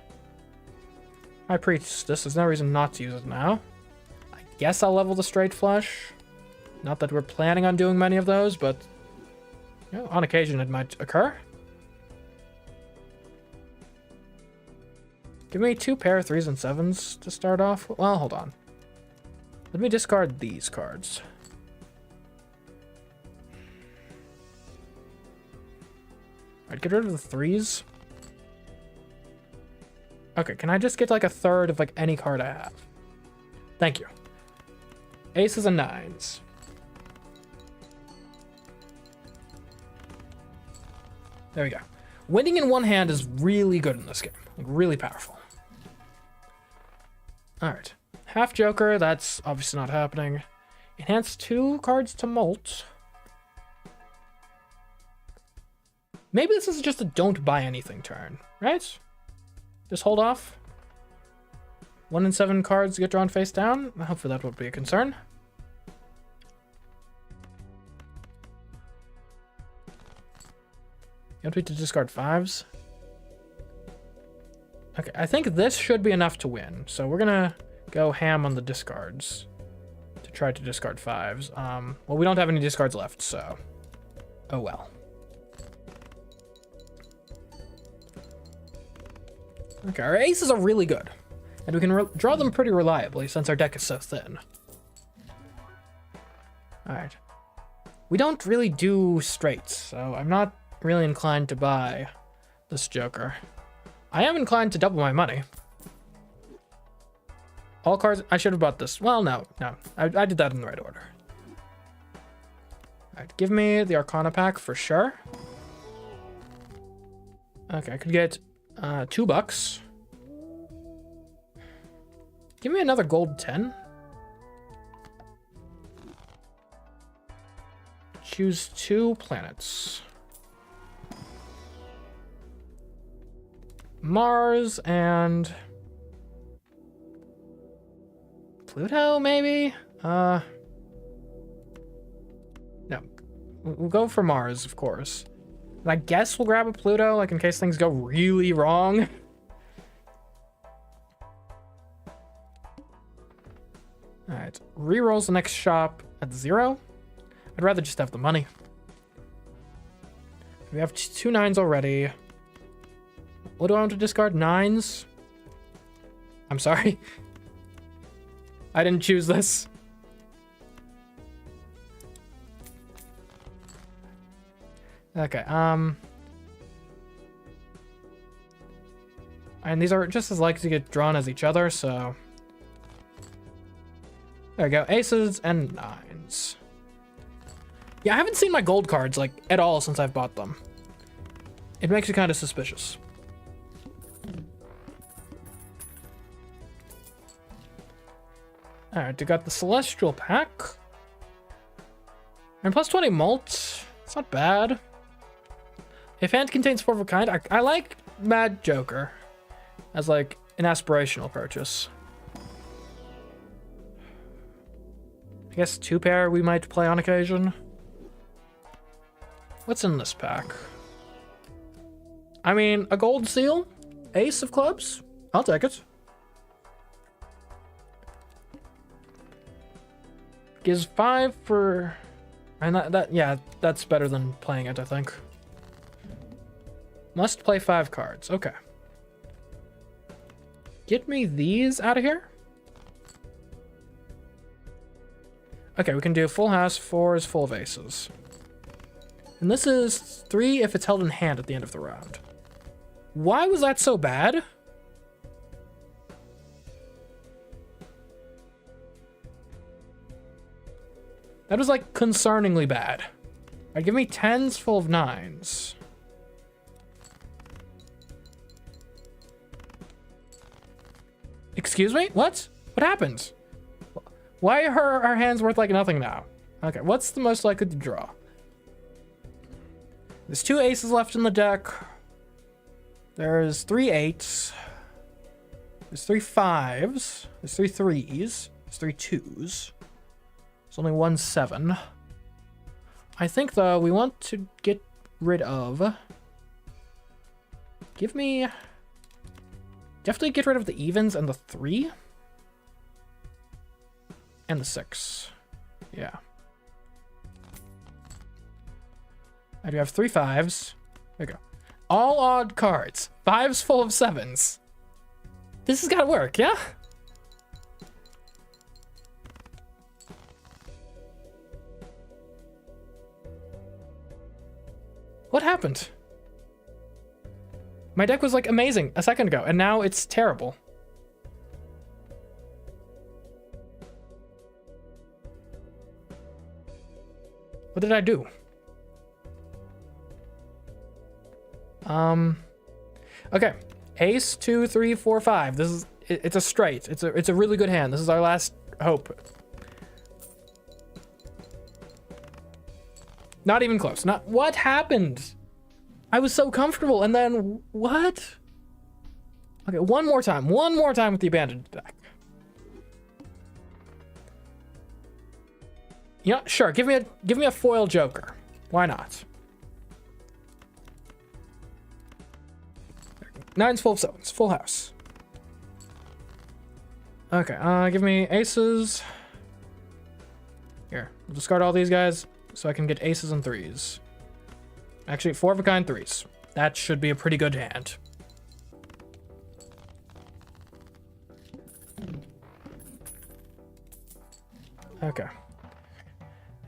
High Priestess. There's no reason not to use it now. I guess I'll level the Straight Flush. Not that we're planning on doing many of those, but you know, on occasion it might occur. Give me 2 pair 3s and 7s to start off. Well, hold on. Let me discard these cards. Alright, get rid of the 3s. Okay, can I just get like a third of like any card I have? Thank you. Aces and 9s. There we go. Winning in one hand is really good in this game. Like, really powerful. Alright. Half Joker, that's obviously not happening. Enhance 2 cards to Molt. Maybe this is just a don't buy anything turn, right? Just hold off. 1 in 7 cards get drawn face down. Hopefully that won't be a concern. You want me to discard 5s? Okay, I think this should be enough to win. So we're gonna go ham on the discards to try to discard 5s. Well, we don't have any discards left, so oh well. Okay, our aces are really good. And we can draw them pretty reliably since our deck is so thin. Alright. We don't really do straights, so I'm not really inclined to buy this Joker. I am inclined to double my money. All cards... I should have bought this. Well, no. I did that in the right order. Alright, give me the Arcana pack for sure. Okay, I could get $2. Give me another gold 10. Choose 2 planets. Mars and Pluto, maybe? No. We'll go for Mars, of course. And I guess we'll grab a Pluto, like in case things go really wrong. Alright, rerolls the next shop at 0. I'd rather just have the money. We have 2 9s already. What do I want to discard? 9s? I'm sorry. I didn't choose this. Okay, And these are just as likely to get drawn as each other, so... There we go. Aces and nines. Yeah, I haven't seen my gold cards, like, at all since I've bought them. It makes me kind of suspicious. Alright, we got the Celestial Pack. And plus 20 mult. It's not bad. If hand contains 4 of a kind, I like Mad Joker as, like, an aspirational purchase. I guess 2 pair we might play on occasion. What's in this pack? I mean, a gold seal? Ace of clubs? I'll take it. Gives 5 for... And yeah, that's better than playing it, I think. Must play 5 cards. Okay. Get me these out of here. Okay, we can do full house. 4 is full of aces. And this is 3 if it's held in hand at the end of the round. Why was that so bad? That was, like, concerningly bad. Alright, give me 10s full of 9s. Excuse me? What? What happened? Why are our hands worth, like, nothing now? Okay, what's the most likely to draw? There's 2 aces left in the deck. There's 3 8s. There's 3 5s. There's 3 3s. There's 3 2s. There's only 1 7. I think, though, we want to get rid of... Give me... Definitely get rid of the evens and the 3. And the 6. Yeah. I do have 3 5s. There we go. All odd cards. 5s full of 7s. This has got to work, yeah? What happened? My deck was, like, amazing a second ago, and now it's terrible. What did I do? Okay. Ace, 2, 3, 4, 5. This is, it's a straight. It's a really good hand. This is our last hope. Not even close. Not, what happened? I was so comfortable, and then what? Okay, one more time with the abandoned deck. You know, sure, give me a foil Joker. Why not? 9s full of 7s, full house. Okay, give me aces. Here, we'll discard all these guys so I can get aces and 3s. Actually, 4 of a kind 3s. That should be a pretty good hand. Okay.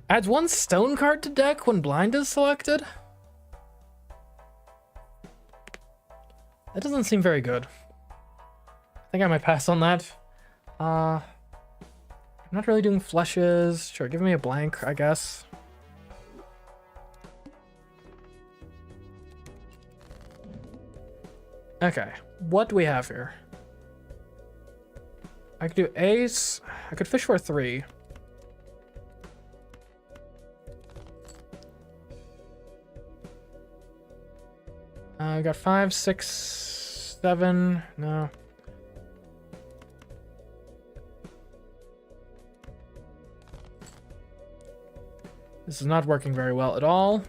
Adds 1 stone card to deck when blind is selected? That doesn't seem very good. I think I might pass on that. I'm not really doing flushes. Sure, give me a blank, I guess. Okay, what do we have here? I could do ace. I could fish for a 3. I got 5, 6, 7. No. This is not working very well at all.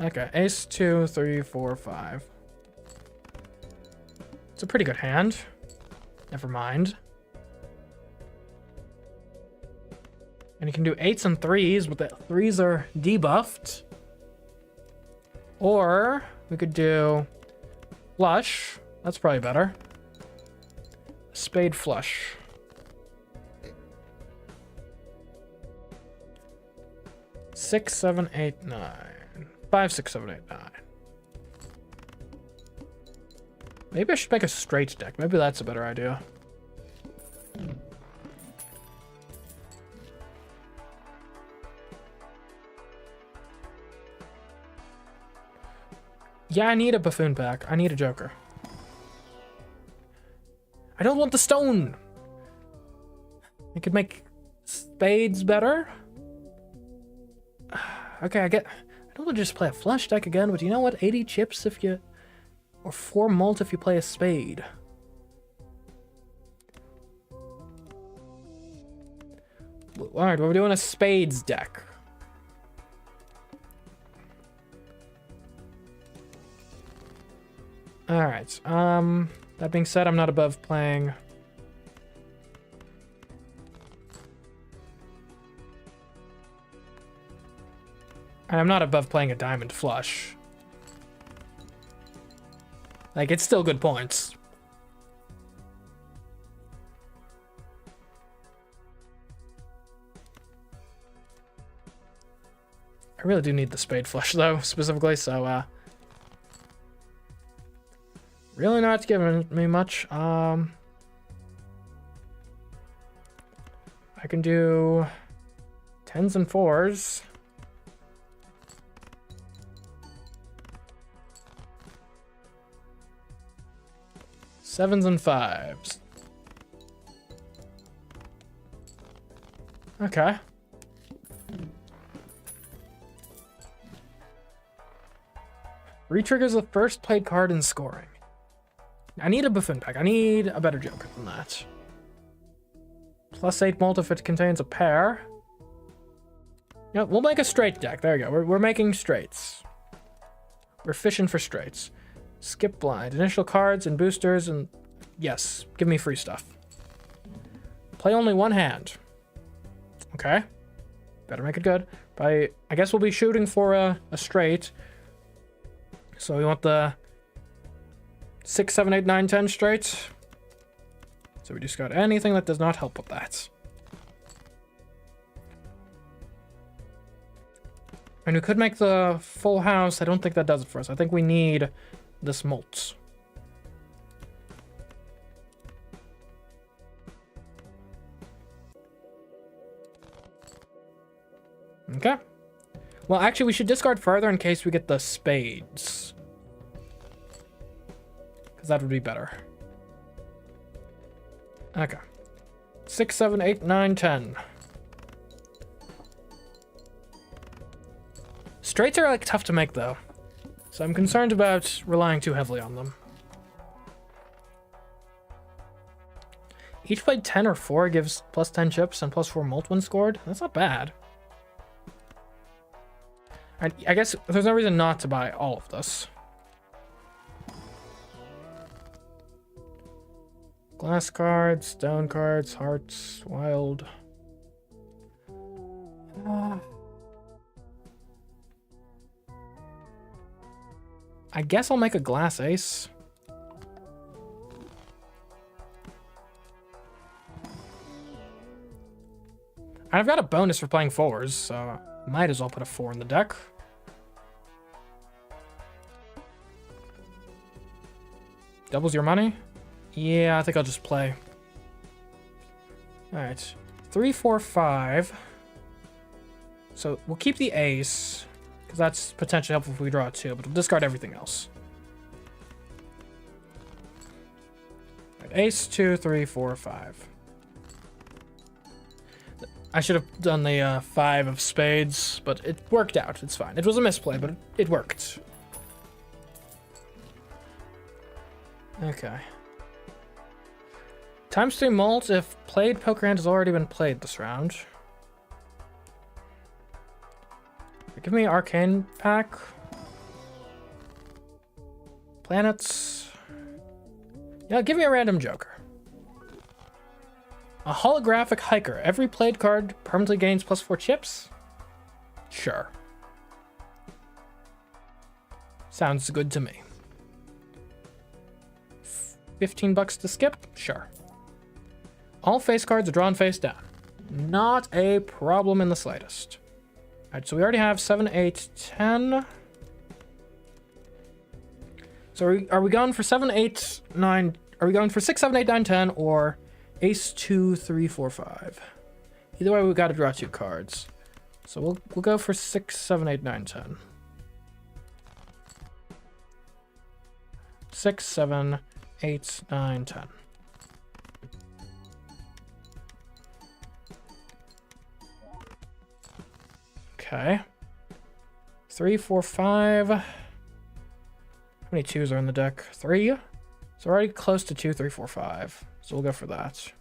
Okay, ace, 2, 3, 4, 5. It's a pretty good hand. Never mind. And you can do 8s and 3s, but the 3s are debuffed. Or we could do flush. That's probably better. Spade flush. Six, 7, 8, 9. 5, 6, 7, 8, 9. Maybe I should make a straight deck. Maybe that's a better idea. Yeah, I need a buffoon pack. I need a joker. I don't want the stone. I could make spades better. Okay, I don't want to just play a flush deck again, but you know what? 80 chips if you... Or 4 malt if you play a spade. Alright, we're doing a spades deck. Alright, that being said, I'm not above playing... I'm not above playing a diamond flush. Like, it's still good points. I really do need the spade flush, though, specifically, so, really not giving me much. I can do 10s and 4s. 7s and 5s. Okay. Retriggers the first played card in scoring. I need a buffoon pack. I need a better joker than that. +8 mult if it contains a pair. Yeah, we'll make a straight deck. There we go. We're making straights. We're fishing for straights. Skip blind. Initial cards and boosters and... Yes, give me free stuff. Play only one hand. Okay. Better make it good. I guess we'll be shooting for a straight. So we want the 6, 7, 8, 9, 10 straight. So we discard anything that does not help with that. And we could make the full house. I don't think that does it for us. I think we need this mult. Okay. Well, actually, we should discard further in case we get the spades. Because that would be better. Okay. 6, 7, 8, 9, 10. Straights are, like, tough to make, though. So I'm concerned about relying too heavily on them. Each played 10 or 4 gives +10 chips and +4 mult when scored. That's not bad. I guess there's no reason not to buy all of this. Glass cards, stone cards, hearts, wild. I guess I'll make a glass ace. I've got a bonus for playing 4s, so might as well put a 4 in the deck. Doubles your money? Yeah, I think I'll just play. Alright. 3, 4, 5. So we'll keep the ace, because that's potentially helpful if we draw a 2, but we'll discard everything else. Right, ace, 2, 3, 4, 5. I should have done the 5 of spades, but it worked out. It's fine. It was a misplay, but it worked. Okay. ×3 mult if played poker hand has already been played this round. Give me arcane pack. Planets. Yeah, give me a random joker. A holographic hiker. Every played card permanently gains +4 chips? Sure. Sounds good to me. 15 bucks to skip? Sure. All face cards are drawn face down. Not a problem in the slightest. Alright, so we already have 7, 8, 10. So are we going for 7, 8, 9? Are we going for 6, 7, 8, 9, 10, or ace 2, 3, 4, 5? Either way, we got to draw 2 cards. So we'll go for 6, 7, 8, 9, 10. 6, 7, 8, 9, 10. Okay. 3, 4, 5. How many 2s are in the deck? 3. So we're already close to 2, 3, 4, 5. So we'll go for that.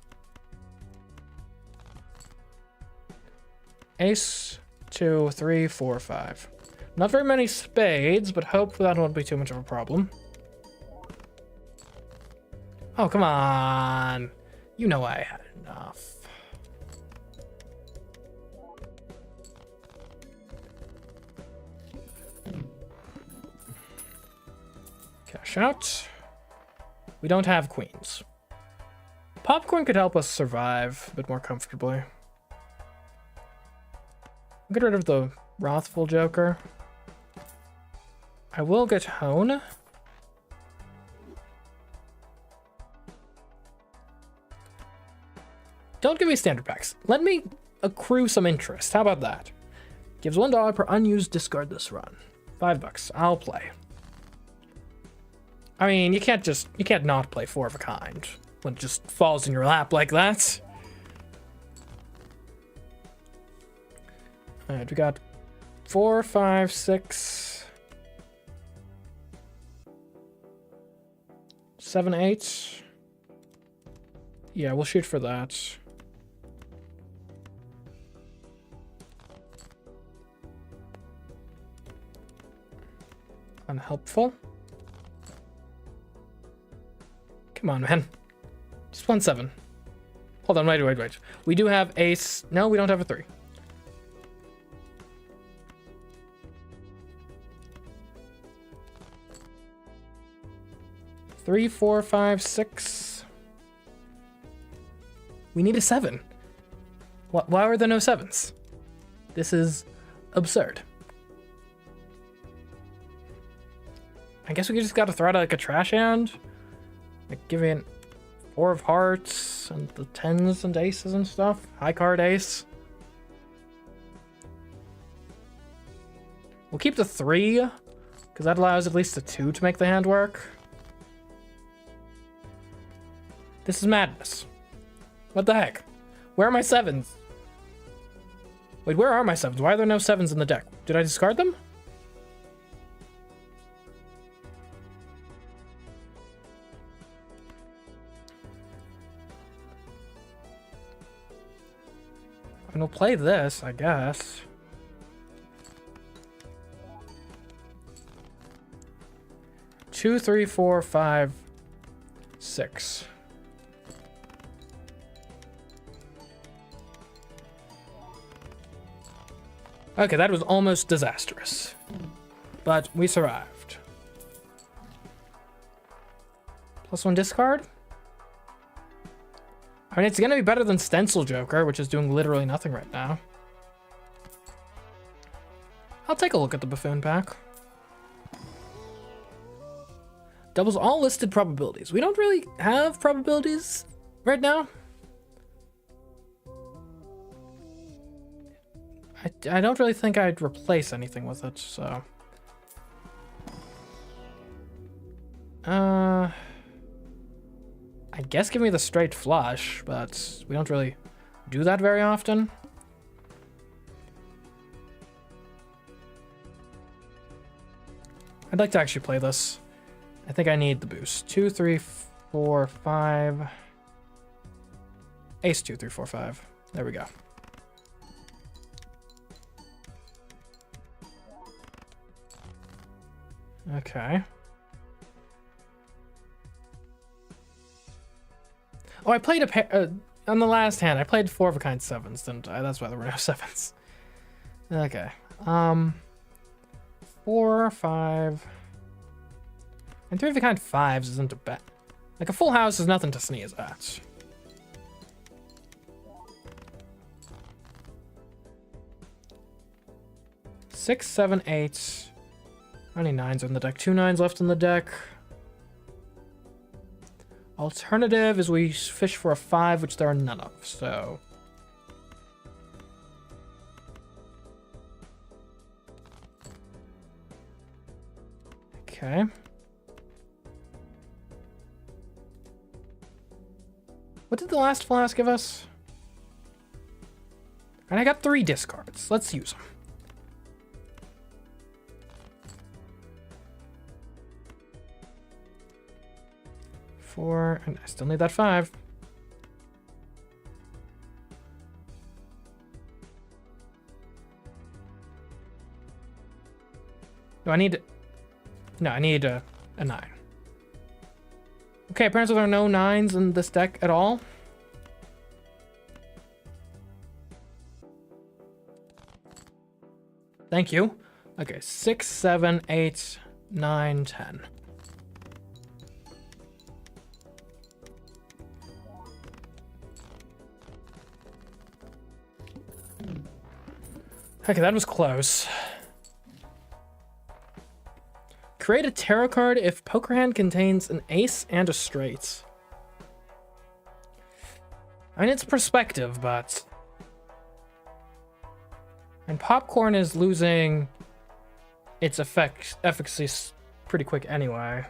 Ace, 2, 3, 4, 5. Not very many spades, but hopefully that won't be too much of a problem. Oh, come on. You know I had enough. Cash out. We don't have queens. Popcorn could help us survive a bit more comfortably. Get rid of the wrathful joker. I will get hone. Don't give me standard packs. Let me accrue some interest. How about that? Gives $1 per unused discard this run. $5. I'll play. I mean, you can't not play 4 of a kind when it just falls in your lap like that. All right, we got 4, 5, 6, 7, 8. Yeah, we'll shoot for that. Unhelpful. Come on, man. Just 1, 7. Hold on, wait. We do have ace. No, we don't have a 3. Three, 4, 5, 6. We need a 7. Why are there no 7s? This is absurd. I guess we just gotta throw out like a trash hand. Like giving 4 of hearts and the 10s and aces and stuff. High card ace. We'll keep the 3, because that allows at least a 2 to make the hand work. This is madness. What the heck? Where are my 7s? Wait, where are my 7s? Why are there no 7s in the deck? Did I discard them? And we'll play this, I guess. Two, 3, 4, 5, 6. Okay, that was almost disastrous. But we survived. +1 discard? I mean, it's gonna be better than Stencil Joker, which is doing literally nothing right now. I'll take a look at the Buffoon pack. Doubles all listed probabilities. We don't really have probabilities right now. I don't really think I'd replace anything with it, so. I guess give me the straight flush, but we don't really do that very often. I'd like to actually play this. I think I need the boost. 2, 3, 4, 5. Ace 2, 3, 4, 5. There we go. Okay. Oh, I played a pair on the last hand. I played 4 of a kind 7s, didn't I? That's why there were no 7s. Okay. 4, 5, and 3 of a kind 5s isn't a bad. Like a full house is nothing to sneeze at. Six, 7, 8. How many 9s are in the deck? 2 9s left in the deck. Alternative is we fish for a 5, which there are none of, so... Okay. What did the last flask give us? And I got 3 discards. Let's use them. Four, and I still need that 5. No, I need... No, I need a 9. Okay, apparently there are no 9s in this deck at all. Thank you. Okay, 6, 7, 8, 9, 10. Okay, that was close. Create a tarot card if poker hand contains an ace and a straight. I mean, it's perspective, but... And popcorn is losing its efficacy pretty quick anyway.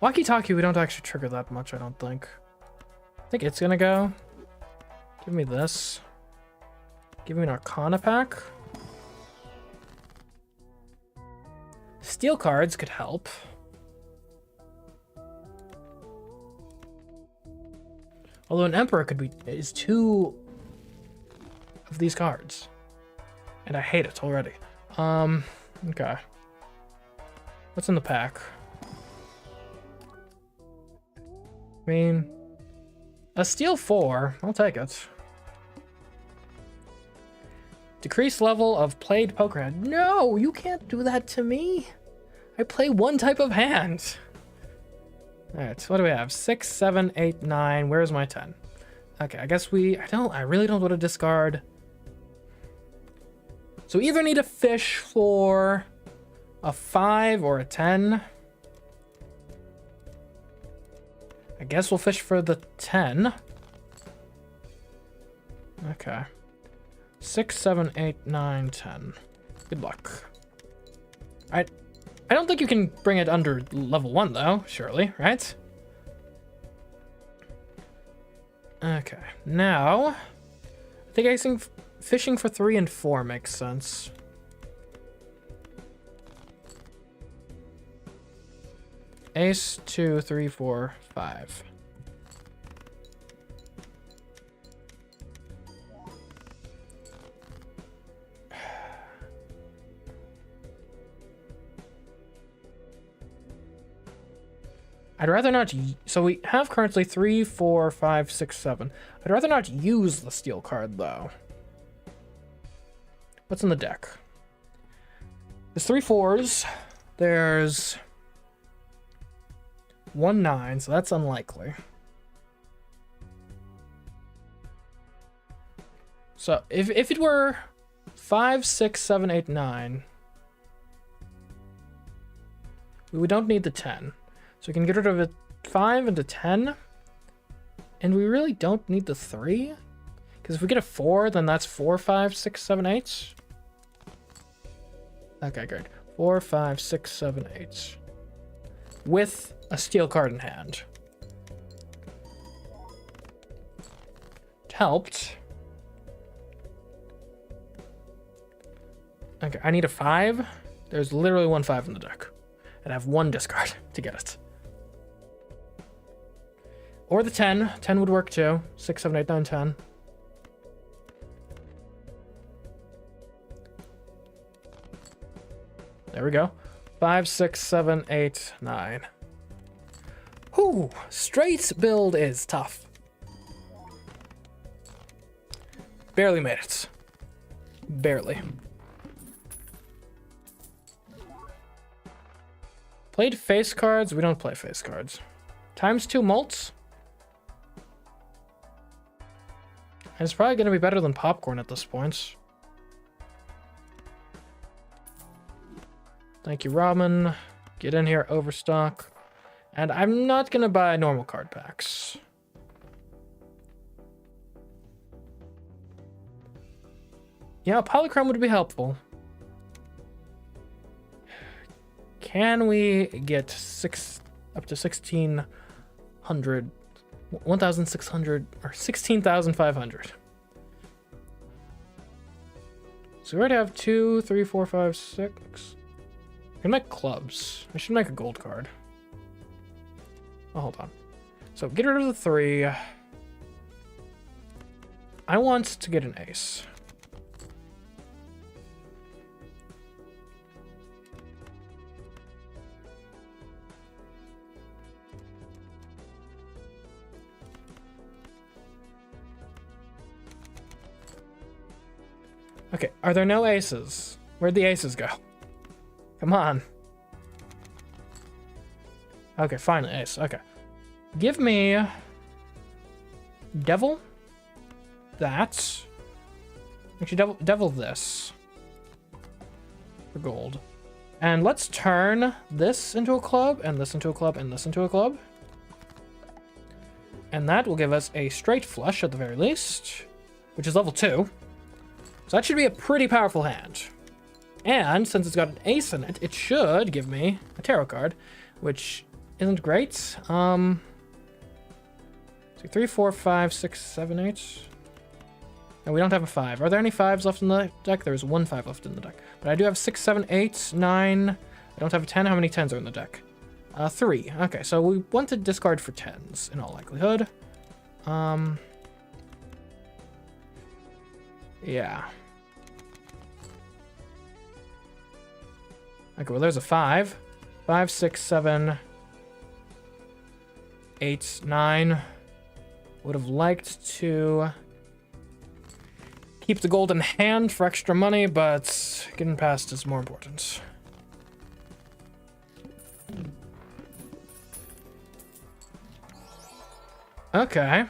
Walkie-talkie, we don't actually trigger that much, I don't think. I think it's gonna go. Give me this. Give me an Arcana pack. Steel cards could help. Although an Emperor could be is 2 of these cards. And I hate it already. Okay. What's in the pack? I mean, a steel 4, I'll take it. Decrease level of played poker hand. No, you can't do that to me. I play 1 type of hand. Alright, so what do we have? 6, 7, 8, 9. Where's my 10? Okay, I guess I really don't want to discard. So either need a fish for a 5 or a 10. I guess we'll fish for the 10. Okay. 6, 7, 8, 9, 10. Good luck. I don't think you can bring it under level 1, though, surely, right? Okay, now... I think fishing for 3 and 4 makes sense. Ace, 2, 3, 4, 5. I'd rather not... So we have currently 3, 4, 5, 6, 7. I'd rather not use the steel card, though. What's in the deck? There's 3 4s. There's 1 9, so that's unlikely. So if it were 5, 6, 7, 8, 9, we don't need the 10. So we can get rid of a 5 and a 10. And we really don't need the 3. Because if we get a 4, then that's 4, 5, 6, 7, 8. Okay, good. 4, 5, 6, 7, 8. With a steel card in hand. It helped. Okay, I need a 5. There's literally 1 5 in the deck. And I have 1 discard to get it. Or the 10. 10 would work too. 6, 7, 8, 9, 10. There we go. 5, 6, 7, 8, 9. Whew. Straight build is tough. Barely made it. Barely. Played face cards? We don't play face cards. ×2 mults? It's probably going to be better than popcorn at this point. Thank you, Robin. Get in here, Overstock. And I'm not gonna buy normal card packs. Yeah, polychrome would be helpful. Can we get up to 1,600, 1,600 or 16,500? So we already have 2, 3, 4, 5, 6. I can make clubs. I should make a gold card. Oh, hold on. So get rid of the 3. I want to get an ace. Okay, are there no aces? Where'd the aces go? Come on. Okay, fine, ace. Okay. Give me... Devil? That. Actually, devil this. For gold. And let's turn this into a club, and this into a club, and this into a club. And that will give us a straight flush at the very least, which is level 2. So that should be a pretty powerful hand. And since it's got an ace in it, it should give me a tarot card, which isn't great. So 3, 4, 5, 6, 7, 8. No, we don't have a 5. Are there any 5s left in the deck? There's 1 5 left in the deck. But I do have 6, 7, 8, 9. I don't have a 10. How many 10s are in the deck? 3. Okay, so we want to discard for 10s in all likelihood. Yeah. Okay, well, there's a 5. 5, 6, 7, 8, 9. Would have liked to keep the gold in hand for extra money, but getting past is more important. Okay.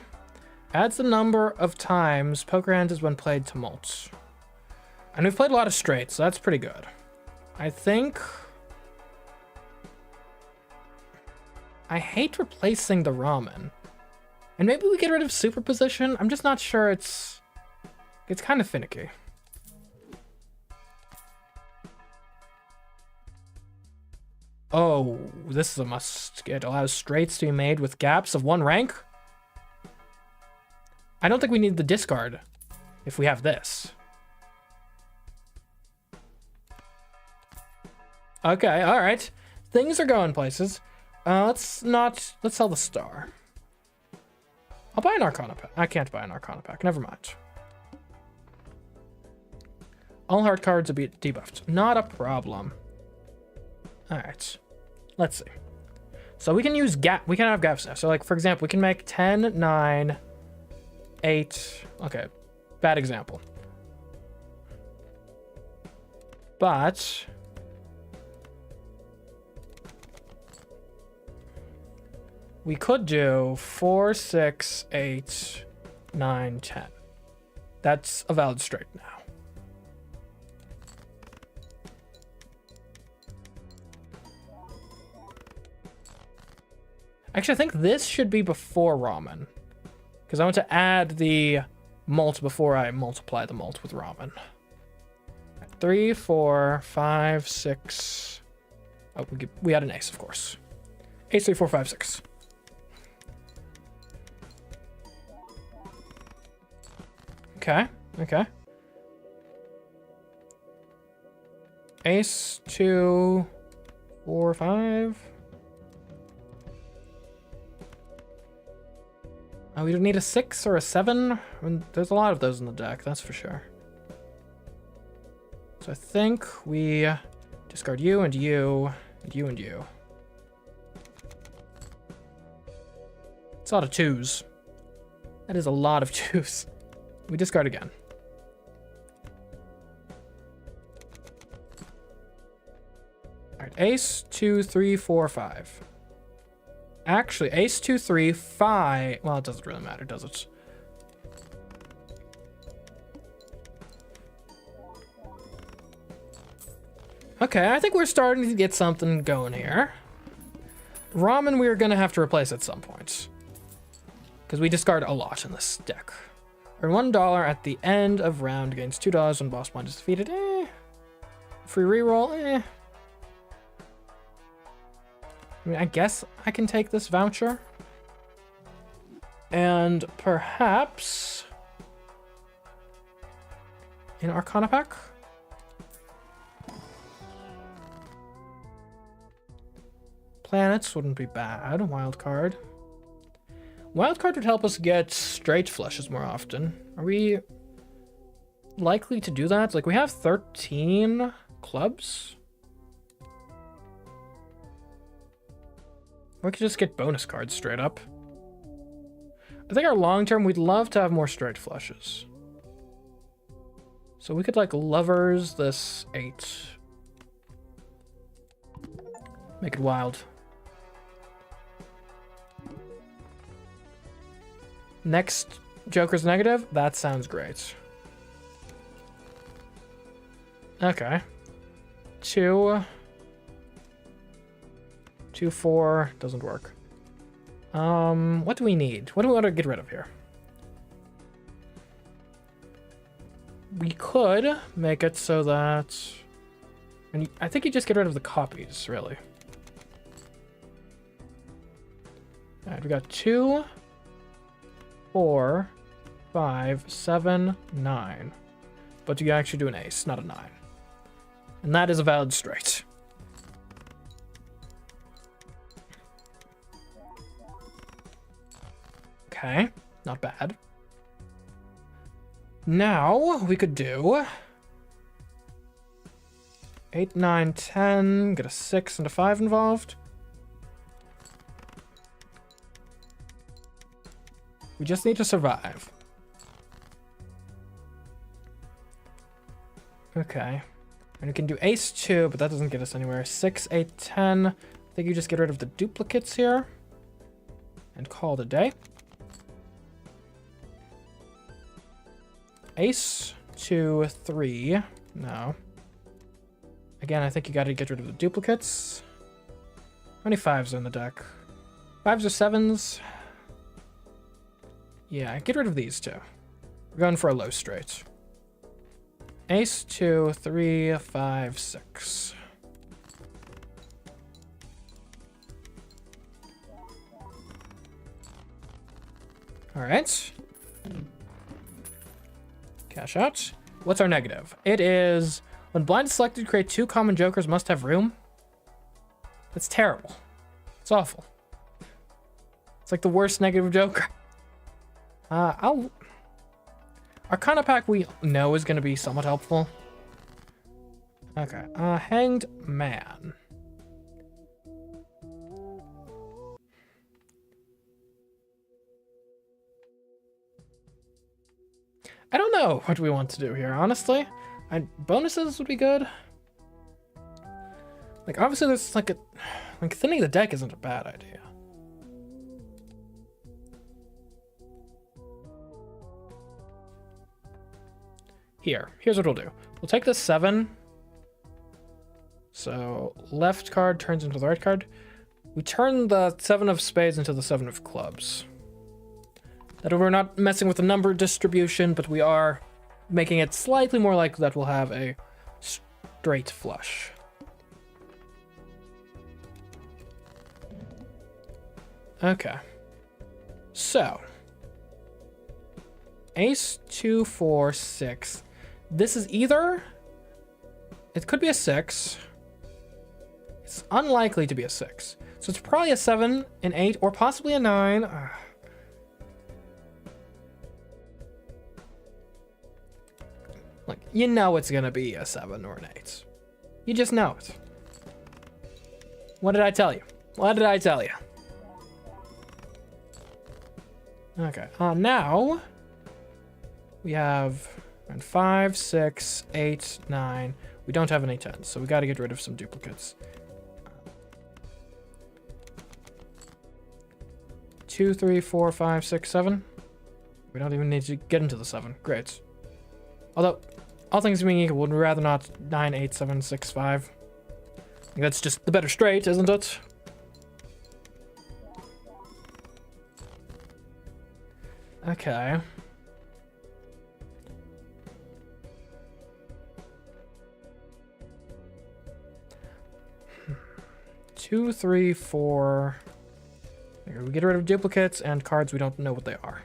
Adds the number of times poker hand has been played to mulch. And we've played a lot of straights, so that's pretty good. I think... I hate replacing the ramen. And maybe we get rid of superposition. I'm just not sure it's kind of finicky. Oh, this is a must. It allows straights to be made with gaps of 1 rank. I don't think we need the discard if we have this. Okay, all right. Things are going places. Let's sell the star. I'll buy an Arcana pack. I can't buy an Arcana pack. Never mind. All hard cards will be debuffed. Not a problem. All right. Let's see. So we can use gap. We can have gaps now. So like, for example, we can make 10, 9, 8. Okay. Bad example. But... we could do 4, 6, 8, 9, 10. That's a valid straight now. Actually, I think this should be before ramen, because I want to add the malt before I multiply the malt with ramen. 3, 4, 5, 6. Oh, we had an ace, of course. Ace, 3, 4, 5, 6. Okay, okay. Ace, 2, 4, 5. Oh, we don't need a 6 or a 7. I mean, there's a lot of those in the deck, that's for sure. So I think we discard you and you and you and you. It's a lot of 2s. That is a lot of 2s. We discard again. All right, ace, 2, 3, 4, 5. Actually, ace, 2, 3, 5. Well, it doesn't really matter, does it? Okay, I think we're starting to get something going here. Ramen we're gonna have to replace at some point. Because we discard a lot in this deck. Earn $1 at the end of round, gains $2 when boss blind is defeated. Free reroll. I mean, I guess I can take this voucher. And perhaps in Arcana pack. Planets wouldn't be bad. Wild card. Wild card would help us get straight flushes more often. Are we likely to do that? Like, we have 13 clubs. We could just get bonus cards straight up. I think our long term, we'd love to have more straight flushes. So we could, like, lovers this 8. Make it wild. Next Joker's negative? That sounds great. Okay. 2. 2, 4. Doesn't work. What do we need? What do we want to get rid of here? We could make it so that... And I think you just get rid of the copies, really. Alright, we got 2, 4, 5, 7, 9. But you actually do an ace, not a 9. And that is a valid straight. Okay, not bad. Now we could do 8, 9, 10, get a 6 and a 5 involved. We just need to survive. Okay. And we can do ace 2, but that doesn't get us anywhere. 6, 8, 10. I think you just get rid of the duplicates here. And call it a day. Ace 2, 3. No. Again, I think you gotta get rid of the duplicates. How many 5s are in the deck? 5s or 7s? Yeah, get rid of these two. We're going for a low straight. Ace 2, 3, 5, 6. All right. Cash out. What's our negative? It is when blind is selected, create 2 common jokers must have room. That's terrible. It's awful. It's like the worst negative joker. Arcana pack we know is going to be somewhat helpful. Okay. Hanged Man. I don't know what we want to do here, honestly. Bonuses would be good. Like, obviously there's like thinning the deck isn't a bad idea. Here's what we'll do. We'll take this 7. So left card turns into the right card. We turn the 7 of spades into the 7 of clubs. That we're not messing with the number distribution, but we are making it slightly more likely that we'll have a straight flush. Okay. So ace 2, 4, 6. This is either, it could be a 6. It's unlikely to be a 6. So it's probably a 7, an 8, or possibly a 9. Like, you know it's gonna be a 7 or an 8. You just know it. What did I tell you? What did I tell you? Okay, now we have 5, 6, 8, 9. We don't have any 10s, so we gotta get rid of some duplicates. 2, 3, 4, 5, 6, 7. We don't even need to get into the 7. Great. Although, all things being equal, would we rather not 9, 8, 7, 6, 5? I think that's just the better straight, isn't it? Okay. Two, three, four. Here, we get rid of duplicates and cards we don't know what they are.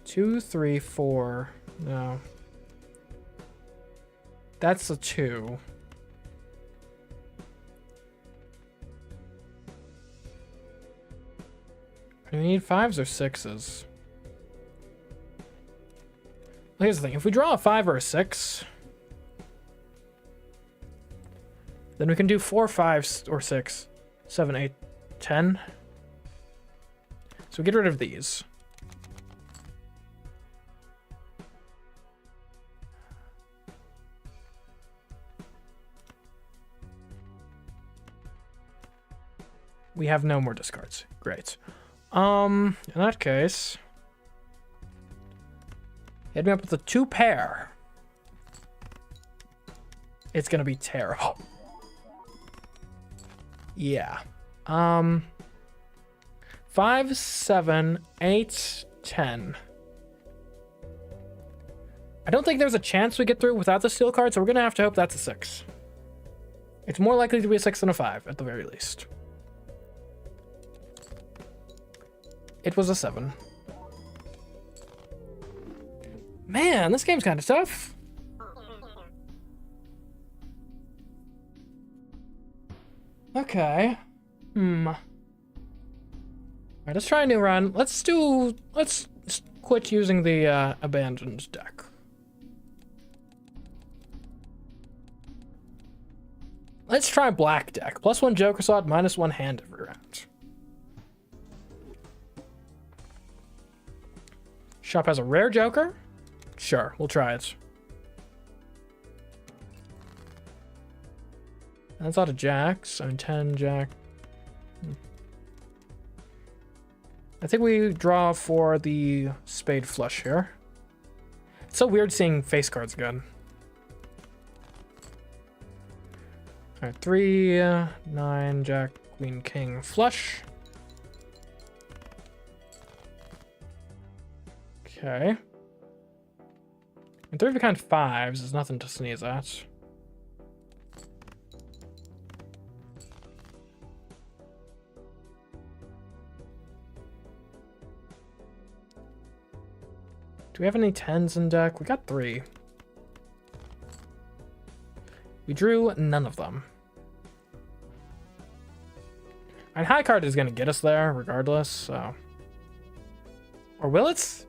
2, 3, 4. No. That's a 2. Do we need 5s or 6s? Well, here's the thing. If we draw a 5 or a 6, then we can do 4, 5, or 6, 7, 8, 10. So we get rid of these. We have no more discards. Great. In that case, hit me up with a 2 pair. It's gonna be terrible. Yeah. 5, 7, 8, 10. I don't think there's a chance we get through without the steel card, so we're gonna have to hope that's a 6. It's more likely to be a 6 than a 5, at the very least. It was a 7. Man, this game's kind of tough. Okay. Alright, let's try a new run. Let's quit using the abandoned deck. Let's try black deck. +1 Joker slot, -1 hand every round. Shop has a rare Joker? Sure, we'll try it. That's a lot of jacks. I mean, 10, jack. I think we draw for the spade flush here. It's so weird seeing face cards again. Alright, 3, 9, jack, queen, king, flush. Okay. And 3 of a kind 5s is nothing to sneeze at. Do we have any 10s in deck? We got 3. We drew none of them. And high card is going to get us there regardless, so. Or will it?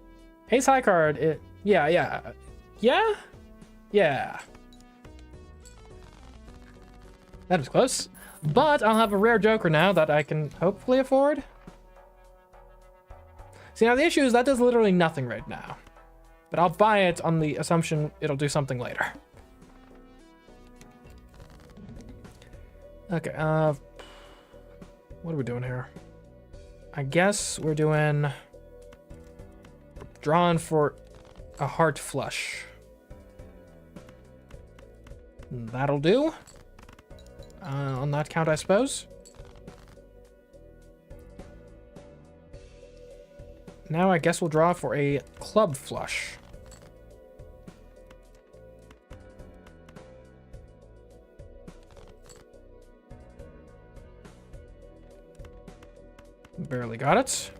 Ace high card, yeah. That is close. But I'll have a rare Joker now that I can hopefully afford. See, now the issue is that does literally nothing right now. But I'll buy it on the assumption it'll do something later. Okay, what are we doing here? I guess we're doing... Drawing for a heart flush. That'll do. On that count, I suppose. Now I guess we'll draw for a club flush. Barely got it.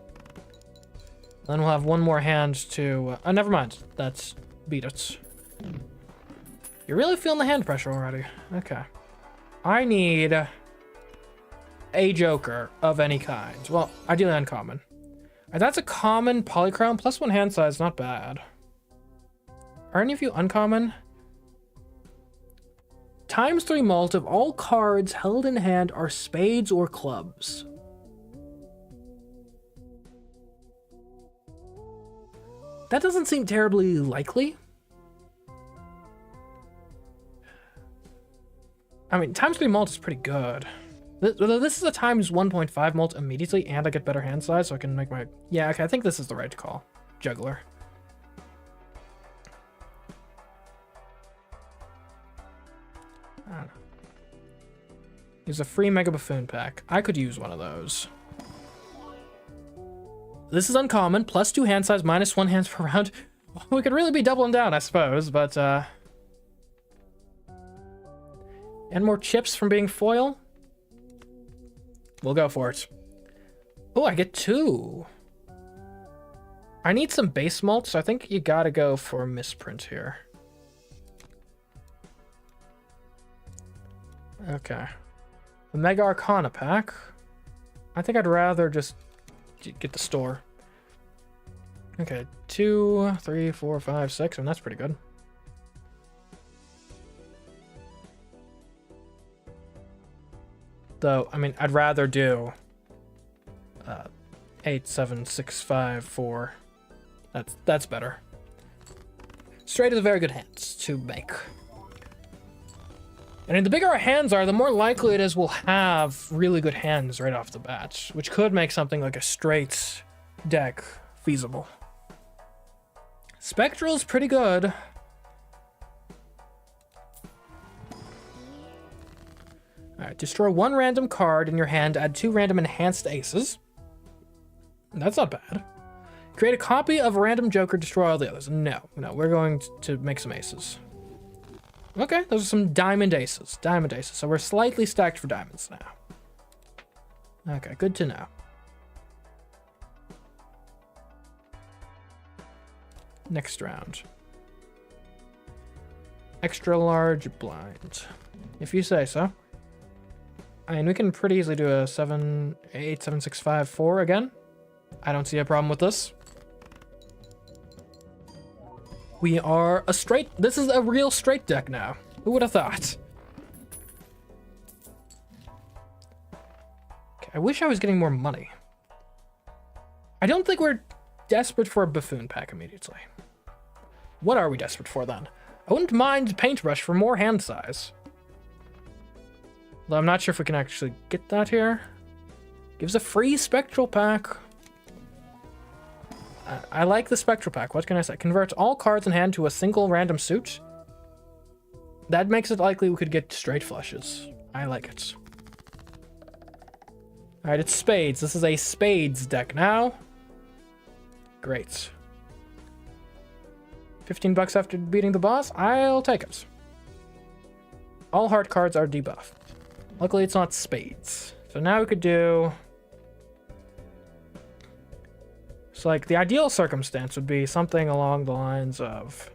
Then we'll have one more hand to... never mind. That's... beat it. You're really feeling the hand pressure already. Okay. I need a Joker of any kind. Well, ideally uncommon. That's a common polychrome. +1 hand size, not bad. Are any of you uncommon? ×3 mult of all cards held in hand are spades or clubs. That doesn't seem terribly likely. I mean, ×3 mult is pretty good. This is a ×1.5 mult immediately, and I get better hand size, so I can make my... Yeah, okay, I think this is the right call. Juggler. I don't know. Use a free Mega Buffoon pack. I could use one of those. This is uncommon. +2 hand size, -1 hands per round. We could really be doubling down, I suppose, but, and more chips from being foil? We'll go for it. Oh, I get 2. I need some base malt, so I think you gotta go for a misprint here. Okay. The Mega Arcana pack. I think I'd rather just get the store. Okay, 2, 3, 4, 5, 6, and that's pretty good. Though, I mean, I'd rather do 8, 7, 6, 5, 4. That's better. Straight is a very good hands to make. And the bigger our hands are, the more likely it is we'll have really good hands right off the bat, which could make something like a straight deck feasible. Spectral's pretty good. Alright, destroy 1 random card in your hand, add 2 random enhanced aces. That's not bad. Create a copy of a random joker, destroy all the others. No, we're going to make some aces. Okay, those are some diamond aces. Diamond aces. So we're slightly stacked for diamonds now. Okay, good to know. Next round. Extra large blind. If you say so. I mean, we can pretty easily do a 7, 8, 7, 6, 5, 4 again. I don't see a problem with this. We are a straight... This is a real straight deck now. Who would have thought? Okay, I wish I was getting more money. I don't think we're desperate for a buffoon pack immediately. What are we desperate for then? I wouldn't mind paintbrush for more hand size. Though I'm not sure if we can actually get that here. Gives a free spectral pack. I like the spectral pack. What can I say? Converts all cards in hand to a single random suit. That makes it likely we could get straight flushes. I like it. Alright, it's spades. This is a spades deck now. Great. 15 bucks after beating the boss? I'll take it. All hard cards are debuffed. Luckily, it's not spades. So now we could do... So, like, the ideal circumstance would be something along the lines of...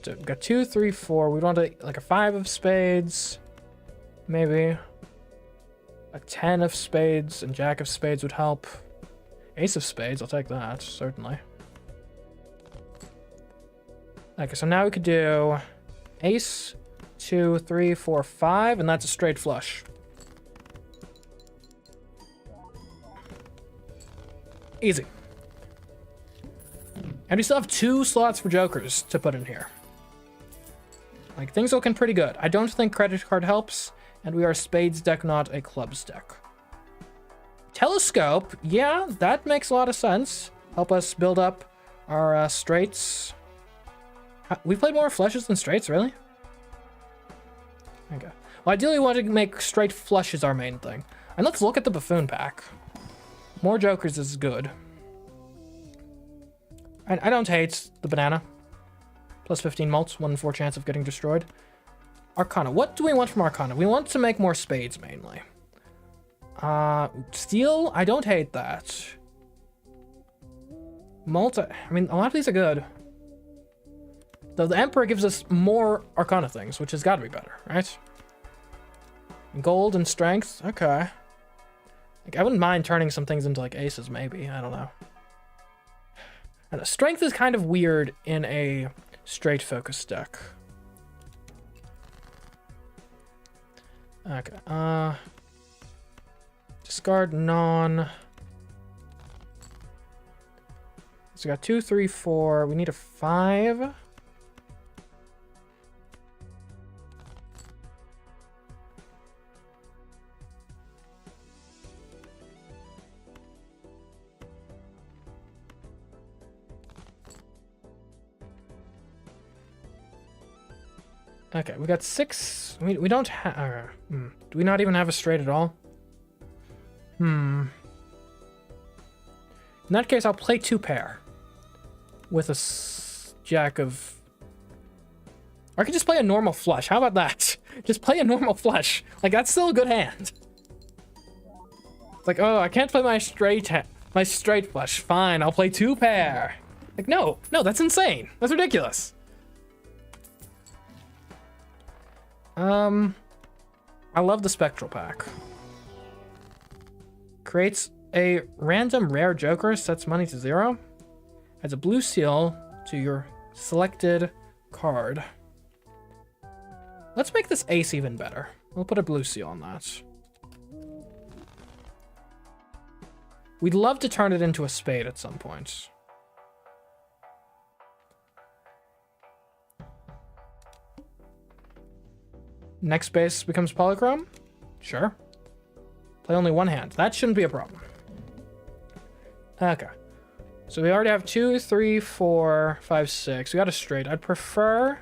So we've got 2, 3, 4. We'd want to, like, a 5 of spades. Maybe. A 10 of spades and jack of spades would help. Ace of spades, I'll take that, certainly. Okay, so now we could do ace, 2, 3, 4, 5, and that's a straight flush. Easy. And we still have 2 slots for jokers to put in here. Like, things looking pretty good. I don't think credit card helps, and we are a spades deck, not a clubs deck. Telescope, yeah, that makes a lot of sense. Help us build up our straights. We played more flushes than straights, really? Okay. Well, ideally we want to make straight flushes our main thing. And let's look at the buffoon pack. More jokers is good. I don't hate the banana. Plus 15 mults, 1 in 4 chance of getting destroyed. Arcana. What do we want from Arcana? We want to make more spades, mainly. Steel? I don't hate that. Mult? I mean, a lot of these are good. Though the Emperor gives us more Arcana things, which has got to be better, right? Gold and strength? Okay. Like, I wouldn't mind turning some things into, like, aces, maybe. I don't know. Strength is kind of weird in a straight focus deck. Okay, discard non. So we got 2, 3, 4. We need a 5. Okay, we got 6. We don't have... do we not even have a straight at all? In that case, I'll play 2 pair. With a jack of... Or I could just play a normal flush. How about that? Just play a normal flush. Like, that's still a good hand. It's like, oh, I can't play my straight flush. Fine, I'll play 2 pair. Like, no, that's insane. That's ridiculous. I love the Spectral pack. Creates a random rare joker, sets money to 0. Adds a blue seal to your selected card. Let's make this ace even better. We'll put a blue seal on that. We'd love to turn it into a spade at some point. Next base becomes polychrome? Sure. Play only 1 hand. That shouldn't be a problem. Okay. So we already have 2, 3, 4, 5, 6. We got a straight. I'd prefer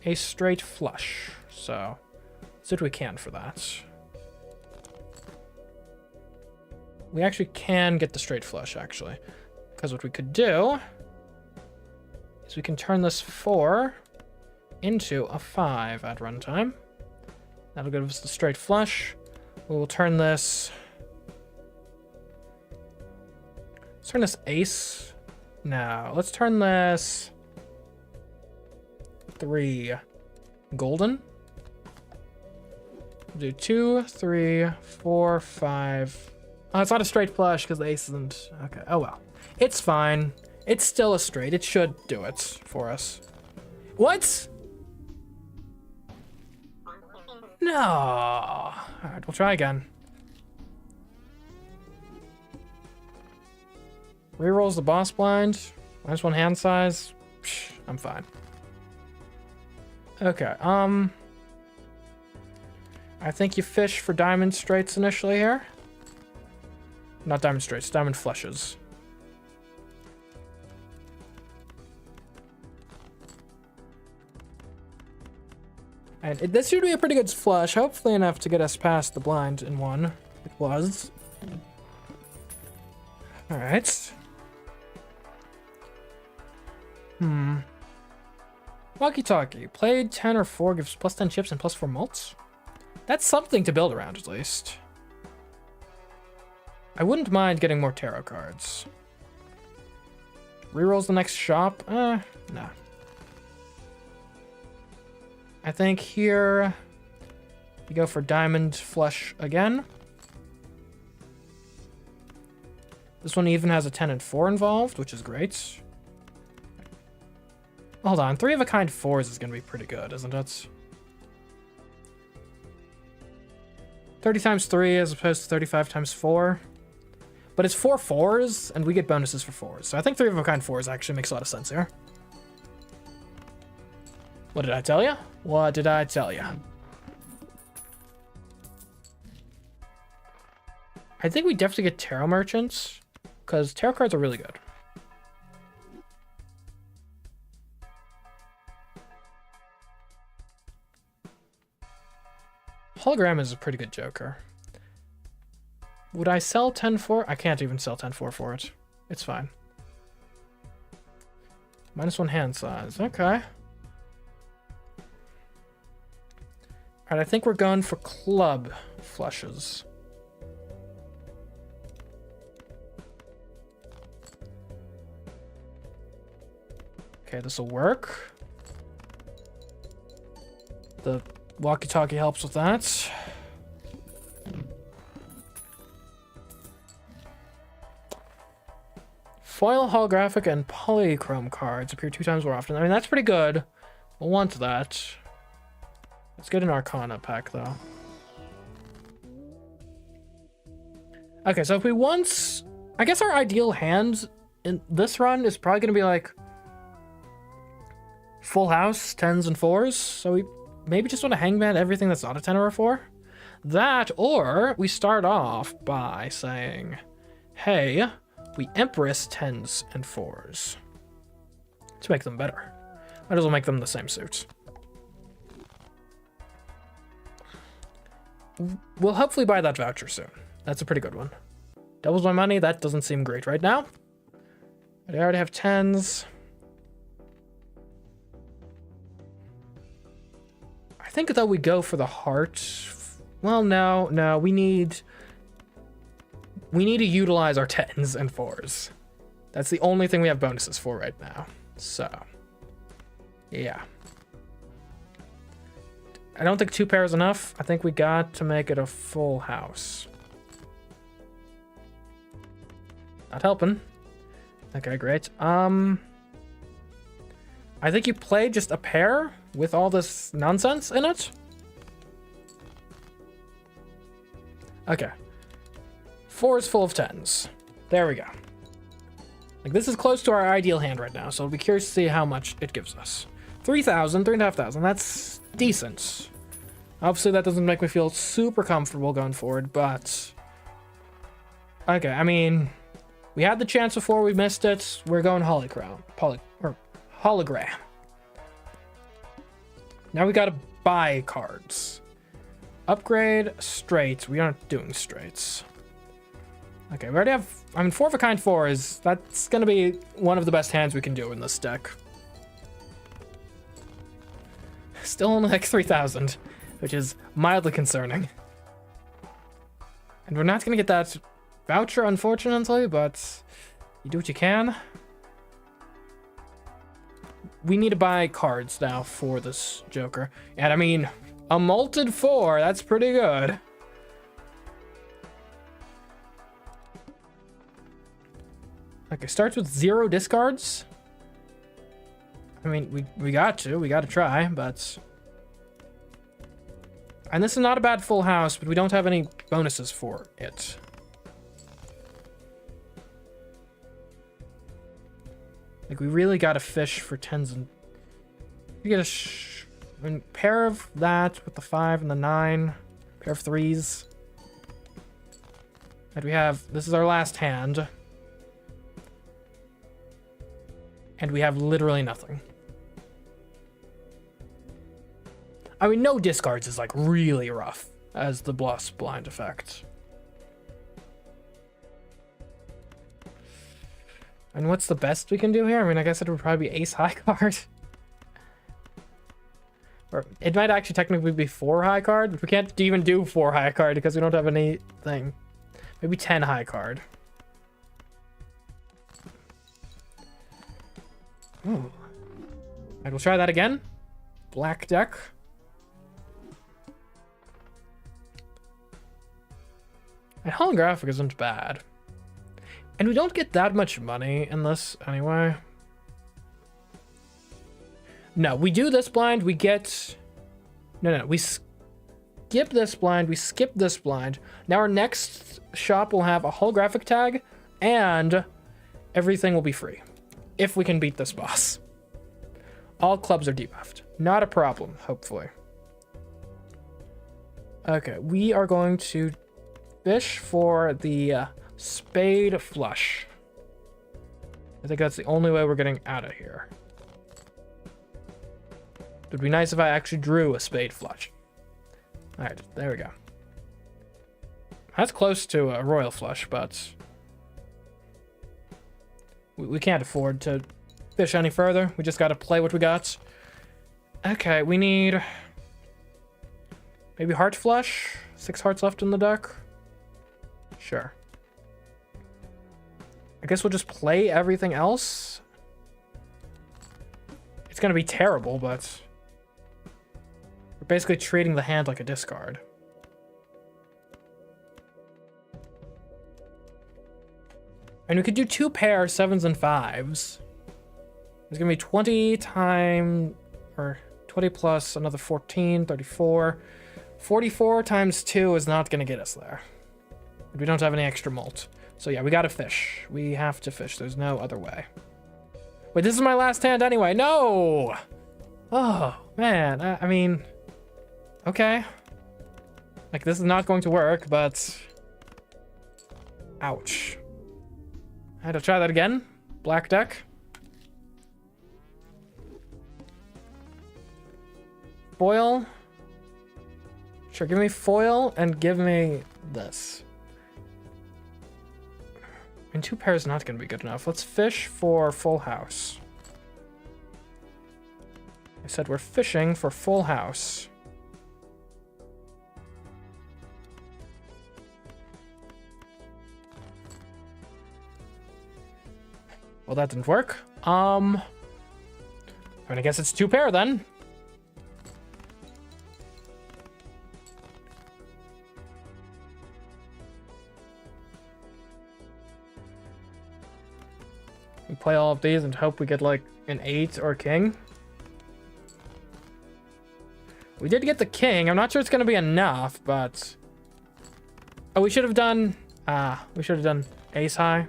a straight flush. So let's do what we can for that. We actually can get the straight flush, actually. Because what we could do is we can turn this 4 into a 5 at runtime. That'll give us the straight flush. We will turn this... Let's turn this ace. No, let's turn this 3 golden. We'll do 2, 3, 4, 5. Oh, it's not a straight flush because the ace isn't. Okay. Oh well, it's fine. It's still a straight. It should do it for us. What? No. All right, we'll try again. Rerolls the boss blind. -1 hand size. Psh, I'm fine. Okay. I think you fish for diamond straights initially here. Not diamond straights, diamond flushes. And this should be a pretty good flush, hopefully enough to get us past the blind in 1. It was. All right. Walkie-talkie. Played 10 or 4 gives +10 chips and +4 mults. That's something to build around, at least. I wouldn't mind getting more tarot cards. Rerolls the next shop? Nah. I think here we go for diamond flush again. This one even has a 10 and 4 involved, which is great. Hold on, 3 of a kind 4s is going to be pretty good, isn't it? 30 times 3 as opposed to 35 times 4. But it's 4 4s, and we get bonuses for 4s. So I think 3 of a kind 4s actually makes a lot of sense here. What did I tell you? What did I tell you? I think we definitely get tarot merchants, because tarot cards are really good. Hologram is a pretty good joker. Would I sell 10-4? I can't even sell 10-4 for it. It's fine. -1 hand size. Okay. Alright, I think we're going for club flushes. Okay, this will work. The walkie-talkie helps with that. Foil, holographic, and polychrome cards appear 2 times more often. I mean, that's pretty good. We'll want that. Let's get an Arcana pack, though. Okay, so if we want... I guess our ideal hand in this run is probably going to be, like, full house, 10s and 4s. So we maybe just want to hangman everything that's not a 10 or a 4. That, or we start off by saying, hey... we Empress 10s and 4s to make them better. Might as well make them the same suit. We'll hopefully buy that voucher soon. That's a pretty good one. Doubles my money. That doesn't seem great right now. But I already have 10s. I think that we go for the heart. Well, no. We need to utilize our 10s and 4s. That's the only thing we have bonuses for right now. So, yeah. I don't think 2 pairs enough. I think we got to make it a full house. Not helping. Okay, great. I think you played just a pair with all this nonsense in it. Okay. 4 is full of 10s. There we go. Like, this is close to our ideal hand right now, so I'll be curious to see how much it gives us. 3,000, 3,500. That's decent. Obviously, that doesn't make me feel super comfortable going forward, but... Okay, I mean... We had the chance before, we missed it. We're going hologram. Now we gotta buy cards. Upgrade straight. We aren't doing straights. Okay, we already have... I mean, 4 of a kind 4 is... That's gonna be one of the best hands we can do in this deck. Still only like 3,000, which is mildly concerning. And we're not gonna get that voucher, unfortunately, but you do what you can. We need to buy cards now for this Joker. And I mean, a molted 4, that's pretty good. Okay, starts with 0 discards. I mean, we got to try, but... And this is not a bad full house, but we don't have any bonuses for it. Like, we really got to fish for 10s and... You get a pair of that with the 5 and the 9. Pair of 3s. And we have... This is our last hand. And we have literally nothing. I mean, no discards is, like, really rough as the Bloss blind effect. And what's the best we can do here? I mean, I guess it would probably be ace high card. Or it might actually technically be 4 high card, but we can't even do 4 high card because we don't have anything. Maybe 10 high card. Ooh. Alright, we'll try that again. Black deck. And holographic isn't bad. And we don't get that much money in this anyway. No, we do this blind, we get... No, we skip this blind, we skip this blind. Now our next shop will have a holographic tag, and everything will be free. If we can beat this boss. All clubs are debuffed. Not a problem, hopefully. Okay, we are going to fish for the spade flush. I think that's the only way we're getting out of here. It would be nice if I actually drew a spade flush. Alright, there we go. That's close to a royal flush, but... We can't afford to fish any further. We just gotta play what we got. Okay, we need... Maybe heart flush? 6 hearts left in the deck? Sure. I guess we'll just play everything else. It's gonna be terrible, but... We're basically treating the hand like a discard. And we could do 2 pair 7s and 5s. It's gonna be 20 times... Or 20 plus another 14, 34. 44 times 2 is not gonna get us there. We don't have any extra malt. So yeah, we gotta fish. We have to fish. There's no other way. Wait, this is my last hand anyway. No! Oh, man. I mean... Okay. Like, this is not going to work, but... Ouch. I had to try that again. Black deck. Foil. Sure, give me foil and give me this. And 2 pairs is not going to be good enough. Let's fish for full house. I said we're fishing for full house. Well, that didn't work. I mean, I guess it's 2 pair then. We play all of these and hope we get like an 8 or king. We did get the king. I'm not sure it's going to be enough, but... Oh, we should have done... we should have done ace high.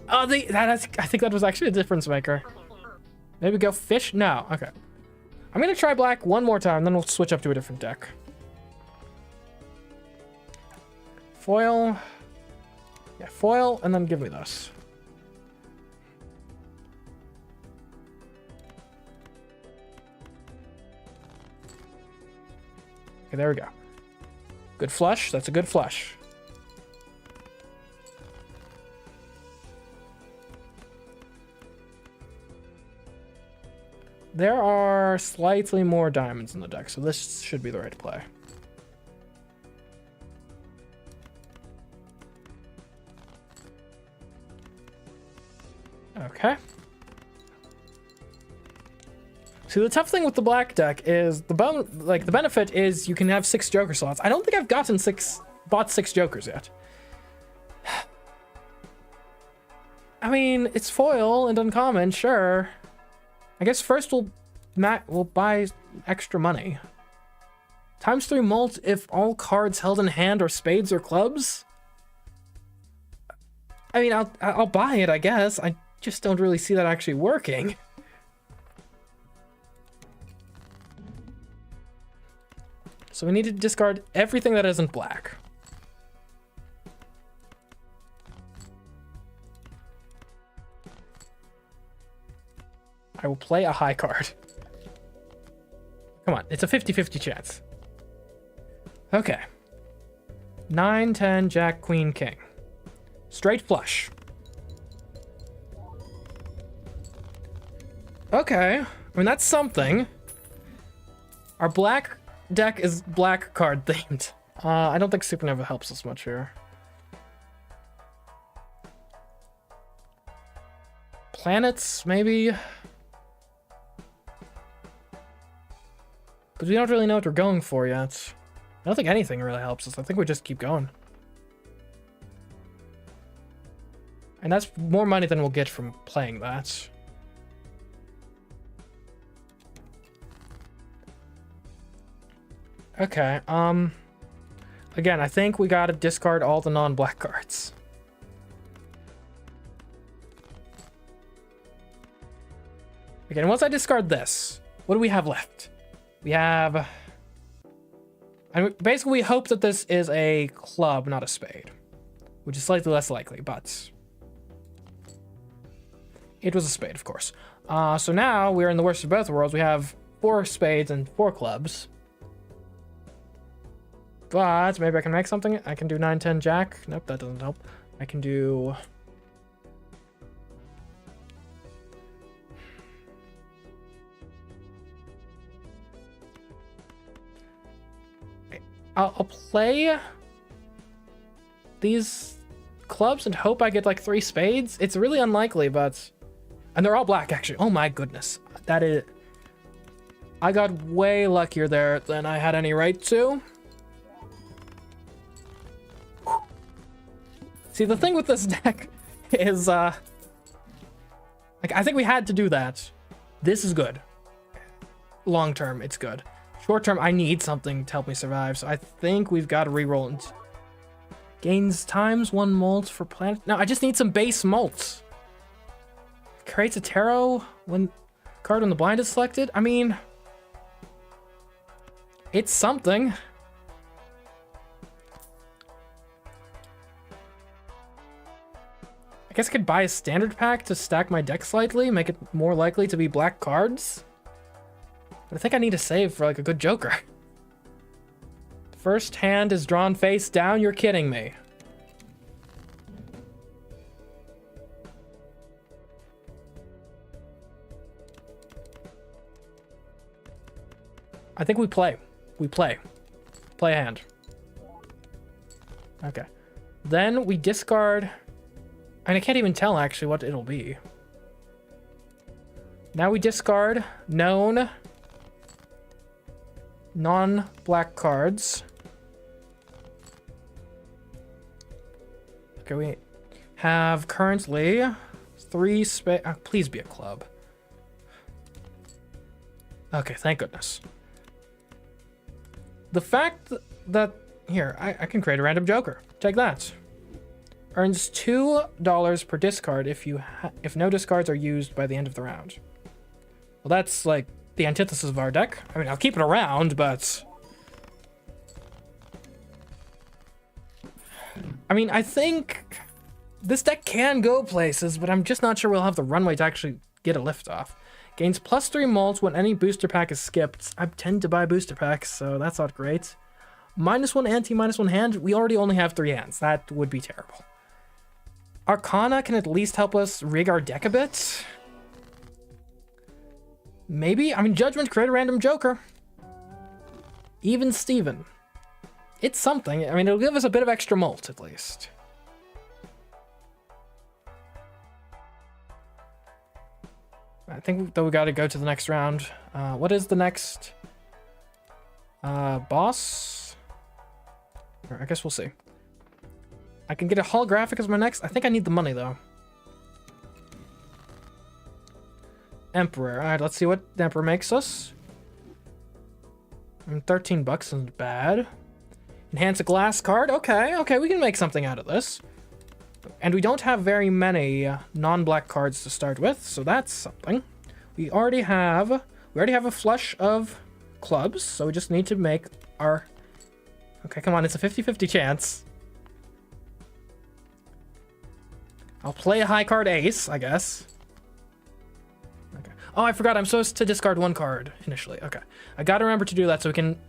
Oh, I think that was actually a difference maker. Maybe go fish? No. Okay. I'm going to try black one more time, then we'll switch up to a different deck. Foil. Yeah, foil, and then give me this. Okay, there we go. Good flush. That's a good flush. There are slightly more diamonds in the deck, so this should be the right play. Okay. See, the tough thing with the black deck is the benefit is you can have 6 joker slots. I don't think I've bought 6 jokers yet. I mean, it's foil and uncommon, sure. I guess first we'll buy extra money. ×3 mult if all cards held in hand are spades or clubs. I mean, I'll buy it, I guess. I just don't really see that actually working. So we need to discard everything that isn't black. I will play a high card. Come on, it's a 50-50 chance. Okay. 9, 10, jack, queen, king. Straight flush. Okay, I mean, that's something. Our black deck is black card themed. I don't think Supernova helps us much here. Planets, maybe? But we don't really know what we're going for yet. I don't think anything really helps us. I think we just keep going. And that's more money than we'll get from playing that. Okay, again, I think we gotta discard all the non-black cards. Again, once I discard this, what do we have left? We have... And basically, we hope that this is a club, not a spade. Which is slightly less likely, but... It was a spade, of course. So now, we're in the worst of both worlds. We have 4 spades and 4 clubs. But maybe I can make something. I can do 9, 10, jack. Nope, that doesn't help. I can do... I'll play these clubs and hope I get like 3 spades. It's really unlikely, but... And they're all black, actually. Oh my goodness. That is... I got way luckier there than I had any right to. See, the thing with this deck is, like, I think we had to do that. This is good. Long term, it's good. Short term, I need something to help me survive, so I think we've got to reroll it. Gains ×1 mult for planet. No, I just need some base mults. Creates a tarot when card when the blind is selected. I mean, it's something. I guess I could buy a standard pack to stack my deck slightly, make it more likely to be black cards. But I think I need to save for like a good joker. First hand is drawn face down, you're kidding me. I think we play. We play. Play a hand. Okay. Then we discard... And I can't even tell, actually, what it'll be. Now we discard known non-black cards. Okay, we have currently 3 space... please be a club. Okay, thank goodness. The fact that... Here, I can create a random joker. Take that. Earns $2 per discard if no discards are used by the end of the round. Well, that's like the antithesis of our deck. I mean, I'll keep it around, but... I mean, I think this deck can go places, but I'm just not sure we'll have the runway to actually get a lift off. Gains +3 mult when any booster pack is skipped. I tend to buy booster packs, so that's not great. -1 ante, -1 hand. We already only have 3 hands. That would be terrible. Arcana can at least help us rig our deck a bit. Maybe? I mean, Judgment, create a random joker. Even Steven. It's something. I mean, it'll give us a bit of extra mult, at least. I think that we gotta go to the next round. What is the next? Boss? Or I guess we'll see. I can get a holographic as my next. I think I need the money, though. Emperor. All right, let's see what the Emperor makes us. 13 bucks isn't bad. Enhance a glass card. Okay, we can make something out of this. And we don't have very many non-black cards to start with, so that's something. We already have a flush of clubs, so we just need to make our... Okay, come on, it's a 50-50 chance. I'll play a high card ace, I guess. Okay. Oh, I forgot, I'm supposed to discard 1 card initially. Okay. I gotta remember to do that so we can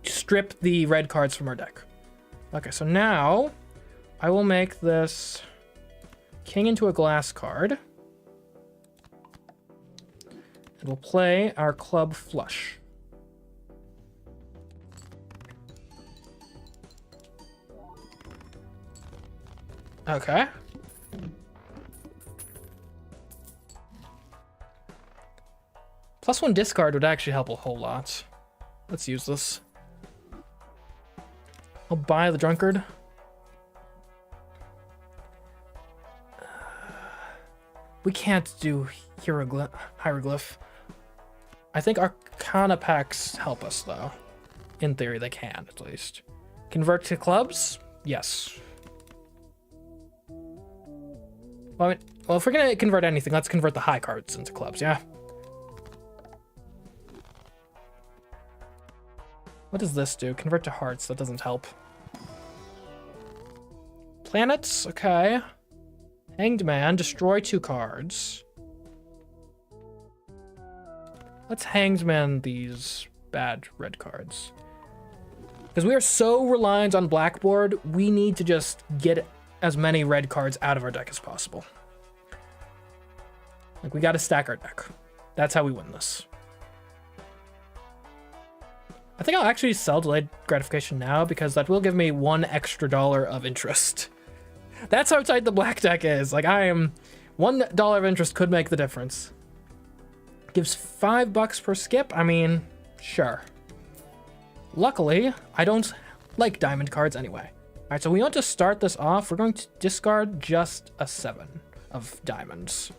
strip the red cards from our deck. Okay, so now I will make this king into a glass card. And we'll play our club flush. Okay. +1 discard would actually help a whole lot. Let's use this. I'll buy the drunkard. We can't do hieroglyph. I think Arcana packs help us, though. In theory, they can, at least. Convert to clubs? Yes. Well, if we're gonna convert anything, let's convert the high cards into clubs, yeah? What does this do? Convert to hearts. That doesn't help. Planets. Okay. Hanged Man. Destroy 2 cards. Let's Hanged Man these bad red cards. Because we are so reliant on Blackboard, we need to just get as many red cards out of our deck as possible. Like, we gotta stack our deck. That's how we win this. I think I'll actually sell delayed gratification now because that will give me $1 extra of interest. That's how tight the black deck is. Like, $1 of interest could make the difference. Gives $5 per skip. I mean, sure. Luckily, I don't like diamond cards anyway. All right, so we want to start this off. We're going to discard just a 7 of diamonds.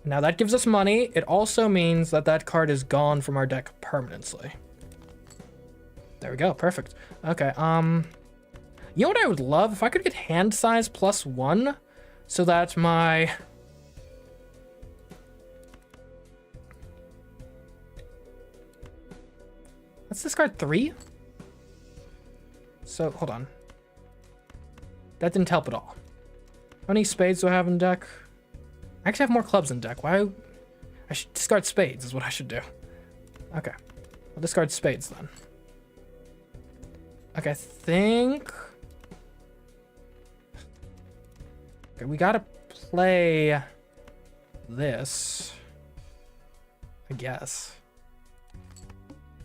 Now that gives us money. It also means that that card is gone from our deck permanently. There we go, perfect. Okay, you know what I would love? If I could get hand size +1, so that my... Let's discard 3. So, hold on. That didn't help at all. How many spades do I have in deck? I actually have more clubs in deck. Why? I should discard spades is what I should do. Okay, I'll discard spades then. Okay, I think... Okay, we gotta play this, I guess.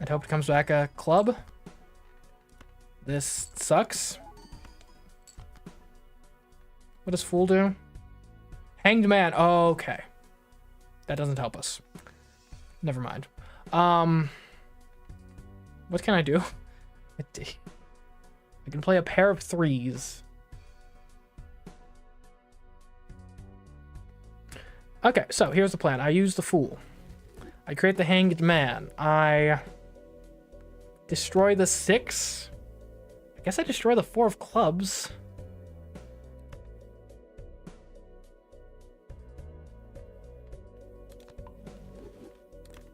I'd hope it comes back a club. This sucks. What does fool do? Hanged man. Oh, okay. That doesn't help us. Never mind. What can I do? I can play a pair of 3s. Okay, so here's the plan. I use the fool. I create the hanged man. I destroy the 6. I guess I destroy the 4 of clubs.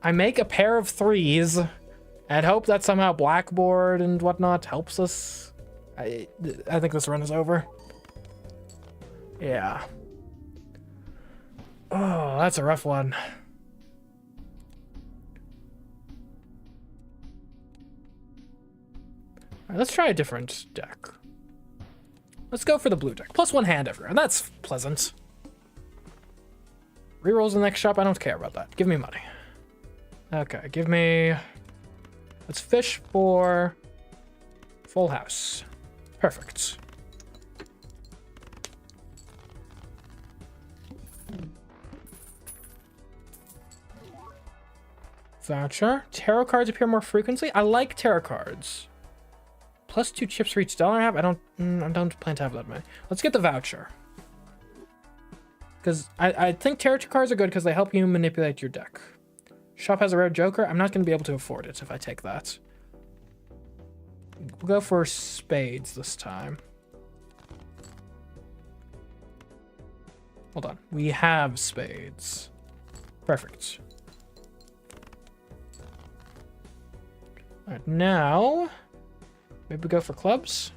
I make a pair of 3s and hope that somehow blackboard and whatnot helps us. I think this run is over. Yeah. Oh, that's a rough one. Alright, let's try a different deck. Let's go for the blue deck. +1 hand everywhere. That's pleasant. Rerolls in the next shop. I don't care about that. Give me money. Okay, give me... Let's fish for... Full house. Perfect. Voucher. Tarot cards appear more frequently. I like tarot cards. +2 chips for each dollar I have. I don't plan to have that many. Let's get the voucher. Because I think tarot cards are good because they help you manipulate your deck. Shop has a rare joker. I'm not going to be able to afford it if I take that. We'll go for spades this time. Hold on. We have spades. Perfect. Alright, now... Maybe we go for clubs?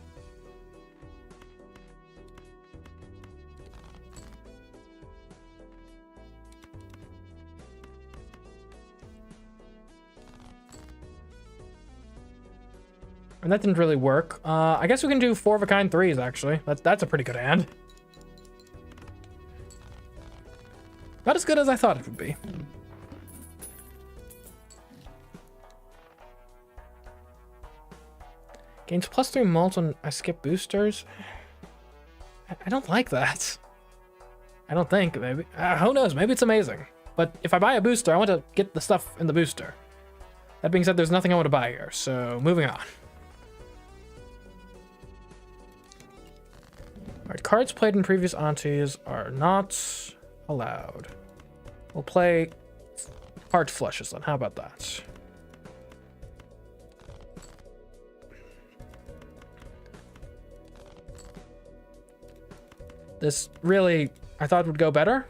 And that didn't really work. I guess we can do 4 of a kind 3s, actually. That's a pretty good hand. Not as good as I thought it would be. Gains +3 mult when I skip boosters. I don't like that. I don't think, maybe. Who knows? Maybe it's amazing. But if I buy a booster, I want to get the stuff in the booster. That being said, there's nothing I want to buy here, so moving on. Alright, cards played in previous aunties are not allowed. We'll play heart flushes then. How about that? This really, I thought would go better.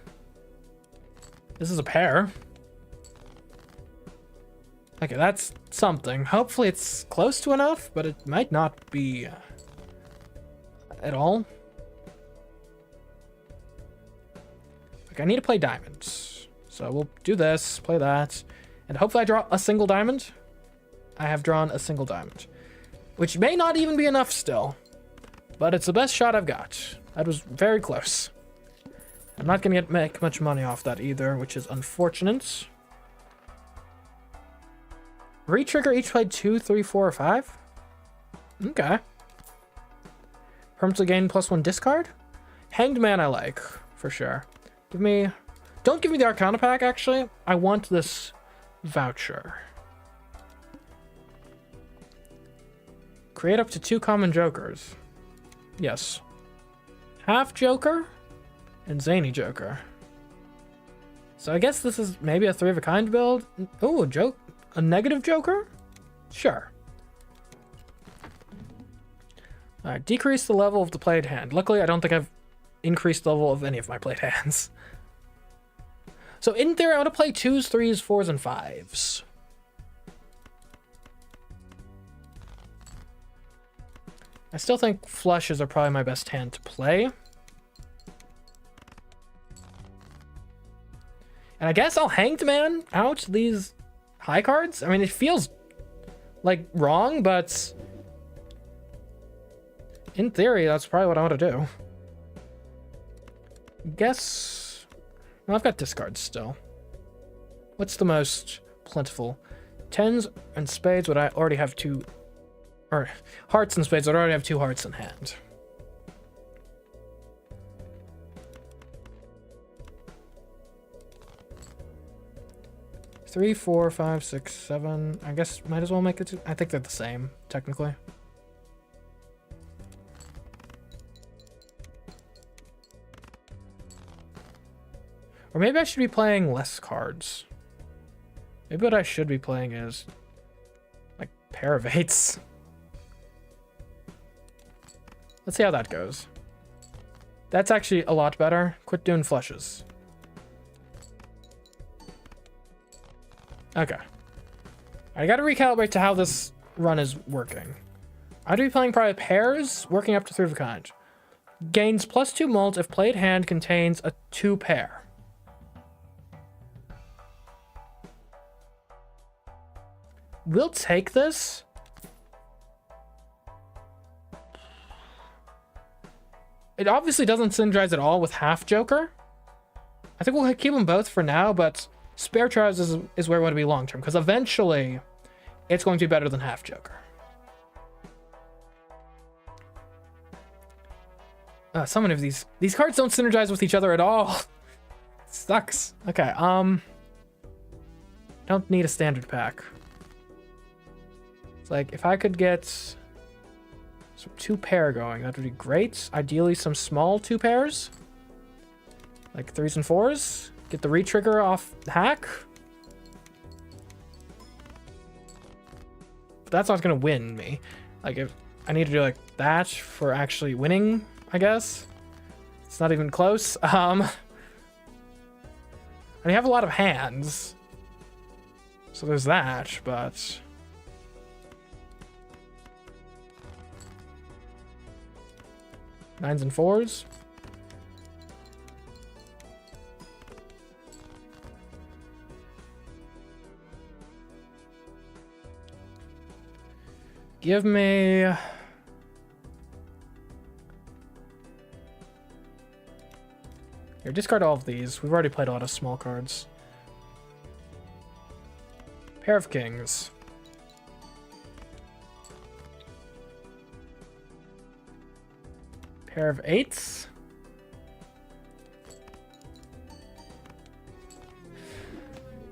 This is a pair. Okay, that's something. Hopefully it's close to enough, but it might not be at all. Okay, I need to play diamonds. So we'll do this, play that, and hopefully I draw a single diamond. I have drawn a single diamond, which may not even be enough still, but it's the best shot I've got. That was very close. I'm not going to make much money off that either, which is unfortunate. Re-trigger each played 2, 3, 4, or 5? Okay. Permanently gain +1 discard? Hanged Man I like, for sure. Give me... Don't give me the Arcana pack, actually. I want this voucher. Create up to 2 common jokers. Yes. Half Joker and Zany Joker. So I guess this is maybe a 3 of a kind build. Oh, a negative Joker? Sure. Alright, decrease the level of the played hand. Luckily, I don't think I've increased the level of any of my played hands. So in theory, I want to play 2s, 3s, 4s, and 5s. I still think flushes are probably my best hand to play. And I guess I'll Hanged Man out these high cards. I mean, it feels like wrong, but in theory, that's probably what I want to do. Guess... Well, I've got discards still. What's the most plentiful? Tens and spades would I already have two, or hearts and spades would already have 2 hearts in hand. Three, 4, 5, 6, 7. I guess might as well make it. I think they're the same, technically. Or maybe I should be playing less cards. Maybe what I should be playing is like pair of 8s. Let's see how that goes. That's actually a lot better. Quit doing flushes. Okay. I gotta recalibrate to how this run is working. I'd be playing probably pairs, working up to 3 of a kind. Gains +2 mult if played hand contains a 2 pair. We'll take this. It obviously doesn't synergize at all with half Joker. I think we'll keep them both for now, but spare trials is where we want to be long term, because eventually it's going to be better than half Joker. So many of these cards don't synergize with each other at all. Sucks. Okay, don't need a standard pack. It's like if I could get some 2 pair going, that would be great. Ideally some small 2 pairs. Like 3s and 4s. Get the re-trigger off hack. But that's not gonna win me. Like if I need to do like that for actually winning, I guess. It's not even close. I have a lot of hands. So there's that, but 9s and 4s. Give me... Here, discard all of these. We've already played a lot of small cards. Pair of kings. Pair of 8s.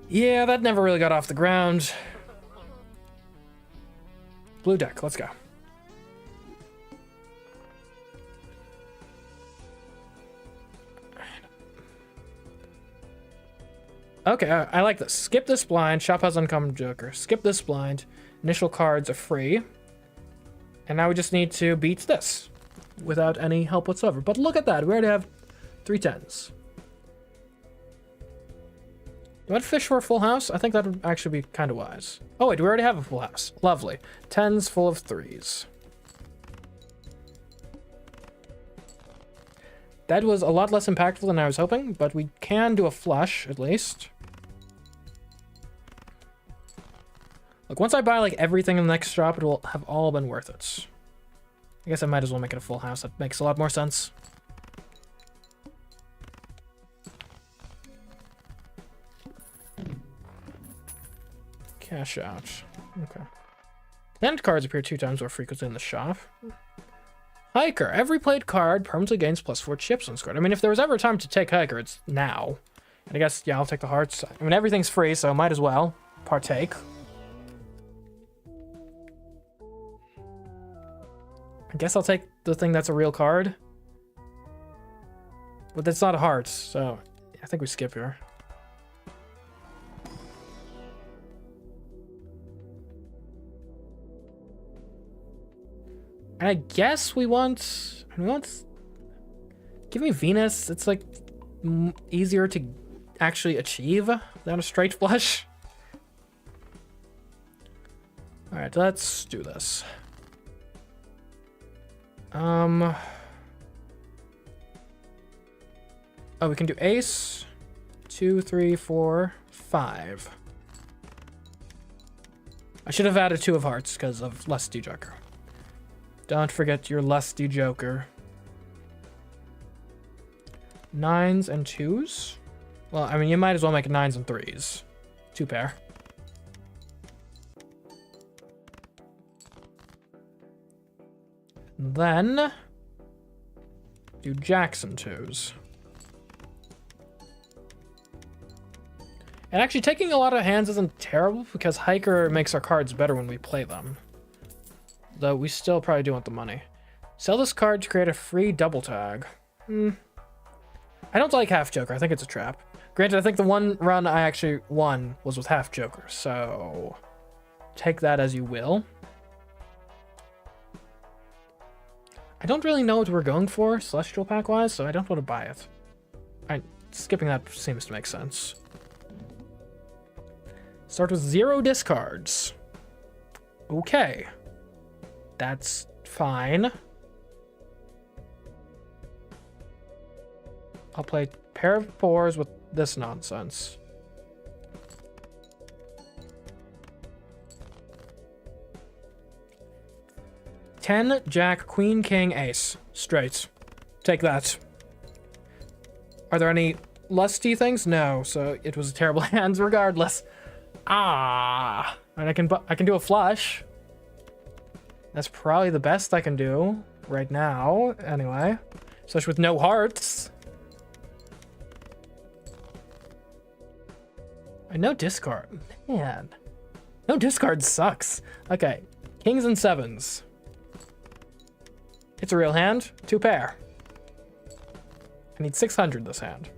Yeah, that never really got off the ground. Blue deck, let's go. Okay, I like this. Skip this blind. Shop has uncommon Joker. Skip this blind. Initial cards are free. And now we just need to beat this without any help whatsoever. But look at that. We already have 3 10s. Do I fish for a full house? I think that would actually be kind of wise. Oh wait, we already have a full house. Lovely. 10s full of 3s. That was a lot less impactful than I was hoping, but we can do a flush at least. Look, once I buy like everything in the next drop, it will have all been worth it. I guess I might as well make it a full house. That makes a lot more sense. Cash out. Okay. Land cards appear 2 times more frequently in the shop. Hiker. Every played card permanently gains +4 chips on scored. I mean, if there was ever a time to take Hiker, it's now. And I guess, yeah, I'll take the hearts. I mean, everything's free, so might as well partake. I guess I'll take the thing that's a real card. But that's not a heart, so I think we skip here. And I guess we want... Give me Venus. It's like easier to actually achieve than a straight flush. Alright, let's do this. Oh, we can do ace. 2, 3, 4, 5. I should have added 2 of hearts because of Lusty Joker. Don't forget your Lusty Joker. 9s and 2s? Well, I mean, you might as well make 9s and 3s. 2 pair. And then do jacks and twos. And actually taking a lot of hands isn't terrible because hiker makes our cards better when we play them. Though we still probably do want the money. Sell this card to create a free double tag. I don't like half joker. I think it's a trap. Granted, I think the one run I actually won was with half joker, so take that as you will. I don't really know what we're going for celestial pack wise, so I don't want to buy it. Skipping that seems to make sense. Start with 0 discards. Okay. That's fine. I'll play pair of 4s with this nonsense. Ten, jack, queen, king, ace. Straight. Take that. Are there any lusty things? No, so it was a terrible hand regardless. And I can do a flush. That's probably the best I can do right now, anyway. Especially with no hearts. No discard. Man. No discard sucks. Okay. Kings and 7s. It's a real hand. 2 pair. I need 600 this hand.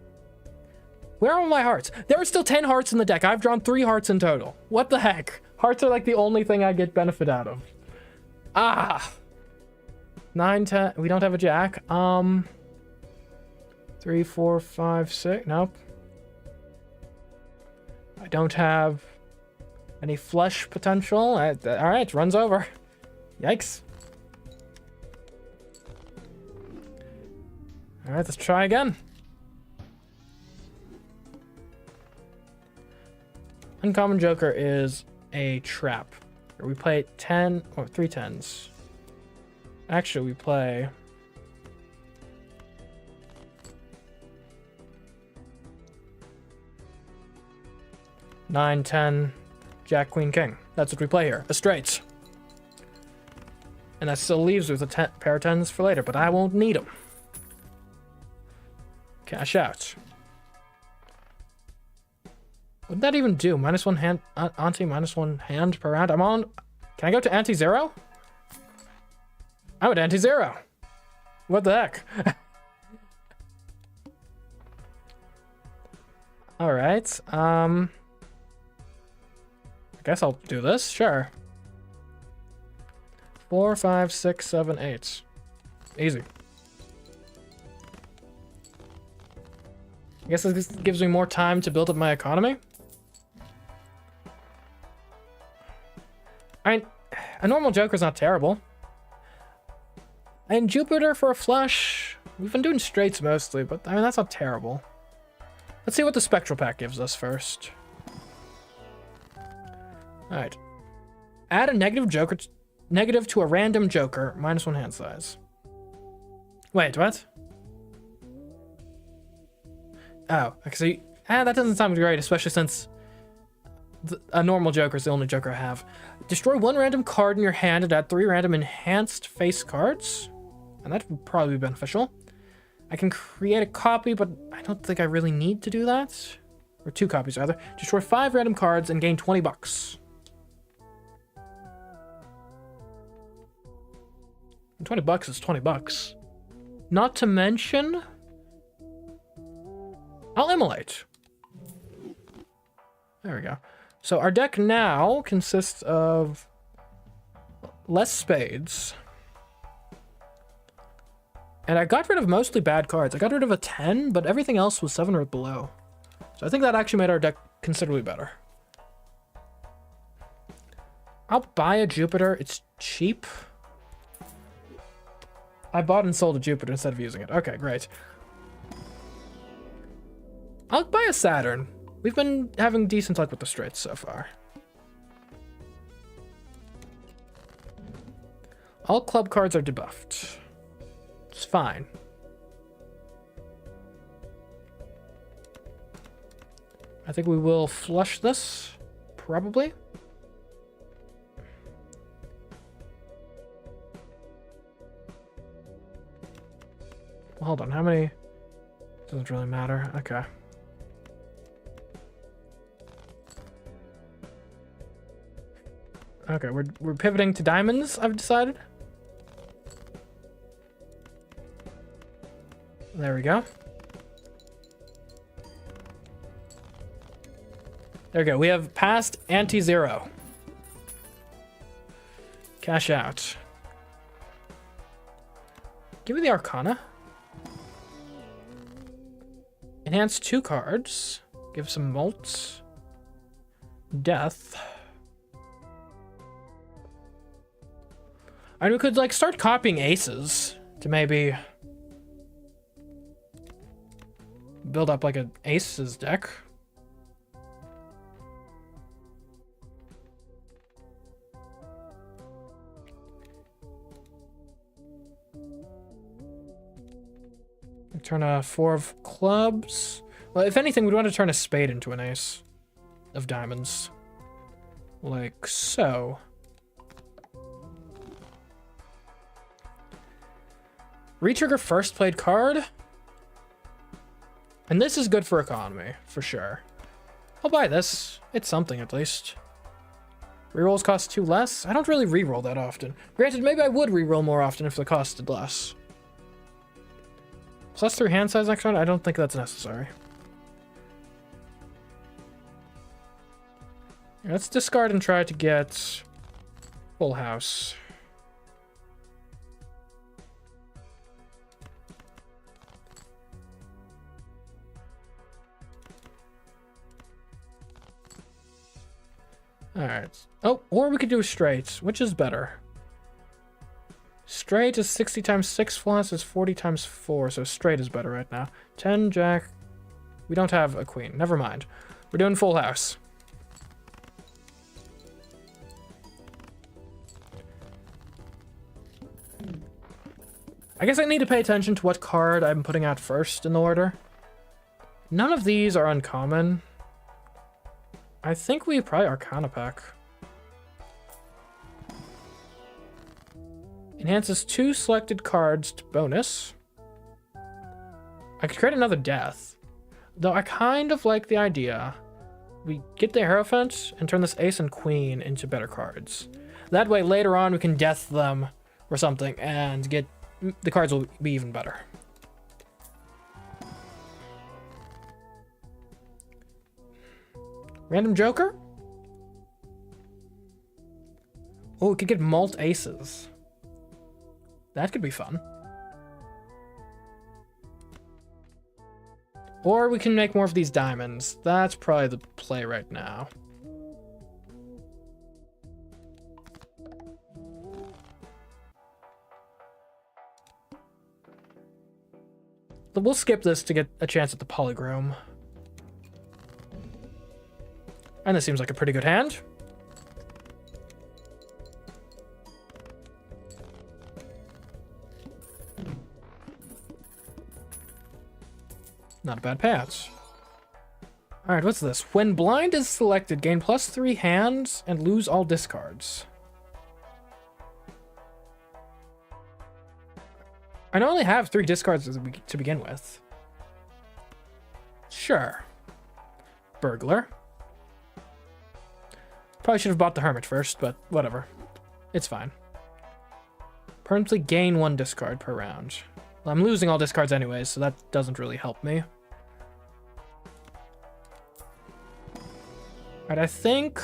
Where are all my hearts? There are still 10 hearts in the deck. I've drawn 3 hearts in total. What the heck? Hearts are like the only thing I get benefit out of. 9, 10. We don't have a jack. 3, 4, 5, 6. Nope. I don't have any flush potential. All right, runs over. Yikes. All right, let's try again. Uncommon Joker is a trap. We play 10 or 3 10s. Actually, we play 9, 10, jack, queen, king. That's what we play here. A straight. And that still leaves with a pair of 10s for later, but I won't need them. Cash out. What'd that even do? -1 hand, ante, -1 hand per round. I'm on. Can I go to anti-zero? I'm at anti-zero. What the heck? All right. I guess I'll do this. Sure. 4, 5, 6, 7, 8. Easy. I guess this gives me more time to build up my economy. A normal Joker's not terrible. And Jupiter for a flush. We've been doing straights mostly, but I mean, that's not terrible. Let's see what the Spectral Pack gives us first. Alright. Add a negative to a random Joker, -1 hand size. Wait, what? Oh, okay, so that doesn't sound great, especially since a normal Joker is the only Joker I have. Destroy 1 random card in your hand and add 3 random enhanced face cards. And that would probably be beneficial. I can create a copy, but I don't think I really need to do that. Or 2 copies, rather. Destroy 5 random cards and gain 20 bucks. And 20 bucks is 20 bucks. Not to mention, I'll immolate. There we go. So our deck now consists of less spades. And I got rid of mostly bad cards. I got rid of a 10, but everything else was 7 or below. So I think that actually made our deck considerably better. I'll buy a Jupiter. It's cheap. I bought and sold a Jupiter instead of using it. Okay, great. I'll buy a Saturn. We've been having decent luck with the straights so far. All club cards are debuffed. It's fine. I think we will flush this, probably. hold on. How many? Doesn't really matter. Okay. Okay, we're pivoting to diamonds, I've decided. There we go. There we go. We have passed anti-zero. Cash out. Give me the Arcana. Enhance 2 cards. Give some molts. Death. And we could like start copying aces to maybe build up like an aces deck. Turn a 4 of clubs. Well, if anything, we'd want to turn a spade into an ace of diamonds. Like so. Retrigger first played card. And this is good for economy, for sure. I'll buy this. It's something at least. Rerolls cost 2 less. I don't really reroll that often. Granted, maybe I would reroll more often if the costed less. Plus 3 hand size next round? I don't think that's necessary. Let's discard and try to get full house. Alright. Oh, or we could do a straight. Which is better? Straight is 60 times 6, full house is 40 times 4, so straight is better right now. 10, jack. We don't have a queen. Never mind. We're doing full house. I guess I need to pay attention to what card I'm putting out first in the order. None of these are uncommon. I think we probably Arcana pack. Enhances 2 selected cards to bonus. I could create another death. Though I kind of like the idea. We get the Hierophant and turn this ace and queen into better cards. That way later on we can death them or something and get the cards will be even better. Random Joker? Oh, we could get mult aces. That could be fun. Or we can make more of these diamonds. That's probably the play right now. But we'll skip this to get a chance at the Polychrome. And this seems like a pretty good hand. Not a bad payout. Alright, what's this? When blind is selected, gain +3 hands and lose all discards. I only have 3 discards to begin with. Sure. Burglar. Probably should have bought the Hermit first, but whatever. It's fine. Permanently gain 1 discard per round. Well, I'm losing all discards anyways, so that doesn't really help me. Alright, I think...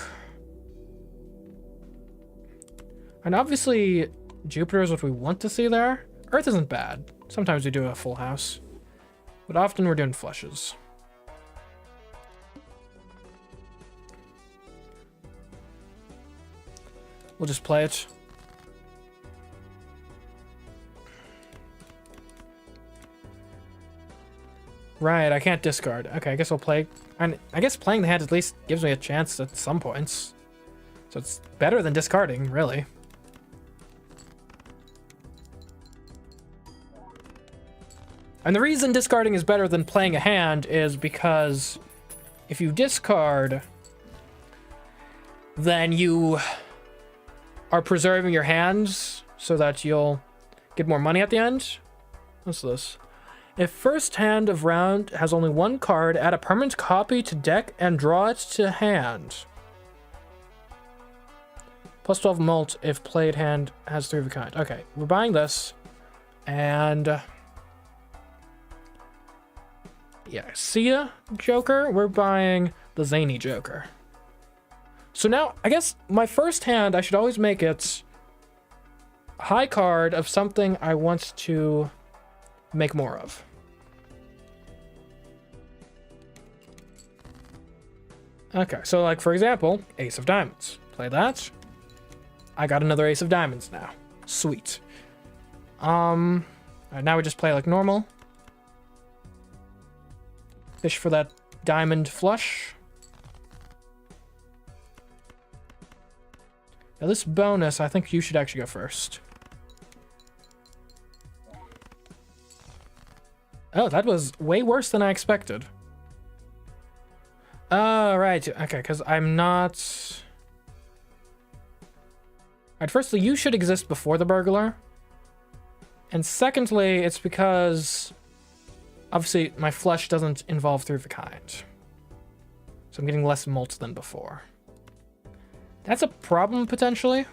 And obviously, Jupiter is what we want to see there. Earth isn't bad. Sometimes we do a full house. But often we're doing flushes. We'll just play it. Right, I can't discard. Okay, I guess I'll play. And I guess playing the hand at least gives me a chance at some points. So it's better than discarding, really. And the reason discarding is better than playing a hand is because if you discard, then you are preserving your hands so that you'll get more money at the end. What's this? If first hand of round has only one card, add a permanent copy to deck and draw it to hand. Plus 12 mult if played hand has 3 of a kind. Okay, we're buying this. And... yeah, see ya, Joker? We're buying the Zany Joker. So now, I guess my first hand, I should always make it a high card of something I want to make more of. Okay, so like, for example, Ace of Diamonds. Play that. I got another Ace of Diamonds now. Sweet. Alright, now we just play like normal. Fish for that diamond flush. Now this bonus, I think you should actually go first. Oh, that was way worse than I expected. Oh, right. Okay, because I'm not... Alright, firstly, you should exist before the burglar. And secondly, it's because... obviously, my flush doesn't involve 3 of a kind. So I'm getting less mult than before. That's a problem, potentially.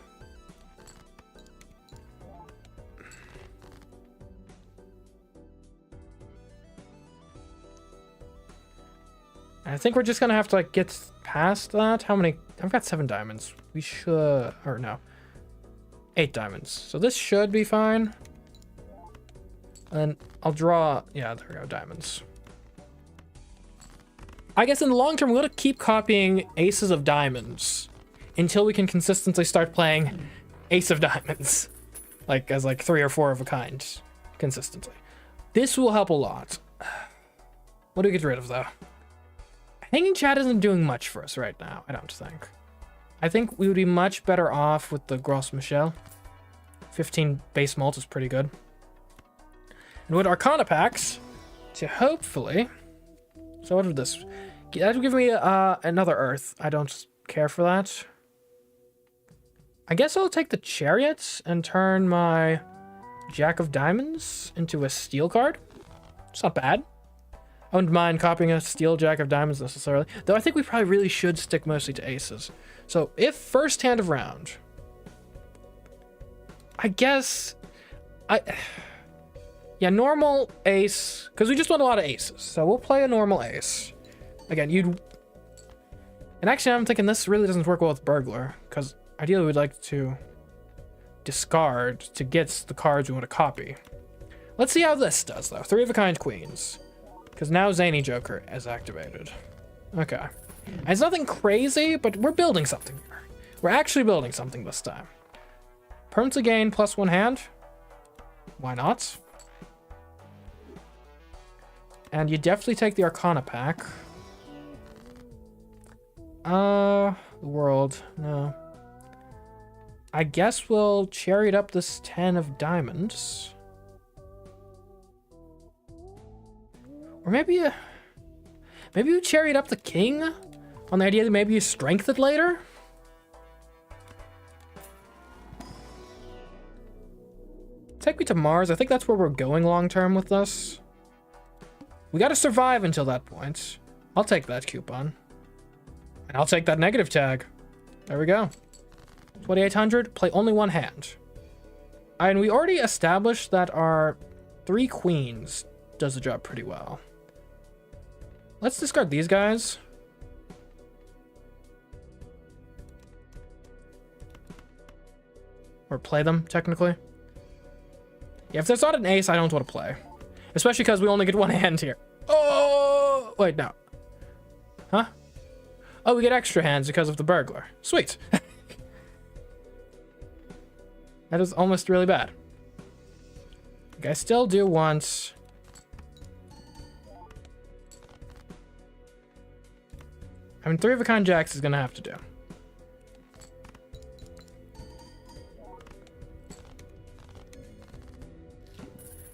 I think we're just gonna have to, like, get past that. How many? I've got 7 diamonds. We should... or no. 8 diamonds. So this should be fine. And I'll draw... yeah, there we go, diamonds. I guess in the long term, we're gonna keep copying aces of diamonds until we can consistently start playing ace of diamonds. Like, as like 3 or 4 of a kind. Consistently. This will help a lot. What do we get rid of, though? Hanging Chat isn't doing much for us right now, I don't think. I think we would be much better off with the Gros Michel. 15 base mult is pretty good. And with Arcana packs, to hopefully... so what would this... that would give me another Earth. I don't care for that. I guess I'll take the Chariot and turn my Jack of Diamonds into a Steel card. It's not bad. I wouldn't mind copying a Steel Jack of Diamonds necessarily. Though I think we probably really should stick mostly to aces. So if first hand of round... I guess... yeah, normal ace, because we just want a lot of aces. So we'll play a normal ace. Again, you'd... and actually, I'm thinking this really doesn't work well with Burglar, because ideally we'd like to discard to get the cards we want to copy. Let's see how this does, though. 3 of a kind queens. Because now Zany Joker is activated. Okay. And it's nothing crazy, but we're building something here. We're actually building something this time. Permanently gain +1 hand. Why not? And you definitely take the Arcana pack. The world. No. I guess we'll chariot up this 10 of diamonds. Or maybe you chariot up the king on the idea that maybe you strength it later? Take me to Mars. I think that's where we're going long term with this. We gotta survive until that point. I'll take that coupon. And I'll take that negative tag. There we go. 2800, play only 1 hand. And we already established that our 3 queens does the job pretty well. Let's discard these guys. Or play them, technically. Yeah, if there's not an ace, I don't want to play. Especially because we only get 1 hand here. Oh! Wait, no. Huh? Oh, we get extra hands because of the burglar. Sweet. That is almost really bad. Okay, I still do want... I mean, 3 of a kind jacks is gonna have to do.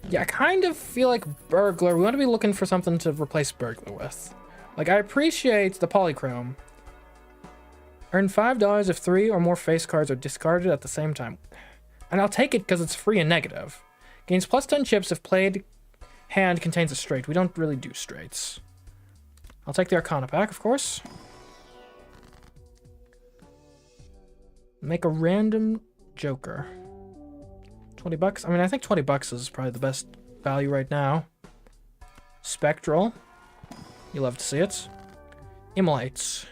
Yeah, I kind of feel like Burglar, we want to be looking for something to replace Burglar with. Like, I appreciate the polychrome. Earn $5 if 3 or more face cards are discarded at the same time. And I'll take it because it's free and negative. Gains +10 chips if played hand contains a straight. We don't really do straights. I'll take the Arcana pack, of course. Make a random Joker. 20 bucks? I mean, I think 20 bucks is probably the best value right now. Spectral. You love to see it. Immolates.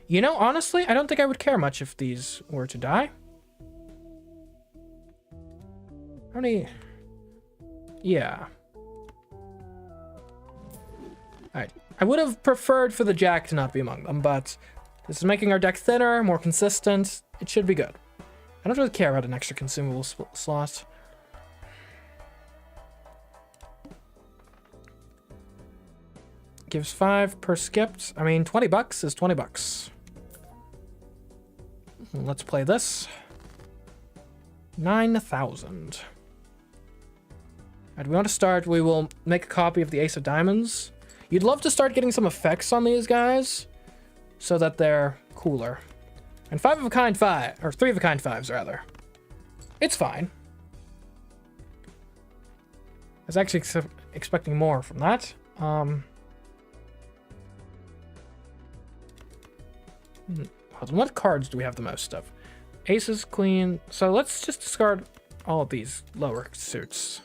You know, honestly, I don't think I would care much if these were to die. How many... Yeah. Alright. I would have preferred for the Jack to not be among them, but this is making our deck thinner, more consistent. It should be good. I don't really care about an extra consumable slot. Gives 5 per skipped. I mean, 20 bucks is 20 bucks. Let's play this. 9,000. Alright, we want to start. We will make a copy of the Ace of Diamonds. You'd love to start getting some effects on these guys so that they're cooler. And 5 of a kind 5, or 3 of a kind 5s rather. It's fine. I was actually expecting more from that. What cards do we have the most of? Aces, queen. So let's just discard all of these lower suits.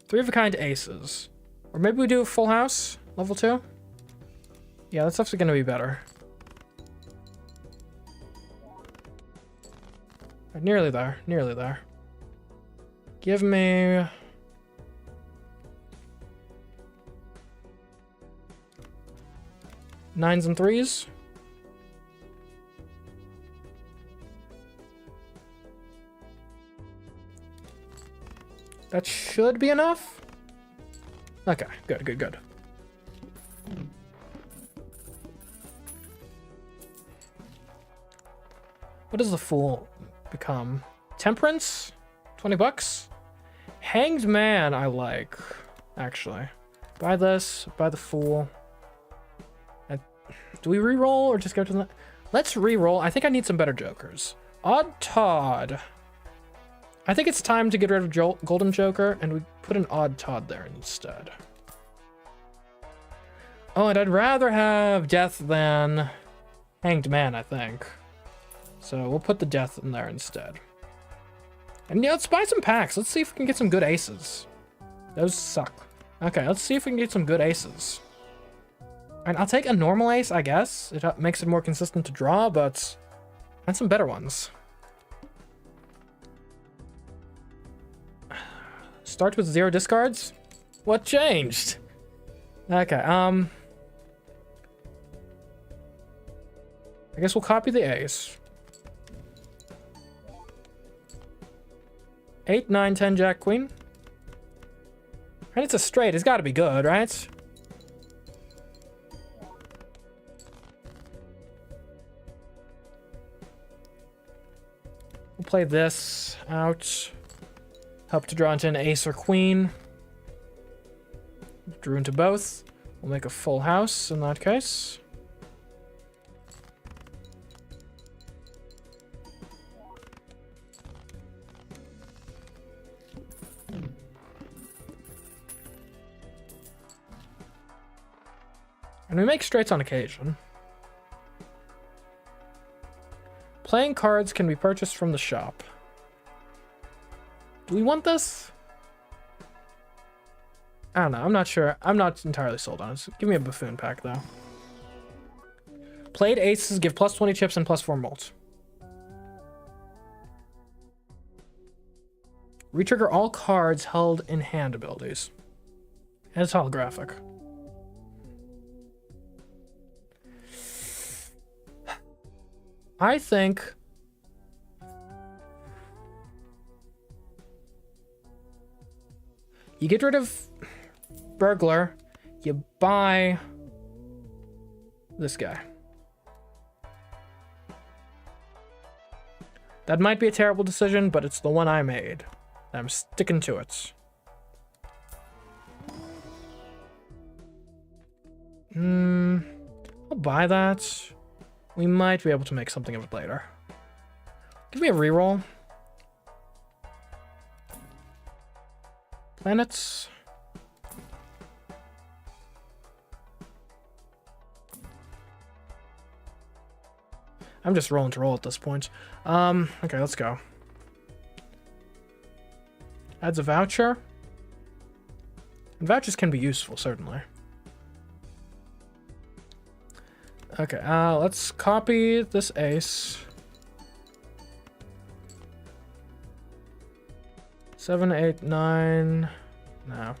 3 of a kind aces. Or maybe we do a full house, level 2. Yeah, that's actually going to be better. Nearly there, nearly there. Give me... Nines and threes. That should be enough. Okay, good, good, good. What does the Fool become? Temperance? 20 bucks? Hanged Man I like, actually. Buy this, buy the Fool. Do we re-roll or just go to the... Let's re-roll. I think I need some better jokers. Odd Todd. I think it's time to get rid of Golden Joker, and we put an Odd Todd there instead. Oh, and I'd rather have Death than Hanged Man, I think. So we'll put the Death in there instead. And yeah, let's buy some packs. Let's see if we can get some good aces. Those suck. Okay, let's see if we can get some good aces. And I'll take a normal ace, I guess. It makes it more consistent to draw, but and some better ones. Start with 0 discards? What changed? Okay, I guess we'll copy the ace. 8, 9, 10, Jack, Queen. And it's a straight. It's got to be good, right? We'll play this out. Help to draw into an ace or queen. Drew into both. We'll make a full house in that case. And we make straights on occasion. Playing cards can be purchased from the shop. Do we want this? I don't know. I'm not sure. I'm not entirely sold on it. So give me a buffoon pack, though. Played aces give plus 20 chips and plus 4 molt. Retrigger all cards held in hand abilities. And it's holographic. I think... You get rid of Burglar, you buy this guy. That might be a terrible decision, but it's the one I made. I'm sticking to it. I'll buy that. We might be able to make something of it later. Give me a reroll. Planets. I'm just rolling to roll at this point. Okay, let's go. Adds a voucher. And vouchers can be useful, certainly. Okay, let's copy this ace. 7, 8, 9. No.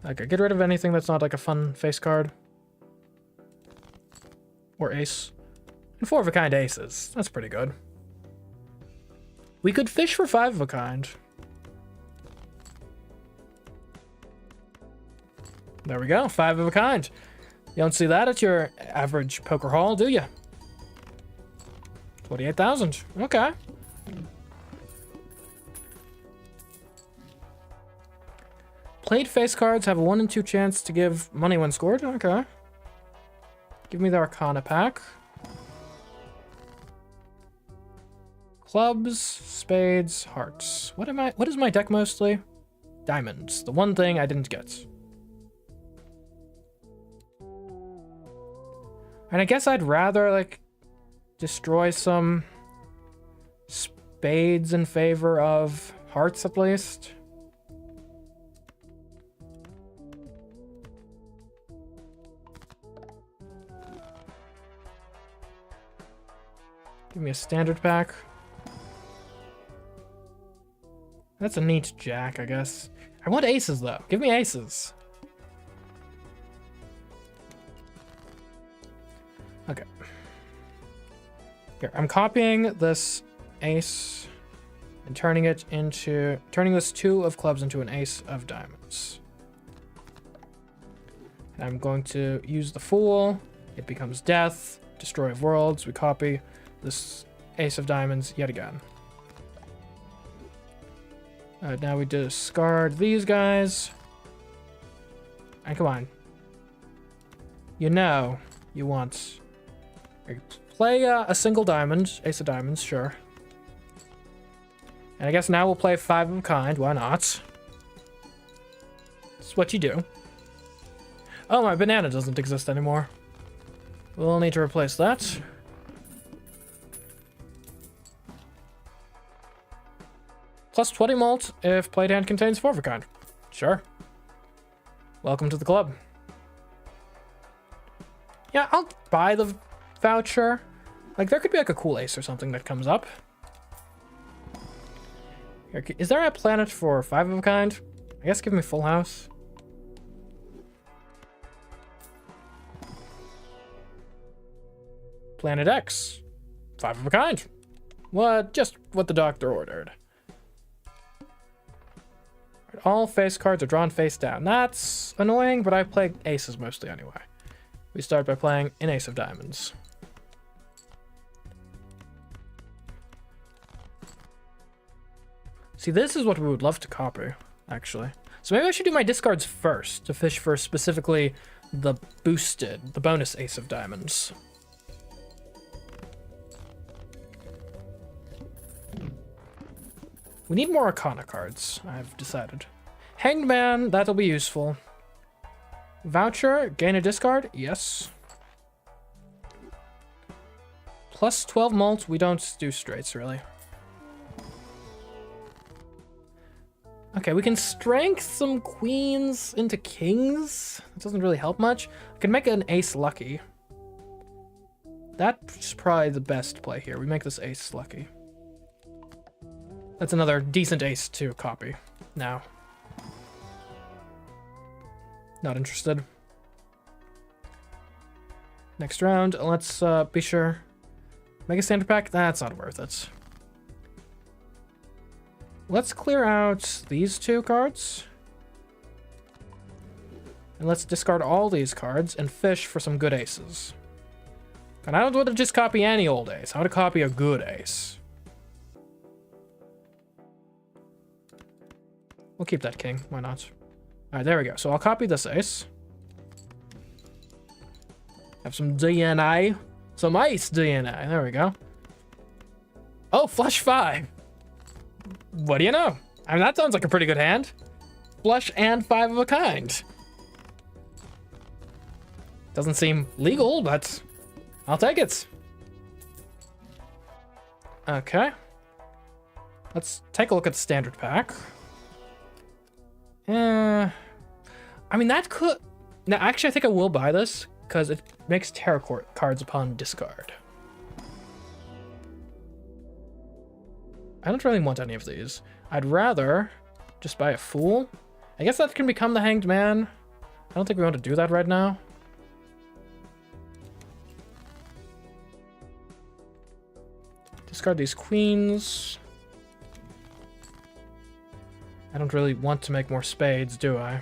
Okay, get rid of anything that's not like a fun face card. Or ace. And 4 of a kind aces. That's pretty good. We could fish for 5 of a kind. There we go, 5 of a kind. You don't see that at your average poker hall, do you? 28,000. Okay. Played face cards have a 1 in 2 chance to give money when scored. Okay. Give me the Arcana pack. Clubs, spades, hearts. What is my deck mostly? Diamonds. The one thing I didn't get. And I guess I'd rather, like, destroy some spades in favor of hearts, at least. Give me a standard pack. That's a neat jack, I guess. I want aces, though. Give me aces. Okay. Here, I'm copying this ace and turning this 2 of clubs into an ace of diamonds. And I'm going to use the fool. It becomes death, destroy of worlds. We copy this ace of diamonds yet again. Now we discard these guys. And come on. You know you want... Play a single diamond, ace of diamonds, sure. And I guess now we'll play 5 of a kind, why not? It's what you do. Oh, my banana doesn't exist anymore. We'll need to replace that. Plus 20 mult if played hand contains 4 of a kind. Sure. Welcome to the club. Yeah, I'll buy the voucher. Like, there could be like a cool ace or something that comes up. Here, is there a planet for 5 of a kind? I guess give me full house. Planet X. 5 of a kind. What? Just what the doctor ordered. All face cards are drawn face down. That's annoying, but I play aces mostly anyway. We start by playing an ace of diamonds. See, this is what we would love to copy, actually. So maybe I should do my discards first to fish for specifically the bonus ace of diamonds. We need more Arcana cards, I've decided. Hanged Man, that'll be useful. Voucher, gain a discard? Yes. Plus 12 mult, we don't do straights, really. Okay, we can strength some queens into kings. It doesn't really help much. I can make an ace lucky. That's probably the best play here. We make this ace lucky. That's another decent ace to copy now. Not interested. Next round, let's be sure. Make a standard pack? That's not worth it. Let's clear out these 2 cards. And let's discard all these cards and fish for some good aces. And I don't want to just copy any old ace. I want to copy a good ace. We'll keep that king. Why not? All right, there we go. So I'll copy this ace. Have some DNA. Some ice DNA. There we go. Oh, flush 5. what do you know? I mean, that sounds like a pretty good hand. Flush and 5 of a kind. Doesn't seem legal, but I'll take it. Okay. Let's take a look at the standard pack. I mean, that could... Now, actually, I think I will buy this, because it makes tarot cards upon discard. I don't really want any of these. I'd rather just buy a Fool. I guess that can become the Hanged Man. I don't think we want to do that right now. Discard these queens. I don't really want to make more spades, do I?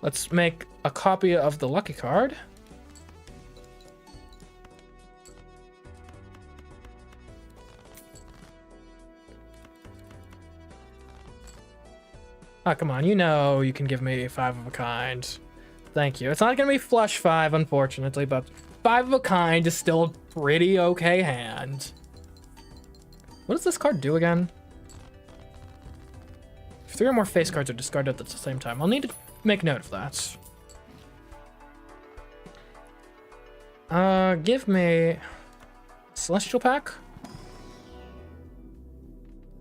Let's make a copy of the lucky card. Oh, come on, you know you can give me 5 of a kind. Thank you. It's not gonna be flush 5, unfortunately, but 5 of a kind is still a pretty okay hand. What does this card do again? If 3 or more face cards are discarded at the same time, I'll need to make note of that. Give me Celestial Pack.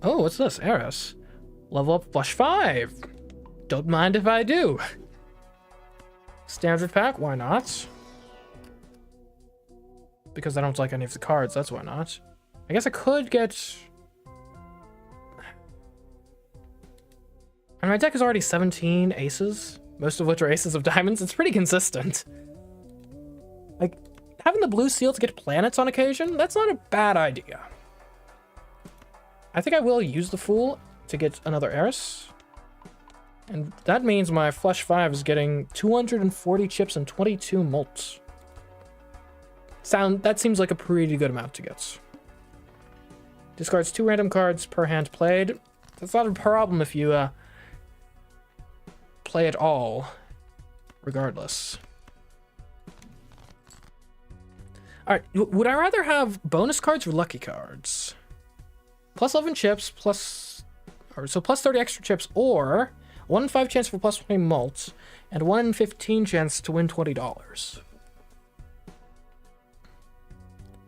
Oh, what's this? Eris. Level up flush 5. Don't mind if I do. Standard pack, why not? Because I don't like any of the cards, that's why not. I guess I could get... And my deck is already 17 aces, most of which are aces of diamonds. It's pretty consistent. Like, having the blue seal to get planets on occasion, that's not a bad idea. I think I will use the Fool to get another Eris. And that means my flush 5 is getting 240 chips and 22 molts. That seems like a pretty good amount to get. Discards 2 random cards per hand played. That's not a problem if you play it all, regardless. Alright, would I rather have bonus cards or lucky cards? Plus 11 chips, plus 30 extra chips, or 1 in 5 chance for plus 20 mults, and 1 in 15 chance to win $20.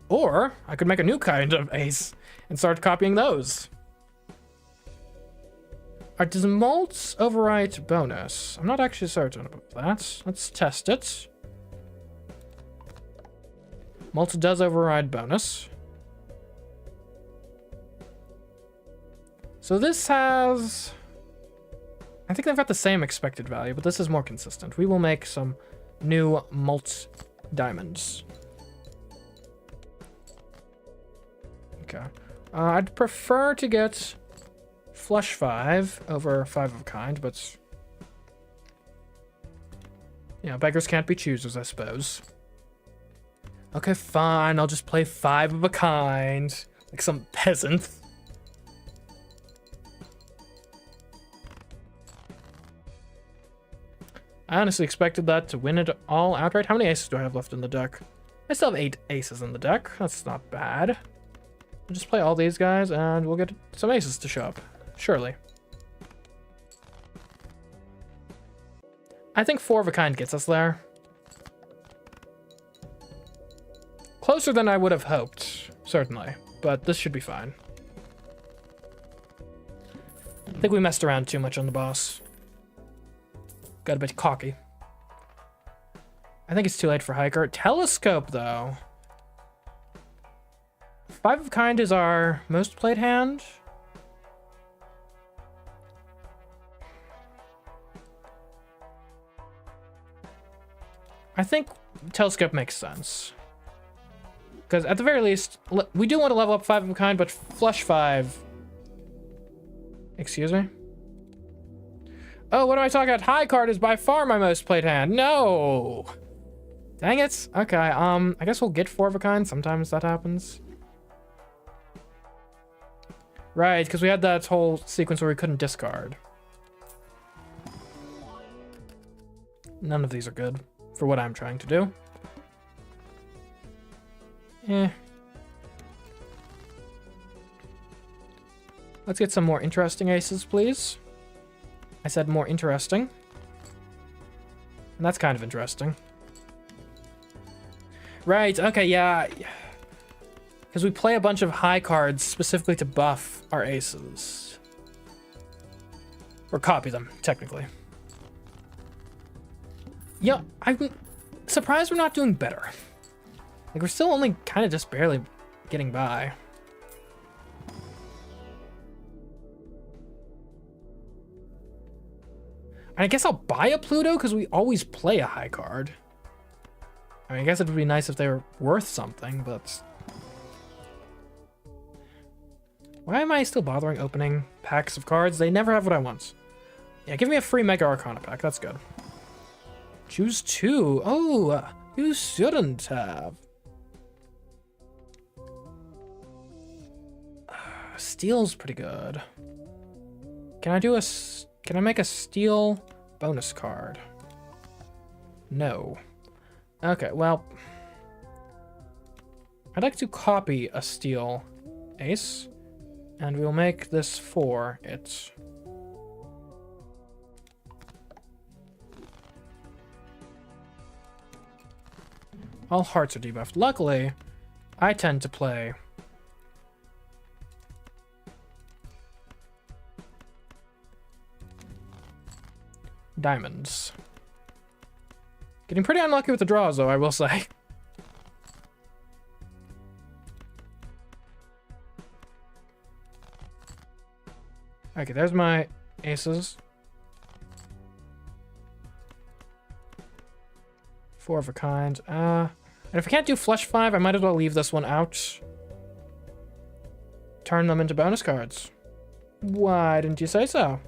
Or I could make a new kind of ace and start copying those. Alright, does mults overwrite bonus? I'm not actually certain about that. Let's test it. Mults does override bonus. So this has... I think they've got the same expected value, but this is more consistent. We will make some new mult diamonds. Okay. I'd prefer to get flush 5 over 5 of a kind, but... You know, beggars can't be choosers, I suppose. Okay, fine. I'll just play 5 of a kind. Like some peasant. I honestly expected that to win it all outright. How many aces do I have left in the deck? I still have 8 aces in the deck. That's not bad. We'll just play all these guys and we'll get some aces to show up. Surely. I think 4 of a kind gets us there. Closer than I would have hoped, certainly. But this should be fine. I think we messed around too much on the boss. Got a bit cocky. I think it's too late for Hiker. Telescope, though. 5 of kind is our most played hand. I think Telescope makes sense. Because at the very least, we do want to level up 5 of a kind, but flush 5. Excuse me? Oh, what am I talking about? High card is by far my most played hand. No! Dang it. Okay, I guess we'll get 4 of a kind. Sometimes that happens. Right, because we had that whole sequence where we couldn't discard. None of these are good for what I'm trying to do. Let's get some more interesting aces, please. I said more interesting. And that's kind of interesting. Right, okay, yeah. Because we play a bunch of high cards specifically to buff our aces. Or copy them, technically. Yeah, I'm surprised we're not doing better. Like, we're still only kind of just barely getting by. I guess I'll buy a Pluto because we always play a high card. I mean, I guess it would be nice if they were worth something, but... Why am I still bothering opening packs of cards? They never have what I want. Yeah, give me a free Mega Arcana pack. That's good. Choose 2. Oh, you shouldn't have. Steel's pretty good. Can I make a steel bonus card? No. Okay, well, I'd like to copy a steel ace, and we'll make this for it. All hearts are debuffed. Luckily, I tend to play diamonds. Getting pretty unlucky with the draws, though, I will say. Okay, there's my aces. 4 of a kind. And if I can't do flush 5, I might as well leave this one out. Turn them into bonus cards. Why didn't you say so?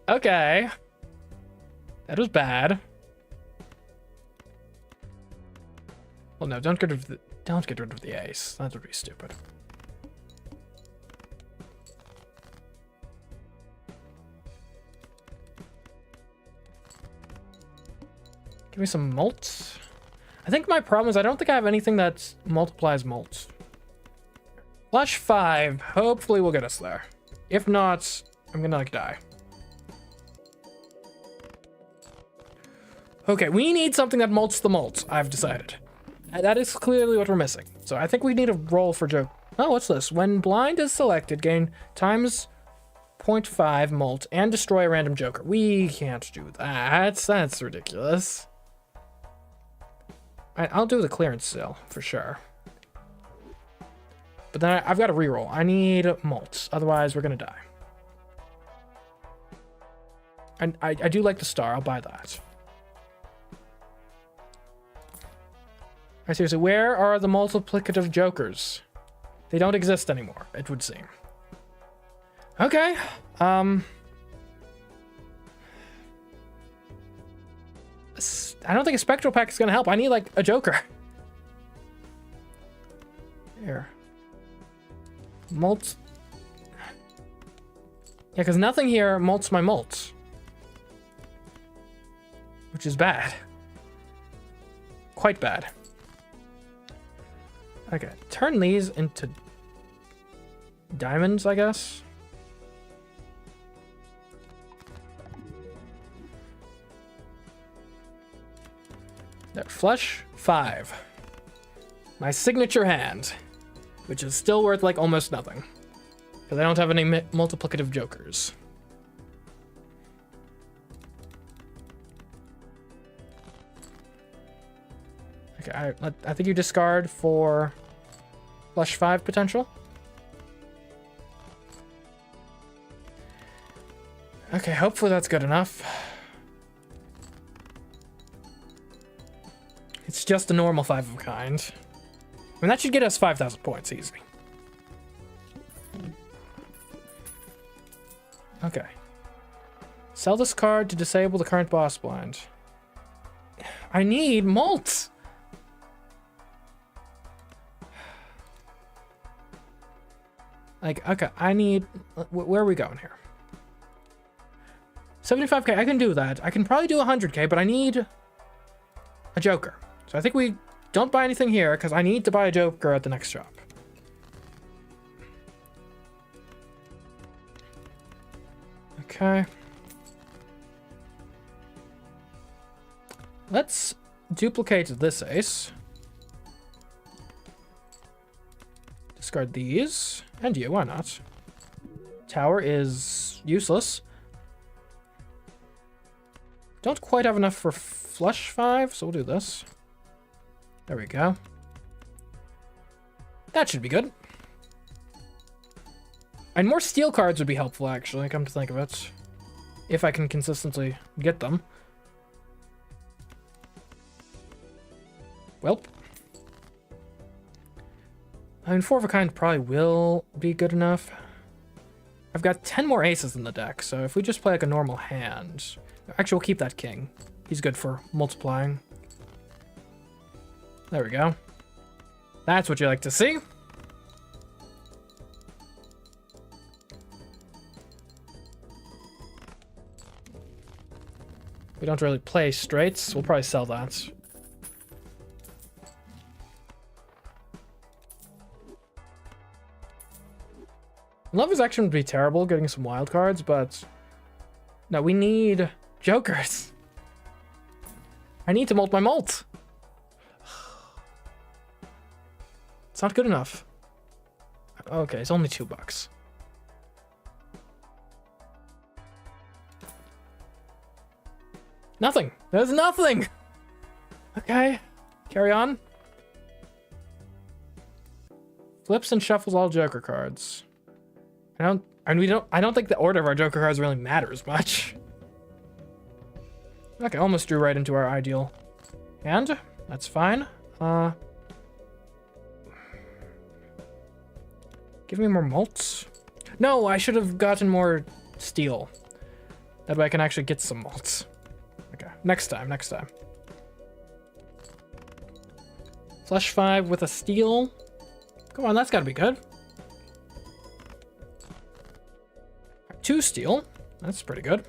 Okay. That was bad. Well, no, don't get rid of the ace. That would be stupid. Give me some malts. I think my problem is I don't think I have anything that multiplies malts. Flush 5. Hopefully will get us there. If not, I'm gonna like die. Okay, we need something that malts the malts, I've decided. And that is clearly what we're missing. So I think we need a roll for joke. Oh, what's this? When blind is selected, gain times 0.5 malt and destroy a random joker. We can't do that. That's ridiculous. I'll do the clearance sale for sure. But then I've got to reroll. I need malts, otherwise we're gonna die. And I do like the star. I'll buy that. Alright, seriously, where are the multiplicative jokers? They don't exist anymore, it would seem. Okay. I don't think a spectral pack is gonna help. I need like a joker. Here. Malts. Yeah, because nothing here malts my malts. Which is bad. Quite bad. Okay, turn these into diamonds, I guess. There, flush 5. My signature hand, which is still worth like almost nothing. Because I don't have any multiplicative jokers. Okay, I think you discard for flush 5 potential. Okay, hopefully that's good enough. It's just a normal 5 of a kind. I mean, that should get us 5,000 points easy. Okay. Sell this card to disable the current boss blind. I need malt. Like, okay, I need... Where are we going here? 75k, I can do that. I can probably do 100k, but I need a Joker. So I think we don't buy anything here, because I need to buy a Joker at the next shop. Okay. Let's duplicate this ace. Discard these. And you, why not? Tower is useless. Don't quite have enough for flush 5, so we'll do this. There we go. That should be good. And more steel cards would be helpful, actually, come to think of it. If I can consistently get them. Welp. I mean, 4 of a kind probably will be good enough. I've got 10 more aces in the deck, so if we just play like a normal hand... Actually, we'll keep that king. He's good for multiplying. There we go. That's what you like to see. We don't really play straights. We'll probably sell that. Lover's Action would be terrible, getting some wild cards, but... No, we need Jokers. I need to mult my mult. It's not good enough. Okay, it's only $2. Nothing. There's nothing. Okay, carry on. Flips and shuffles all Joker cards. I don't think the order of our Joker cards really matters much. Okay, almost drew right into our ideal hand. That's fine. Give me more malts. No, I should have gotten more steel. That way I can actually get some malts. Okay, next time. Flush 5 with a steel. Come on, that's gotta be good. 2 steel. That's pretty good.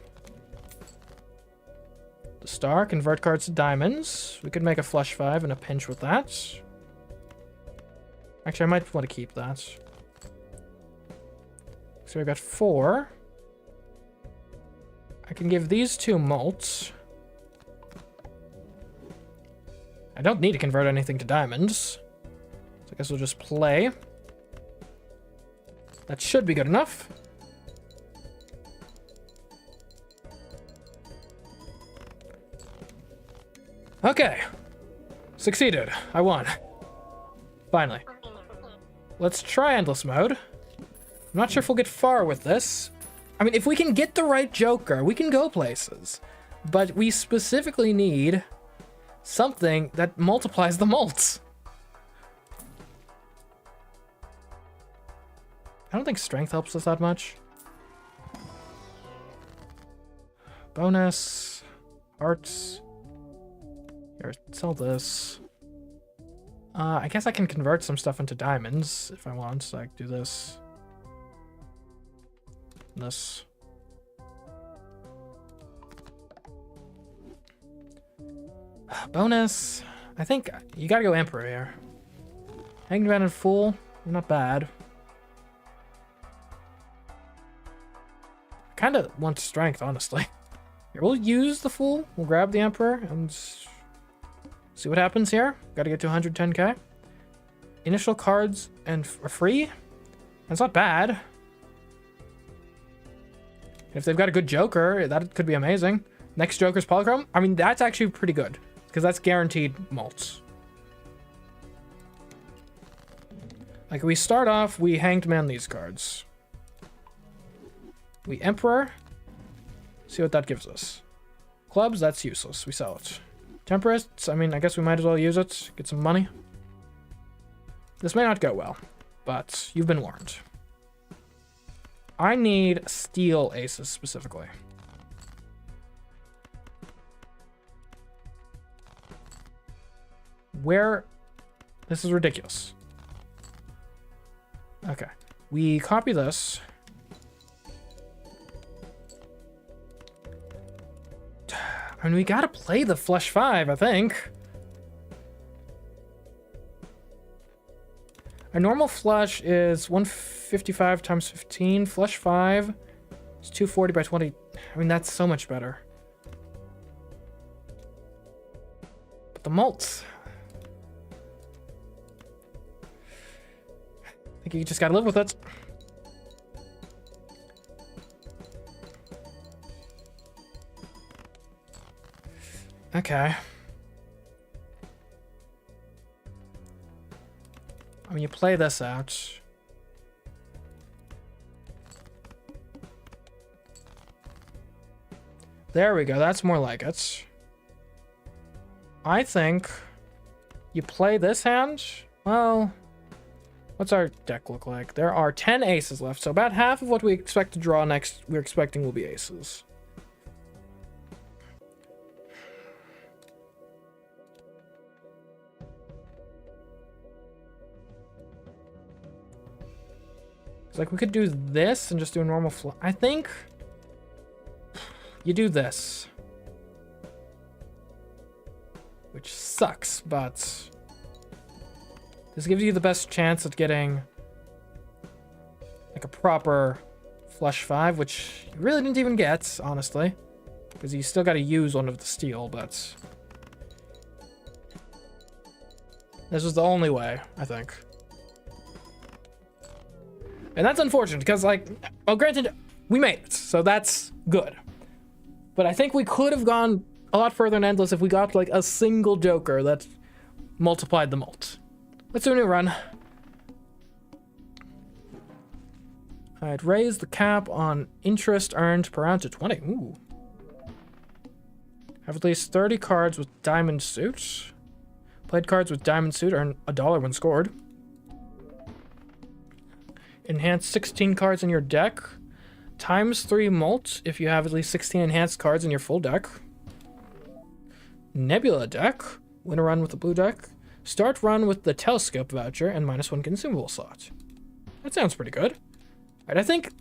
The star, convert cards to diamonds. We could make a flush 5 and a pinch with that. Actually, I might want to keep that. So we got 4. I can give these 2 malts. I don't need to convert anything to diamonds. So I guess we'll just play. That should be good enough. Okay. Succeeded. I won. Finally. Let's try endless mode. I'm not sure if we'll get far with this. I mean, if we can get the right Joker, we can go places. But we specifically need something that multiplies the mults. I don't think strength helps us that much. Bonus. Hearts. Here, sell this. I guess I can convert some stuff into diamonds if I want. So I can do this. This. Bonus. I think you gotta go Emperor here. Hanged Man and Fool. Not bad. I kind of want strength, honestly. Here, we'll use the Fool. We'll grab the Emperor and see what happens here. Gotta get to 110k. Initial cards and free. That's not bad. If they've got a good Joker, that could be amazing. Next Joker's Polychrome. I mean, that's actually pretty good. Because that's guaranteed mults. Like, we start off, we Hanged Man these cards. We Emperor. See what that gives us. Clubs, that's useless. We sell it. Temperance, I mean, I guess we might as well use it. Get some money. This may not go well, but you've been warned. I need steel aces specifically. Where? This is ridiculous. Okay. We copy this. I mean, we gotta play the flesh 5, I think. Our normal flesh is 155 times 15. Flesh 5 is 240 by 20. I mean, that's so much better. But the malts. I think you just gotta live with it. Okay. I mean, you play this out. There we go. That's more like it. I think you play this hand. Well, what's our deck look like? There are 10 aces left, so about half of what we expect to draw next, we're expecting will be aces. Like, we could do this and just do a normal flow. I think you do this, which sucks, but this gives you the best chance at getting like a proper flush 5, which you really didn't even get, honestly, because you still got to use one of the steel, but this was the only way, I think. And that's unfortunate, because, like, well, granted, we made it, so that's good. But I think we could have gone a lot further in Endless if we got, like, a single Joker that multiplied the mult. Let's do a new run. Alright, raise the cap on interest earned per round to 20. Ooh. Have at least 30 cards with Diamond Suit. Played cards with Diamond Suit earn $1 when scored. Enhance 16 cards in your deck. Times 3 mult if you have at least 16 enhanced cards in your full deck. Nebula deck. Win a run with the blue deck. Start run with the telescope voucher and -1 consumable slot. That sounds pretty good. Alright, I think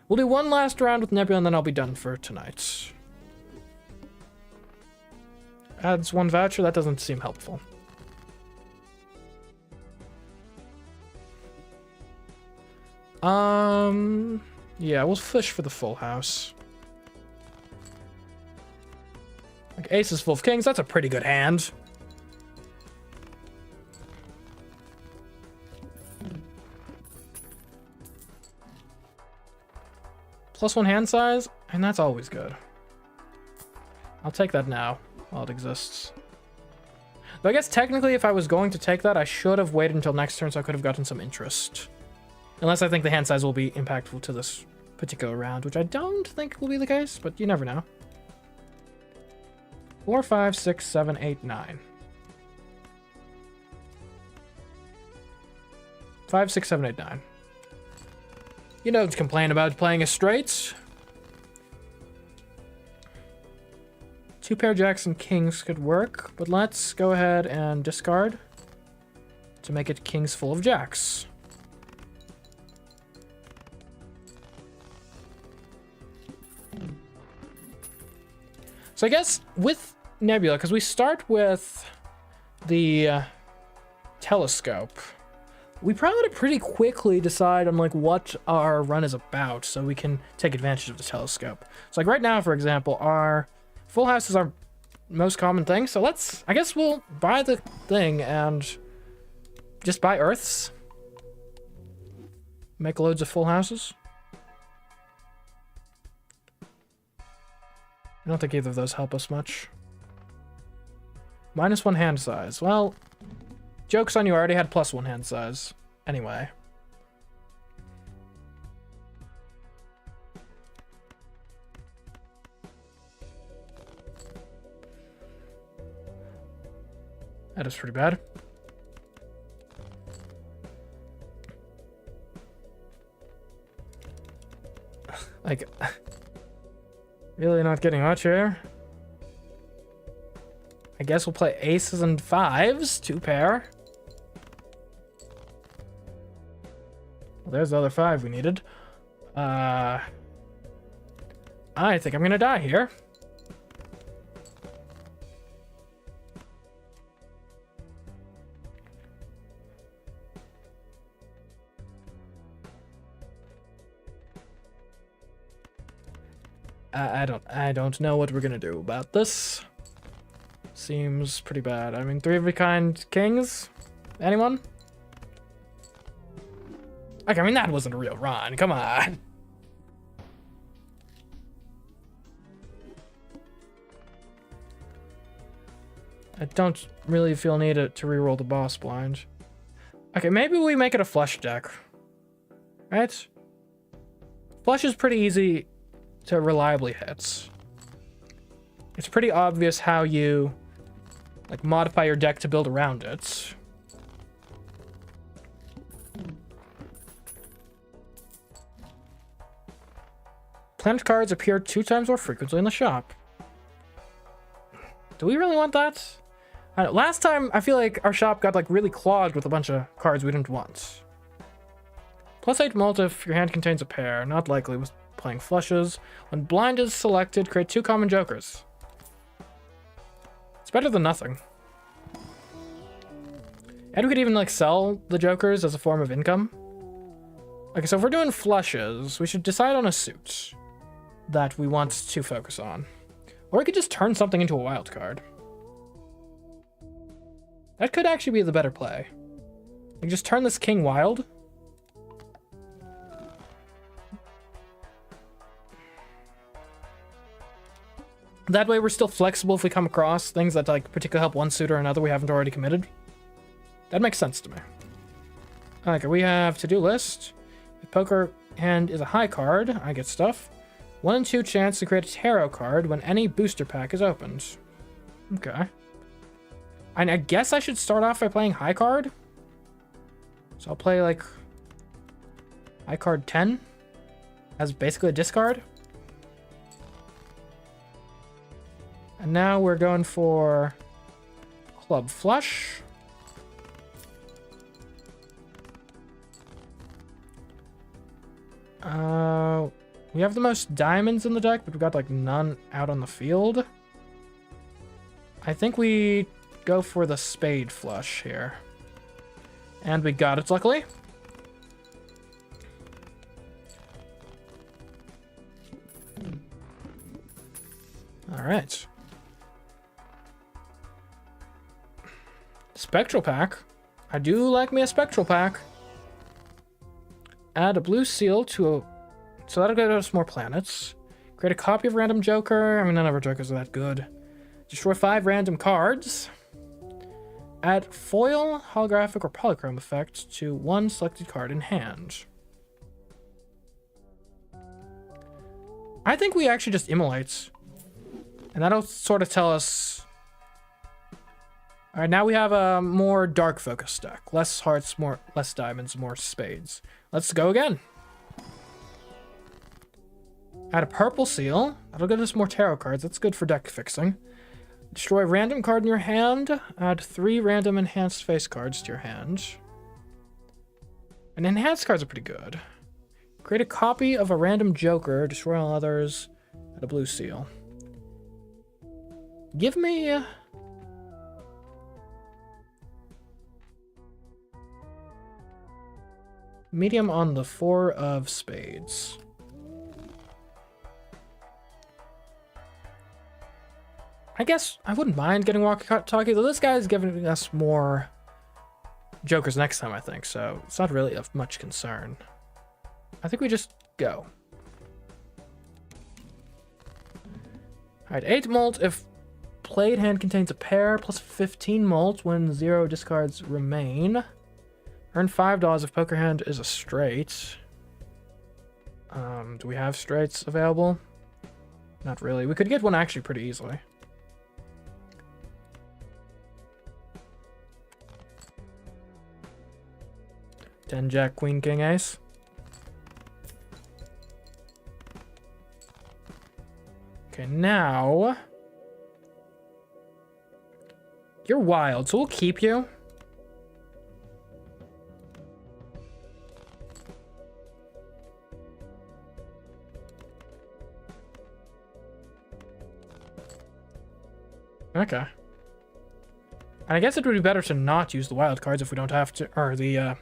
we'll do one last round with Nebula and then I'll be done for tonight. Adds 1 voucher, that doesn't seem helpful. Yeah, we'll fish for the full house. Like aces full of kings, that's a pretty good hand. +1 hand size, and that's always good. I'll take that now, while it exists. Though I guess technically if I was going to take that, I should have waited until next turn so I could have gotten some interest. Unless I think the hand size will be impactful to this particular round, which I don't think will be the case, but you never know. 4, 5, 6, 7, 8, 9. 5, 6, 7, 8, 9. You don't complain about playing a straight. 2 pair jacks and kings could work, but let's go ahead and discard to make it kings full of jacks. So I guess with Nebula, because we start with the telescope, we probably ought to pretty quickly decide on like what our run is about so we can take advantage of the telescope. So like right now, for example, our full house is our most common thing. So let's, I guess we'll buy the thing and just buy earths. Make loads of full houses. I don't think either of those help us much. -1 hand size. Well, joke's on you, I already had +1 hand size. Anyway. That is pretty bad. Like... Really not getting much here. I guess we'll play aces and fives, 2 pair. Well, there's the other 5 we needed. I think I'm gonna die here. I don't know what we're gonna do about this. Seems pretty bad. I mean, 3 of a kind kings? Anyone? Okay, I mean, that wasn't a real run. Come on. I don't really feel need to reroll the boss blind. Okay, maybe we make it a flush deck. Right? Flush is pretty easy to reliably hit. It's pretty obvious how you like modify your deck to build around it. Planet cards appear 2 times more frequently in the shop. Do we really want that? I don't know, last time I feel like our shop got like really clogged with a bunch of cards we didn't want. +8 mult if your hand contains a pair. Not likely with playing flushes. When blind is selected, create 2 common jokers. It's better than nothing. And we could even like sell the jokers as a form of income. Okay, so if we're doing flushes, we should decide on a suit that we want to focus on. Or we could just turn something into a wild card. That could actually be the better play. Like just turn this king wild. That way we're still flexible if we come across things that like particularly help one suit or another we haven't already committed. That makes sense to me. Okay, we have to-do list. If poker hand is a high card, I get stuff. 1 in 2 chance to create a tarot card when any booster pack is opened. Okay. And I guess I should start off by playing high card. So I'll play like high card 10 as basically a discard. And now we're going for club flush. We have the most diamonds in the deck, but we've got like none out on the field. I think we go for the spade flush here. And we got it, luckily. All right. Spectral pack. I do like me a spectral pack. Add a blue seal to a... So that'll get us more planets. Create a copy of random joker. I mean, none of our jokers are that good. Destroy 5 random cards. Add foil, holographic, or polychrome effect to 1 selected card in hand. I think we actually just immolate. And that'll sort of tell us... Alright, now we have a more dark focus deck. Less hearts, less diamonds, more spades. Let's go again. Add a purple seal. That'll get us more tarot cards. That's good for deck fixing. Destroy a random card in your hand. Add 3 random enhanced face cards to your hand. And enhanced cards are pretty good. Create a copy of a random joker. Destroy all others. Add a blue seal. Give me... medium on the 4 of spades. I guess I wouldn't mind getting walkie-talkie, though this guy's giving us more jokers next time, I think, so it's not really of much concern. I think we just go. Alright, 8 mult if played hand contains a pair, plus 15 mult when 0 discards remain. Earn $5 if poker hand is a straight. Do we have straights available? Not really. We could get one actually pretty easily. Ten, jack, queen, king, ace. Okay, now You're wild, so we'll keep you. Okay. And I guess it would be better to not use the wild cards if we don't have to, or the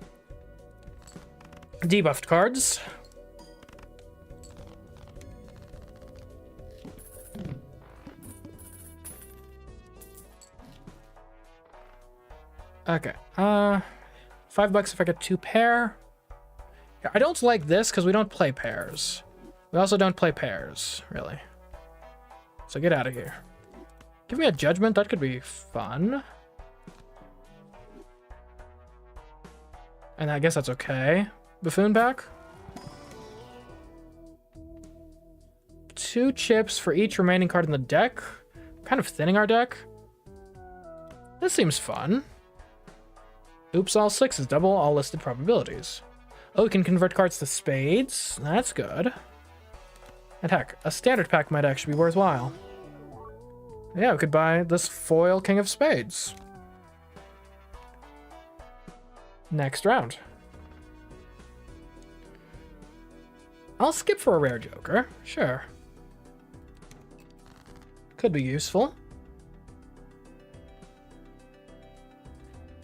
debuffed cards. Okay. $5 if I get 2 pair. I don't like this because we don't play pairs. We also don't play pairs, really. So get out of here. Give me a judgment. That could be fun. And I guess that's okay. Buffoon back. 2 chips for each remaining card in the deck. Kind of thinning our deck. This seems fun. Oops, all 6 is double all listed probabilities. Oh, we can convert cards to spades. That's good. And heck, a standard pack might actually be worthwhile. Yeah, we could buy this foil King of Spades. Next round. I'll skip for a rare joker. Sure. Could be useful.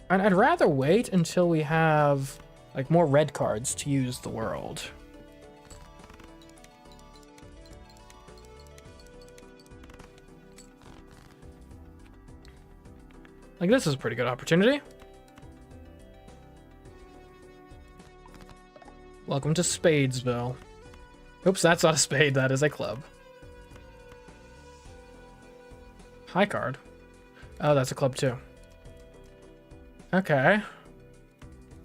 And I'd rather wait until we have like more red cards to use the world. Like, this is a pretty good opportunity. Welcome to Spadesville. Oops, that's not a spade, that is a club. High card. Oh, that's a club too. Okay.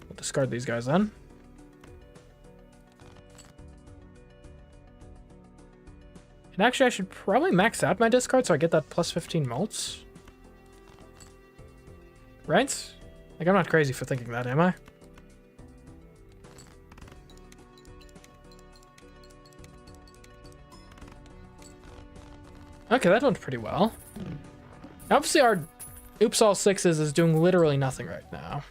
We'll discard these guys then. And actually, I should probably max out my discard so I get that plus 15 mults. Right? Like, I'm not crazy for thinking that, am I? Okay, that went pretty well. Obviously, our Oops All Sixes is doing literally nothing right now.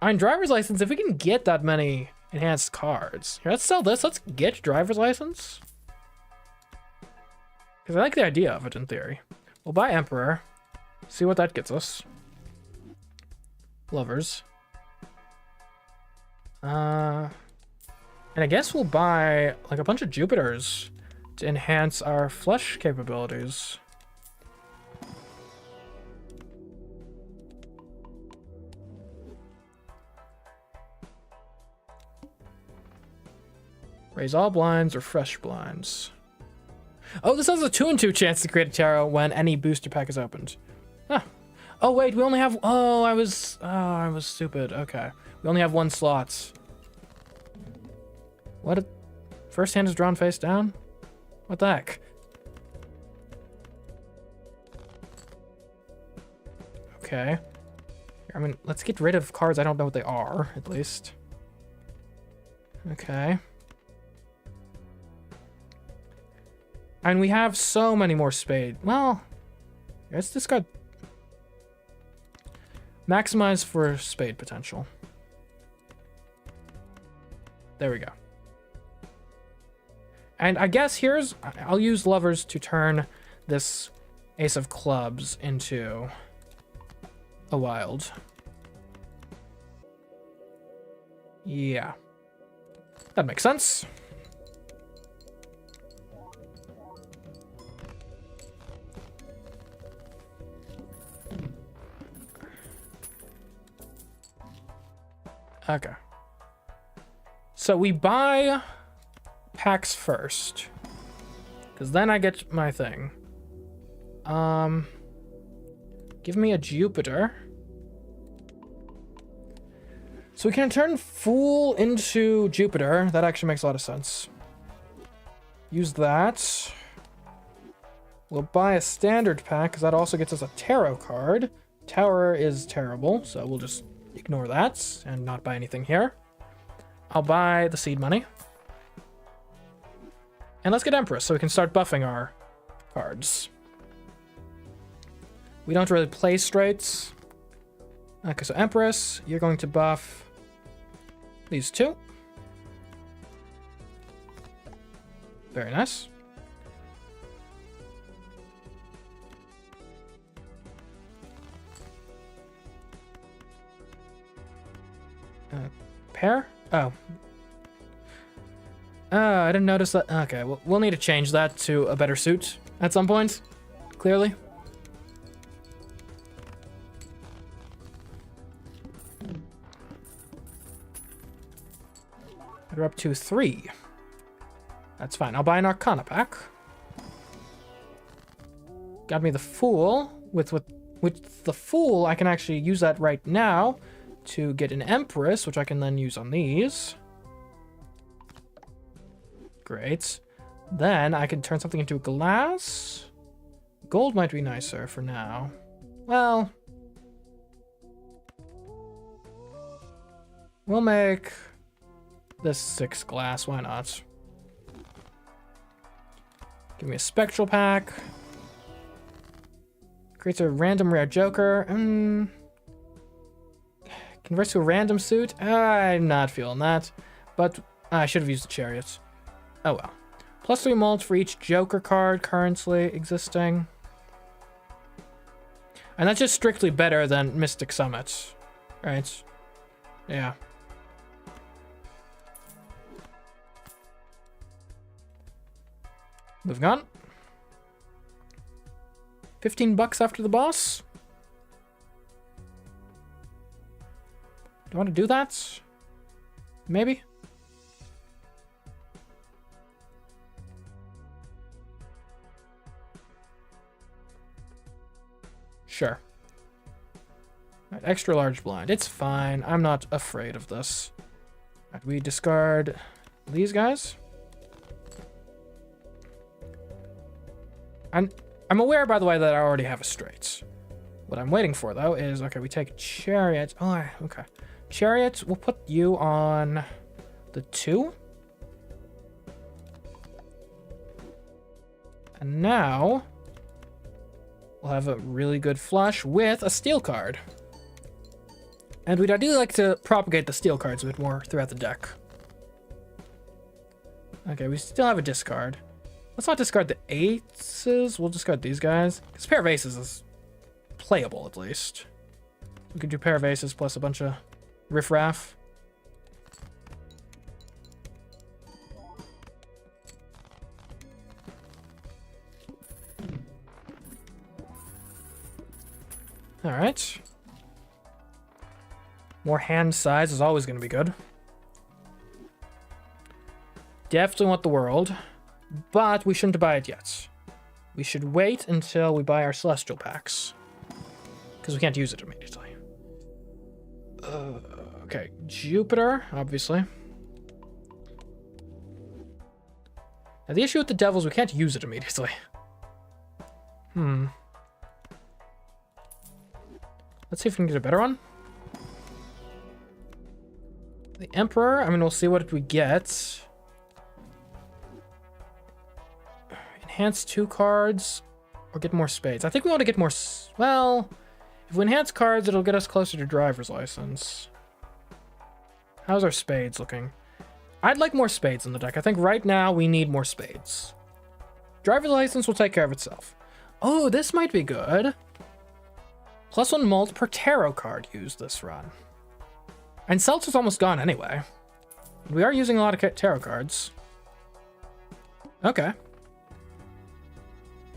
On driver's license, if we can get that many enhanced cards. Here, let's sell this. Let's get driver's license. Because I like the idea of it in theory. We'll buy Emperor. See what that gets us. Lovers. And I guess we'll buy like a bunch of Jupiters to enhance our flesh capabilities. Raise all blinds or fresh blinds. Oh, this has a 2-in-2 chance to create a tarot when any booster pack is opened. Huh. Oh wait, we only have. Oh, I was stupid. Okay, we only have 1 slot. What? First hand is drawn face down. What the heck? Okay. I mean, let's get rid of cards I don't know what they are, at least. Okay. And we have so many more spade. Well, let's discard. Maximize for spade potential. There we go. And I guess I'll use lovers to turn this ace of clubs into a wild. Yeah. That makes sense. Okay. So we buy packs first, because then I get my thing. Give me a Jupiter. So we can turn Fool into Jupiter. That actually makes a lot of sense. Use that. We'll buy a standard pack, because that also gets us a tarot card. Tower is terrible, so we'll just ignore that and not buy anything here. I'll buy the seed money. And let's get Empress so we can start buffing our cards. We don't really play straights. Okay, so Empress, you're going to buff these two. Very nice. Pair? Oh. I didn't notice that. Okay, well, we'll need to change that to a better suit at some point, clearly. We're up to 3. That's fine. I'll buy an Arcana pack. Got me the Fool. With the Fool, I can actually use that right now to get an Empress, which I can then use on these. Great. Then I can turn something into a glass. Gold might be nicer for now. Well, we'll make this 6 glass. Why not? Give me a spectral pack. Creates a random rare joker. Converts to a random suit. I'm not feeling that. But I should have used the chariot. Oh well. +3 molds for each joker card currently existing. And that's just strictly better than Mystic Summit. Right? Yeah. Moving on. $15 after the boss. Do I want to do that? Maybe? Sure. Right, extra large blind. It's fine. I'm not afraid of this. Right, we discard these guys. I'm aware, by the way, that I already have a straight. What I'm waiting for, though, is... Okay, we take Chariot. Oh, okay. Chariot, we'll put you on the 2. And now... we'll have a really good flush with a steel card. And I do like to propagate the steel cards a bit more throughout the deck. Okay, we still have a discard. Let's not discard the 8s. We'll discard these guys. Because pair of aces is playable, at least. We could do pair of aces plus a bunch of riffraff. Alright. More hand size is always going to be good. Definitely want the world. But we shouldn't buy it yet. We should wait until we buy our celestial packs. Because we can't use it immediately. Okay, Jupiter, obviously. Now the issue with the devils, we can't use it immediately. Let's see if we can get a better one. The Emperor, I mean, we'll see what we get. Enhance 2 cards or get more spades. I think we want to get more... well, if we enhance cards, it'll get us closer to driver's license. How's our spades looking? I'd like more spades in the deck. I think right now we need more spades. Driver's license will take care of itself. Oh, this might be good. +1 mold per tarot card used this run. And Seltzer's almost gone anyway. We are using a lot of tarot cards. Okay.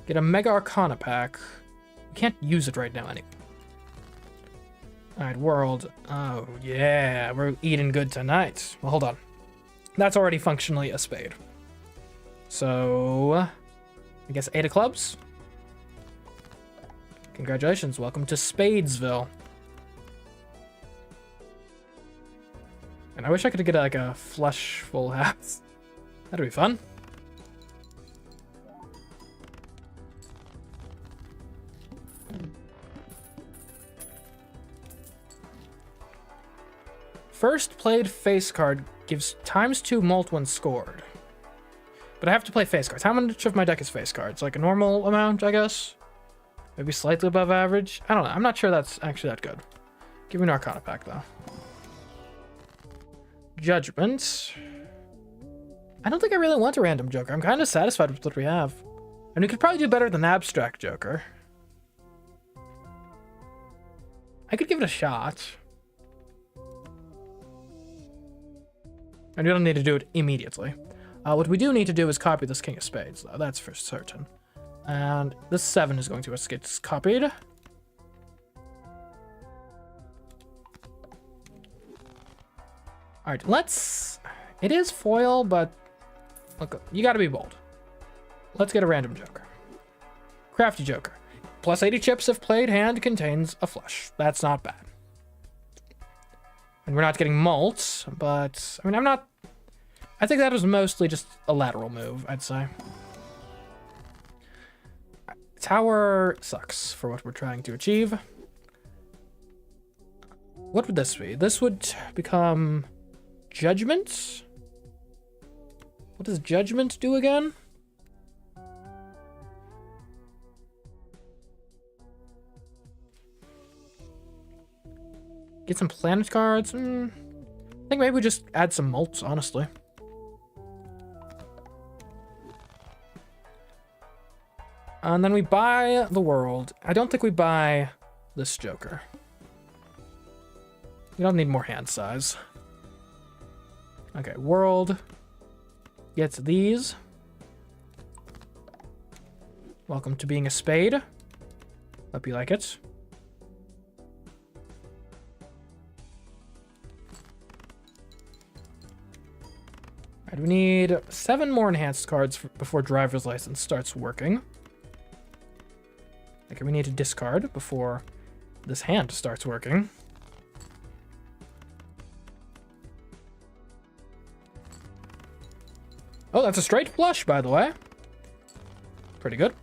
Get a Mega Arcana pack. We can't use it right now anyway. Alright, world. Oh, yeah. We're eating good tonight. Well, hold on. That's already functionally a spade. So, I guess 8 of clubs? Congratulations. Welcome to Spadesville. And I wish I could get like a flush full house. That'd be fun. First played face card gives ×2 mult when scored. But I have to play face cards. How much of my deck is face cards? Like a normal amount, I guess? Maybe slightly above average. I don't know. I'm not sure that's actually that good. Give me an Arcana pack, though. Judgment. I don't think I really want a random Joker. I'm kind of satisfied with what we have. And we could probably do better than Abstract Joker. I could give it a shot. And we don't need to do it immediately. What we do need to do is copy this King of Spades, though. That's for certain. And this 7 is going to get copied. Alright, let's... It is foil, but... Look, you gotta be bold. Let's get a random Joker. Crafty Joker. Plus 80 chips if played hand contains a flush. That's not bad. And we're not getting mults, but... I mean, I'm not... I think that was mostly just a lateral move, I'd say. Tower sucks for what we're trying to achieve. What would this be? This would become Judgment? What does Judgment do again? Get some planet cards? I think maybe we just add some mults, honestly. And then we buy the world. I don't think we buy this Joker. We don't need more hand size. Okay, world gets these. Welcome to being a spade. Hope you like it. Alright, we need 7 more enhanced cards before driver's license starts working. Okay, we need to discard before this hand starts working. Oh, that's a straight flush, by the way. Pretty good.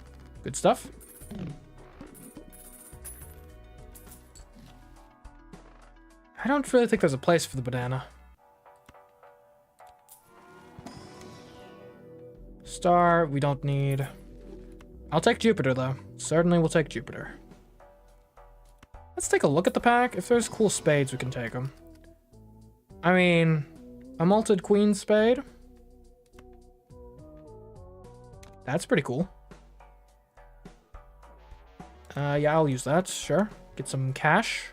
Good stuff. I don't really think there's a place for the banana. Star, we don't need... I'll take Jupiter, though. Certainly will take Jupiter. Let's take a look at the pack. If there's cool spades, we can take them. I mean, a malted queen spade. That's pretty cool. Yeah, I'll use that, sure. Get some cash.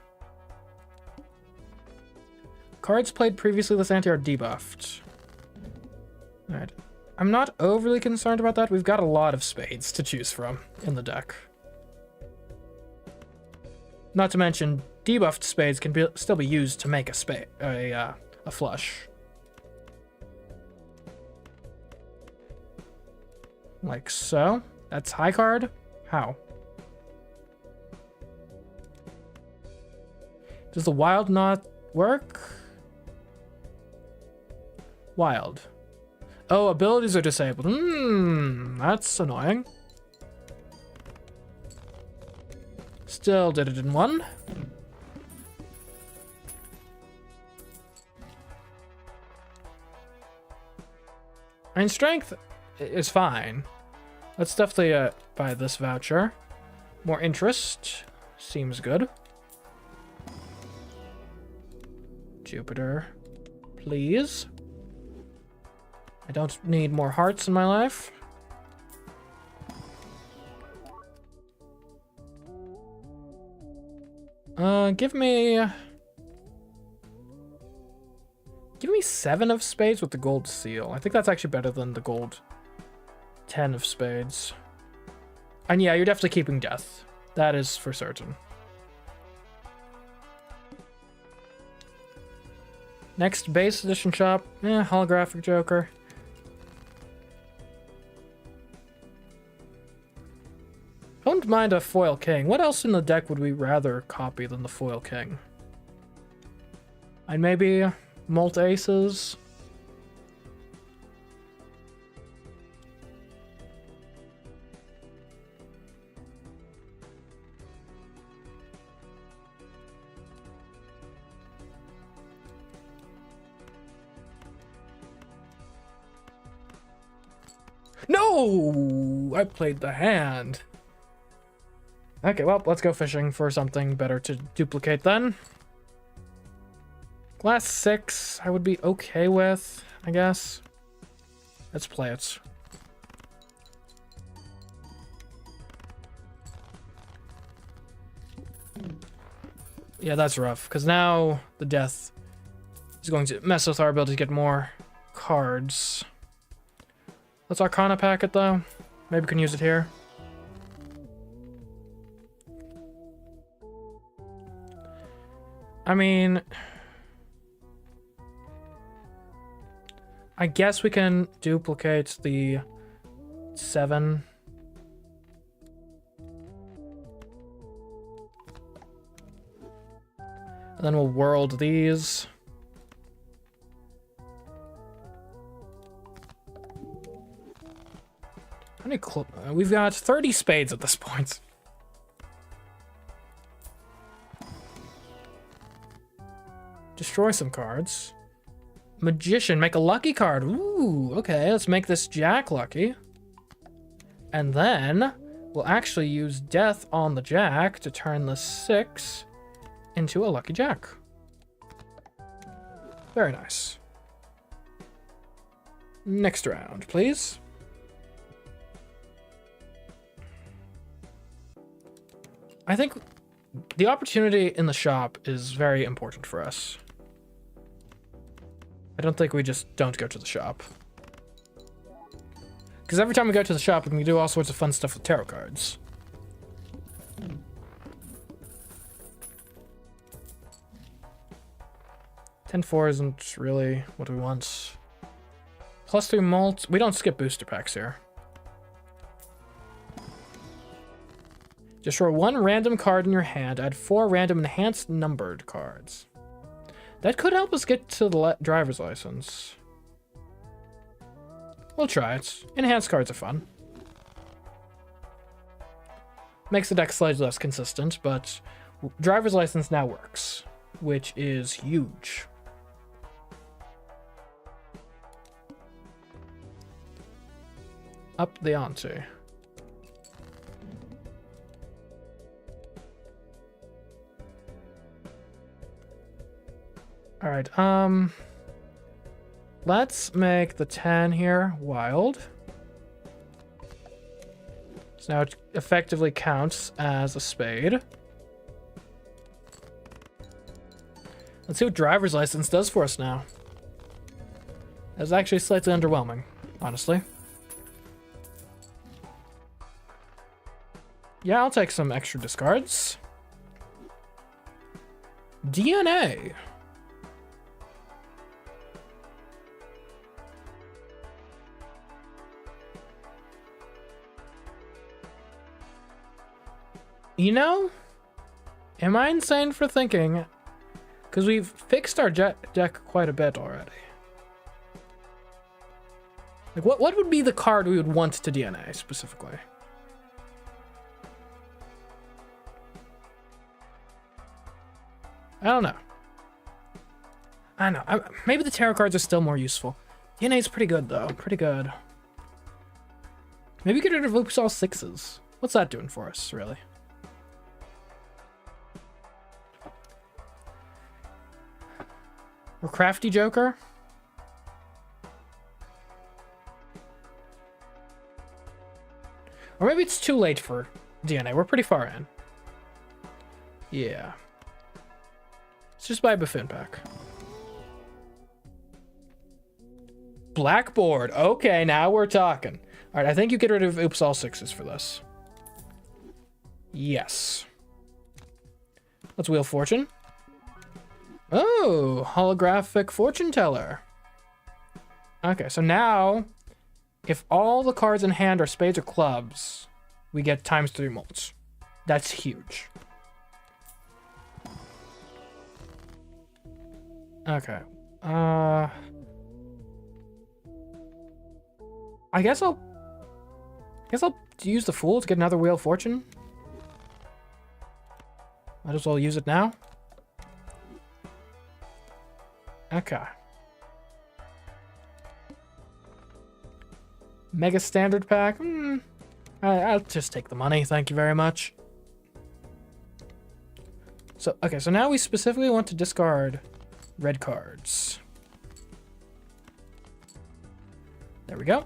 Cards played previously this ante are debuffed. Alright. I'm not overly concerned about that. We've got a lot of spades to choose from in the deck. Not to mention, debuffed spades can still be used to make a flush. Like so. That's high card? How? Does the wild not work? Wild. Oh, abilities are disabled. That's annoying. Still did it in one. I mean, strength is fine. Let's definitely buy this voucher. More interest. Seems good. Jupiter, please. I don't need more hearts in my life. Give me 7 of spades with the gold seal. I think that's actually better than the gold 10 of spades. And yeah, you're definitely keeping death. That is for certain. Next base edition shop. Holographic Joker. I wouldn't mind a foil king. What else in the deck would we rather copy than the foil king? And maybe mult aces. No! I played the hand. Okay, well, let's go fishing for something better to duplicate then. Glass 6, I would be okay with, I guess. Let's play it. Yeah, that's rough, because now the death is going to mess with our ability to get more cards. Let's Arcana pack it, though. Maybe we can use it here. I mean, I guess we can duplicate the 7. And then we'll world these. How many we've got 30 spades at this point. Destroy some cards. Magician, make a lucky card. Ooh, okay, let's make this Jack lucky. And then we'll actually use Death on the Jack to turn the 6 into a lucky Jack. Very nice. Next round, please. I think the opportunity in the shop is very important for us. I don't think we just don't go to the shop. Because every time we go to the shop, we can do all sorts of fun stuff with tarot cards. $10-4 isn't really what we want. +3 mult. We don't skip booster packs here. Just draw 1 random card in your hand. Add 4 random enhanced numbered cards. That could help us get to the driver's license. We'll try it. Enhanced cards are fun. Makes the deck slightly less consistent, but driver's license now works, which is huge. Up the ante. All right, let's make the 10 here wild. So now it effectively counts as a spade. Let's see what driver's license does for us now. That's actually slightly underwhelming, honestly. Yeah, I'll take some extra discards. DNA. You know, am I insane for thinking, because we've fixed our deck quite a bit already. Like, what would be the card we would want to DNA specifically? I don't know. I don't know. Maybe the tarot cards are still more useful. DNA is pretty good, though. Pretty good. Maybe get rid of Oops All Sixes. What's that doing for us, really? Or Crafty Joker? Or maybe it's too late for DNA. We're pretty far in. Yeah. Let's just buy a Buffoon pack. Blackboard. Okay, now we're talking. All right, I think you get rid of Oops All Sixes for this. Yes. Let's Wheel Fortune. Oh, holographic fortune teller. Okay, so now, if all the cards in hand are spades or clubs, we get ×3 molds. That's huge. Okay. I guess I'll use the Fool to get another Wheel of Fortune. Might as well use it now. Okay. Mega Standard Pack. I'll just take the money. Thank you very much. So, okay, so now we specifically want to discard red cards. There we go.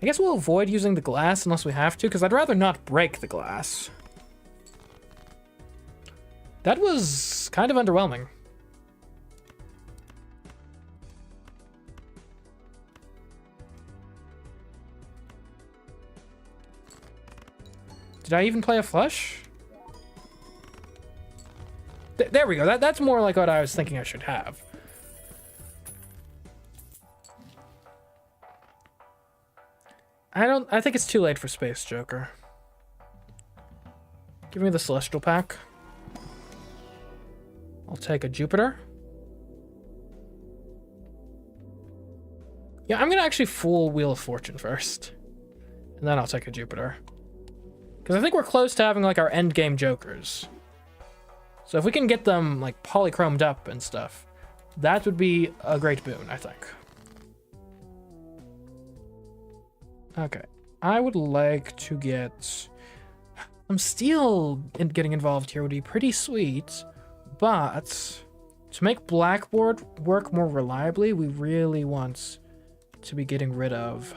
I guess we'll avoid using the glass unless we have to, because I'd rather not break the glass. That was kind of underwhelming. Did I even play a flush? There we go. That's more like what I was thinking I should have. I think it's too late for Space Joker. Give me the Celestial Pack. I'll take a Jupiter. Yeah, I'm gonna actually full Wheel of Fortune first. And then I'll take a Jupiter. Because I think we're close to having like our end game Jokers. So if we can get them like polychromed up and stuff, that would be a great boon, I think. Okay, I would like to get some steel. Getting involved here would be pretty sweet, but to make Blackboard work more reliably, we really want to be getting rid of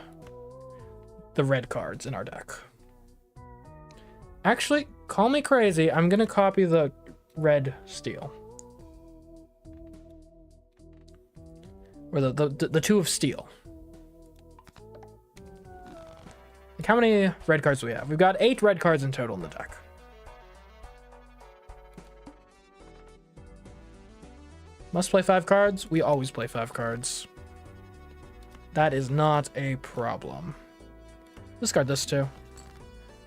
the red cards in our deck. Actually, call me crazy, I'm gonna copy the red steel. Or the two of steel. Like, how many red cards do we have? We've got 8 red cards in total in the deck. Must play 5 cards? We always play 5 cards. That is not a problem. Discard this too.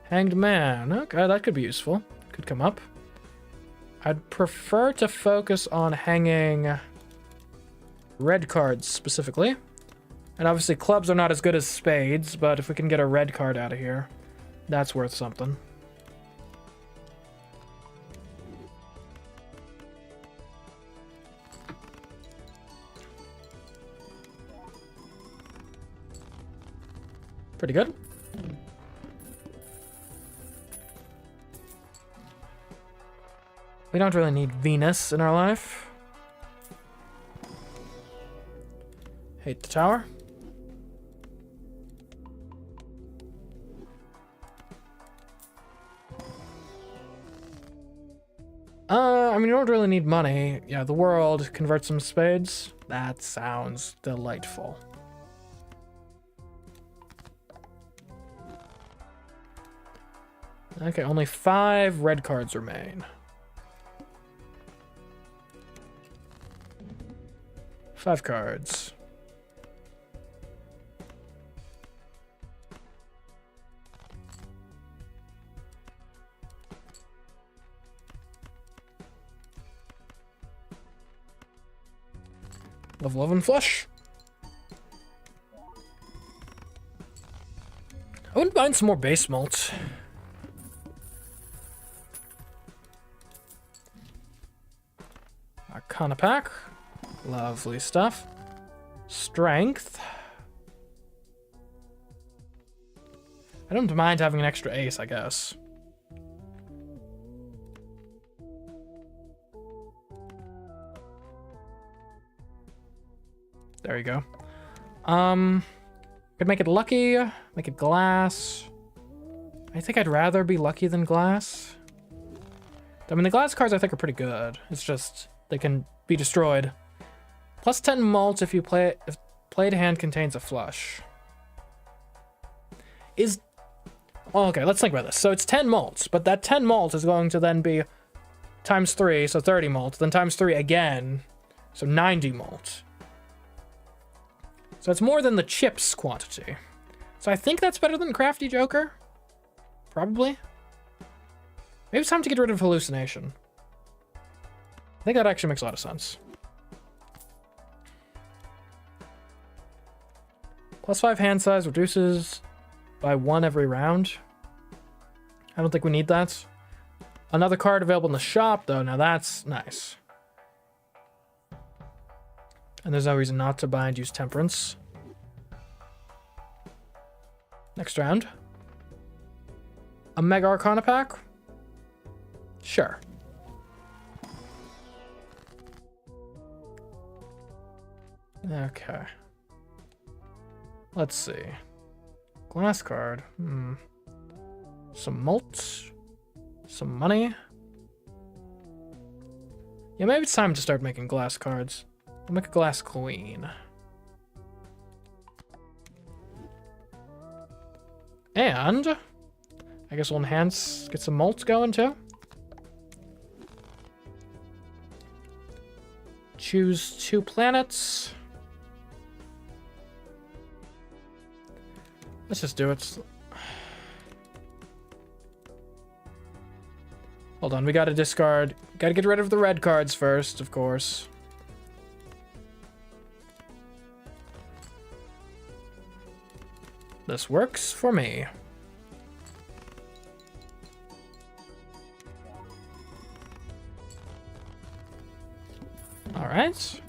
Hanged Man. Okay, that could be useful. Could come up. I'd prefer to focus on hanging red cards specifically. And obviously clubs are not as good as spades, but if we can get a red card out of here, that's worth something. Pretty good. We don't really need Venus in our life. Hate the tower. I mean, you don't really need money. Yeah, the world, convert some spades. That sounds delightful. Okay, only 5 red cards remain. 5 cards. Level 11 flush. I wouldn't mind some more base malt. Arcana pack. Lovely stuff. Strength. I don't mind having an extra ace, I guess. There you go. Could make it lucky, make it glass. I think I'd rather be lucky than glass. I mean, the glass cards I think are pretty good. It's just they can be destroyed. Plus 10 malt if played hand contains a flush. Well, okay, let's think about this. So it's 10 malts, but that 10 malt is going to then be times 3, so 30 malt, then times 3 again, so 90 malt. So it's more than the chips quantity. So I think that's better than Crafty Joker. Probably. Maybe it's time to get rid of Hallucination. I think that actually makes a lot of sense. Plus 5 hand size reduces by 1 every round. I don't think we need that. Another card available in the shop, though. Now that's nice. And there's no reason not to buy and use Temperance. Next round. A Mega Arcana pack? Sure. Okay. Let's see. Glass card. Some malt. Some money. Yeah, maybe it's time to start making glass cards. We'll make a glass queen. And I guess we'll enhance, get some malt going too. Choose 2 planets. Let's just do it. Hold on, we gotta discard. Gotta get rid of the red cards first, of course. This works for me. All right.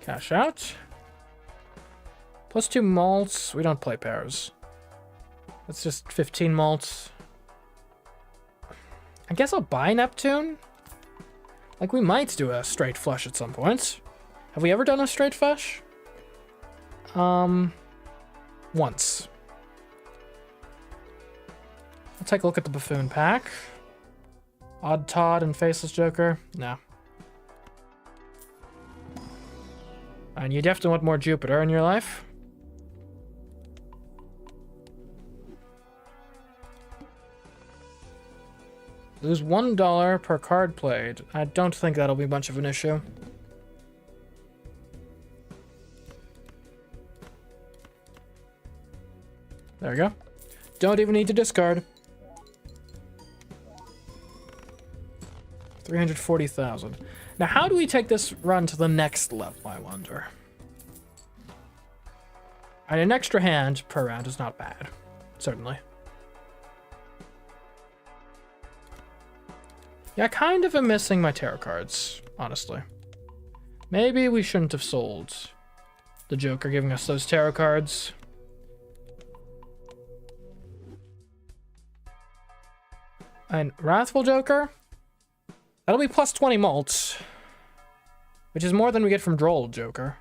Cash out. +2 malts. We don't play pairs. That's just 15 malts. I guess I'll buy Neptune. Like, we might do a straight flush at some point. Have we ever done a straight flush? Once. I'll take a look at the Buffoon pack. Odd Todd and Faceless Joker. No. And you definitely want more Jupiter in your life. Lose $1 per card played. I don't think that'll be much of an issue. There we go. Don't even need to discard. 340,000. Now, how do we take this run to the next level, I wonder? And an extra hand per round is not bad. Certainly. Yeah, I kind of am missing my tarot cards, honestly. Maybe we shouldn't have sold the Joker giving us those tarot cards. And Wrathful Joker? That'll be +20 malts, which is more than we get from Droll Joker.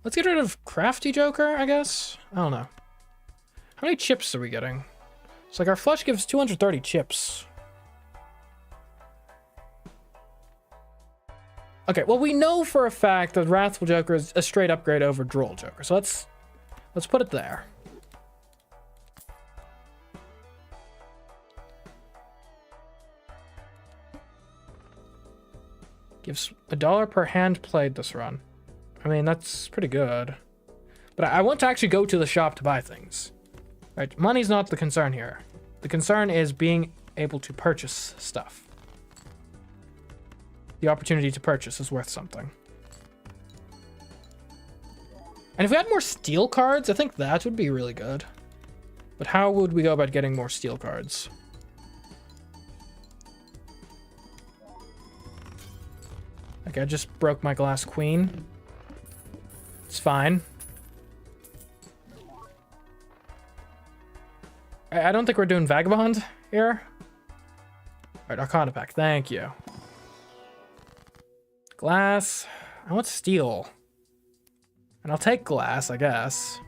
Let's get rid of Crafty Joker, I guess? I don't know. How many chips are we getting? It's like our flush gives 230 chips. Okay, well, we know for a fact that Wrathful Joker is a straight upgrade over Droll Joker, so let's put it there. Gives $1 per hand played this run. I mean, that's pretty good. But I want to actually go to the shop to buy things. Right, money's not the concern here. The concern is being able to purchase stuff. The opportunity to purchase is worth something. And if we had more steel cards, I think that would be really good. But how would we go about getting more steel cards? Okay, I just broke my glass queen. It's fine. I don't think we're doing Vagabond here. Alright, Arcana pack, thank you. Glass. I want steel. And I'll take glass, I guess.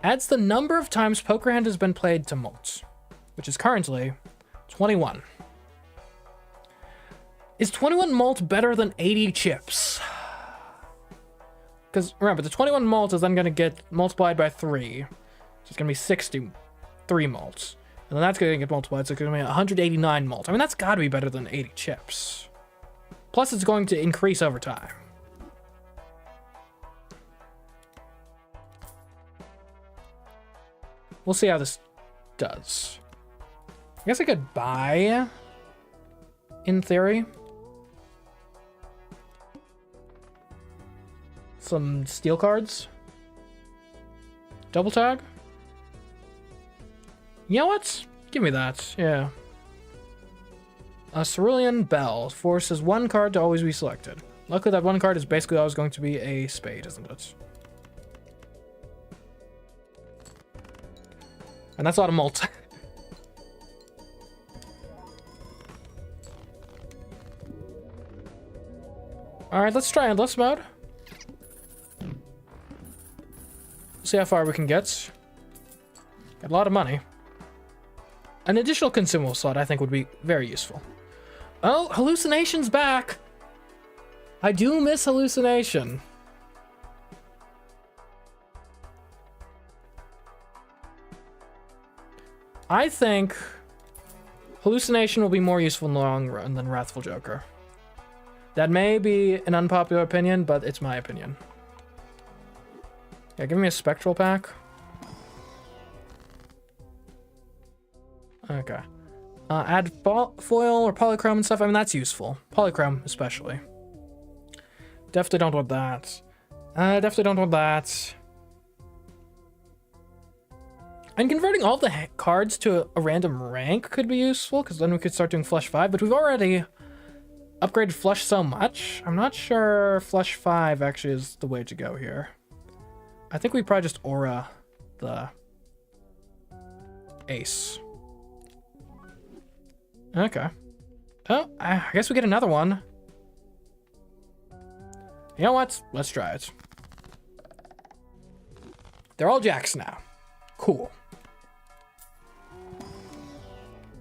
Adds the number of times Poker Hand has been played to malt, which is currently 21. Is 21 malt better than 80 chips? Because remember, the 21 malt is then going to get multiplied by 3. So it's going to be 63 malts. And then that's going to get multiplied, so it's going to be 189 malt. I mean, that's got to be better than 80 chips. Plus, it's going to increase over time. We'll see how this does. I guess I could buy, in theory, some steel cards. Double tag? You know what? Give me that, yeah. A Cerulean Bell forces one card to always be selected. Luckily, that one card is basically always going to be a spade, isn't it? And that's a lot of mult. Alright, let's try endless mode. See how far we can get. Got a lot of money. An additional consumable slot, I think, would be very useful. Oh, hallucination's back! I do miss hallucination. I think hallucination will be more useful in the long run than Wrathful Joker. That may be an unpopular opinion, but it's my opinion. Yeah, give me a spectral pack. Okay. Add foil or polychrome and stuff. I mean, that's useful. Polychrome, especially. Definitely don't want that. Definitely don't want that. And converting all the cards to a random rank could be useful, because then we could start doing Flush 5, but we've already upgraded Flush so much. I'm not sure Flush 5 actually is the way to go here. I think we probably just aura the ace. Okay. Oh, I guess we get another one. You know what? Let's try it. They're all jacks now. Cool.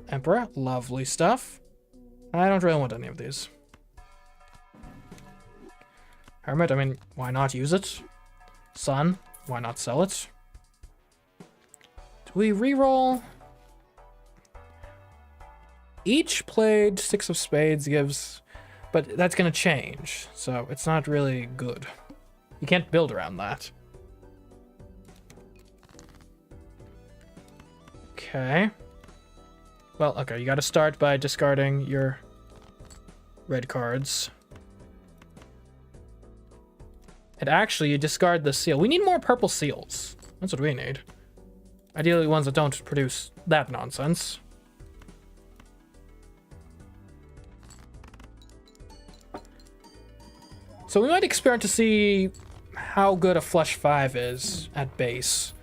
Emperor, lovely stuff. I don't really want any of these. Hermit, I mean, why not use it? Sun, why not sell it? Do we reroll? Each played 6 of spades gives, but that's gonna change, so it's not really good. You can't build around that. Okay. Well, okay, you gotta start by discarding your red cards. And actually, you discard the seal. We need more purple seals. That's what we need. Ideally, ones that don't produce that nonsense. So we might experiment to see how good a Flush 5 is at base.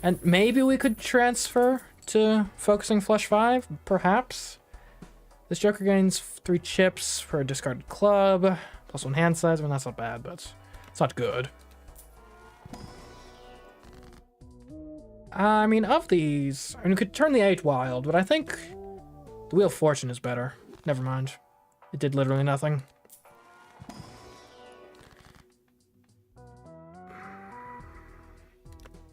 And maybe we could transfer to focusing Flush 5, perhaps. This Joker gains 3 chips for a discarded club, plus 1 hand size. I mean, that's not bad, but it's not good. I mean, of these, I mean, we could turn the 8 wild, but I think the Wheel of Fortune is better. Never mind. It did literally nothing.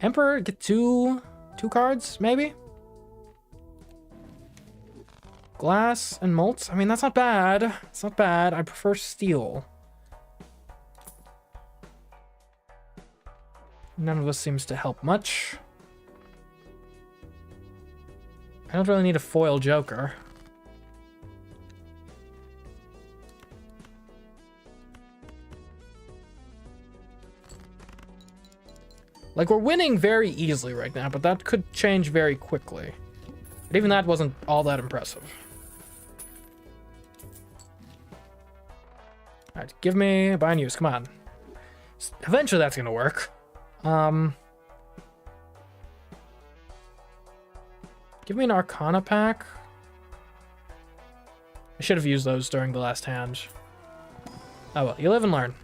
Emperor, get two cards, maybe? Glass and Malt. I mean, that's not bad. It's not bad. I prefer steel. None of this seems to help much. I don't really need a foil Joker. Like, we're winning very easily right now, but that could change very quickly. But even that wasn't all that impressive. Alright, give me a buy and use, come on. Eventually that's gonna work. Give me an Arcana pack. I should have used those during the last hand. Oh well, you live and learn.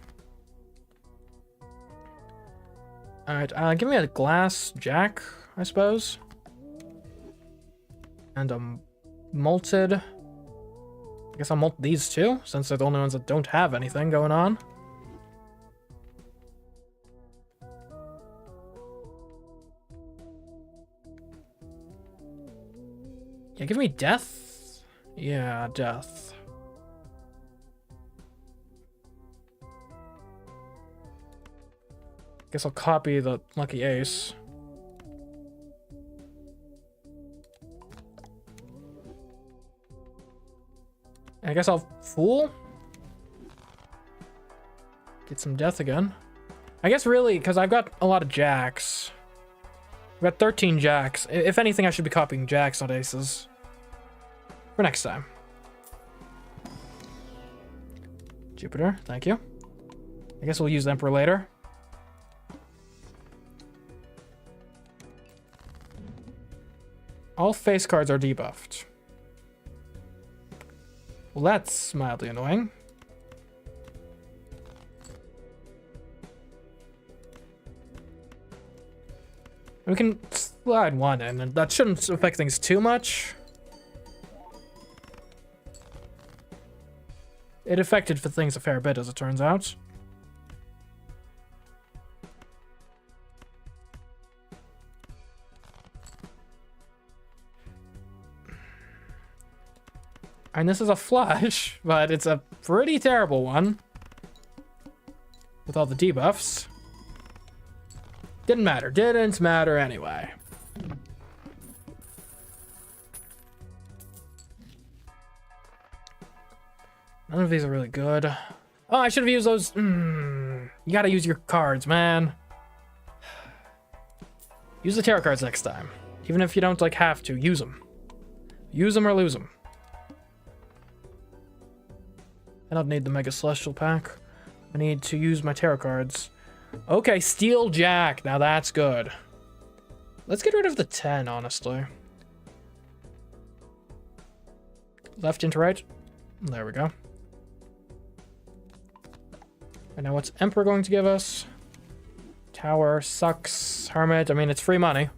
Alright, give me a glass jack, I suppose. And a malted. I guess I'll malt these two, since they're the only ones that don't have anything going on. Yeah, give me death. Yeah, death. Guess I'll copy the lucky ace. I guess I'll fool. Get some death again. I guess really, because I've got a lot of jacks. I've got 13 jacks. If anything, I should be copying jacks, not aces. For next time. Jupiter, thank you. I guess we'll use Emperor later. All face cards are debuffed. Well, that's mildly annoying. We can slide one in, and that shouldn't affect things too much. It affected for things a fair bit, as it turns out. And this is a flush, but it's a pretty terrible one. With all the debuffs. Didn't matter anyway. None of these are really good. Oh, I should have used those. You gotta use your cards, man. Use the tarot cards next time. Even if you don't, like, have to, use them. Use them or lose them. I don't need the Mega Celestial pack. I need to use my tarot cards. Okay, Steel Jack. Now that's good. Let's get rid of the 10, honestly. Left into right. There we go. And now what's Emperor going to give us? Tower sucks. Hermit. I mean, it's free money.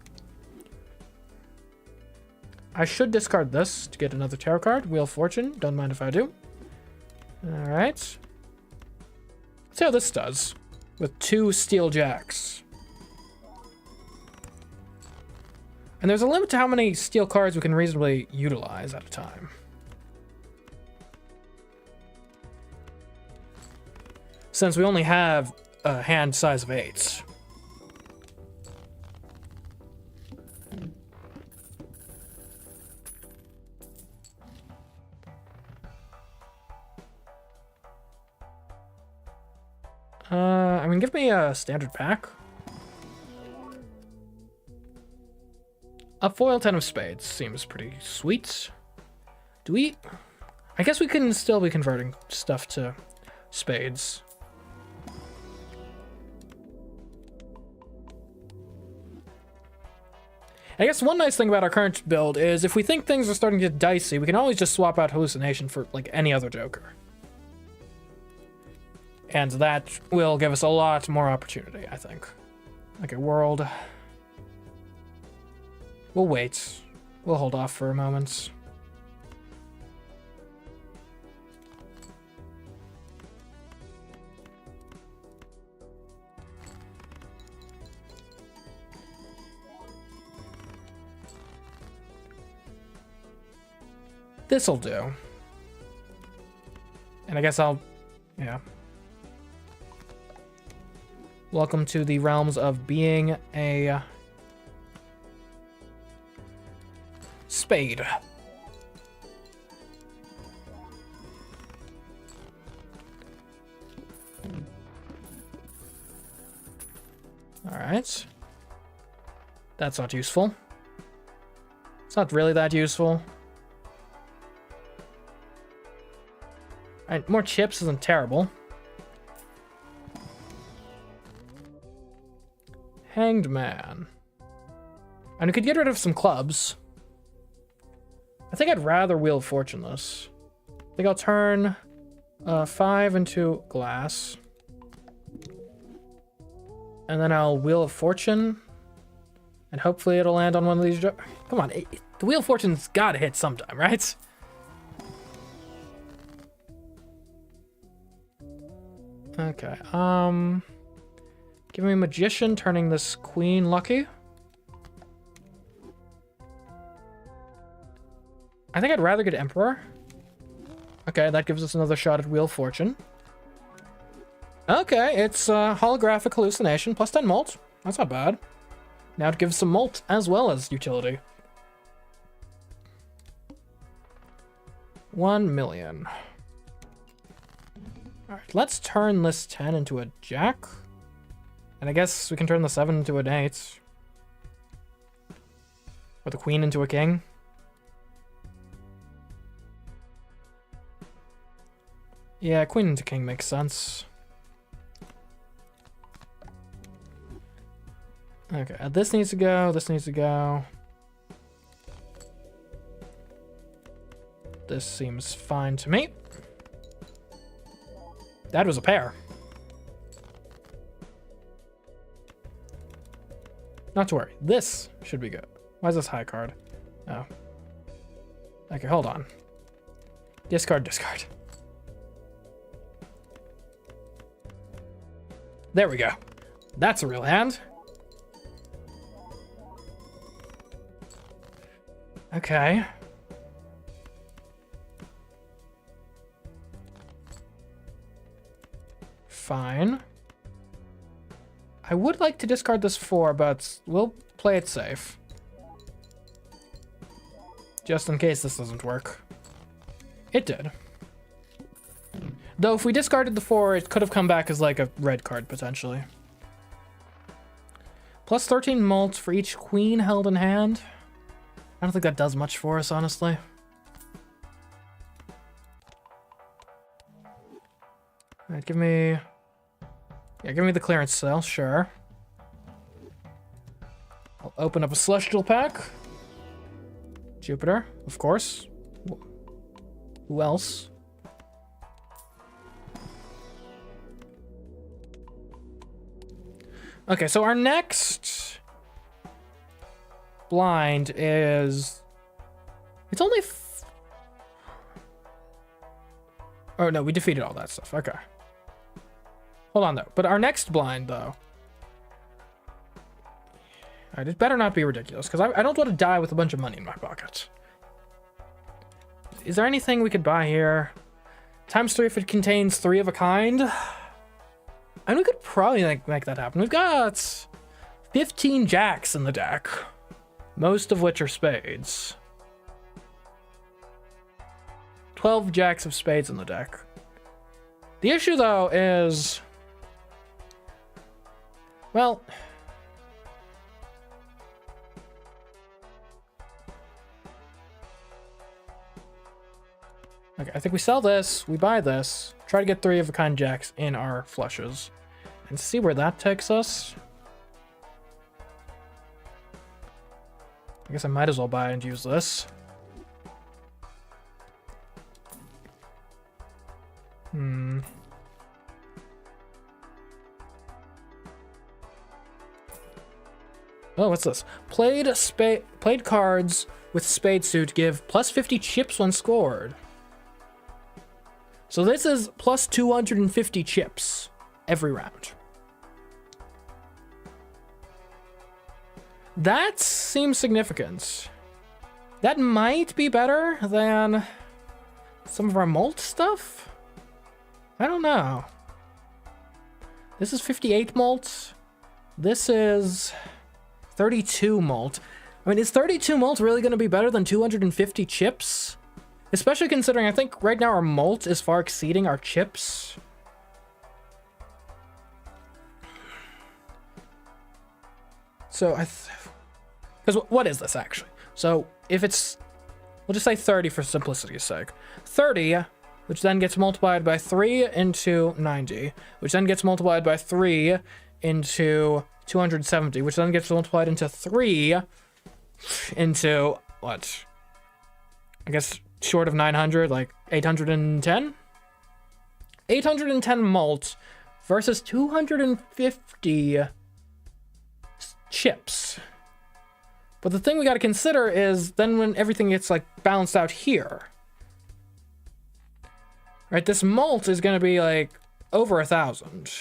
I should discard this to get another tarot card. Wheel of Fortune. Don't mind if I do. Alright. Let's see how this does. With 2 Steel Jacks. And there's a limit to how many steel cards we can reasonably utilize at a time. Since we only have a hand size of 8. I mean, give me a standard pack. A foil 10 of spades seems pretty sweet. Do we? I guess we can still be converting stuff to spades. I guess one nice thing about our current build is if we think things are starting to get dicey, we can always just swap out Hallucination for, like, any other Joker. And that will give us a lot more opportunity, I think. Okay, world. We'll wait. We'll hold off for a moment. This'll do. And I guess yeah. Welcome to the realms of being a spade. All right. That's not useful. It's not really that useful. All right, more chips isn't terrible. Hanged Man. And we could get rid of some clubs. I think I'd rather Wheel of Fortune this. I think I'll turn 5 into glass. And then I'll Wheel of Fortune. And hopefully it'll land on one of these. Come on, the Wheel of Fortune's gotta hit sometime, right? Okay, give me Magician, turning this Queen lucky. I think I'd rather get Emperor. Okay, that gives us another shot at Wheel of Fortune. Okay, it's holographic hallucination plus 10 molt. That's not bad. Now it gives some molt as well as utility. 1 million. Alright, let's turn this 10 into a jack. And I guess we can turn the 7 into an 8. Or the queen into a king. Yeah, queen into king makes sense. Okay, this needs to go, this needs to go. This seems fine to me. That was a pair. Not to worry, this should be good. Why is this high card? Oh. Okay, hold on. Discard, discard. There we go. That's a real hand. Okay. Fine. I would like to discard this 4, but we'll play it safe. Just in case this doesn't work. It did. Though if we discarded the 4, it could have come back as like a red card, potentially. Plus 13 mult for each queen held in hand. I don't think that does much for us, honestly. Alright, give me... Yeah, give me the clearance sale, sure. I'll open up a Celestial pack. Jupiter, of course. Who else? Okay, so our next blind is... It's only... Oh, no, we defeated all that stuff. Okay. Hold on, though. But our next blind, though... Alright, it better not be ridiculous, because I don't want to die with a bunch of money in my pocket. Is there anything we could buy here? ×3 if it contains 3 of a kind? And we could probably make that happen. We've got 15 jacks in the deck, most of which are spades. 12 jacks of spades in the deck. The issue, though, is... Well... Okay, I think we sell this, we buy this, try to get 3 of a kind jacks in our flushes, and see where that takes us. I guess I might as well buy and use this. Oh, what's this? Played cards with spade suit give plus 50 chips when scored. So this is plus 250 chips every round. That seems significant. That might be better than some of our mult stuff? I don't know. This is 58 mult. This is 32 mult. I mean, is 32 mult really going to be better than 250 chips? Especially considering I think right now our mult is far exceeding our chips. So because what is this actually? So if it's, we'll just say 30 for simplicity's sake. 30, which then gets multiplied by 3 into 90, which then gets multiplied by 3 into 270, which then gets multiplied into 3 into what? I guess short of 900, like 810? 810 mult versus 250 chips. But the thing we got to consider is then when everything gets like balanced out here, right? This mult is going to be like over 1,000,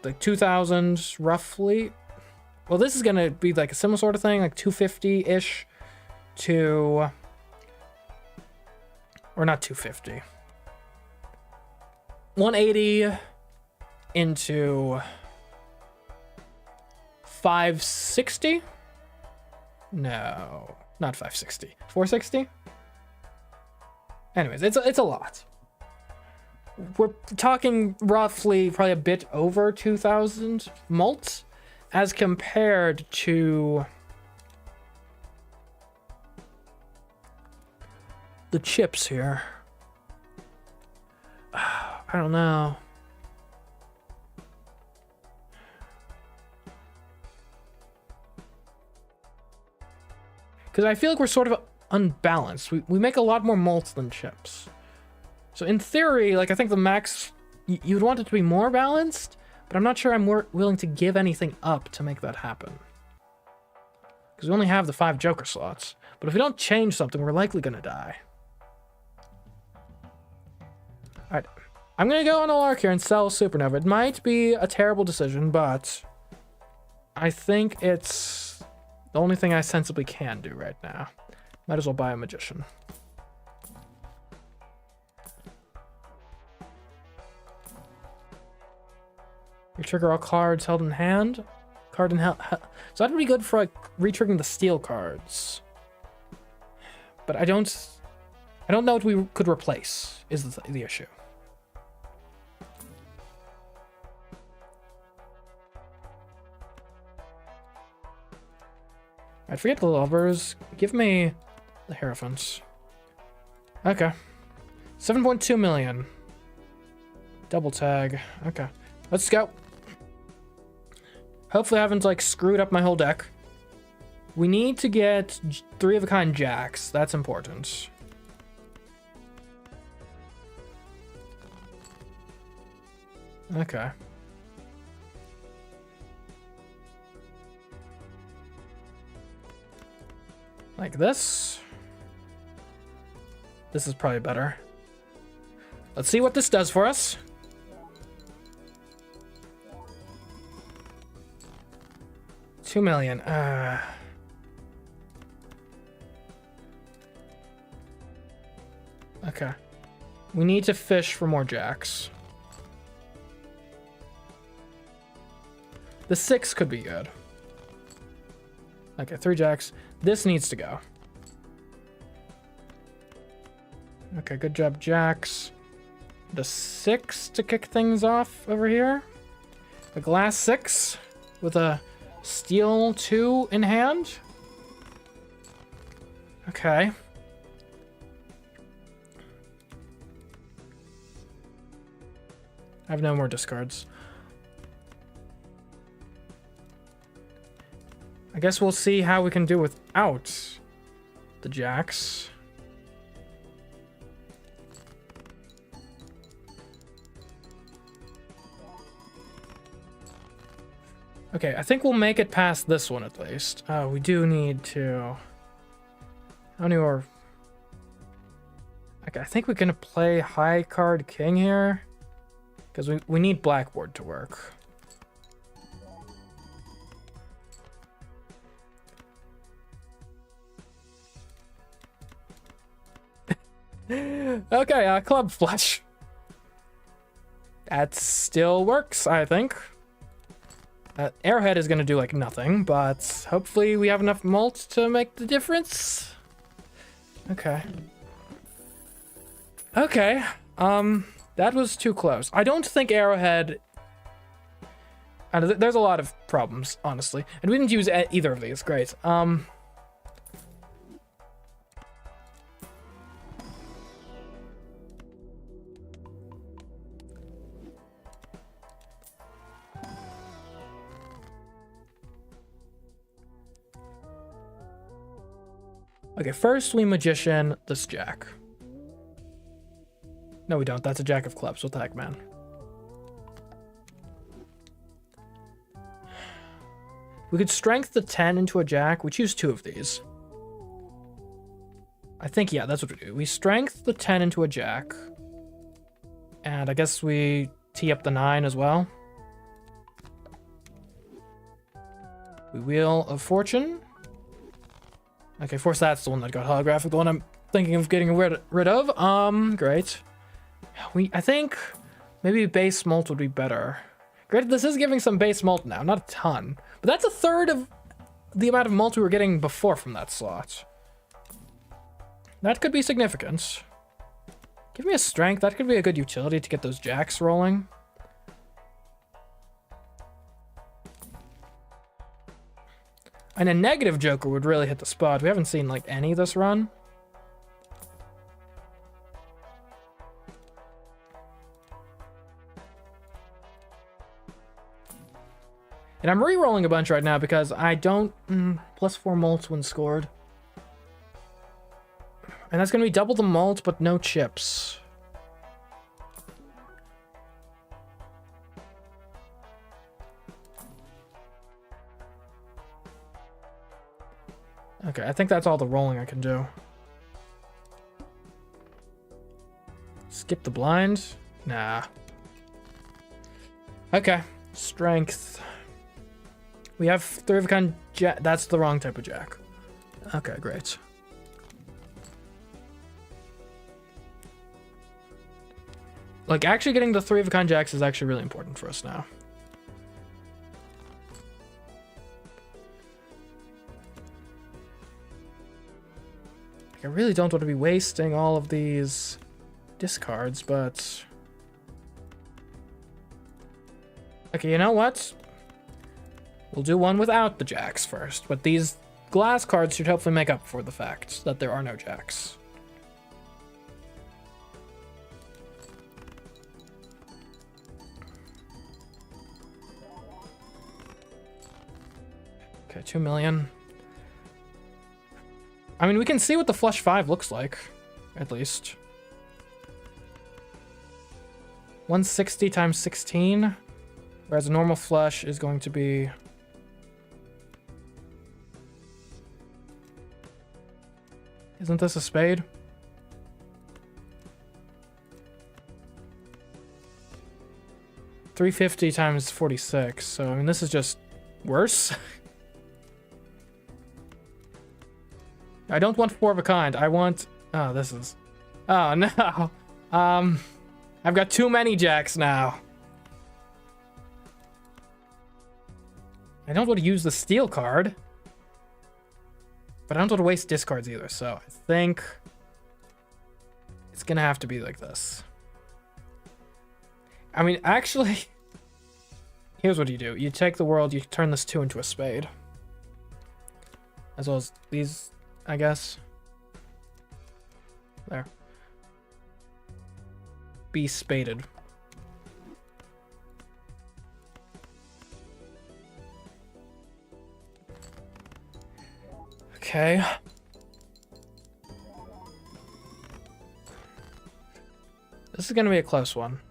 like 2,000 roughly. Well, this is going to be like a similar sort of thing, like 250-ish to, or not 250. 180 into 560? No, not 560. 460? Anyways, it's a lot. We're talking roughly probably a bit over 2,000 mult as compared to the chips here. I don't know. Because I feel like we're sort of unbalanced. We make a lot more malts than chips. So in theory, like, I think the max, you'd want it to be more balanced, but I'm not sure I'm willing to give anything up to make that happen. Because we only have the 5 Joker slots. But if we don't change something, we're likely going to die. Alright. I'm going to go on a lark here and sell Supernova. It might be a terrible decision, but I think it's the only thing I sensibly can do right now. Might as well buy a Magician. You trigger all cards held in hand. Card in hand. So that would be good for like re-triggering the steel cards. But I don't know what we could replace is the issue. Alright, forget the lovers. Give me the Hierophants. Okay. 7.2 million. Double tag. Okay. Let's go. Hopefully I haven't, like, screwed up my whole deck. We need to get 3-of-a-kind jacks. That's important. Okay. Like this. This is probably better. Let's see what this does for us. $2 million. Okay. We need to fish for more jacks. The 6 could be good. Okay, 3 jacks. This needs to go. Okay, good job, jacks. The 6 to kick things off over here. A glass 6 with a steel 2 in hand. Okay. I have no more discards. I guess we'll see how we can do without the jacks. Okay, I think we'll make it past this one at least. Oh, we do need to... How many more? Okay, I think we're gonna play high card king here. Because we need blackboard to work. Okay, club flush. That still works, I think. Arrowhead is going to do, like, nothing, but hopefully we have enough malt to make the difference. Okay. Okay. That was too close. I don't think Arrowhead... there's a lot of problems, honestly. And we didn't use either of these. Great. Okay, first we Magician this jack. No, we don't. That's a jack of clubs. What the heck, man? We could strength the 10 into a jack. We choose 2 of these. I think, yeah, that's what we do. We strength the 10 into a jack. And I guess we tee up the 9 as well. We Wheel of Fortune. Okay, of course that's the one that got holographic, the one I'm thinking of getting rid of. Great. I think maybe base malt would be better. Great, this is giving some base malt now, not a ton. But that's a third of the amount of malt we were getting before from that slot. That could be significant. Give me a strength, that could be a good utility to get those jacks rolling. And a negative Joker would really hit the spot. We haven't seen, like, any this run. And I'm re-rolling a bunch right now because I don't... plus 4 malt when scored. And that's going to be double the malt, but no chips. Okay, I think that's all the rolling I can do. Skip the blind? Nah. Okay, strength. We have 3 of a kind jack. That's the wrong type of jack. Okay, great. Like, actually getting the 3 of a kind jacks is actually really important for us now. Like, I really don't want to be wasting all of these discards, but... Okay, you know what? We'll do one without the jacks first, but these glass cards should hopefully make up for the fact that there are no jacks. Okay, 2 million. I mean, we can see what the flush 5 looks like, at least. 160 times 16, whereas a normal flush is going to be... Isn't this a spade? $350 times 46. So, I mean, this is just worse. I don't want 4 of a kind. I want... Oh, this is... Oh, no. I've got too many jacks now. I don't want to use the steel card. But I don't want to waste discards either, so I think it's gonna have to be like this. I mean, actually, here's what you do. You take the world, you turn this 2 into a spade. As well as these, I guess. There. Be spaded. Okay. This is gonna be a close one.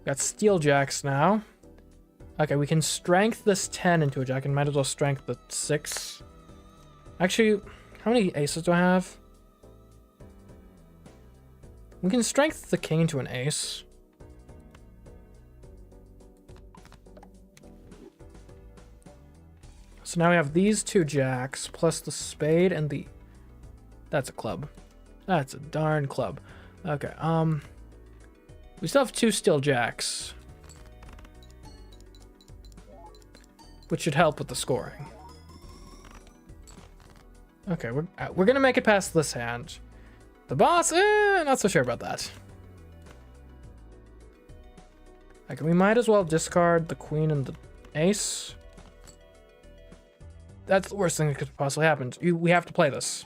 Got steel jacks now. Okay, we can strength this 10 into a jack and might as well strength the 6. Actually, how many aces do I have? We can strength the king into an ace. So now we have these 2 jacks, plus the spade and the... That's a club. That's a darn club. Okay, we still have 2 steel jacks. Which should help with the scoring. Okay, we're gonna make it past this hand. The boss, not so sure about that. Okay, we might as well discard the queen and the ace. That's the worst thing that could possibly happen. We have to play this.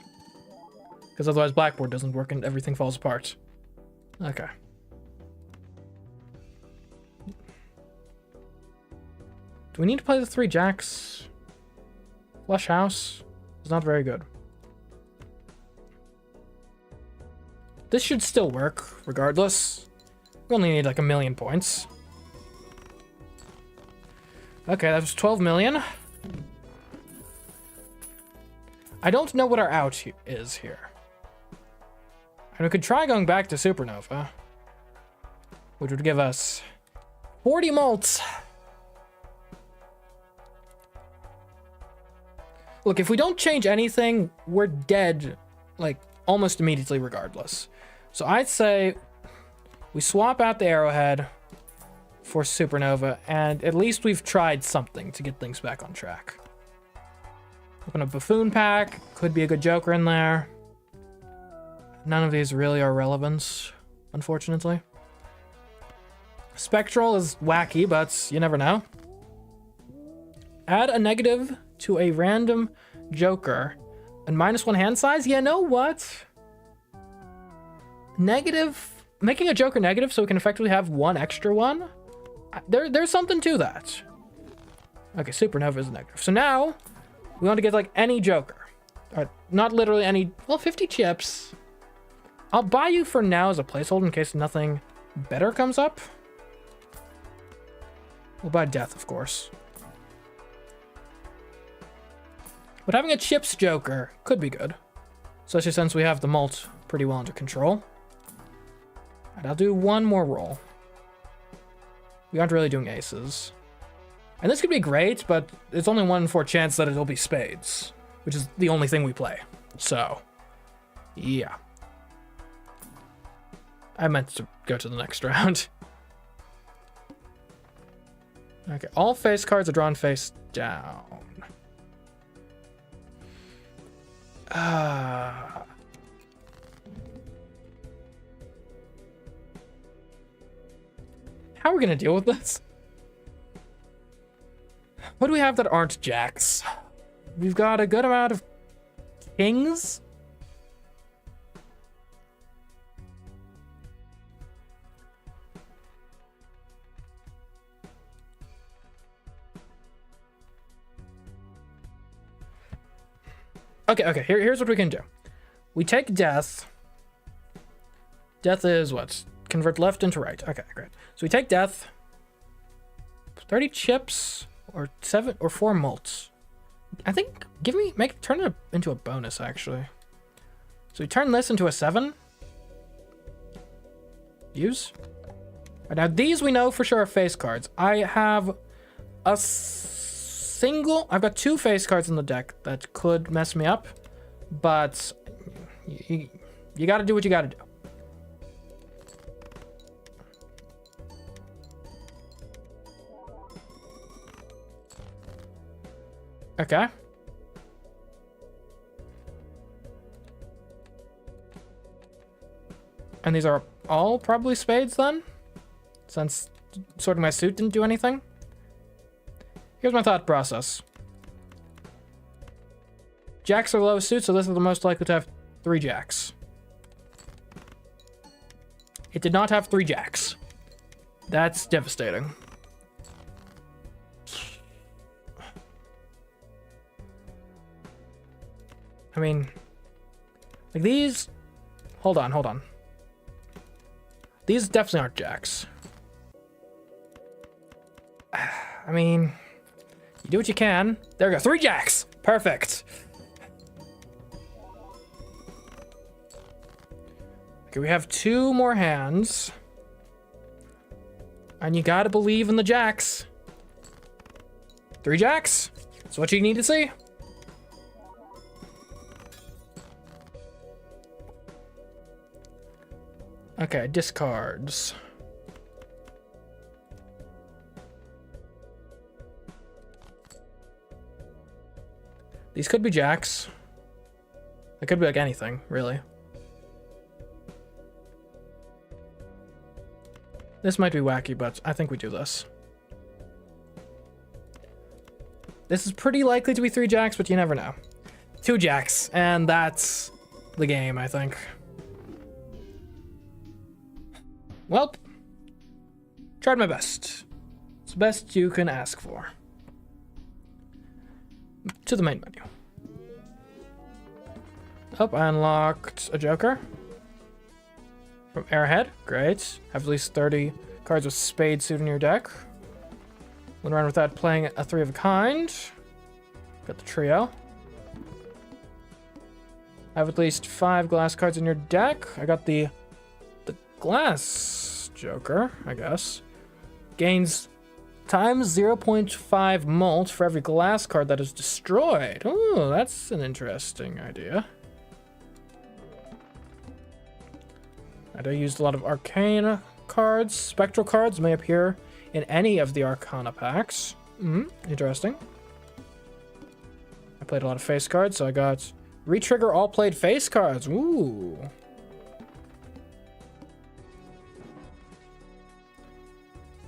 Because otherwise Blackboard doesn't work and everything falls apart. Okay. Do we need to play the 3 jacks? Flush house is not very good. This should still work, regardless. We only need like 1,000,000 points. Okay, that was 12 million. I don't know what our out is here. And we could try going back to Supernova, which would give us 40 malts. Look, if we don't change anything, we're dead, like, almost immediately regardless. So I'd say we swap out the arrowhead for Supernova, and at least we've tried something to get things back on track. Open a Buffoon pack. Could be a good Joker in there. None of these really are relevant, unfortunately. Spectral is wacky, but you never know. Add a negative to a random Joker and -1 hand size? You know what? Negative... Making a Joker negative so we can effectively have 1 extra one? There's something to that. Okay, supernova is negative. So now we want to get like any joker. Not literally any. Well, 50 chips. I'll buy you for now as a placeholder in case nothing better comes up. We'll buy death, of course. But having a chips joker could be good. Especially since we have the malt pretty well under control. And I'll do one more roll. We aren't really doing aces. And this could be great, but it's only 1 in 4 chance that it'll be spades. Which is the only thing we play. So, yeah. I meant to go to the next round. Okay, all face cards are drawn face down. How are we gonna deal with this? What do we have that aren't jacks? We've got a good amount of kings. Okay, here's what we can do. We take death. Death is what? Convert left into right. Okay, great. So we take death. 30 chips or 7 or 4 malts. I think turn it into a bonus actually. So we turn this into a 7. Use. Right, now these we know for sure are face cards. I have I've got 2 face cards in the deck that could mess me up, but you got to do what you got to do. Okay. And these are all probably spades then, since sorting my suit didn't do anything. Here's my thought process. Jacks are the lowest suit, so this is the most likely to have 3 jacks. It did not have 3 jacks. That's devastating. I mean, like these... Hold on. These definitely aren't jacks. I mean... You do what you can. There we go. 3 jacks. Perfect. Okay, we have 2 more hands. And you gotta believe in the jacks. 3 jacks. That's what you need to see. Okay, discards. These could be jacks. It could be like anything, really. This might be wacky, but I think we do this. This is pretty likely to be 3 jacks, but you never know. 2 jacks, and that's the game, I think. Well, tried my best. It's the best you can ask for. To the main menu. Oh, I unlocked a joker. From Airhead. Great. Have at least 30 cards with spade suit in your deck. Went around without playing a 3 of a kind. Got the trio. Have at least 5 glass cards in your deck. I got the glass joker, I guess. Gains times 0.5 malt for every glass card that is destroyed. Oh, that's an interesting idea. I used a lot of arcana cards. Spectral cards may appear in any of the arcana packs. Interesting. I played a lot of face cards, so I got retrigger all played face cards. Ooh.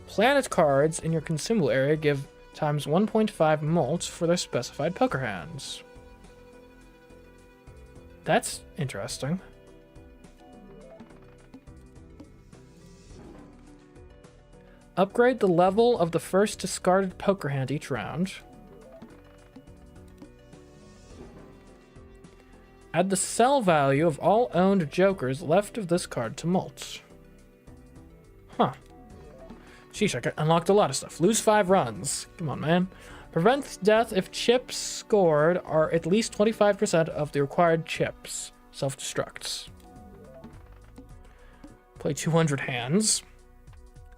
Planet cards in your consumable area give times 1.5 malt for their specified poker hands. That's interesting. Upgrade the level of the first discarded poker hand each round. Add the sell value of all owned jokers left of this card to mulch. Huh. Sheesh, I unlocked a lot of stuff. Lose 5 runs. Come on, man. Prevents death if chips scored are at least 25% of the required chips. Self-destructs. Play 200 hands.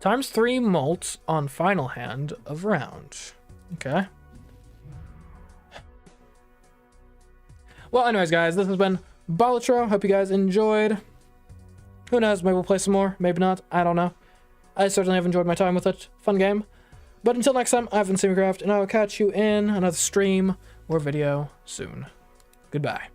Times 3 molt on final hand of round. Okay. Well, anyways, guys, this has been Balatro. Hope you guys enjoyed. Who knows, maybe we'll play some more. Maybe not. I don't know. I certainly have enjoyed my time with it. Fun game. But until next time, I've been CMeeCraft, and I will catch you in another stream or video soon. Goodbye.